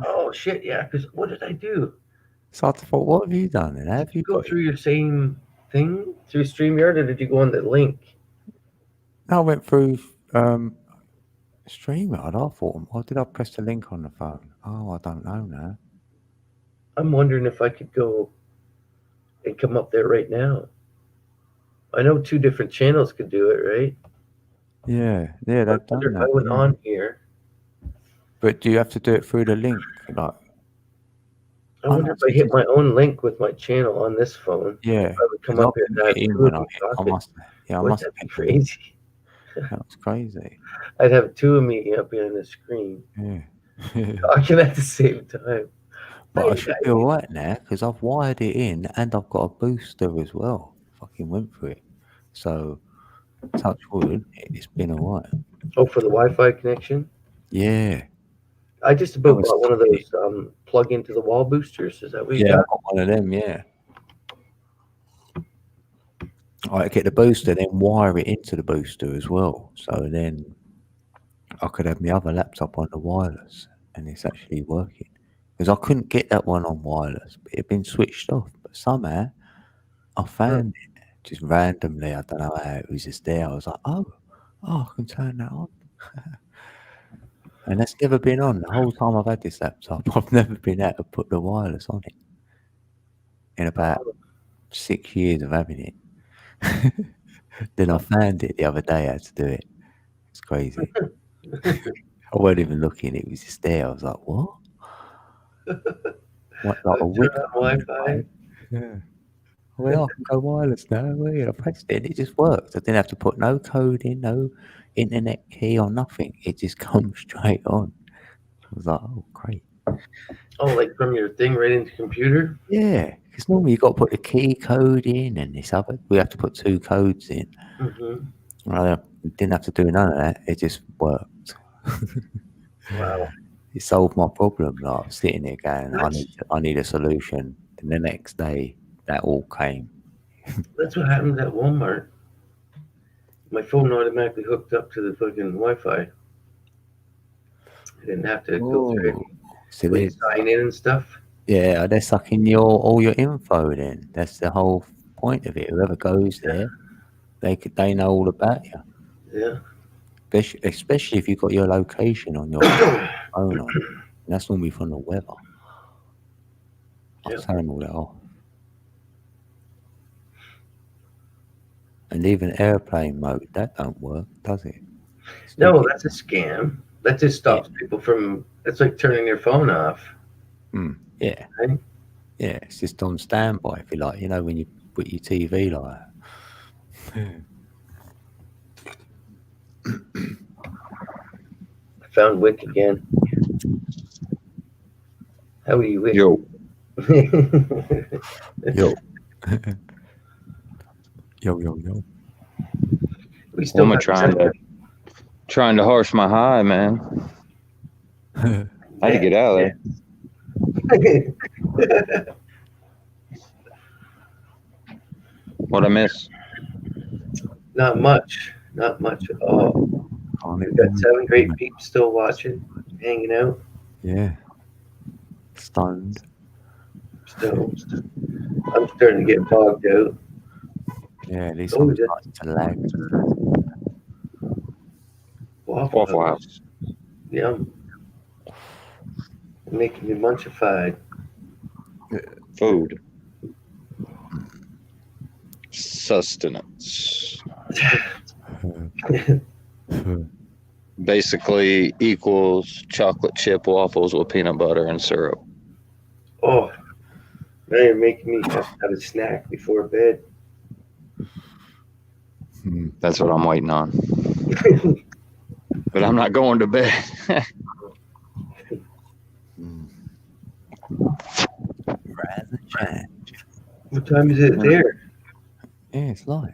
Oh shit! Yeah, because what did I do? So I thought, what have you done? And have you Go got? through your same thing through StreamYard, or did you go on the link? I went through StreamYard. I thought, or did I press the link on the phone? Oh, I don't know now. I'm wondering if I could go and come up there right now. I know 2 different channels could do it, right? Yeah, they've done If I that. went yeah. on here, But do you have to do it through the link? Like, I wonder if I hit my own link with my channel on this phone. yeah, I would come 'cause I up here and couldn't have get in 2 when of I me hit. I talking. must. Yeah, I Wouldn't must that have be hit the link. crazy? That was crazy. I'd have 2 of me up here on the screen Yeah. talking at the same time. But I should be alright now because I've wired it in and I've got a booster as well. Fucking went for it. So, touch wood, it's been alright. Oh, for the Wi-Fi connection? Yeah. I just about bought one of those plug into the wall boosters. Is that what you Yeah, I got? got one of them, yeah. I get the booster, then wire it into the booster as well. So then I could have my other laptop on the wireless and it's actually working. Because I couldn't get that one on wireless, but it had been switched off. But somehow I found it just randomly. I don't know how it was just there. I was like, oh, I can turn that on. And that's never been on. The whole time I've had this laptop, I've never been able to put the wireless on it. In about 6 years of having it. Then I found it the other day. I had to do it. It's crazy. I wasn't even looking. It was just there. I was like, what? What, like a wick? Wi-Fi. Yeah. Well, I can go wireless now. I pressed it. It just worked. I didn't have to put no code in, no internet key or nothing. It just comes straight on. I was like, oh, great. Oh, like from your thing right into the computer? Yeah, because normally you've got to put the key code in and this other. We have to put 2 codes in. Mm-hmm. I didn't have to do none of that. It just worked. Wow. It solved my problem. Like, I was sitting there going, I need a solution. And the next day, that all came. That's what happened at Walmart. My phone automatically hooked up to the fucking Wi-Fi. I didn't have to go through it. So they sign in and stuff. Yeah, they're sucking all your info then. That's the whole point of it. Whoever goes there, they know all about you. Yeah. Especially if you've got your location on your phone on. And that's normally from the weather. I'll turn all that off. And even airplane mode, that don't work, does it? No, that's a scam. That just stops people from. It's like turning their phone off. Yeah. Right? Yeah, it's just on standby, if you like. You know, when you put your TV like that. I found Wick again. How are you, Wick? Yo. Yo. Yo. We still I'm trying to harsh my high, man. I had to get out of there. What I miss? Not much at all. We've got 7 great peeps still watching, hanging out. Yeah. Stoned. So I'm starting to get bogged out. Yeah, at least Oh, I'm that's starting to lag. Waffle Waffle House. Yum. Making me munchified. Food. Sustenance. Basically equals chocolate chip waffles with peanut butter and syrup. Oh, now you're making me have to have a snack before bed. That's what I'm waiting on. But I'm not going to bed. Rather change. What time is it there? Yeah, it's light.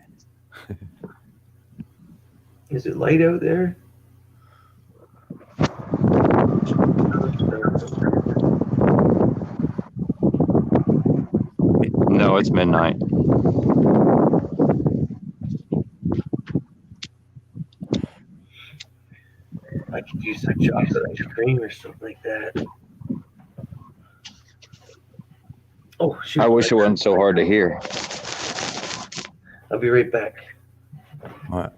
Is it light out there? No, it's midnight. I could use some chocolate ice cream or something like that. Oh, shoot. I wish it wasn't so hard to hear. I'll be right back. All right.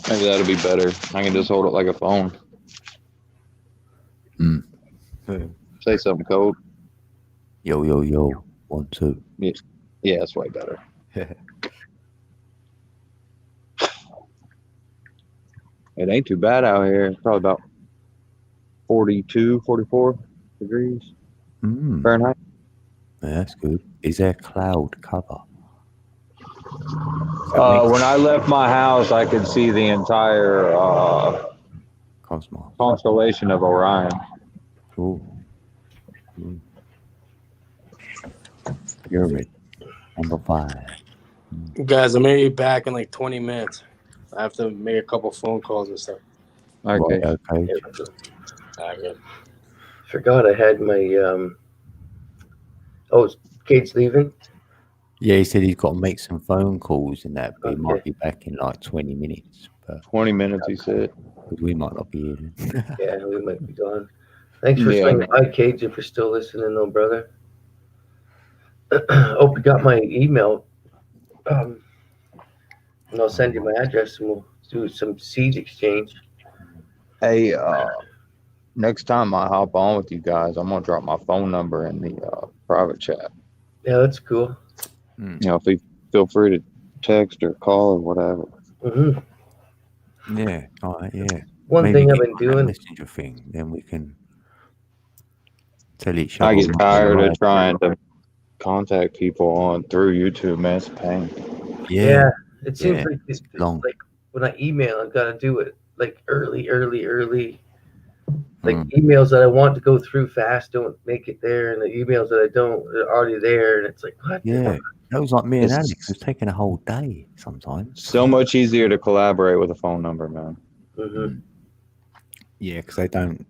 Maybe that'll be better. I can just hold it like a phone. Say something, Code. Yo, yo, yo. 1, 2. Yeah, it's way better. It ain't too bad out here. It's probably about 42, 44 degrees Fahrenheit. Yeah, that's good. Is there cloud cover? When I left my house, I could see the entire Cosmos. constellation of Orion. Cool. Pyramid. Number 5. Guys, I'm gonna be back in like 20 minutes. I have to make a couple phone calls and stuff. Okay. Right, okay. Okay. Forgot I had my oh, Kate's leaving. Yeah, he said he's got to make some phone calls and that, but he might be back in like 20 minutes. But 20 minutes, he said. we might not be here then. Yeah, we might be gone. Thanks for Yeah. swinging by, Cage, if you're still listening, though, brother. Hope you got my email. And I'll send you my address and we'll do some seed exchange. Hey, next time I hop on with you guys, I'm gonna drop my phone number in the private chat. Yeah, that's cool. You know, feel free to text or call or whatever. Mm-hmm. Yeah, all right, yeah. One Maybe thing I've get been on that doing. messenger thing, then we can tell each other. I get when tired we're of trying to contact people through YouTube, man. It's a pain. Yeah, it seems like it's long. like when I email, I've got to do it like early. Like emails that I want to go through fast don't make it there, and the emails that I don't are already there, and it's like what? Yeah, that was like me and It's- Alex. It was taking a whole day sometimes. So much easier to collaborate with a phone number, man. Mm-hmm. Yeah, because they don't,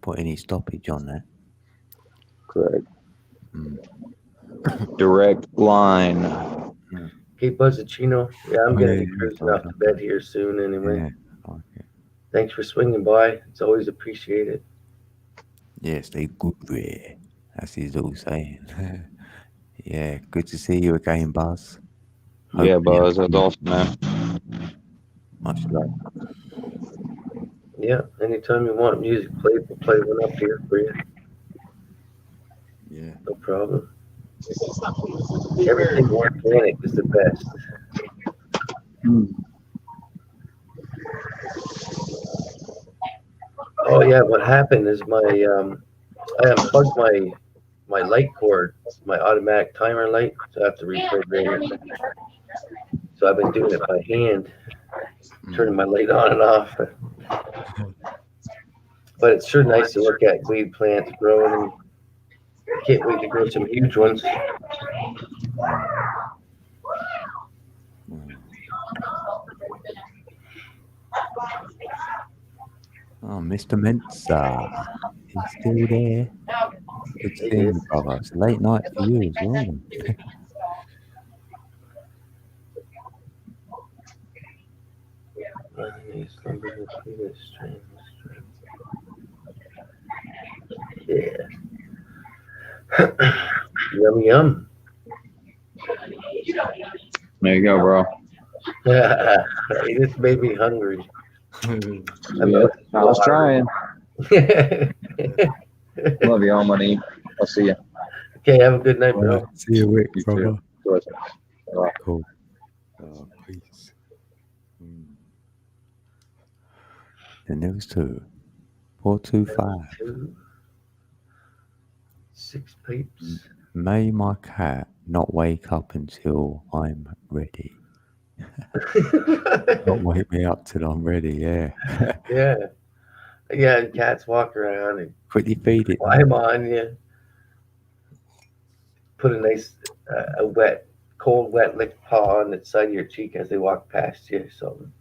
put any stoppage on that. Correct. Direct line. Okay, Buzzacino. Yeah, I'm gonna be Yeah, cruising off to bed here soon anyway. Yeah, okay. Thanks for swinging by. It's always appreciated. Yeah, stay good there. That's his all saying. Yeah, good to see you again, Buzz. Yeah, Hopefully Buzz. That's awesome, man. much love. Yeah, anytime you want music played, we'll play one up here for you. Yeah. No problem. Everything organic is the best. Oh yeah, what happened is I unplugged my light cord, my automatic timer light, so I have to reprogram it. So I've been doing it by hand, turning my light on and off. But it's sure nice to look at weed plants growing. And can't wait to grow some huge ones. Oh, Mr. Mensa. He's still there. Good to see you, brother. It's a late night for you as well. Yeah. Yum yum. There you go, bro. You just made me hungry. Yeah, I was trying. Love you all, money. I'll see you. Okay, have a good night, bro. Alright, see you, Wick, You brother. too. Bye. Cool. Oh, peace. And there was 425. 6 peeps. May my cat not wake up until I'm ready. Not wake me up till I'm ready, yeah. Yeah. Yeah, and cats walk around and Quickly feed it. climb on you. Put a nice, cold, wet lick paw on the side of your cheek as they walk past you or something.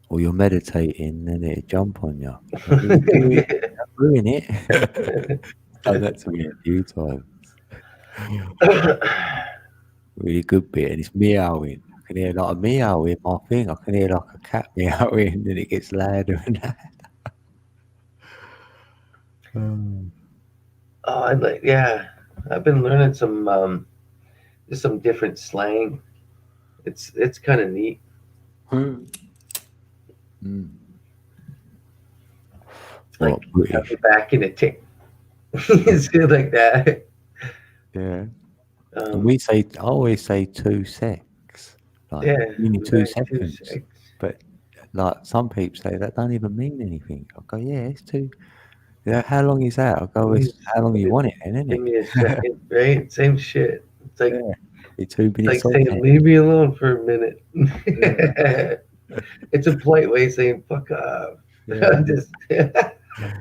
Or you're meditating and it'll jump on you. Ruin it. Oh, that's me a few times. Really good bit, and it's meowing. I can hear like a meow in my thing. I can hear like a cat meowing, and it gets louder and louder. I've been learning some just some different slang. It's kind of neat. Like I'll be back in a tick. It's good like that. Yeah. And I always say 2 secs. Like, Yeah, meaning 2 2 seconds. secs. But like some people say that don't even mean anything. I go, yeah, it's 2. Yeah, how long is that? I go, it's how long you want it, then, isn't Give it? me a second, right? Same shit. It's like It's 2 minutes. like saying, leave me alone for a minute. It's a polite way of saying fuck off. Just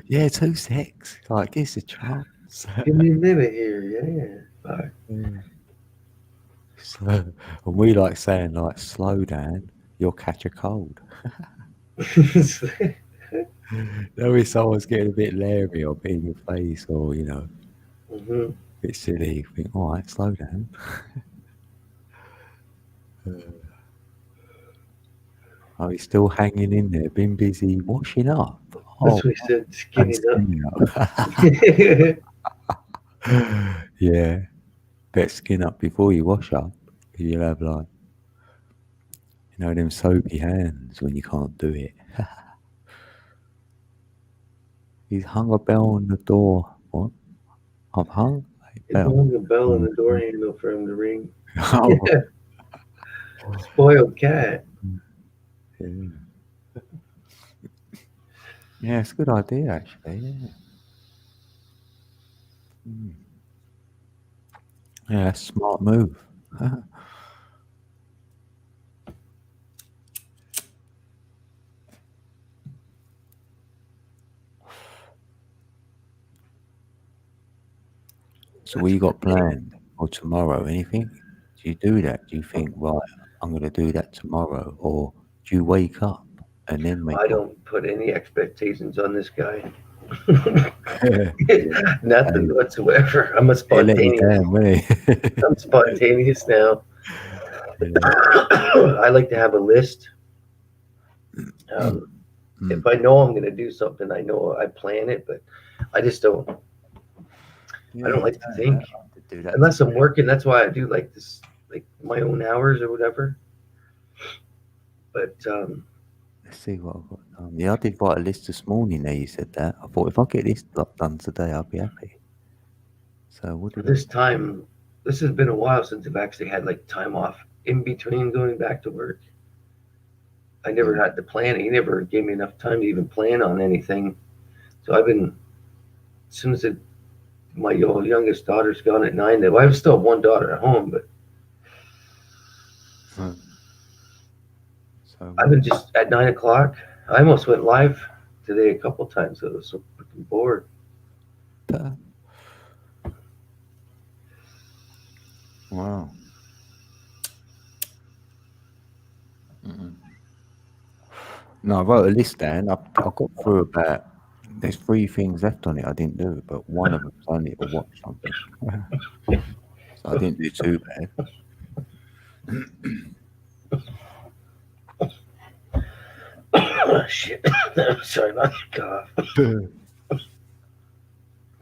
Yeah, 2 secs. Like, give a chance. give me a minute here. Yeah. Fuck. So, and we like saying like, slow down, you'll catch a cold. No, if someone's getting a bit leery or in your face, or a bit silly, you think, all right, slow down. Oh, he's still hanging in there, been busy washing up. That's what he said, skinny up. Yeah, better skin up before you wash up. You'll have like, them soapy hands when you can't do it. He's hung a bell on the door. What? I've hung a It's bell. hung a bell on the door handle for him to ring. Oh. Spoiled cat. Yeah, it's a good idea, actually. Yeah, that's a smart move. So what you got planned for tomorrow? Anything? Do you do that? Do you think, right, I'm going to do that tomorrow? Or do you wake up and then make I don't put any expectations on this guy. Nothing whatsoever. I'm a spontaneous. I'm spontaneous now. I like to have a list. If I know I'm going to do something, I know I plan it, but I just don't. I don't like to think unless I'm working. That's why I do like this, like my own hours or whatever. But let's see what I've got done. Yeah, I did write a list this morning. There, you said that. I thought if I get this done today, I'll be happy. So what did this time, this has been a while since I've actually had like time off in between going back to work. I never had to plan it. He never gave me enough time to even plan on anything. So I've been, as soon as my youngest daughter's gone at 9, I have still one daughter at home, but I've been just at 9 o'clock. I almost went live today a couple times. So I was so freaking bored. Wow. No, I wrote a list down. I got through about. There's 3 things left on it I didn't do, but one of them I need to watch something. So I didn't do too bad. Oh, shit. I'm sorry about the cough.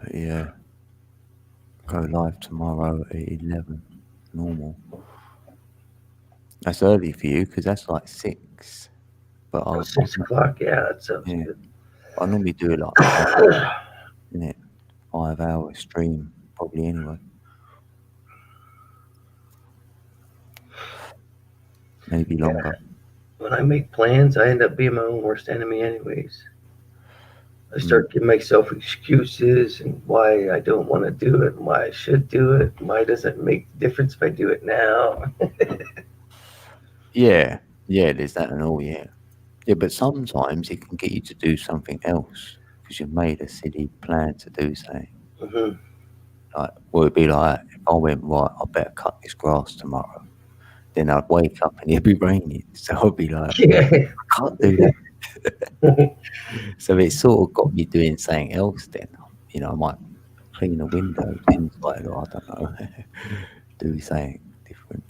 But yeah, go live tomorrow at 11. Normal. That's early for you because that's like 6. But Oh, I'll 6 o'clock. Yeah, that sounds Yeah. good. I normally do it like 5 hour stream probably anyway. Maybe longer. When I make plans, I end up being my own worst enemy, anyways. I start giving myself excuses and why I don't want to do it, and why I should do it, and why it doesn't make a difference if I do it now. Yeah, there's that and all, yeah. Yeah, but sometimes it can get you to do something else because you've made a silly plan to do something. Mhm. Like, well, it'd be like, if I went, right, I better cut this grass tomorrow. Then I'd wake up and it'd be raining. So I'd be like, Yeah. I can't do that. So it sort of got me doing something else then. You know, I might clean the windows inside or I don't know, do something different.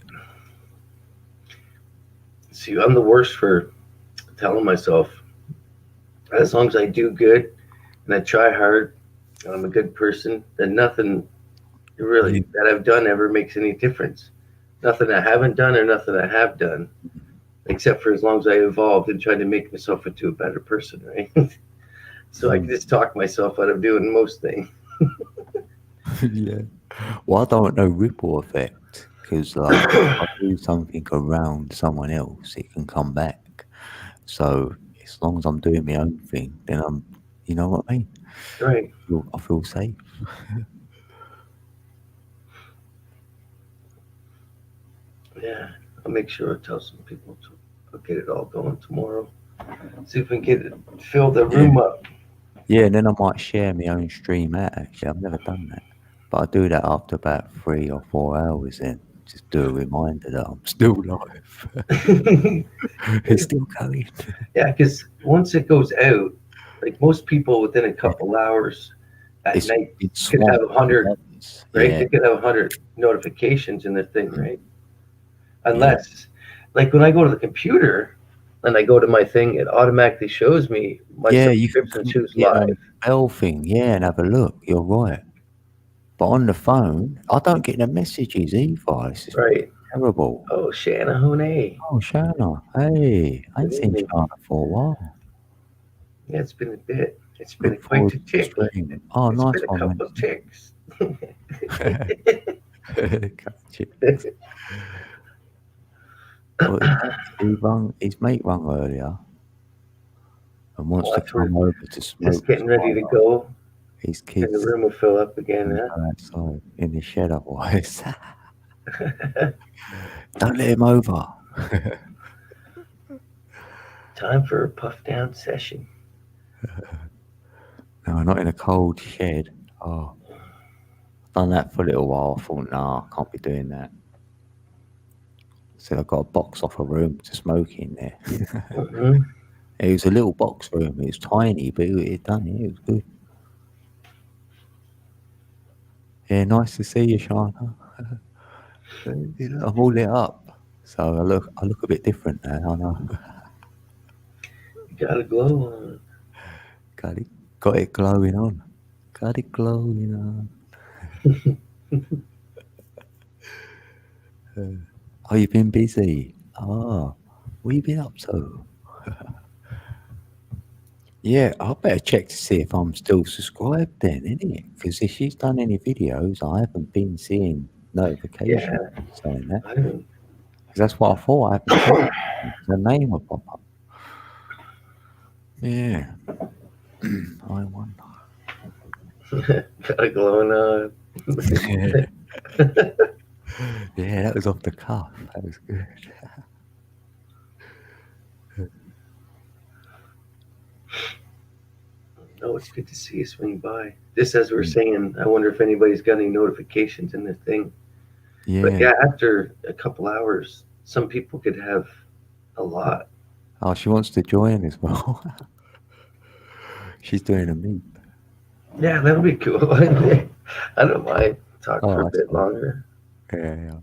See, I'm the worst for telling myself, as long as I do good and I try hard and I'm a good person, then nothing really that I've done ever makes any difference. Nothing I haven't done or nothing I have done, except for as long as I evolved and tried to make myself into a better person, right? So I can just talk myself out of doing most things. Yeah. Well, I don't know ripple effect because like if I do something around someone else, it can come back. So as long as I'm doing my own thing, then I'm, you know what I mean? Right. I feel safe. Yeah. I'll make sure I tell some people to I'll get it all going tomorrow. See if we can get it, fill the room up. Yeah, and then I might share my own stream out. Actually, I've never done that, but I do that after about 3 or 4 hours. Then just do a reminder that I'm still live. It's still going. Yeah, because once it goes out, like most people within a couple hours at night could have 100, right? Yeah. They could have 100 notifications in their thing, right? Unless, like when I go to the computer and I go to my thing, it automatically shows me my subscription choose live. Bell thing, yeah, and have a look. You're right. But on the phone, I don't get the messages either. It's just terrible. Oh, Shanna Hune. Oh, Shanna. Hey, I ain't seen Shanna for a while. Yeah, it's been a bit. It's been quite a tick. Oh, It's nice been a one, couple of ticks. Gotcha. Well, his mate rung earlier and wants to come over to smoke. Just getting ready to go. His kids. And the room will fill up again. Outside in the shed otherwise. Don't let him over. Time for a puff down session. No, not in a cold shed. Oh, I've done that for a little while. I thought, nah, I can't be doing that. So I got a box off a room to smoke in there. It was a little box room. It was tiny, but it done it. It was good. Yeah, nice to see you, Shana. I'm all lit up, so I look a bit different now. I know. You got a glow on. Got it glowing on. Got it glowing on. Oh, you've been busy. Oh, what you been up to? Yeah, I better check to see if I'm still subscribed then, innit? Because if she's done any videos, I haven't been seeing notifications saying that. Because that's what I thought. I haven't seen the name will pop up. Yeah. I wonder. Got a glowing on. Yeah, that was off the cuff. That was good. Oh, it's good to see you swing by. Just as we're saying, I wonder if anybody's got any notifications in their thing. Yeah. But yeah, after a couple hours, some people could have a lot. Oh, she wants to join as well. She's doing a meet. Yeah, that'll be cool. I don't mind talking for a bit longer. Yeah.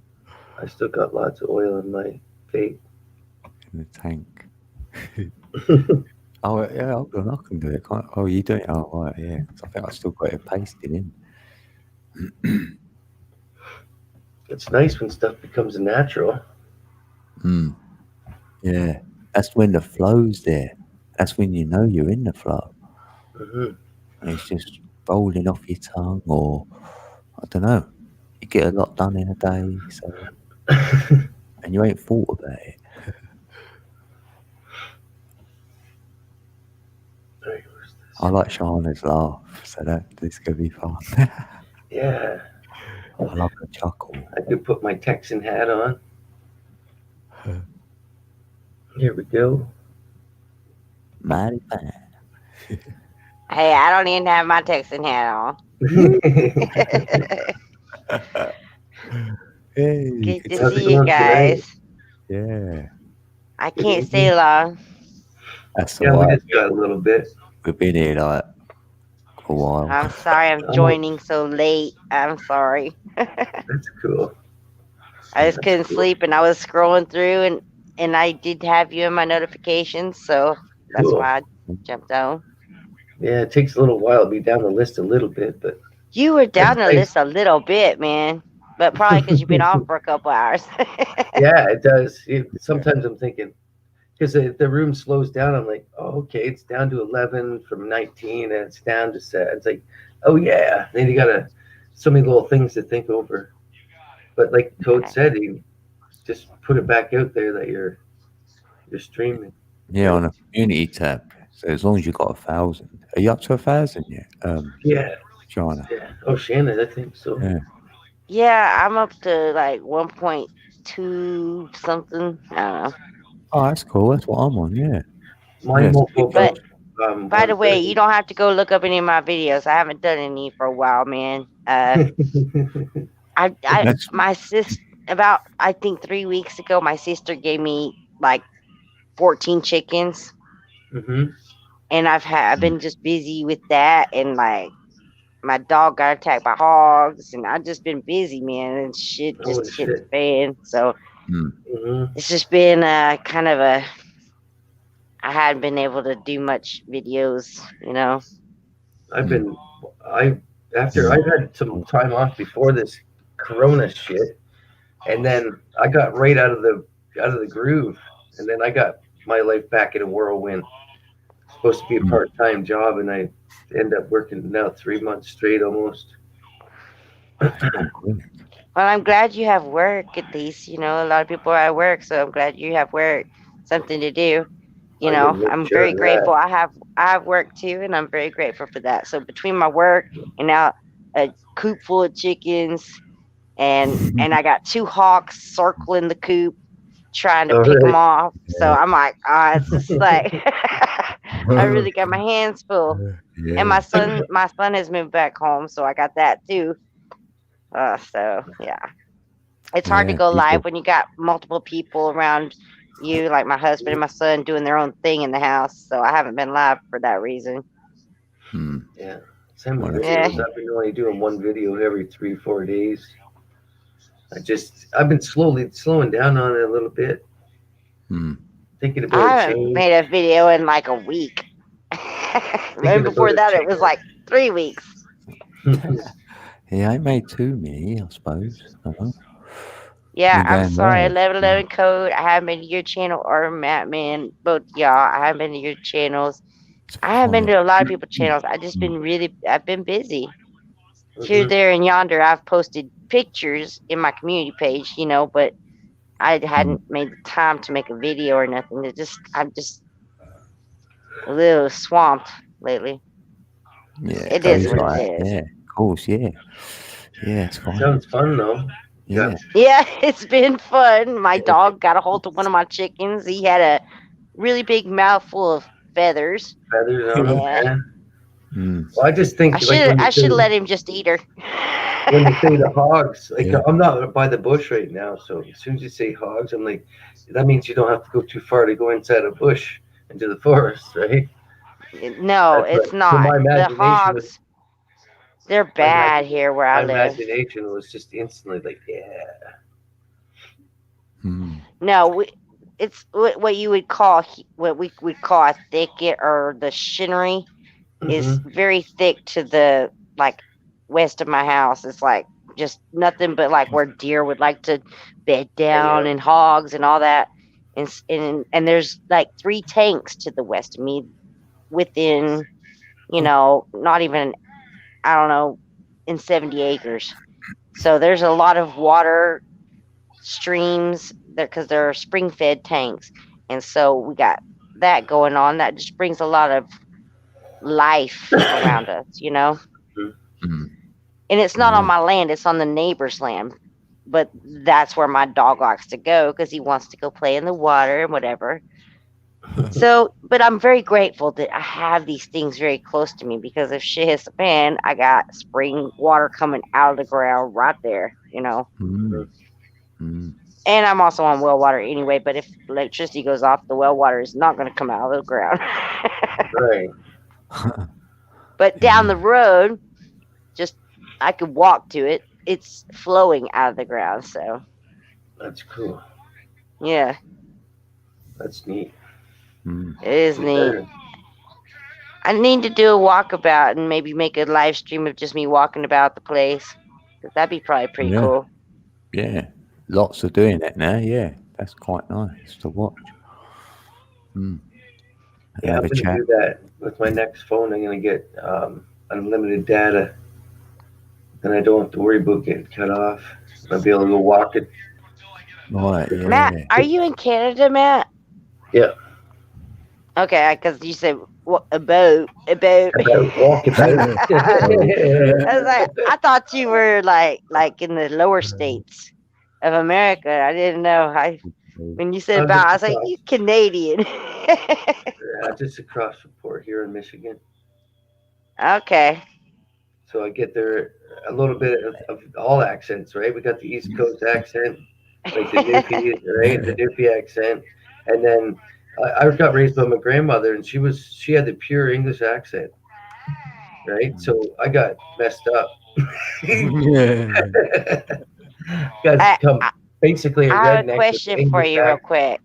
I still got lots of oil in my vape. In the tank. Oh yeah, hold on, I can do it. Can't, oh, you do it? Oh right, yeah. 'Cause I think I still got it pasted in. It's nice when stuff becomes natural. Mm. Yeah, that's when the flow's there. That's when you know you're in the flow. Hmm. And it's just rolling off your tongue, or I don't know. You get a lot done in a day, so and you ain't thought about it. I like Shana's laugh, so this could be fun. Yeah, I love the chuckle. I could put my Texan hat on. Here we go. Mighty fine. Hey, I don't even have my Texan hat on. Hey, Good good to How's it see you going tonight? guys. yeah, I can't stay long. that's Yeah, all we right. just got a little bit. We've been here like a while. I'm sorry I'm joining so late. I'm sorry. That's cool. I just couldn't sleep and I was scrolling through and I did have you in my notifications, so that's Cool. why I jumped on. Yeah, it takes a little while to be down the list a little bit, but You were down the nice. list a little bit, man. But probably because you've been off for a couple hours. Yeah, it does. Sometimes I'm thinking, because the room slows down, I'm like, oh, okay, it's down to 11 from 19, and it's down to 7. It's like, oh, yeah. Then you got so many little things to think over. But like Toad said, you just put it back out there that you're streaming. Yeah, on a community tab. So as long as you got 1,000, are you up to 1,000 yet? Yeah. Shana. Yeah. Oh, Shannon, I think so. Yeah. Yeah, I'm up to like 1.2 something. I don't know. Oh, that's cool. That's what I'm on. Yeah. Mine won't go But above, by the way, 130. you don't have to go look up any of my videos. I haven't done any for a while, man. My sister, about I think 3 weeks ago, my sister gave me like 14 chickens, and I've been just busy with that, and like my dog got attacked by hogs, and I've just been busy, man, and shit just hit the fan. So it's just been kind of I hadn't been able to do much videos, you know. I've had some time off before this Corona shit, and then I got right out of the groove, and then I got my life back in a whirlwind. It's supposed to be a part-time job, and I end up working now 3 months straight almost. Well, I'm glad you have work at least. You know, a lot of people are at work, so I'm glad you have work, something to do. You know, I'm very grateful. I have work too, and I'm very grateful for that. So between my work and now a coop full of chickens, and I got 2 hawks circling the coop, trying to pick them off. So I'm like, it's just like I really got my hands full. Yeah. And my son has moved back home, so I got that too. So yeah, it's hard to go live when you got multiple people around you, like my husband and my son doing their own thing in the house. So I haven't been live for that reason. Yeah, same with videos. I've been only doing one video every 3-4 days. I've been slowing down on it a little bit. Thinking about I haven't made a video in like a week. Right before that, it was like 3 weeks. Yeah, I made too many, I suppose. Yeah, I'm sorry. 1111 Code. I haven't been to your channel or Mattman, both y'all. I haven't been to your channels. I haven't been to a lot of people's channels. I've been busy. Here, there, and yonder, I've posted pictures in my community page, you know, but I hadn't made the time to make a video or nothing. I'm just a little swamped lately. Yeah, it is what it is. Yeah, of course, yeah. Yeah, it's fine. Sounds fun though. Yeah. Yeah, it's been fun. My dog got a hold of one of my chickens. He had a really big mouthful of feathers. Feathers on him. Yeah. Well, I just think I should let him just eat her. When you say the hogs, like I'm not by the bush right now, so as soon as you say hogs, I'm like, that means you don't have to go too far to go inside a bush into the forest, right? No, it's not. The hogs, they're bad here where I live. My imagination was just instantly like, yeah. No, it's what you would call what we would call a thicket, or the shinnery is very thick to the like west of my house. It's like just nothing but like where deer would like to bed down, and hogs and all that. And there's like 3 tanks to the west of me, within, not even, I don't know, in 70 acres. So there's a lot of water streams there because they're spring fed tanks. And so we got that going on. That just brings a lot of life around us, Mm. And it's not on my land, it's on the neighbor's land. But that's where my dog likes to go because he wants to go play in the water and whatever. So, but I'm very grateful that I have these things very close to me, because if shit hits the fan, I got spring water coming out of the ground right there, Mm. Mm. And I'm also on well water anyway, but if electricity goes off, the well water is not going to come out of the ground. Right. But down the road, just I could walk to it. It's flowing out of the ground, so That's cool. yeah, That's neat. Mm. it is neat. I need to do a walkabout and maybe make a live stream of just me walking about the place. 'Cause that'd be probably pretty Yeah. cool. Yeah, lots are doing that now. Yeah, that's quite nice to watch. Mm. Yeah, I'm Have a gonna chat. do that with my next phone. I'm gonna get unlimited data, and I don't have to worry about getting cut off. I'll be able to go walk it. Right, yeah. Matt, are you in Canada, Matt? Yeah. Okay, because you said a boat. Walk about. I was like, I thought you were like in the lower states of America. I didn't know. When you said I'm about, I was just like, you Canadian. Yeah, just across from Port here in Michigan. Okay. So I get there a little bit of all accents, right? We got the East Coast accent, like the Newfie, right? The Newfie accent, and then I got raised by my grandmother, and she had the pure English accent, right? So I got messed up. Yeah. Got to become basically a I have redneck a with question for English you, real accent. quick.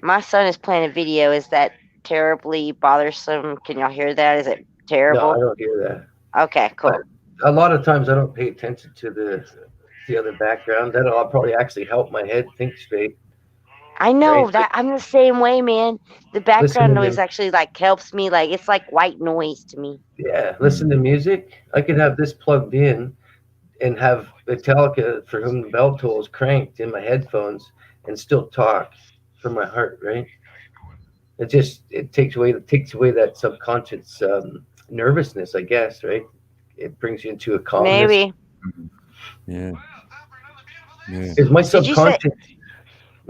My son is playing a video. Is that terribly bothersome? Can y'all hear that? Is it terrible? No, I don't hear that. Okay, cool. A lot of times I don't pay attention to the other background. That'll probably actually help my head think straight. I know Right. that I'm the same way, man. The background Listen to noise them. actually like helps me. Like it's like white noise to me. Yeah, listen to music. I could have this plugged in and have Metallica, For Whom the Bell Tolls, cranked in my headphones and still talk from my heart, right? It takes away that subconscious nervousness, I guess, right? It brings you into a calmness. Maybe. Yeah. Yeah. Because my Did you say-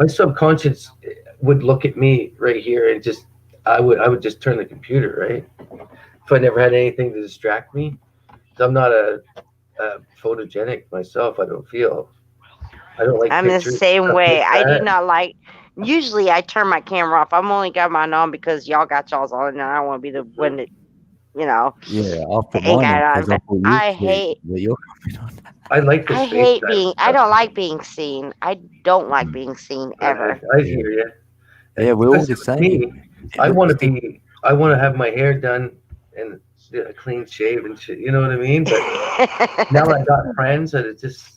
subconscious would look at me right here and just I would just turn the computer, right? If I never had anything to distract me. 'Cause I'm not a photogenic myself. I don't feel. I don't like. I'm the pictures, same stuff way. like I do that. not like. Usually, I turn my camera off. I'm only got mine on because y'all got y'all's on, and I don't want to be the one that, Yeah, I put ain't mine got it on on. 'cause I But thought I you hate. that you're coming on. I like the I space hate time being. I stuff. don't like being seen. I don't like being seen ever. I hear you. Yeah, we're all the Because same. me, I want to have my hair done and a clean shave and shit. You know what I mean? But now I got friends that it's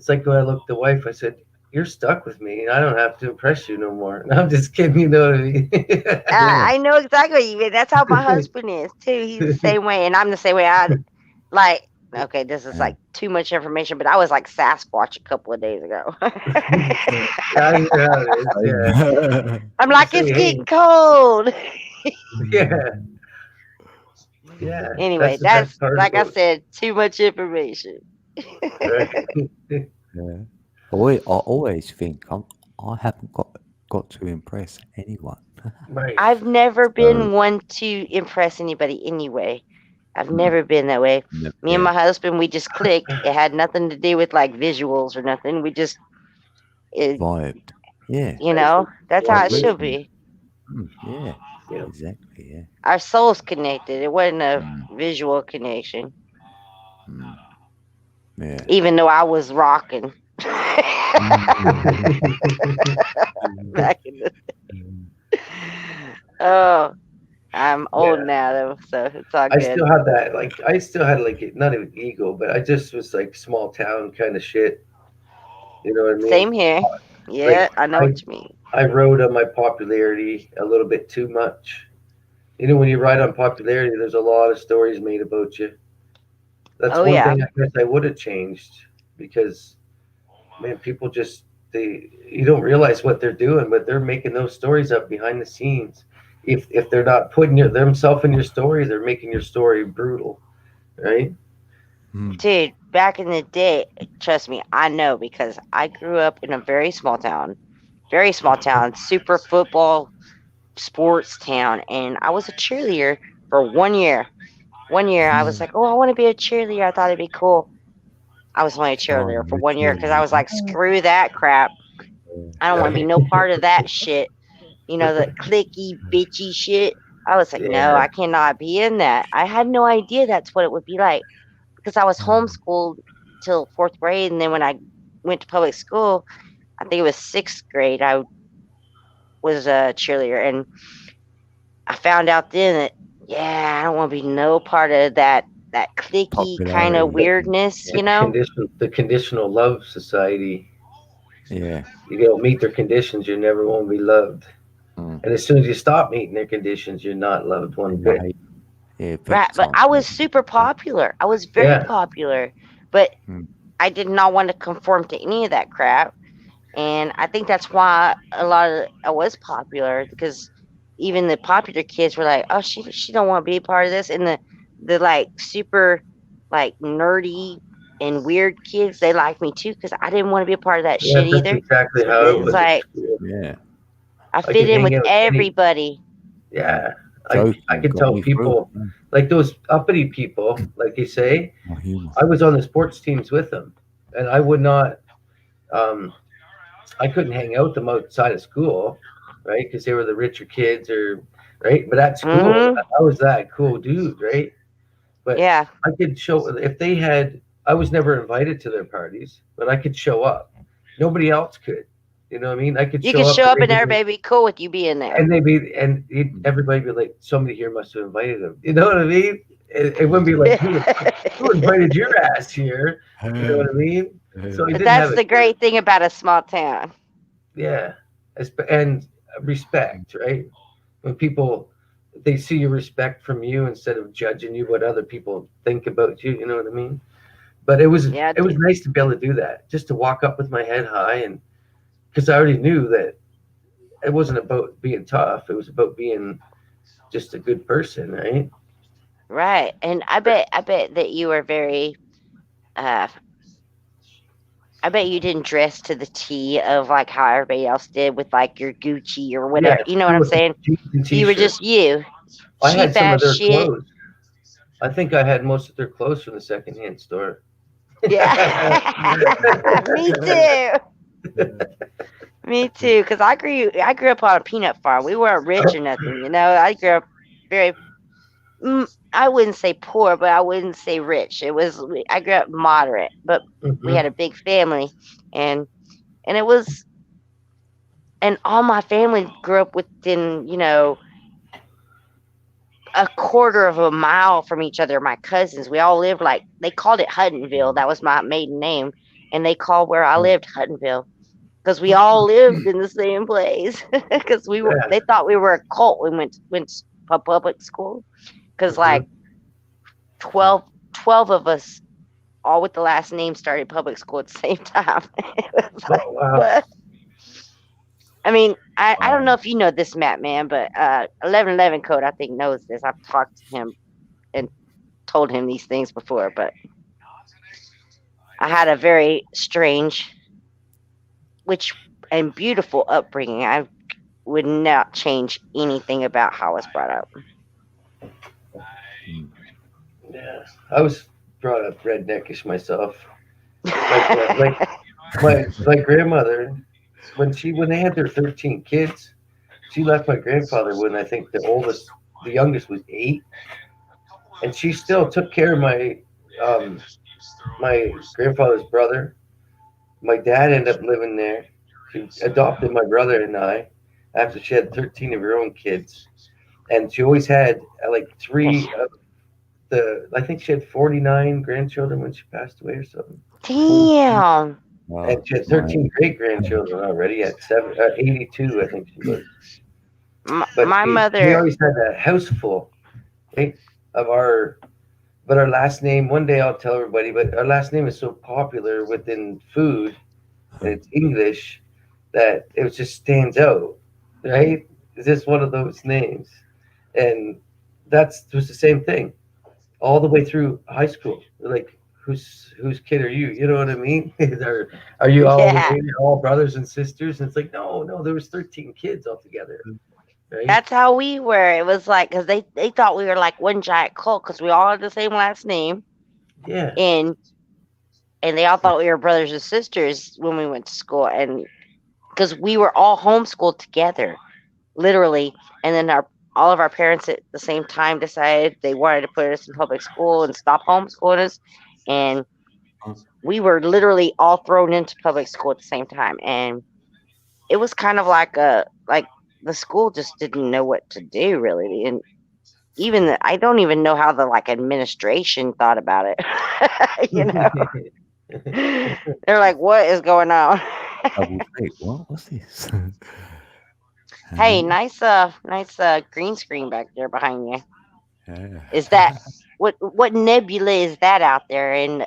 like when I looked at the wife, I said, "You're stuck with me, and I don't have to impress you no more." And I'm just kidding. You know what I mean? I know exactly what you mean. That's how my husband is too. He's the same way, and I'm the same way. I like. Okay, this is like too much information, but I was like Sasquatch a couple of days ago. I hear how it is. Yeah. I'm like, Say, it's hey. getting cold. Yeah. Yeah. Anyway, the best that's part like I about- said, too much information. Right. Yeah. I always think I haven't got to impress anyone. Right. I've never been one to impress anybody anyway. I've never been that way. Me and my husband, we just click. It had nothing to do with like visuals or nothing. We just, Vibed. Yeah. you know, that's how it Yeah. should be. Yeah. Yeah. Exactly. Yeah. Our souls connected. It wasn't a visual connection, Yeah. even though I was rocking. Back in the Oh, I'm old Yeah. now though, so it's all I good. still had that, like, I still had, like, not even ego, but I just was like small town kind of shit. You know what I mean? Same here. Yeah, Like, I know what you mean. I rode on my popularity a little bit too much. You know, when you ride on popularity, there's a lot of stories made about you. That's Oh one yeah. thing I guess I would have changed because, man, people just you don't realize what they're doing, but they're making those stories up behind the scenes. If they're not putting themselves in your story, they're making your story brutal, right? Dude, back in the day, trust me, I know because I grew up in a very small town, super football sports town, and I was a cheerleader for 1 year. 1 year, I was like, oh, I want to be a cheerleader. I thought it'd be cool. I was only a cheerleader for 1 year because I was like, screw that crap. I don't want to be no part of that shit. You know, the clicky, bitchy shit. I was like, no, Yeah. I cannot be in that. I had no idea that's what it would be like because I was homeschooled till 4th grade. And then when I went to public school, I think it was 6th grade, I was a cheerleader. And I found out then that, yeah, I don't want to be no part of that clicky kind of Popularity. weirdness, you know? The conditional love society. Yeah. You don't meet their conditions, you're never going to be loved. And as soon as you stop meeting their conditions, you're not loved one bit. Right. Yeah, big Right, but time. I was super popular. I was very Yeah. popular, but Mm. I did not want to conform to any of that crap. And I think that's why I was popular because even the popular kids were like, "Oh, she don't want to be a part of this." And the like super like nerdy and weird kids, they liked me too because I didn't want to be a part of that Yeah, shit that's either. exactly how it It's was. like Yeah. I could fit in hang with out with any- everybody. Yeah. Joking I could got tell me people, through. like those uppity people, like you say, My humor. I was on the sports teams with them, and I would not, I couldn't hang out with them outside of school, right? Because they were the richer kids, or right. But at school, Mhm. I was that cool dude, right? But Yeah. I could show if they had. I was never invited to their parties, but I could show up. Nobody else could. You know what I mean? I could You show could up. show up and they'd be- everybody be cool with you being there. and everybody be like, somebody here must have invited them. You know what I mean? It wouldn't be like, who invited your ass here? You know what I mean? So he But didn't that's have the great thing about a small town. Yeah, and respect, right? When people they see your respect from you instead of judging you what other people think about you. You know what I mean? But it was nice to be able to do that, just to walk up with my head high, and because I already knew that it wasn't about being tough; it was about being just a good person, right? Right. And I bet that you were very I bet you didn't dress to the T of like how everybody else did with like your Gucci or whatever. Yeah, you know what I'm with the saying? jeans and You were t-shirts. just you. I had Cheap some of ass their shit. clothes. I think I had most of their clothes from the secondhand store. Yeah. Me too. Me too. Because I grew up on a peanut farm. We weren't rich or nothing, you know. I grew up very I wouldn't say poor, but I wouldn't say rich. I grew up moderate, but we had a big family, and it was, and all my family grew up within, you know, a quarter of a mile from each other. My cousins, we all lived like they called it Huttonville. That was my maiden name, and they called where I lived Huttonville because we all lived in the same place. Because they thought we were a cult. We went to public school. Because like 12 of us, all with the last name, started public school at the same time. It was like, what? I mean, I don't know if you know this, Matt, man, but 1111 Code, I think, knows this. I've talked to him and told him these things before, but I had a very strange, and beautiful upbringing. I would not change anything about how I was brought up. Yeah, I was brought up redneckish myself. Like my grandmother, when they had their 13 kids, she left my grandfather when I think the youngest was 8, and she still took care of my grandfather's brother, My dad ended up living there. She adopted my brother and I after she had 13 of her own kids, and she always had like three of I think she had 49 grandchildren when she passed away or something. Damn. Wow. And she had 13 great grandchildren already at 82, I think she was. But My we mother. always had a house full, okay, of but our last name, one day I'll tell everybody, but our last name is so popular within food and it's English that it just stands out, right? It's just one of those names. And that's just the same thing all the way through high school. Like, whose kid are you? You know what I mean? are you all Yeah. related, all brothers and sisters? And it's like, no, there was 13 kids altogether. Right? That's how we were. It was like, because they thought we were like one giant cult because we all had the same last name. Yeah. And they all thought we were brothers and sisters when we went to school. And because we were all homeschooled together, literally. And then all of our parents at the same time decided they wanted to put us in public school and stop homeschooling us. And we were literally all thrown into public school at the same time. And it was kind of like the school just didn't know what to do, really. And even I don't even know how the administration thought about it. You know, they're like, "What is going on?" What's this? Hey, nice green screen back there behind you. Yeah. Is that what nebula is that out there in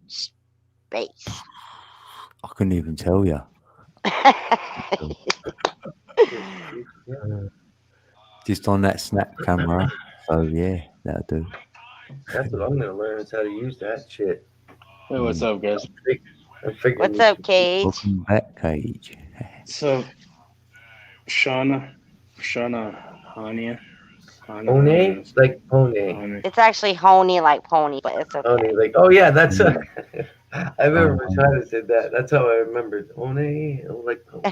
space? I couldn't even tell you. Just on that snap camera. So yeah, that'll do. That's what I'm gonna learn is how to use that shit. Hey, what's up, guys? I'm figuring What's up, Cage? Welcome back, Cage. So, Shauna, Hania. Pony? Like pony. It's actually honey like pony, but it's okay. Pony, like, oh yeah, that's I remember China said that. That's how I remembered. Pony, like pony.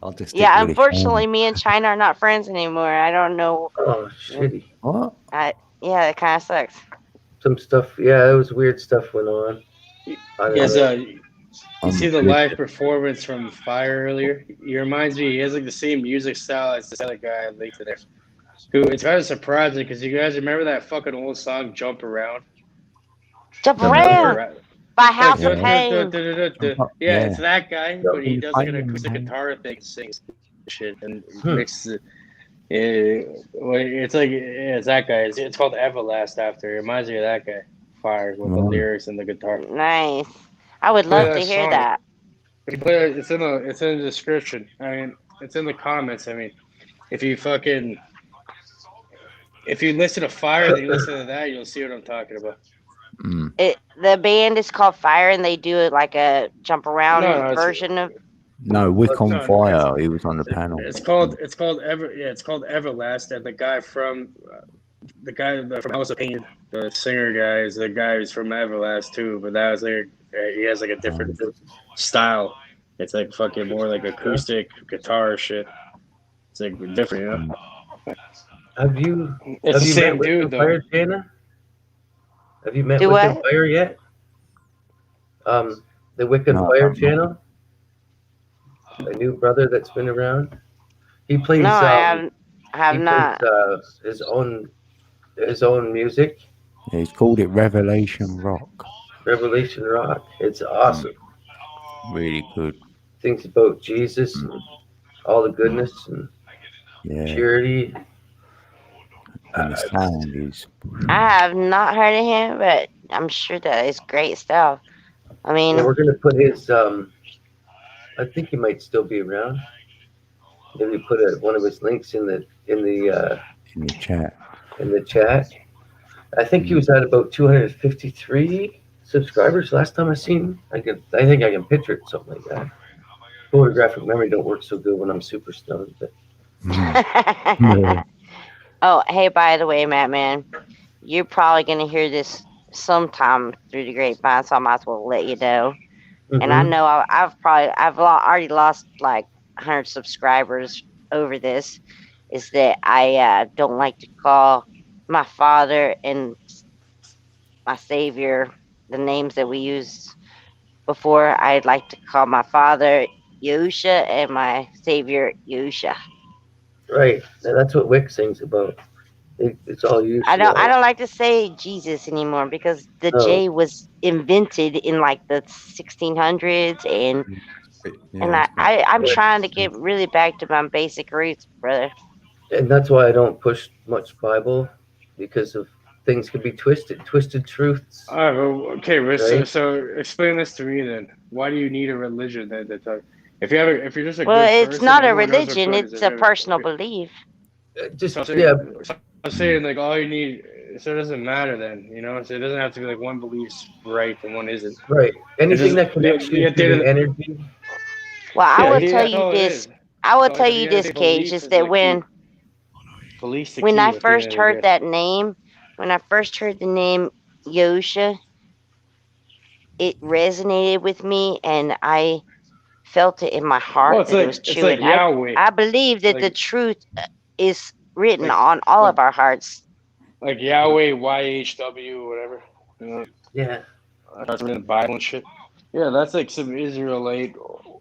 I'll just Yeah, unfortunately, me and China are not friends anymore. I don't know. Oh, shitty. What? Yeah, it kind of sucks. Some stuff, yeah, it was weird stuff went on. Yes, you see the live performance from Fire earlier? He reminds me, he has like the same music style as this other guy I linked to there. Who, it's kind of surprising because you guys remember that fucking old song, Jump Around? Jump Around! By House of Pain. Yeah, it's that guy, but he does like an acoustic guitar thing, sings shit, and mixes it. It's like, it's that guy. It's called Everlast after. It reminds me of that guy. Fire with the lyrics and the guitar. Nice. I would love to hear that. It's in the description. I mean, it's in the comments. I mean, if you listen to Fire, then you listen to that, you'll see what I'm talking about. The band is called Fire, and they do like a jump around version of. No, Wick on Fire. He was on the panel. It's called Everlast, and the guy from House of Pain, the singer guy, is the guy who's from Everlast too. But that was like he has like a different style. It's like fucking more like acoustic guitar shit. It's like different, you know. Have you It's the same met dude, Wick though. Fire, Jana? Have you met Do Wick what? Fire yet? The Wick and No, Fire no. channel? A new brother that's been around. He plays. No, I have he not. plays, his own music. Yeah, he's called it Revelation Rock. Revelation Rock. It's awesome. Really good. Things about Jesus and all the goodness and purity. And the sound is. I have not heard of him, but I'm sure that it's great stuff. I mean, Yeah, we're gonna put his. I think he might still be around. Maybe put one of his links in the chat. In the chat. I think he was at about 253 subscribers last time I seen him. I think I can picture it, something like that. Photographic memory don't work so good when I'm super stoned. But oh, hey, by the way, Matt, you're probably gonna hear this sometime through the grapevine, so I might as well let you know. And I know I've already lost like 100 subscribers over this. Is that I don't like to call my Father and my Savior the names that we use before, I'd like to call my father Yahusha and my savior Yahusha. Right. Now, that's what Wick sings about. It's all you. I don't like to say Jesus anymore because the No. J was invented in like the 1600s, and I'm trying to get really back to my basic roots, brother. And that's why I don't push much Bible, because of things could be twisted truths. All right, well, okay, Right? so explain this to me then. Why do you need a religion then? If you're just a Well, good it's person, not a everyone knows what's religion; good. it's a personal belief. Just So I'm saying like all you need, so it doesn't matter then, you know. So it doesn't have to be like one belief's right and one isn't. Right. Anything just- that connects you at to the end the of the- energy. Well, I Yeah, will yeah, tell that's you all it this. is. I will So, tell like, you at the end this, of the day, Cage, belief is is, that like, when belief's the when key I at the end first of the heard day. that name, when I first heard the name Yahusha, it resonated with me, and I felt it in my heart Well, it's that like it was true. like And Yahweh. I believe that the Like- truth is written Like- on all of our hearts. Like Yahweh, YHW, whatever. You know, Yeah. that's written in the Bible and shit. Yeah, that's like some Israelite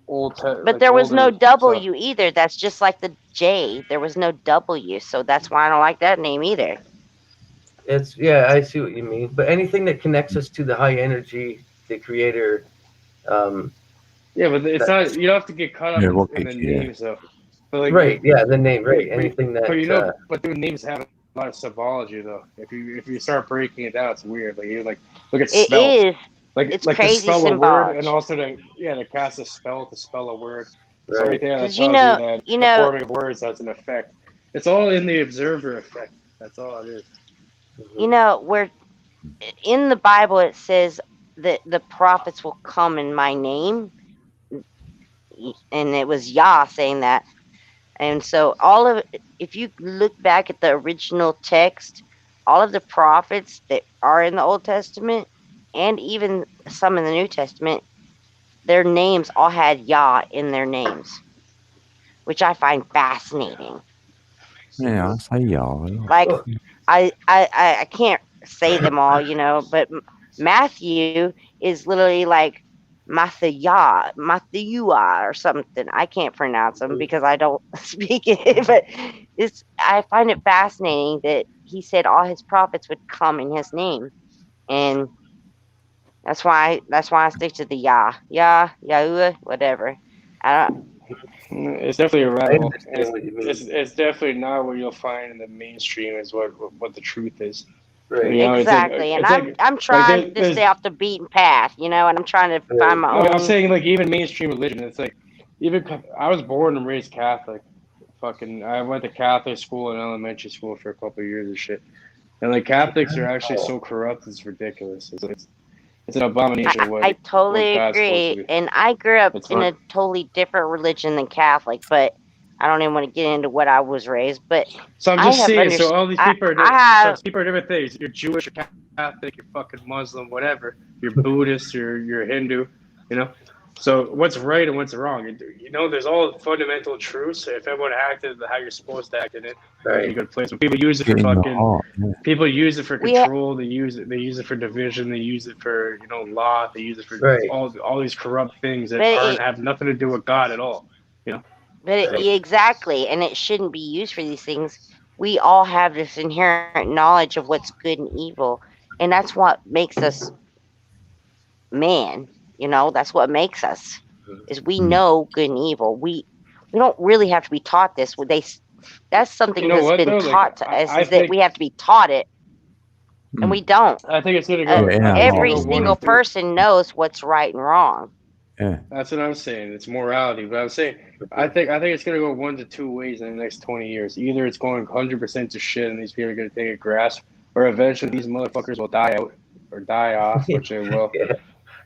But there was no W either. That's just like the J. There was no W, so that's why I don't like that name either. I see what you mean. But anything that connects us to the high energy, the creator, Yeah, but it's not. You don't have to get caught up in the names though. But like, right, yeah, the name, right. but- Anything that But you know, but the names have a lot of symbology though. If you start breaking it down, it's weird. Like you look at It spell. is. Like It's to crazy spell a word symbology. and also to cast a spell to spell a word. So Right. right there, that 'Cause tells you know- that you the know- forming of words has an effect. It's all in the observer effect. That's all it is. You know, where in the Bible it says that the prophets will come in my name, and it was Yah saying that. And so if you look back at the original text, all of the prophets that are in the Old Testament and even some in the New Testament, their names all had Yah in their names, which I find fascinating. Yeah, I say y'all. Like I can't say them all, you know, but Matthew is literally like Matthew or something. I can't pronounce them because I don't speak it, but I find it fascinating that he said all his prophets would come in his name, and that's why I stick to the Yahuwah, whatever. I don't. It's definitely a rabbit hole. understand what you mean. It's definitely not what you'll find in the mainstream. Is what the truth is. Right. You know, Exactly, and I'm trying to stay off the beaten path, you know, and I'm trying to find my own. I'm saying like even mainstream religion. It's like I was born and raised Catholic. I went to Catholic school and elementary school for a couple of years and shit. And like Catholics are actually so corrupt, it's ridiculous. It's an abomination. I totally what God's supposed agree, to be. and I grew up It's in not- a totally different religion than Catholic, but I don't even want to get into what I was raised. But So I'm I just have saying. So all these people are I have- so people are different things. You're Jewish, you're Catholic, you're fucking Muslim, whatever. You're Buddhist, you're Hindu. You know. So what's right and what's wrong? You know, there's all fundamental truths. If everyone acted how you're supposed to act in it, Right. you're a good place. But people use it for Get in the fucking. heart. Yeah. People use it for We ha- control. They use it for division. They use it for law. They use it for Right. all these corrupt things that But have nothing to do with God at all. But exactly, and it shouldn't be used for these things. We all have this inherent knowledge of what's good and evil, and that's what makes us man. You know, that's what makes us is we know good and evil. We don't really have to be taught this. That's something You know that's what, been though? Like, taught to I- us I is that think- we have to be taught it, and we don't. I think it's gonna go. Yeah, I think it's Every gonna go one single of two. person knows what's right and wrong. Yeah. That's what I'm saying. It's morality, but I'm saying I think it's gonna go 1 to 2 ways in the next 20 years. Either it's going 100% to shit, and these people are gonna take a grasp, or eventually these motherfuckers will die out or die off, which they will. Yeah.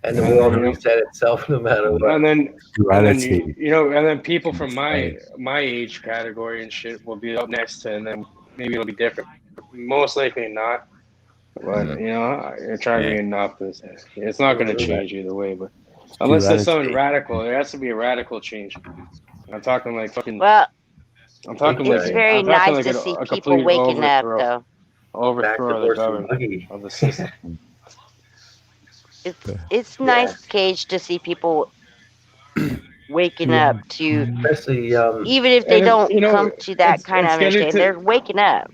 And the world will reset itself no matter what. And then Duality. and then people from my age category and shit will be up next to, and then maybe it'll be different. Most likely not. But you're trying to be enough. It's not going to change either way. But unless there's something radical, there has to be a radical change. I'm talking like fucking. Well, I'm talking it's like very I'm talking nice like to a see people complete waking up, overthrow. though. Overthrow of the Back to government horse and of the system. it's nice, Cage, to see people waking up to, Especially, even if they And don't you know, come to that kind of it's getting understanding, to they're waking up.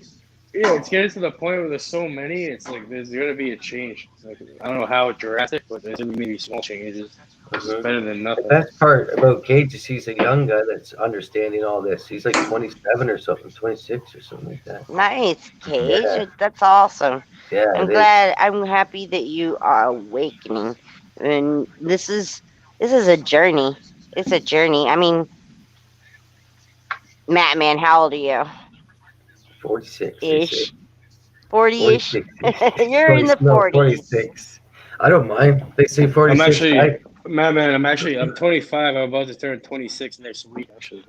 yeah, it's getting to the point where there's so many. It's like there's gonna be a change. It's like, I don't know how drastic, but there's gonna be small changes. It's better than the nothing. best part about Cage is he's a young guy that's understanding all this. He's like 27 or something, 26 or something like that. Nice, Cage. Yeah. That's awesome. Yeah, I'm it is. glad. I'm happy that you are awakening, and this is a journey. It's a journey. I mean, Matt, man, how old are you? 46. they say. Ish, 40-ish. 46. You're in the 40s. 46. I don't mind. They say 46. I'm actually, man, I'm 25. I'm about to turn 26 next week, actually.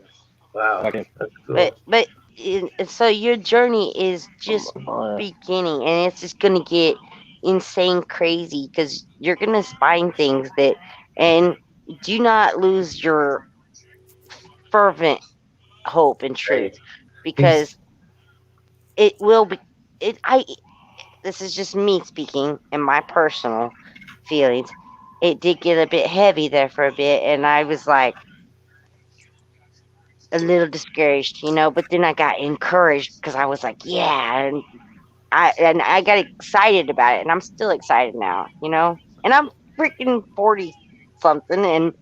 Wow. Okay. That's cool. But so your journey is just beginning, and it's just gonna get insane crazy because you're gonna find things that, and do not lose your fervent hope and truth, because it will be. This is just me speaking and my personal feelings. It did get a bit heavy there for a bit, and I was like a little discouraged, but then I got encouraged because I was like, yeah, and I got excited about it, and I'm still excited now, and I'm freaking 40 something, and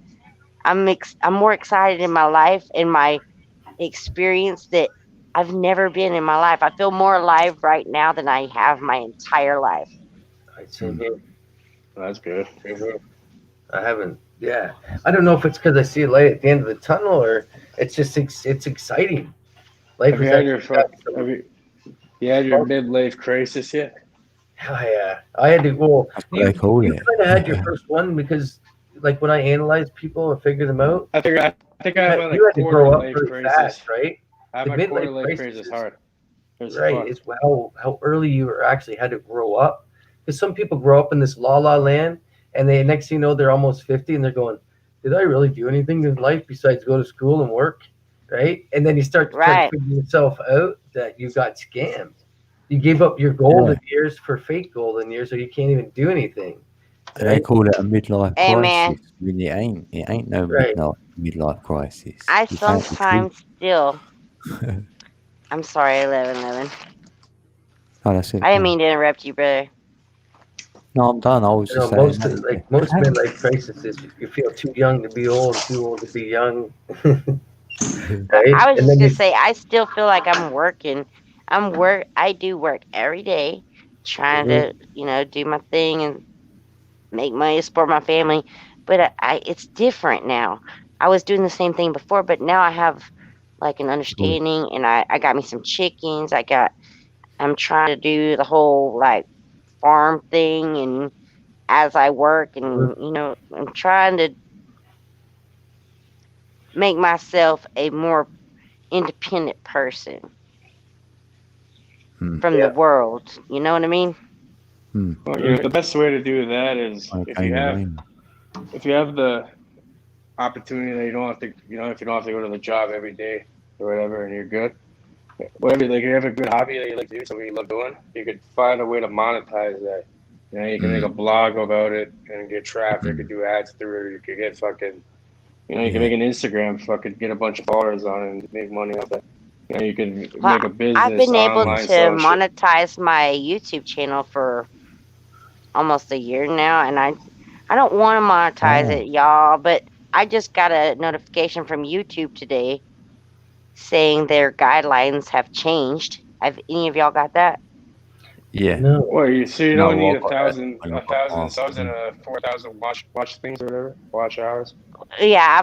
I'm more excited in my life and my experience that I've never been in my life. I feel more alive right now than I have my entire life. Same here. That's good. I haven't. Yeah, I don't know if it's because I see a light at the end of the tunnel, or it's just it's exciting. Life Have you is had your actually- you had your midlife crisis yet? Oh, yeah, I had to. Well, what they call you it. kind of had your first one because, like, when I analyze people or figure them out, I think I have my you had to quarter grow up life pretty crisis. fast, right? I have The my quarter midlife life crisis crisis is- hard. Right, is how early you were actually had to grow up. Because some people grow up in this la la land, and they next thing you know they're almost 50, and they're going, "Did I really do anything in life besides go to school and work?" Right, and then you start to try to figure yourself out that you got scammed. You gave up your golden years for fake golden years, or you can't even do anything. They call it a midlife Hey, crisis. man. When it ain't no Right. midlife crisis. I You found the sometimes still. I'm sorry, 11. truth. Oh, that's it. I didn't mean to interrupt you, brother. No, I'm done. I was just saying. Most that. most midlife crises is you feel too young to be old, too old to be young. Right? I was And just then gonna say, I still feel like I'm working. I do work every day, trying to, do my thing and make money to support my family. But it's different now. I was doing the same thing before, but now I have like an understanding, and I got me some chickens. I'm trying to do the whole like farm thing, and as I work, and I'm trying to make myself a more independent person from the world. You know what I mean? Well, the best way to do that is if you have the opportunity that you don't have to, if you don't have to go to the job every day or whatever, and you're good. Whatever, like you have a good hobby that you like to do, something you love doing, you could find a way to monetize that. You can make a blog about it and get traffic. You could do ads through it. You could get fucking, you can make an Instagram, fucking get a bunch of followers on it and make money off it. You can make a business. I've been able online, to selling shit. monetize my YouTube channel for almost a year now, and I don't want to monetize it, y'all, but I just got a notification from YouTube today saying their guidelines have changed. Have any of y'all got that? Yeah. No. Well, you don't No, need I've got 1,000 that. subs and 4,000 watch things or whatever, watch hours. Yeah,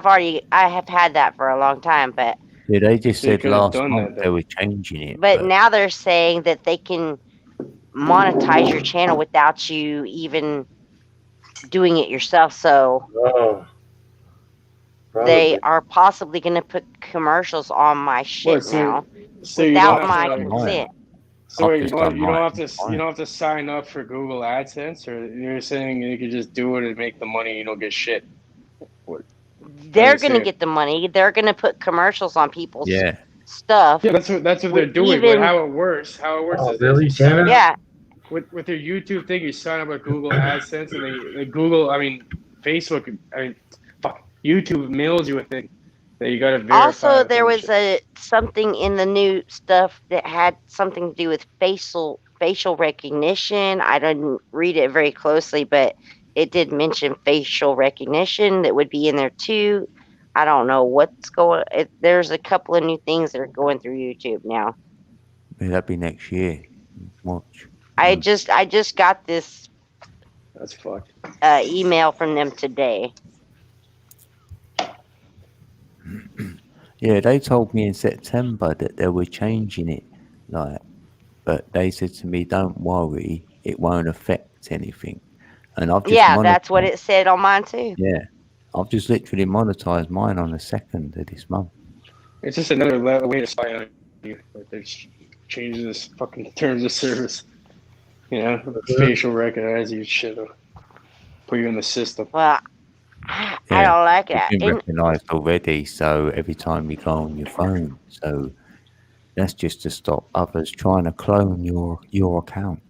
I have had that for a long time, but Yeah, they just So you said could've last done month that, they were changing it. but now they're saying that they can monetize your channel without you even doing it yourself. So Oh, they are possibly going to put commercials on my shit now So you without don't my have to, consent. So wait, just you done don't mine. have to sign up for Google AdSense, or you're saying you can just do it and make the money, you don't get shit. They're going to saying? get the money. They're going to put commercials on people's Yeah. stuff. Yeah, that's what they're doing. Even- But how it works Oh, is really, you sign Shannon? up- Yeah. with your YouTube thing, you sign up with Google AdSense, and Facebook, YouTube mails you a thing that you got to verify. Also, there was something in the new stuff that had something to do with facial recognition. I didn't read it very closely, but it did mention facial recognition that would be in there too. I don't know what's going. There's a couple of new things that are going through YouTube now. Yeah, that'd be next year. Watch. I just got this. That's fucked. Email from them today. Yeah, they told me in September that they were changing it, but they said to me, "Don't worry, it won't affect anything." And I've just that's what it said on mine too. Yeah, I've just literally monetized mine on the 2nd of this month. It's just another way to spy on you. Like they're changing this fucking terms of service. Facial recognize you shit. Put you in the system. Well, I don't like it. It's been recognized already, so every time you go on your phone, so that's just to stop others trying to clone your account.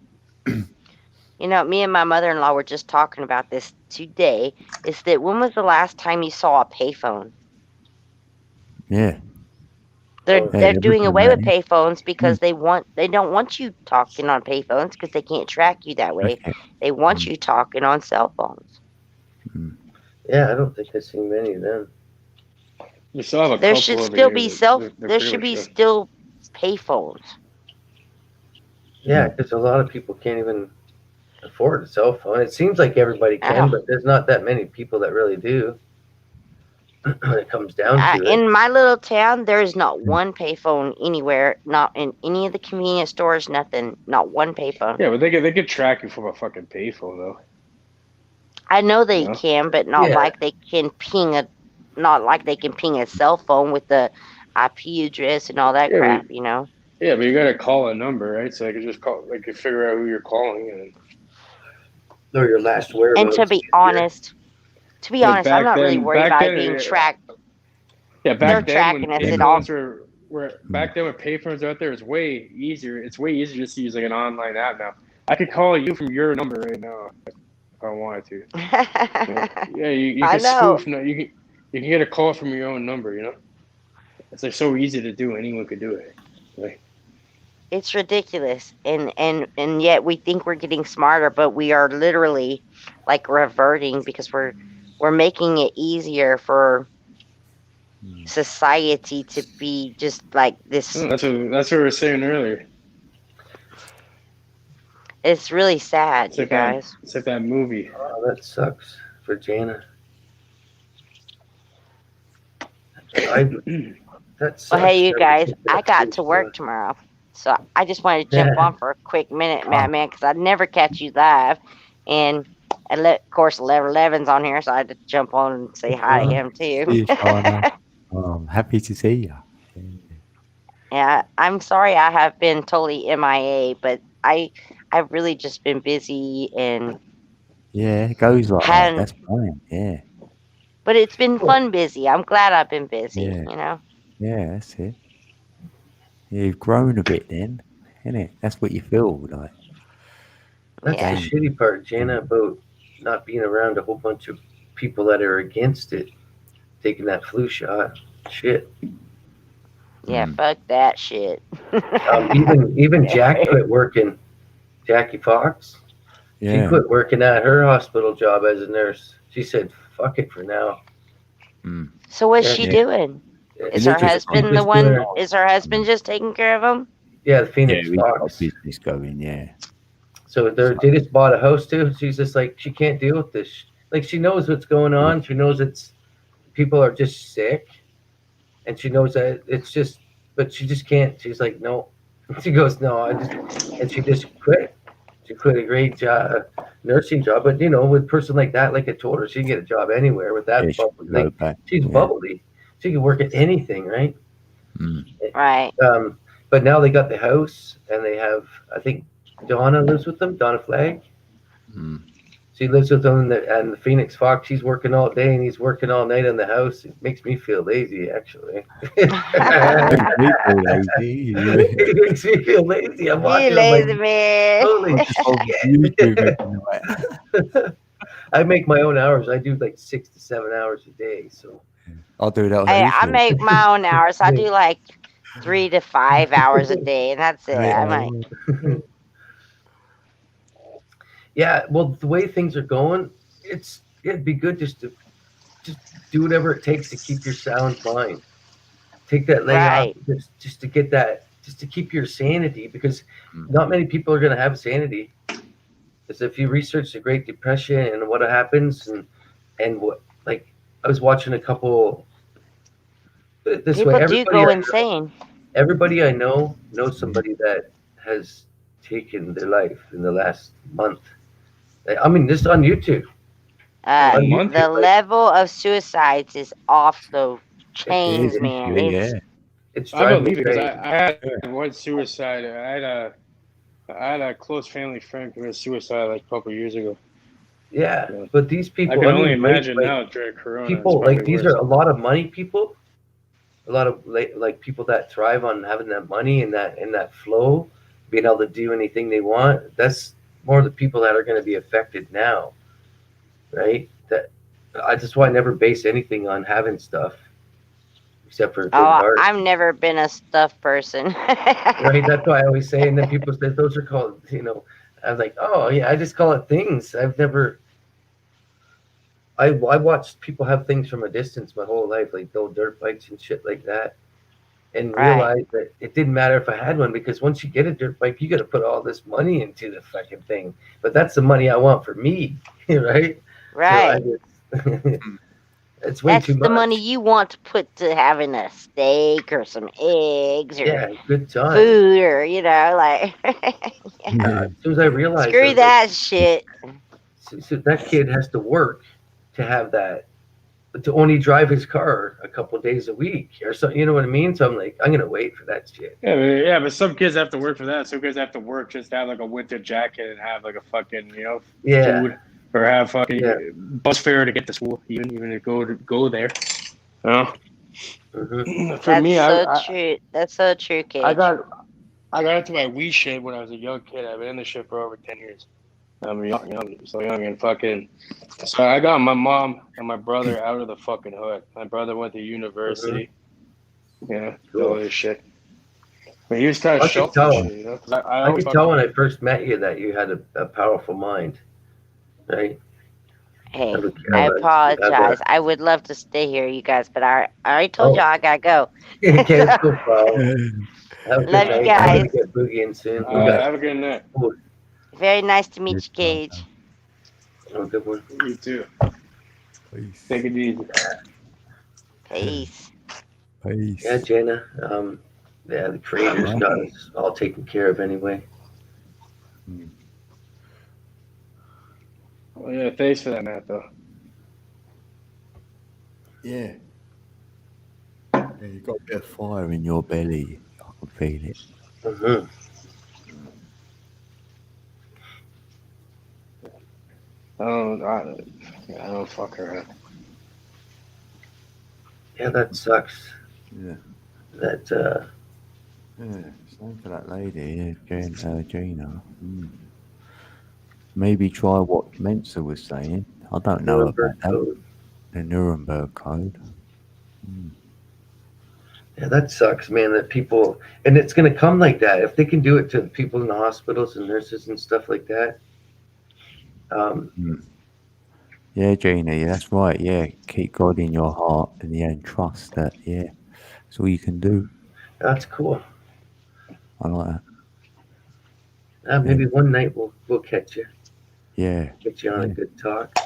Me and my mother-in-law were just talking about this today. Is that when was the last time you saw a payphone? Yeah. They're doing away with payphones because they don't want you talking on payphones because they can't track you that way. They want you talking on cell phones. Yeah, I don't think I've seen many of them. You still have a there couple should over still here be that there should be still payphones. Yeah, because a lot of people can't even afford a cell phone. It seems like everybody can, but there's not that many people that really do. When it comes down to it. In my little town, there is not one payphone anywhere. Not in any of the convenience stores. Nothing. Not one payphone. Yeah, but they could track you from a fucking payphone though. I know they can, but not like they can ping a. Not like they can ping a cell phone with the IP address and all that crap. Yeah, but you gotta call a number, right? So they can just call. They can figure out who you're calling and. Or your last whereabouts. And to be honest, I'm not really worried about it being tracked. Yeah, back They're then tracking when us at all. payphones were back then when payphones out there, it's way easier. It's way easier just to use like an online app now. I could call you from your number right now if I wanted to. Yeah, you can spoof. You can get a call from your own number. It's like so easy to do. Anyone could do it. Like, it's ridiculous, and yet we think we're getting smarter, but we are literally like reverting because we're making it easier for society to be just like this. That's what we were saying earlier. It's really sad, it's you like guys. It's like that movie. Oh, that sucks for Jana. That sucks. Well, hey, you guys, I got to work tomorrow. So I just wanted to jump on for a quick minute, man, because I never catch you live. And of course, 11's on here, so I had to jump on and say hi to him too. I'm happy to see you. Yeah, I'm sorry I have been totally MIA, but I've really just been busy and it goes like that. That's fine. Yeah. But it's been fun busy. I'm glad I've been busy. Yeah, that's it. You've grown a bit then, isn't it? That's what you feel like. That's the shitty part, Jana, about not being around a whole bunch of people that are against it, taking that flu shot. Shit. Yeah, fuck that shit. Even Jack quit working. Jackie Fox. Yeah. She quit working at her hospital job as a nurse. She said, "Fuck it for now." So what's she doing? Is her husband the one? Is her husband just taking care of him? Yeah, the Phoenix Fox. Got business going, yeah. So they just bought a house too. She's just like, she can't deal with this. Like, she knows what's going on. She knows people are just sick, and she knows that it's just, but she just can't. She's like, no. She goes, no. And she just quit. She quit a great job, nursing job. But with a person like that, like I told her, she can get a job anywhere with that. She's bubbly. She can work at anything, right? Right. But now they got the house, and they have, I think Donna lives with them, Donna Flagg. She lives with him, and the Phoenix Fox. She's working all day and he's working all night in the house. It makes me feel lazy, actually. Makes me feel lazy. It makes me feel lazy. I'm You watching. I'm lazy like, man. holy On shit. YouTube every night. I make my own hours. I do like 6 to 7 hours a day. So I'll do that on Hey, I YouTube. make my own hours. I do like 3 to 5 hours a day, and that's it. I'm like, yeah, well, the way things are going, it'd be good just to do whatever it takes to keep your sound mind. Take that leg Right. off just to get that, just to keep your sanity, because not many people are going to have sanity. Because if you research the Great Depression and what happens and what, like, I was watching a couple. This people way, do go insane. everybody I know knows somebody that has taken their life in the last month. I mean, this on YouTube. A month? The level of suicides is off the chains, is, man. yeah. It's I driving believe me it because crazy. I had one suicide. I had a close family friend commit suicide like a couple years ago. Yeah, but these people. I can only mean, imagine like, now during Corona. people it's like probably these worse. are a lot of money people, a lot of like people that thrive on having that money and that flow, being able to do anything they want. That's more the people that are going to be affected now, right? That's why I never base anything on having stuff, except for a good heart. I've never been a stuff person. Right? That's why I always say, and then people say those are called, I was like, oh yeah, I just call it things. I've never. I watched people have things from a distance my whole life, like build dirt bikes and shit like that, and Right. realized that it didn't matter if I had one, because once you get a dirt bike, you got to put all this money into the fucking thing. But that's the money I want for me, right? Right. So it's way That's too the much. money you want to put to having a steak or some eggs or Yeah, good time. food or, like, As soon as I realized, screw that shit. So that kid has to work to have that, but to only drive his car a couple of days a week or so. You know what I mean? So I'm like, I'm gonna wait for that shit. Yeah, but some kids have to work for that. Some kids have to work just to have like a winter jacket and have like a fucking Yeah. food, or have fucking bus fare to get to school, even to go there. Mhm. For me, True. That's so true, kid. I got into my Wii shit when I was a young kid. I've been in the shit for over 10 years. I'm so young and fucking. So I got my mom and my brother out of the fucking hood. My brother went to university. Yeah, all this shit. But he was kind I of could tell. shit, 'cause I I always could tell fucking- when I first met you that you had a powerful mind, right? Hey, I would- I I would- apologize. I would love to stay here, you guys, but I already told Oh. y'all I gotta go. Okay, let's go, pal. Have a good Love you night. I'm guys. gonna get boogie in soon. have a good night. Very nice to meet you, Cage. Have a good one. You too. Peace. Take it easy. Peace. Peace. Yeah, Jana. The creators got us all taken care of anyway. Well, yeah, thanks for that, Matt. Though. Yeah. You got a bit of fire in your belly. I can feel it. Mm-hmm. I don't fuck around. Yeah, that sucks. Yeah. That Yeah, same for that lady, Gina. Maybe try what Mensa was saying. I don't know Nuremberg about that. code. The Nuremberg Code. Yeah, that sucks, man. That people, and it's gonna come like that if they can do it to the people in the hospitals and nurses and stuff like that. Yeah, Gina, that's right. Yeah, keep God in your heart and trust that. Yeah, that's all you can do. That's cool. I like that. Maybe one night we'll catch you. Yeah. Get you on a good talk.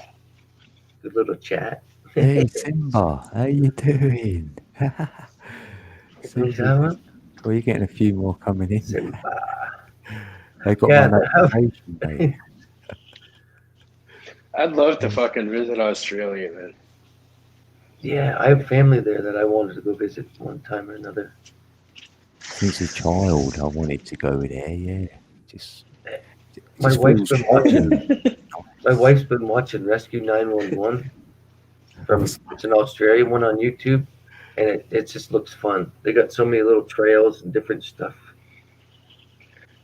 Good little chat. Hey, Simba, how you doing? Who's that one? Well, you're getting a few more coming in. Simba. They got Yeah, my notification, mate. I'd love to fucking visit Australia, man. Yeah, I have family there that I wanted to go visit one time or another. Since a child, I wanted to go there. Yeah, just My just wife's feels been watching. so My wife's been watching Rescue 911 it's an Australian one on YouTube, and it just looks fun. They got so many little trails and different stuff.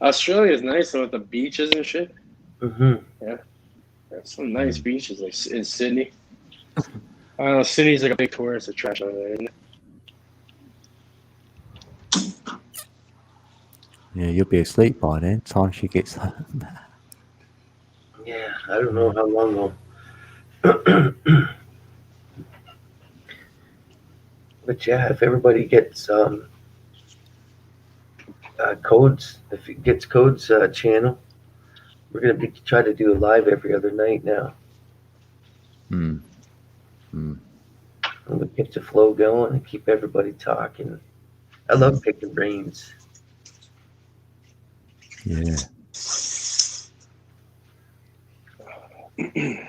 Australia is nice though with the beaches and shit. Mm-hmm. Yeah, there's some nice beaches like in Sydney. I don't know. Sydney's like a big tourist attraction over there, isn't it? Yeah, you'll be asleep by then. Time she gets home. Yeah, I don't know how long though. But yeah, if everybody gets Codes, if it gets Codes channel, we're gonna try to do a live every other night now. Hmm. Hmm. And we get the flow going and keep everybody talking. I love picking brains. Yeah. Yeah,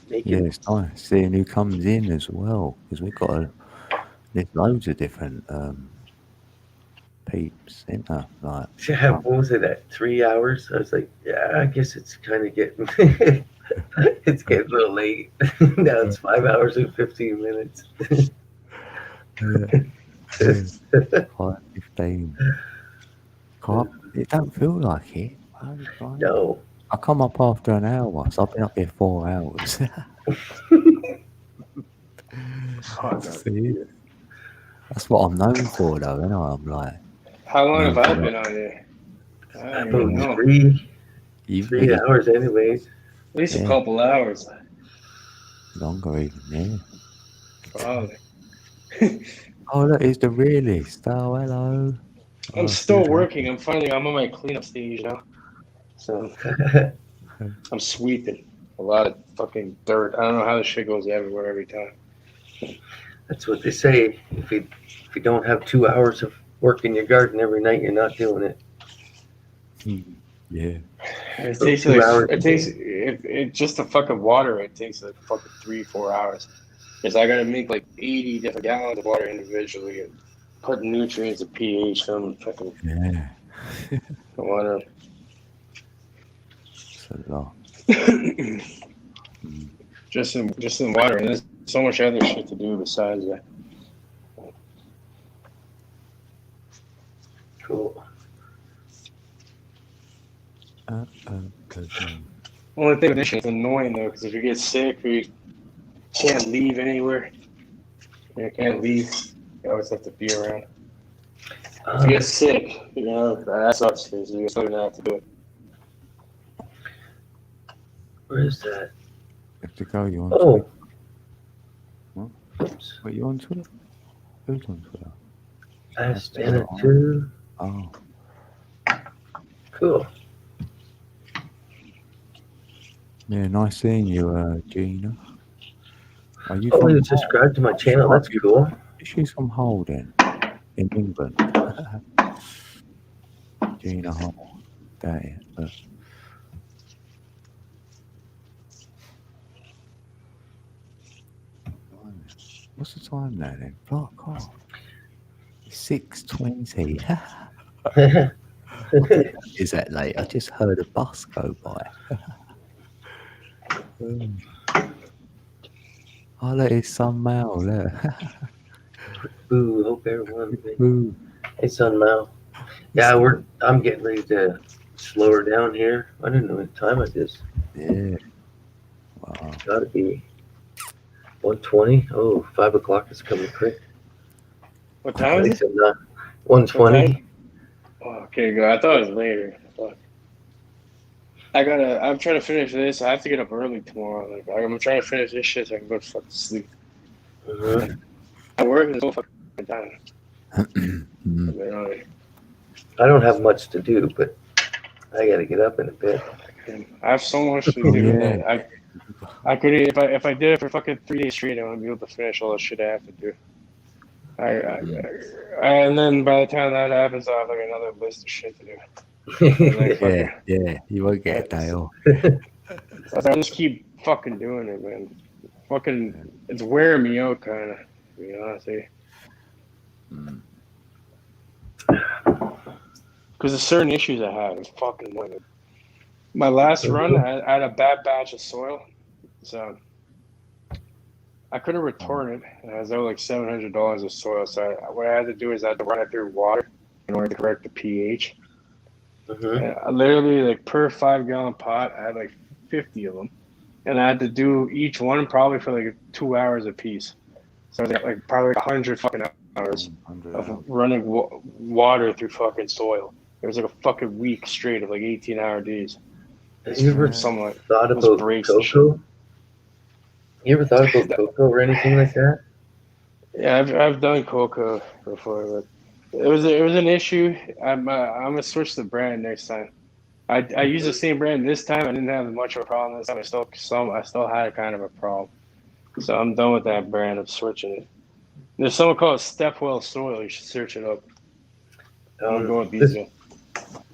it's nice seeing who comes in as well, because we've got there's loads of different peeps, isn't there? Like, Yeah, what was it at 3 hours? I was like, yeah, I guess it's kind of getting it's getting a little late. Now it's 5 hours and 15 minutes. 5:15. It don't feel like it. No. I come up after an hour, so I've been up here 4 hours. See? That's what I'm known for, though, and I'm like. How long have I been on here? I don't even know. 3 hours, anyways. At least a couple hours. Longer, even, yeah. Probably. Oh, look, it's the realist. Oh, hello. I'm still working. I'm on my cleanup stage now. So I'm sweeping a lot of fucking dirt. I don't know how this shit goes everywhere every time. That's what they say. If you don't have 2 hours of work in your garden every night, you're not doing it. Yeah. It takes like, it just to fucking water. It takes like fucking 3-4 hours. Because I gotta make like 80 different gallons of water individually and put nutrients and pH from fucking water. It's a lot. Just in water, and there's so much other shit to do besides that. Cool. Only thing with this shit is annoying though, because if you get sick or you can't leave anywhere, you can't leave. You always have to be around. If you get sick, you know, that sucks because you still gonna have to do it. Where is that? Have to go, you on Twitter? What? Oops. Wait, you on Twitter? Who's on Twitter? Ask Anna too. Oh. Cool. Yeah, nice seeing you, Gina. Are you Oh, you subscribed to my channel. That's cool. She's from Hull then, in England. Gina Hull. That is. But... What's the time now then? Fuck off. 6:20. Is that late? I just heard a bus go by. Oh, look, it's Sun Mao, look. Boo, hope everyone. Boo. Hey, Sun Mao. Yeah, I'm getting ready to slow her down here. I didn't know what time it is. Yeah. Wow. Gotta be 1:20. Oh, 5 o'clock is coming quick. What time is it? 1:20. Oh, okay, good. I thought it was later. I'm trying to finish this. I have to get up early tomorrow. Like, I'm trying to finish this shit so I can go to fucking sleep. Mm-hmm. I work until fucking time. I don't have much to do, but I gotta get up in a bit. I have so much to do. Yeah. I could if I did it for fucking 3 days straight, I wouldn't be able to finish all the shit I have to do. And then by the time that happens, I'll have like another list of shit to do. Yeah, you won't get a day off. I just keep fucking doing it, man. Fucking, it's wearing me out, kind of. To be honest with you. Because there's certain issues I have. It's fucking annoying. My last run, I had a bad batch of soil, so I could have returned it. And I was out like $700 of soil. So what I had to do is I had to run it through water in order to correct the pH. And I literally, like per 5-gallon pot, I had like 50 of them, and I had to do each one probably for like 2 hours a piece. So I was like probably 100 fucking hours of running water through fucking soil. It was like a fucking week straight of like 18-hour days. Have you ever thought about cocoa? You ever thought about cocoa or anything like that? Yeah, I've done cocoa before, but it was an issue. I'm gonna switch the brand next time. I used the same brand this time. I didn't have much of a problem this time. I still had kind of a problem. So I'm done with that brand. I'm switching it. There's someone called Stepwell Soil. You should search it up. I'm going with these guys.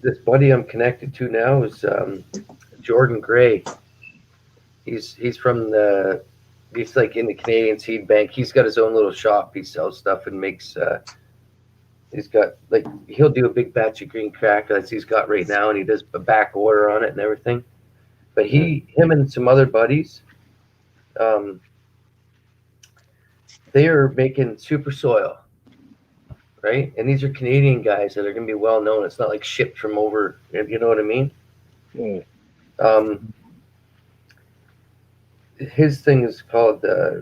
This buddy I'm connected to now is Jordan Gray. He's from he's like in the Canadian Seed Bank. He's got his own little shop. He sells stuff and makes. He's got like he'll do a big batch of green crack as he's got right now, and he does a back order on it and everything. But him and some other buddies, they are making super soil, right? And these are Canadian guys that are going to be well known. It's not like shipped from over. You know what I mean? Yeah. His thing is called. I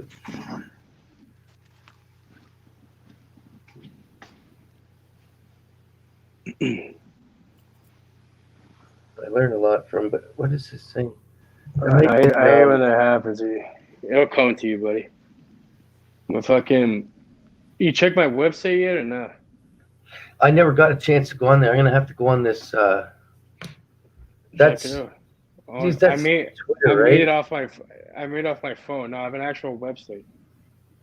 learned a lot from, but what is this thing? I hate when that happens. It'll come to you, buddy. You check my website yet or not? I never got a chance to go on there. I'm gonna have to go on this. That's. Geez, that's I made it off my phone. No, I have an actual website.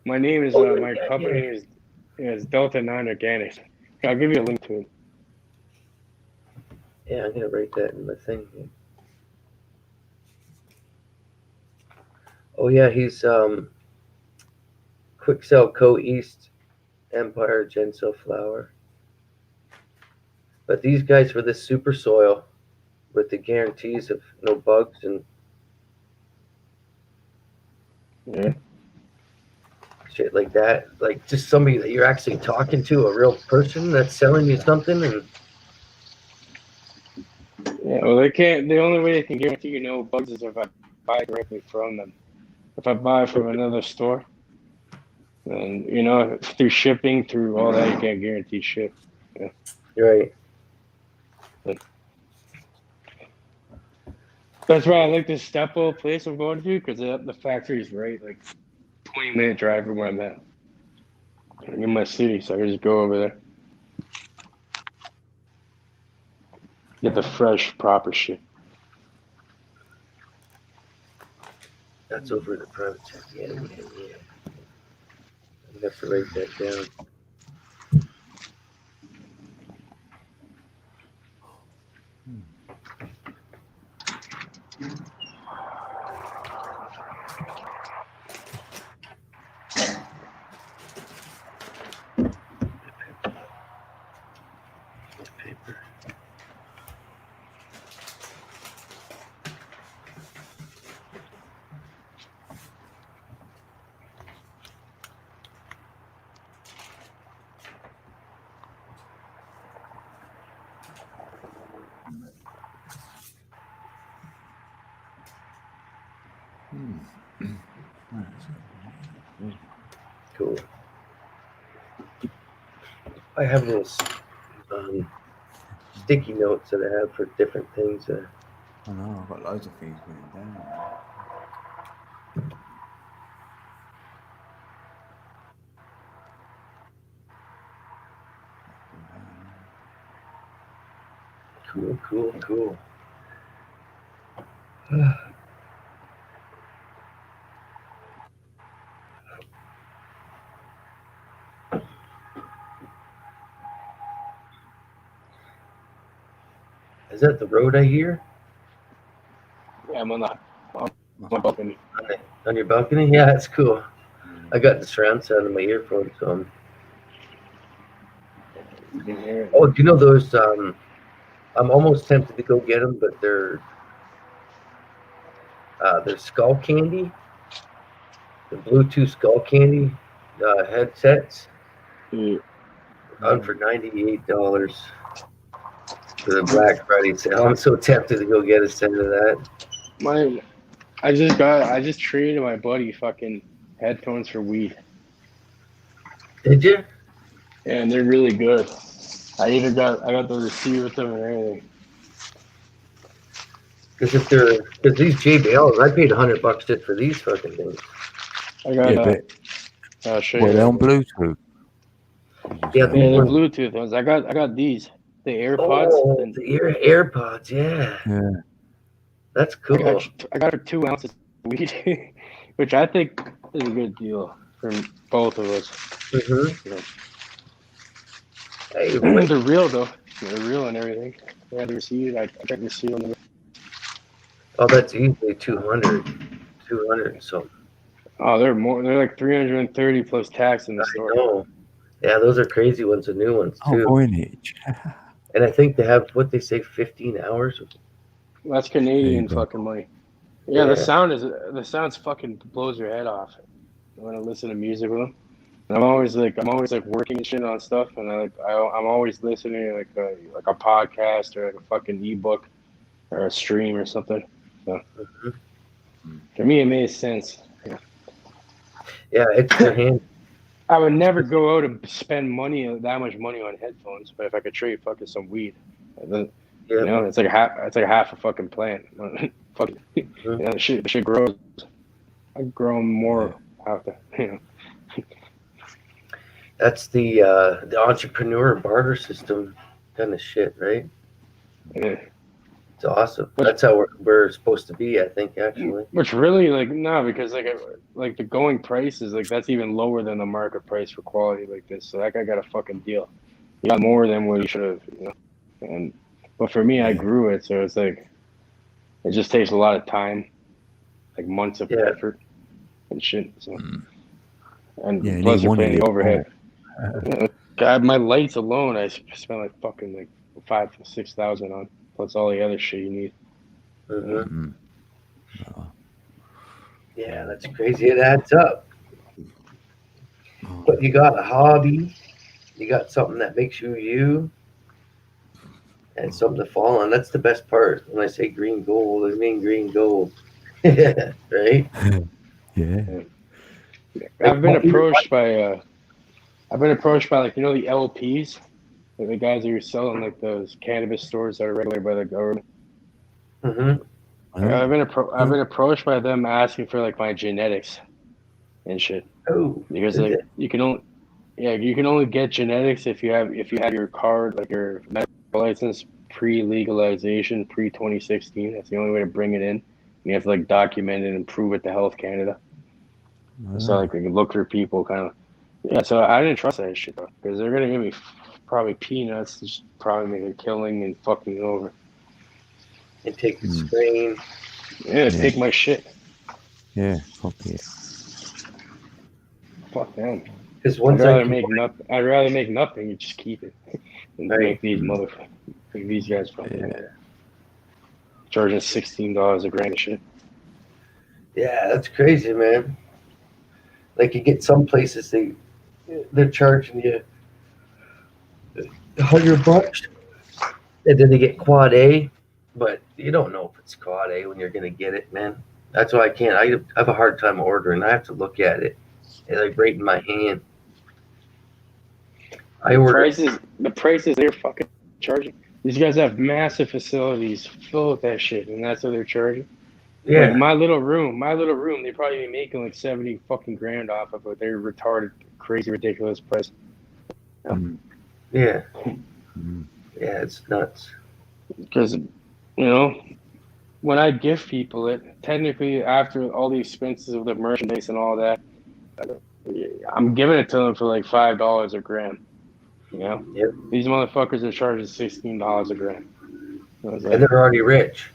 My name is my company is Delta 9 Organics. I'll give you a link to it. Yeah, I'm gonna write that in my thing here. Oh yeah, he's Quick Cell Co East Empire Gensel Flower. But these guys for this super soil with the guarantees of no bugs and shit like that, like just somebody that you're actually talking to, a real person that's selling you something. And yeah, well, they can't. The only way they can guarantee you no bugs is if I buy directly from them. If I buy from another store, then through shipping, through all that, you can't guarantee ship. Yeah. You're right. That's why I like this Stepwell place I'm going to, because the factory is right, like 20-minute drive from where I'm at. I'm in my city, so I can just go over there. Get the fresh, proper shit. That's over the private check. Yeah. I have to write that down. Cool. I have little sticky notes that I have for different things. I know, I've got loads of things written down. Cool. Is that the road I hear? Yeah, I'm on my balcony. On your balcony? Yeah, that's cool. I got the surround sound in my earphones, so oh, do you know those? I'm almost tempted to go get them, but they're There's Skull Candy, the Bluetooth Skull Candy headsets, on for $98 for the Black Friday sale. I'm so tempted to go get a set of that. I just traded my buddy fucking headphones for weed. Did you? Yeah, and they're really good. I got the receipt with them and everything. Because these JBLs, I paid $100 just for these fucking things. I got I'll show you. They're on Bluetooth. Yeah, they're Bluetooth ones. I got these. The AirPods. Oh, the AirPods, yeah. Yeah. That's cool. I got 2 ounces of weed, which I think is a good deal for both of us. Mm-hmm. Yeah. Hey, they're real though. They're real and everything. Yeah, the receipt. I checked the receipt on them. oh, that's easily 200 something. Oh, they're more. They're like 330 plus tax in the store. Oh, yeah, those are crazy ones, the new ones too. Oh, coinage. And I think they have what they say, 15 hours. That's Canadian There you go. fucking money. Yeah, Yeah. the sounds fucking blows your head off when I listen to music with them. And I'm always like working and shit on stuff, and I'm always listening like a podcast or like a fucking ebook or a stream or something. So for me, it made sense. Yeah, it's your hand. I would never go out and spend that much money on headphones, but if I could trade fucking some weed, then, Yeah. you know, it's like half a fucking plant. Fucking, you know, the shit grows. I grow more after, you know. That's the entrepreneur barter system kind of shit, right? Yeah. It's awesome. That's how we're supposed to be, I think, actually. Which really, like, no, because like the going price is like that's even lower than the market price for quality like this. So that guy got a fucking deal. He got more than what he should have, you know. But for me, I grew it, so it's like it just takes a lot of time, like months of effort and shit. So and Yeah, plus you you're paying wanted the it overhead. God, my lights alone, I spent like fucking like $5,000 to $6,000 on. Plus all the other shit you need. Mm-hmm. Yeah, that's crazy. It adds up. But you got a hobby, you got something that makes you, and something to fall on. That's the best part. When I say green gold, I mean green gold. Right? Yeah. I've been approached by like, you know, the LPs, like the guys that are selling like those cannabis stores that are regulated by the government. Mm-hmm. I've been approached by them asking for like my genetics and shit. Oh, because like you can only get genetics if you have your card, like your medical license pre-legalization, pre-2016. That's the only way to bring it in. You have to like document it and prove it to Health Canada. So like we can look for people kind of. Yeah, so I didn't trust that shit though, because they're gonna give me probably peanuts, just probably make a killing and fucking over. And take the screen. Yeah, take my shit. Yeah, fuck it. Fuck them. Because I'd rather make nothing and just keep it. And Right. make these motherfuckers, these guys fucking charging $16 a gram and shit. Yeah, that's crazy, man. Like you get some places they're charging you $100, and then they get quad A, but you don't know if it's quad A when you're gonna get it, man. That's why I have a hard time ordering. I have to look at it. It's like right in my hand. The prices they're fucking charging. These guys have massive facilities full of that shit, and that's what they're charging. Yeah. Like my little room, they probably be making like 70 fucking grand off of it. They're retarded, crazy, ridiculous price. Yeah. Yeah, it's nuts. Because, you know, when I give people it, technically after all the expenses of the merchandise and all that, I'm giving it to them for like $5 a gram. You know? Yep. These motherfuckers are charging $16 a gram. And they're already rich.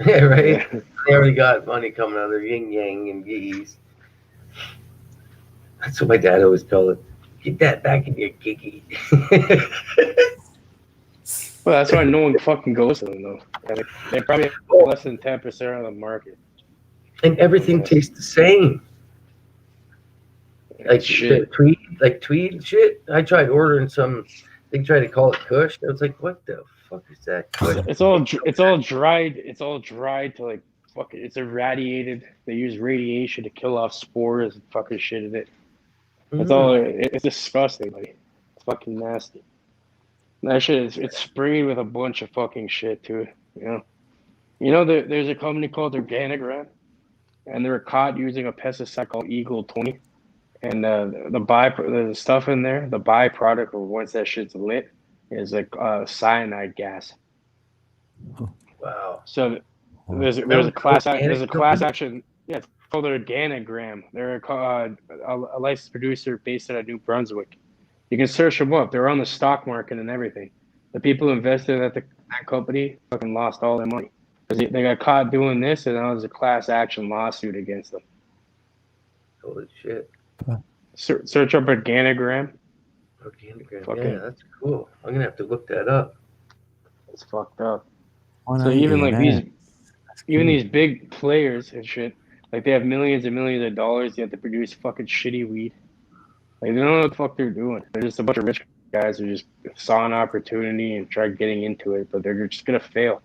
Yeah, right? Yeah. They already got money coming out of their yin yang and geese. That's what my dad always called it. Get that back in your kiki. Well, that's why no one fucking goes to them, though. They're probably less than 10% of the market. And everything tastes the same. Like shit. tweed shit. I tried ordering some. They tried to call it Kush. I was like, what the fuck is that? Kush? It's all dried. It's all dried to like fuck it. It's irradiated. They use radiation to kill off spores and fucking shit in it. It's all. It's disgusting, buddy. It's fucking nasty. That shit is. It's sprayed with a bunch of fucking shit too. You know. There's a company called Organigram, and they were caught using a pesticide called Eagle 20. And the stuff in there, the byproduct of once that shit's lit, is like cyanide gas. Wow. So there's a class action. Yeah, it's called Organigram. They're a licensed producer based out of New Brunswick. You can search them up. They're on the stock market and everything. The people who invested at that company fucking lost all their money because they got caught doing this, and now there's a class action lawsuit against them. Holy shit. Search up Organigram. Yeah, that's cool. I'm gonna have to look that up. It's fucked up. So even like these big players and shit, like they have millions and millions of dollars yet to produce fucking shitty weed. Like they don't know what the fuck they're doing. They're just a bunch of rich guys who just saw an opportunity and tried getting into it, but they're just gonna fail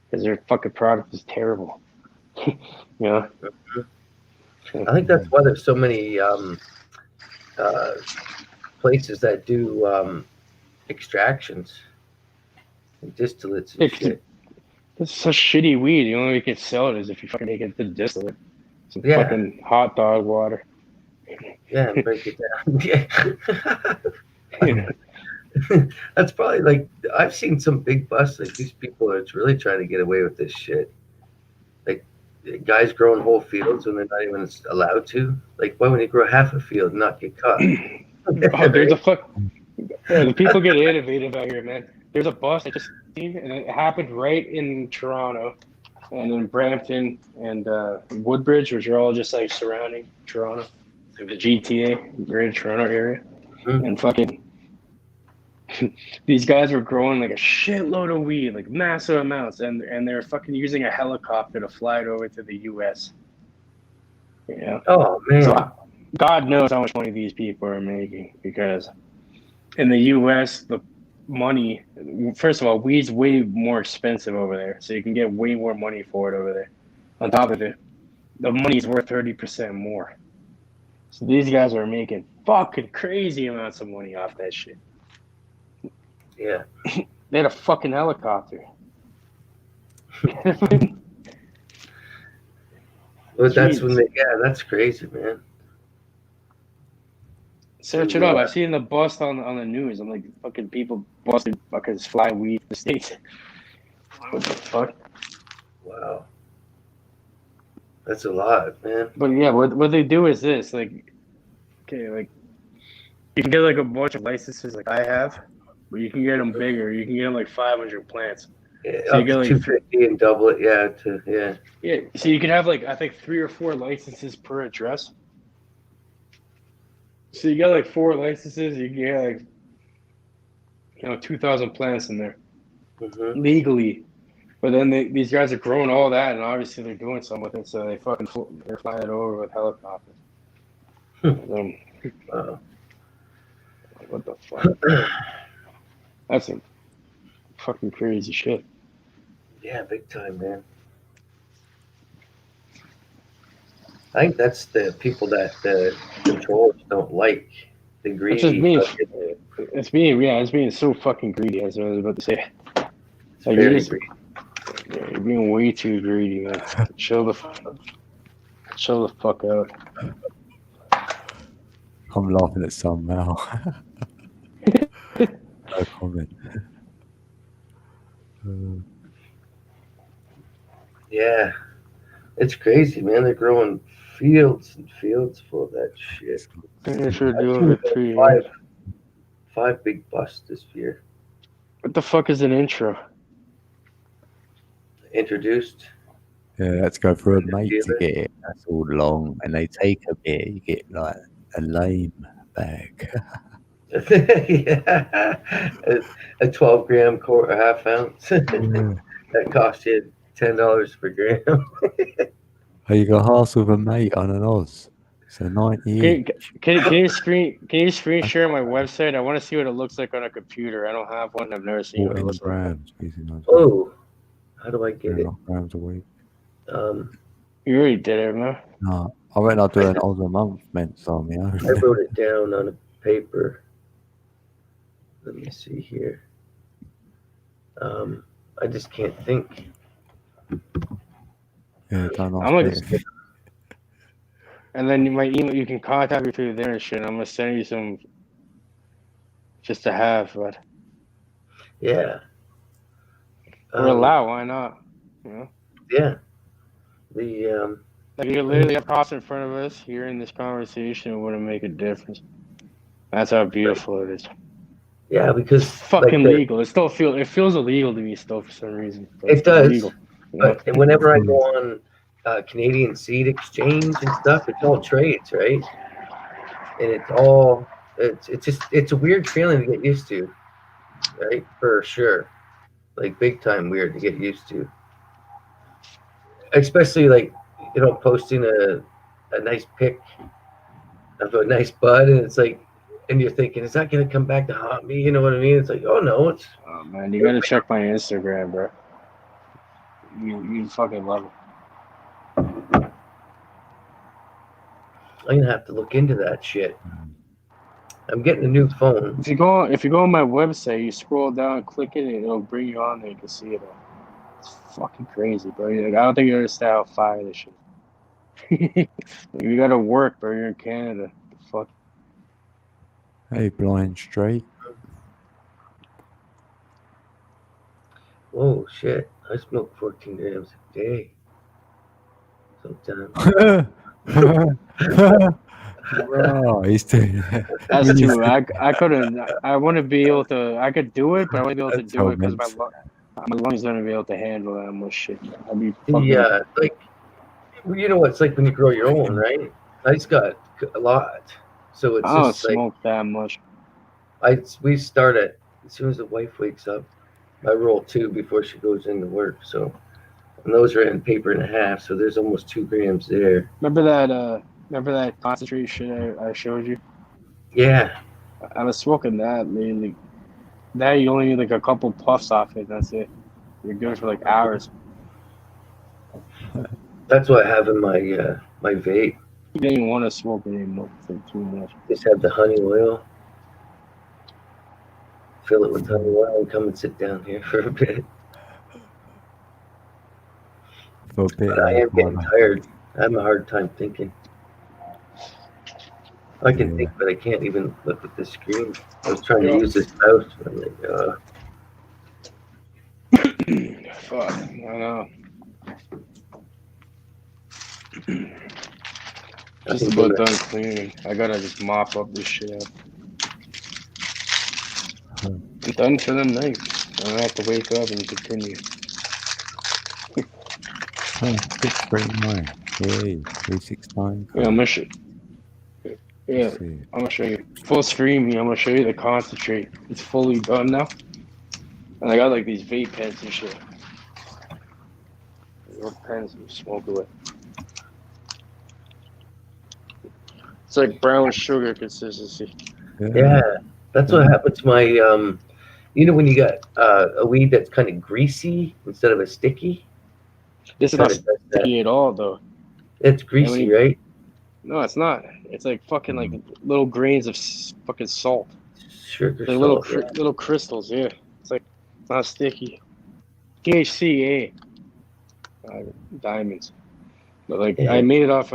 because their fucking product is terrible. You know. I think that's why there's so many places that do extractions and distillates and shit. It's such shitty weed. The only way you can sell it is if you fucking make it to distillate. Some fucking hot dog water. Yeah, break it down. That's probably like I've seen some big busts. Like these people are really trying to get away with this shit. Like guys growing whole fields when they're not even allowed to. Like why wouldn't you grow half a field and not get caught? There's a fuck. Yeah, the people get innovative out here, man. There's a bust I just seen, and it happened right in Toronto, and in Brampton and Woodbridge, which are all just like surrounding Toronto, like the GTA, Greater Toronto area, and fucking these guys were growing like a shitload of weed, like massive amounts, and they're fucking using a helicopter to fly it over to the U.S. Yeah. Oh man. So, God knows how much money these people are making because in the U.S. the money, first of all, weed's way more expensive over there, so you can get way more money for it over there. On top of it, the money's worth 30% more. So these guys are making fucking crazy amounts of money off that shit. Yeah. They had a fucking helicopter. Well, that's when that's crazy, man. Search it up. I've seen the bust on the news. I'm like, fucking people busted fucking fly weed in the States. What the fuck? Wow. That's a lot, man. But yeah, what they do is this, like, okay, like, you can get like a bunch of licenses like I have, but you can get them bigger. You can get them like 500 plants. Yeah, so you get like 250 and double it, Yeah, so you can have like, I think 3 or 4 licenses per address. So you got like 4 licenses, you get like, 2,000 plants in there legally. But then these guys are growing all that, and obviously they're doing something with it, so they're flying it over with helicopters. Wow. What the fuck? That's some fucking crazy shit. Yeah, big time, man. I think that's the people that the controllers don't like. The greedy. It's being so fucking greedy. That's what I was about to say. Like, you're being way too greedy, man. Chill the fuck out. I'm laughing at some now. No comment. Yeah, it's crazy, man. They're growing fields and fields full of that shit. They should do it 3 years. 5 big busts this year. What the fuck is an intro? Introduced. Yeah, let's go for a mate to get it. That's all long, and they take a bit. You get like a lame bag. Yeah, a 12-gram quarter, half ounce. That cost you $10 per gram. Oh, you got horse with a mate on an Oz. So 90 Can, each. can you screen share my website? I want to see what it looks like on a computer. I don't have one. I've never seen what it 14 looks like. grams. Using Oz. Oh, how do I get it? 3.5 grams a week. You already did it, man. No, I reckon I'll do an Oz a month, meant on me. I wrote it down on a paper. Let me see here. I just can't think. Yeah, don't I'm like, ask me. and then my email, you can contact me through there and shit. I'm gonna send you some just to have, but Yeah. we're allowed. Why not? You know, Yeah. The like you literally have cops in front of us. Hearing this conversation, it wouldn't make a difference. That's how beautiful it is. yeah, because It's fucking like legal. It feels illegal to me still for some reason. But it it's does. legal, you know? But whenever I go on Canadian Seed Exchange and stuff, it's all trades, right? And it's a weird feeling to get used to, right? For sure, like big time weird to get used to. Especially like posting a nice pic of a nice bud, and it's like, and you're thinking, is that gonna come back to haunt me? You know what I mean? It's like, oh no, it's. Oh man, you gotta check my Instagram, bro. You fucking love it. I'm gonna have to look into that shit. I'm getting a new phone. If you go on my website, you scroll down, click it, and it'll bring you on there. You can see it all. It's fucking crazy, bro. Like, I don't think you understand how fire this shit. You gotta work, bro. You're in Canada. Fuck. Hey, blind straight. Oh shit! I smoke 14 grams a day. Sometimes. Oh, he's doing that. That's too. I couldn't. I want to be able to. I could do it, but I want to be able to That's do it because torment. my lungs don't be able to handle that much shit. I'd be fucking. Yeah, like you know what it's like when you grow your own, right? I just got a lot, so it's I don't just like smoke that much. we start at as soon as the wife wakes up. I roll 2 before she goes into work, so and those are in paper and a half, so there's almost 2 grams there. Remember that concentrate shit I showed you? Yeah, I was smoking that lately. That you only need like a couple puffs off it. That's it. You're good for like hours. that's what I have in my my vape. You don't even want to smoke it anymore. It's like too much. Just have the honey oil. Fill it with honey oil and come and sit down here for a bit. For a bit. But I am getting tired. I have a hard time thinking. I can think, but I can't even look at the screen. I was trying to use this mouse. I'm like, Fuck. I know. Just about done cleaning. I gotta just mop up this shit up. I'm done for the night. I don't have to wake up and continue. 639. Yeah, 369. Yeah, I'm gonna show. Yeah, I'm gonna show you full screen. I'm gonna show you the concentrate. It's fully done now, and I got like these vape pens and shit. Your pens you smoke away. It's like brown sugar consistency. yeah, that's what happened to my. You know when you got a weed that's kind of greasy instead of a sticky. This is not sticky at all, though. It's greasy, right? No, it's not. It's like fucking like little grains of fucking salt. Sugar Like salt. little crystals. Yeah, it's like it's not sticky. THC, diamonds. But like Yeah. I made it off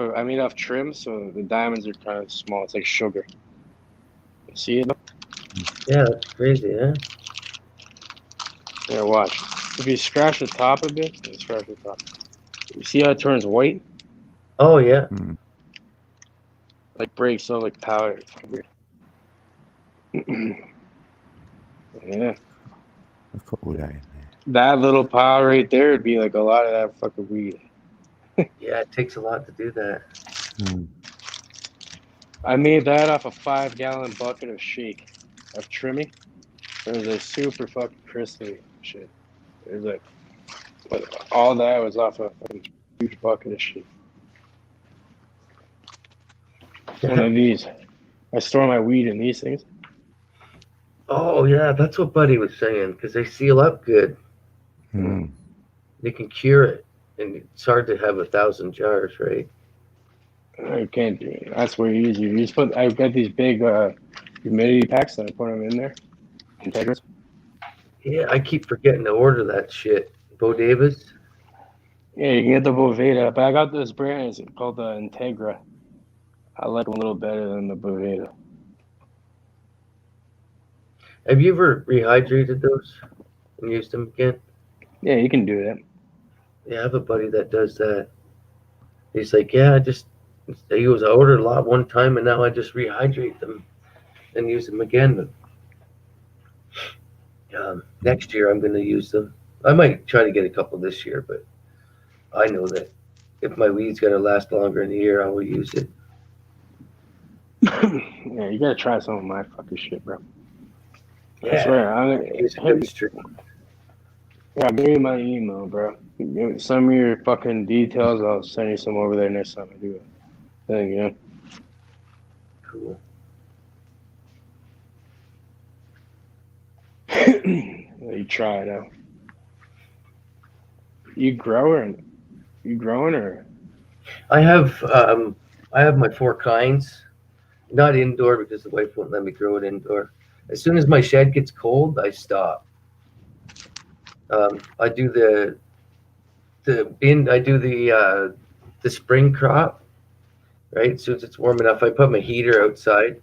trim, so the diamonds are kind of small. It's like sugar. You see it? Yeah, that's crazy, huh? Yeah, watch. If you scratch the top a bit, scratch the top. You see how it turns white? Oh yeah. Like breaks off like powder. It's fucking weird. Yeah. I've got all that in That little powder right there would be like a lot of that fucking weed. Yeah, it takes a lot to do that. there. I made that off a 5-gallon bucket of shake of trimming. It was a super fucking crystally shit. It was like, but all that was off a fucking huge bucket of shit. One of these. I store my weed in these things. Oh yeah, that's what Buddy was saying because they seal up good. Hmm. They can cure it, and it's hard to have 1,000 jars, right? I can't do it. That's way easier. You just put. I've got these big humidity packs that I put them in there. Integras. Yeah, I keep forgetting to order that shit. Bo Davis. Yeah, you can get the Boveda, but I got this brand. It's called the Integra. I like them a little better than the Boveda. Have you ever rehydrated those and used them again? Yeah, you can do that. Yeah, I have a buddy that does that. He's like, yeah, I ordered a lot one time and now I just rehydrate them and use them again. But next year I'm going to use them. I might try to get a couple this year, but I know that if my weed's going to last longer in the year, I will use it. Yeah, you gotta try some of my fucking shit, bro. Yeah, I swear, I'm use a good streak. Yeah, give me my email, bro. Send me your fucking details. I'll send you some over there next time I do a thing, you know? Cool. You try it out. You growing or? I have my 4 kinds, not indoor because the wife won't let me grow it indoor. As soon as my shed gets cold, I stop. I do the spring crop, right? As soon as it's warm enough, I put my heater outside,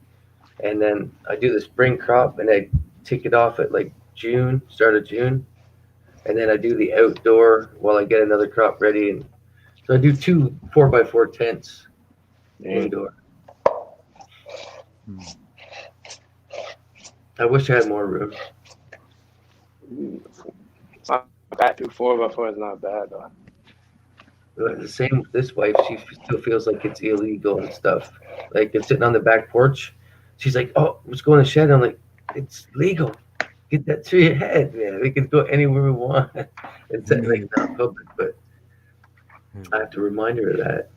and then I do the spring crop, and I take it off at like start of June, and then I do the outdoor while I get another crop ready, and so I do 2 4x4 tents indoor. I wish I had more room. It's not bad, dude. 4x4 is not bad, though. But the same with this wife, she still feels like it's illegal and stuff. Like, it's sitting on the back porch. She's like, oh, let's go in the shed. I'm like, it's legal. Get that through your head, man. We can go anywhere we want. It's like not public, but I have to remind her of that.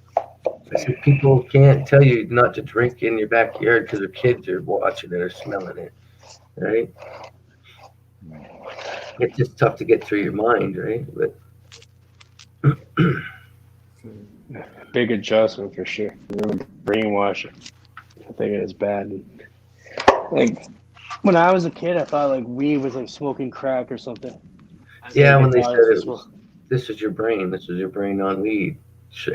I said, people can't tell you not to drink in your backyard because their kids are watching it or smelling it, right? It's just tough to get through your mind, right? But big adjustment for sure. Brainwashing. I think it is bad. Like when I was a kid, I thought like weed was like smoking crack or something. Yeah, when they said this is your brain on weed,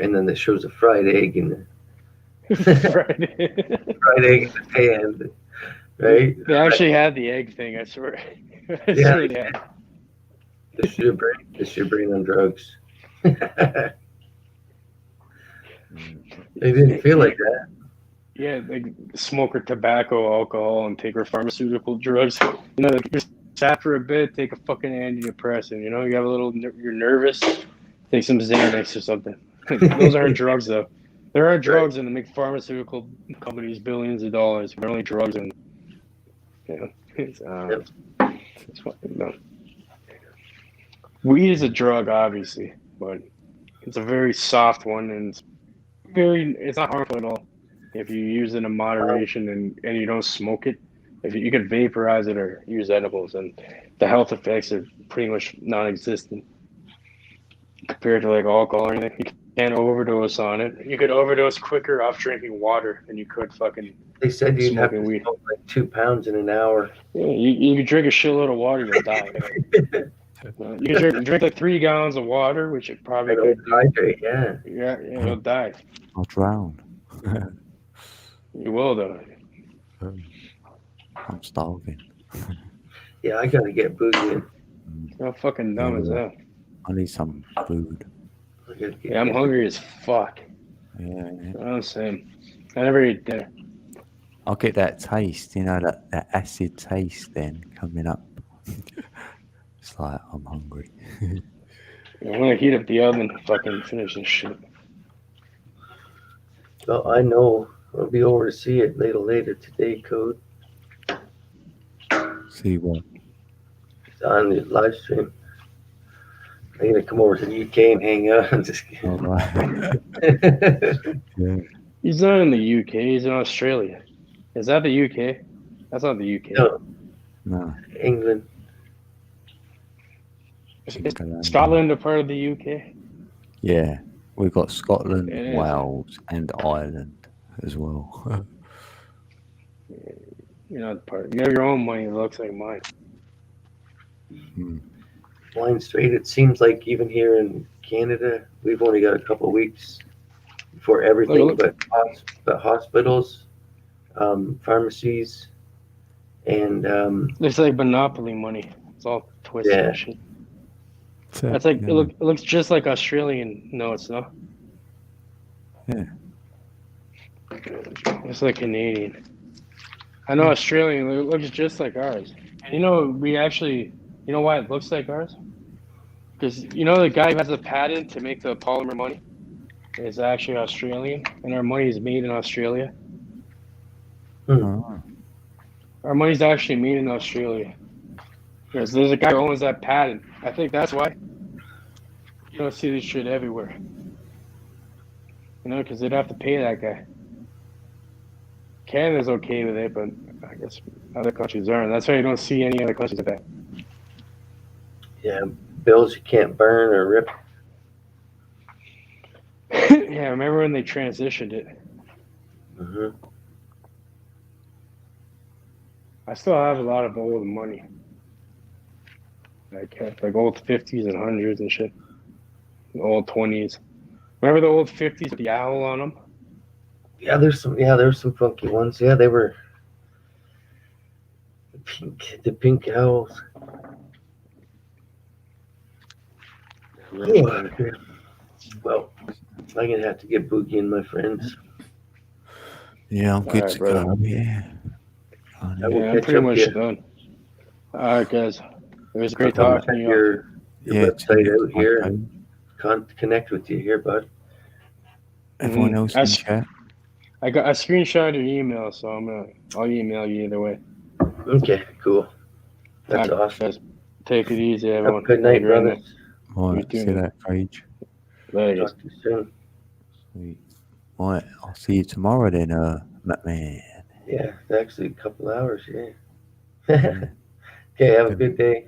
and then it shows a fried egg in the fried egg in the pan, right? They actually had the egg thing. I swear. Yeah. This is your brain on drugs. They didn't feel like that. Yeah, like smoke or tobacco, alcohol, and take her pharmaceutical drugs. You know, like just sat for a bit, take a fucking antidepressant. You know, you have a little, you're nervous, take some Xanax or something. Those aren't drugs, though. There are drugs and they make pharmaceutical companies billions of dollars. They're only drugs, and you know, it's fucking dumb. Weed is a drug, obviously, but it's a very soft one, and it's not harmful at all if you use it in moderation and you don't smoke it. If you could vaporize it or use edibles, and the health effects are pretty much non-existent compared to like alcohol or anything. You can't overdose on it. You could overdose quicker off drinking water than you could fucking. They said you'd have to weed. smoke like 2 pounds in an hour. Yeah, you could drink a shitload of water, you'll die. You can drink like 3 gallons of water, which it probably could hydrate. Yeah, you'll die. I'll drown. You will though. I'm starving. Yeah, I gotta get boozy. How fucking dumb is that? I need some food. Yeah, I'm hungry as fuck. Yeah. I'm saying, I never eat dinner. I'll get that taste, you know, that acid taste then coming up. It's like I'm hungry. I'm gonna heat up the oven and fucking finish this shit. Well, I know. I'll be over to see it later today, Code. See what? It's on the live stream. I'm gonna come over to the UK and hang out. I'm just kidding. All right. Yeah. He's not in the UK. He's in Australia. Is that the UK? That's not the UK. No, No. England. Is England. Scotland a part of the UK? Yeah. We've got Scotland, It is. Wales, and Ireland as well. You're not part. You have your own money that looks like mine. Flying straight. It seems like even here in Canada, we've only got a couple of weeks for everything, Look. but hospitals, pharmacies, and It's like monopoly money. It's all twisted Yeah. and shit. That's like it looks just like Australian notes, no? Yeah. It's like Canadian. I know Australian it looks just like ours. And you know you know why it looks like ours? Because you know the guy who has the patent to make the polymer money is actually Australian, and our money is made in Australia. Oh. Our money's actually made in Australia. Because there's a guy who owns that patent. I think that's why you don't see this shit everywhere. You know, because they'd have to pay that guy. Canada's okay with it, but I guess other countries aren't. That's why you don't see any other countries like that. yeah, bills you can't burn or rip. Yeah, remember when they transitioned it? Hmm. I still have a lot of old money. Like old 50s and 100s and shit. Old 20s. Remember the old 50s with the owl on them? Yeah, there's some funky ones. Yeah, they were the pink owls. Well, I'm gonna have to get boogieing, my friends. Yeah, I'm good Alright, to brother. go. Yeah. I will Yeah, I'm catch pretty up much to you. done. Alright, guys. It was great I'll talking to check you. your Yeah, website cheers, out here okay. and connect with you here, bud. Everyone else in I chat. I screenshot your email, so I'll email you either way. Okay, cool. That's Alright, awesome. guys. Take it easy, Have a everyone. good Have a night, great brothers. Right, You too, see man. that, Cage. Later, guys. Talk to you soon. Sweet. Right, I'll see you tomorrow then, McMahon. Yeah, it's actually a couple hours, yeah. Yeah. Okay, have a good day.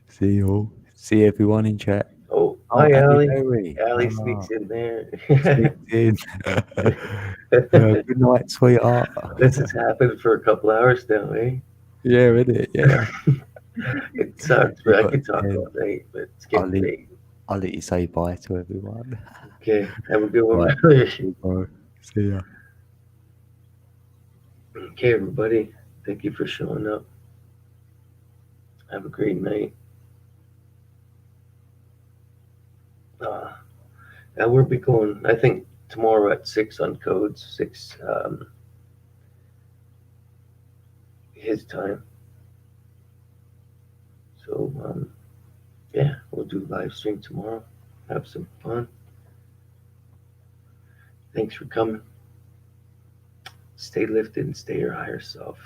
See you all. See everyone in chat. Oh, Oh, hi, Halle Allie. Berry. Allie Ah, sneaks in there. sneaked in. Good night, sweetheart. This has happened for a couple hours now, eh? Yeah, innit? Yeah. It sucks, You but I got could talk 10. all day, but it's getting leave- late. I'll let you say bye to everyone. Okay, have a good one. Right. brother. Bye. See ya. Okay, everybody. Thank you for showing up. Have a great night. And we'll be going, I think, tomorrow at 6 on codes, 6 his time. So, yeah, we'll do live stream tomorrow. Have some fun. Thanks for coming. Stay lifted and stay your higher self.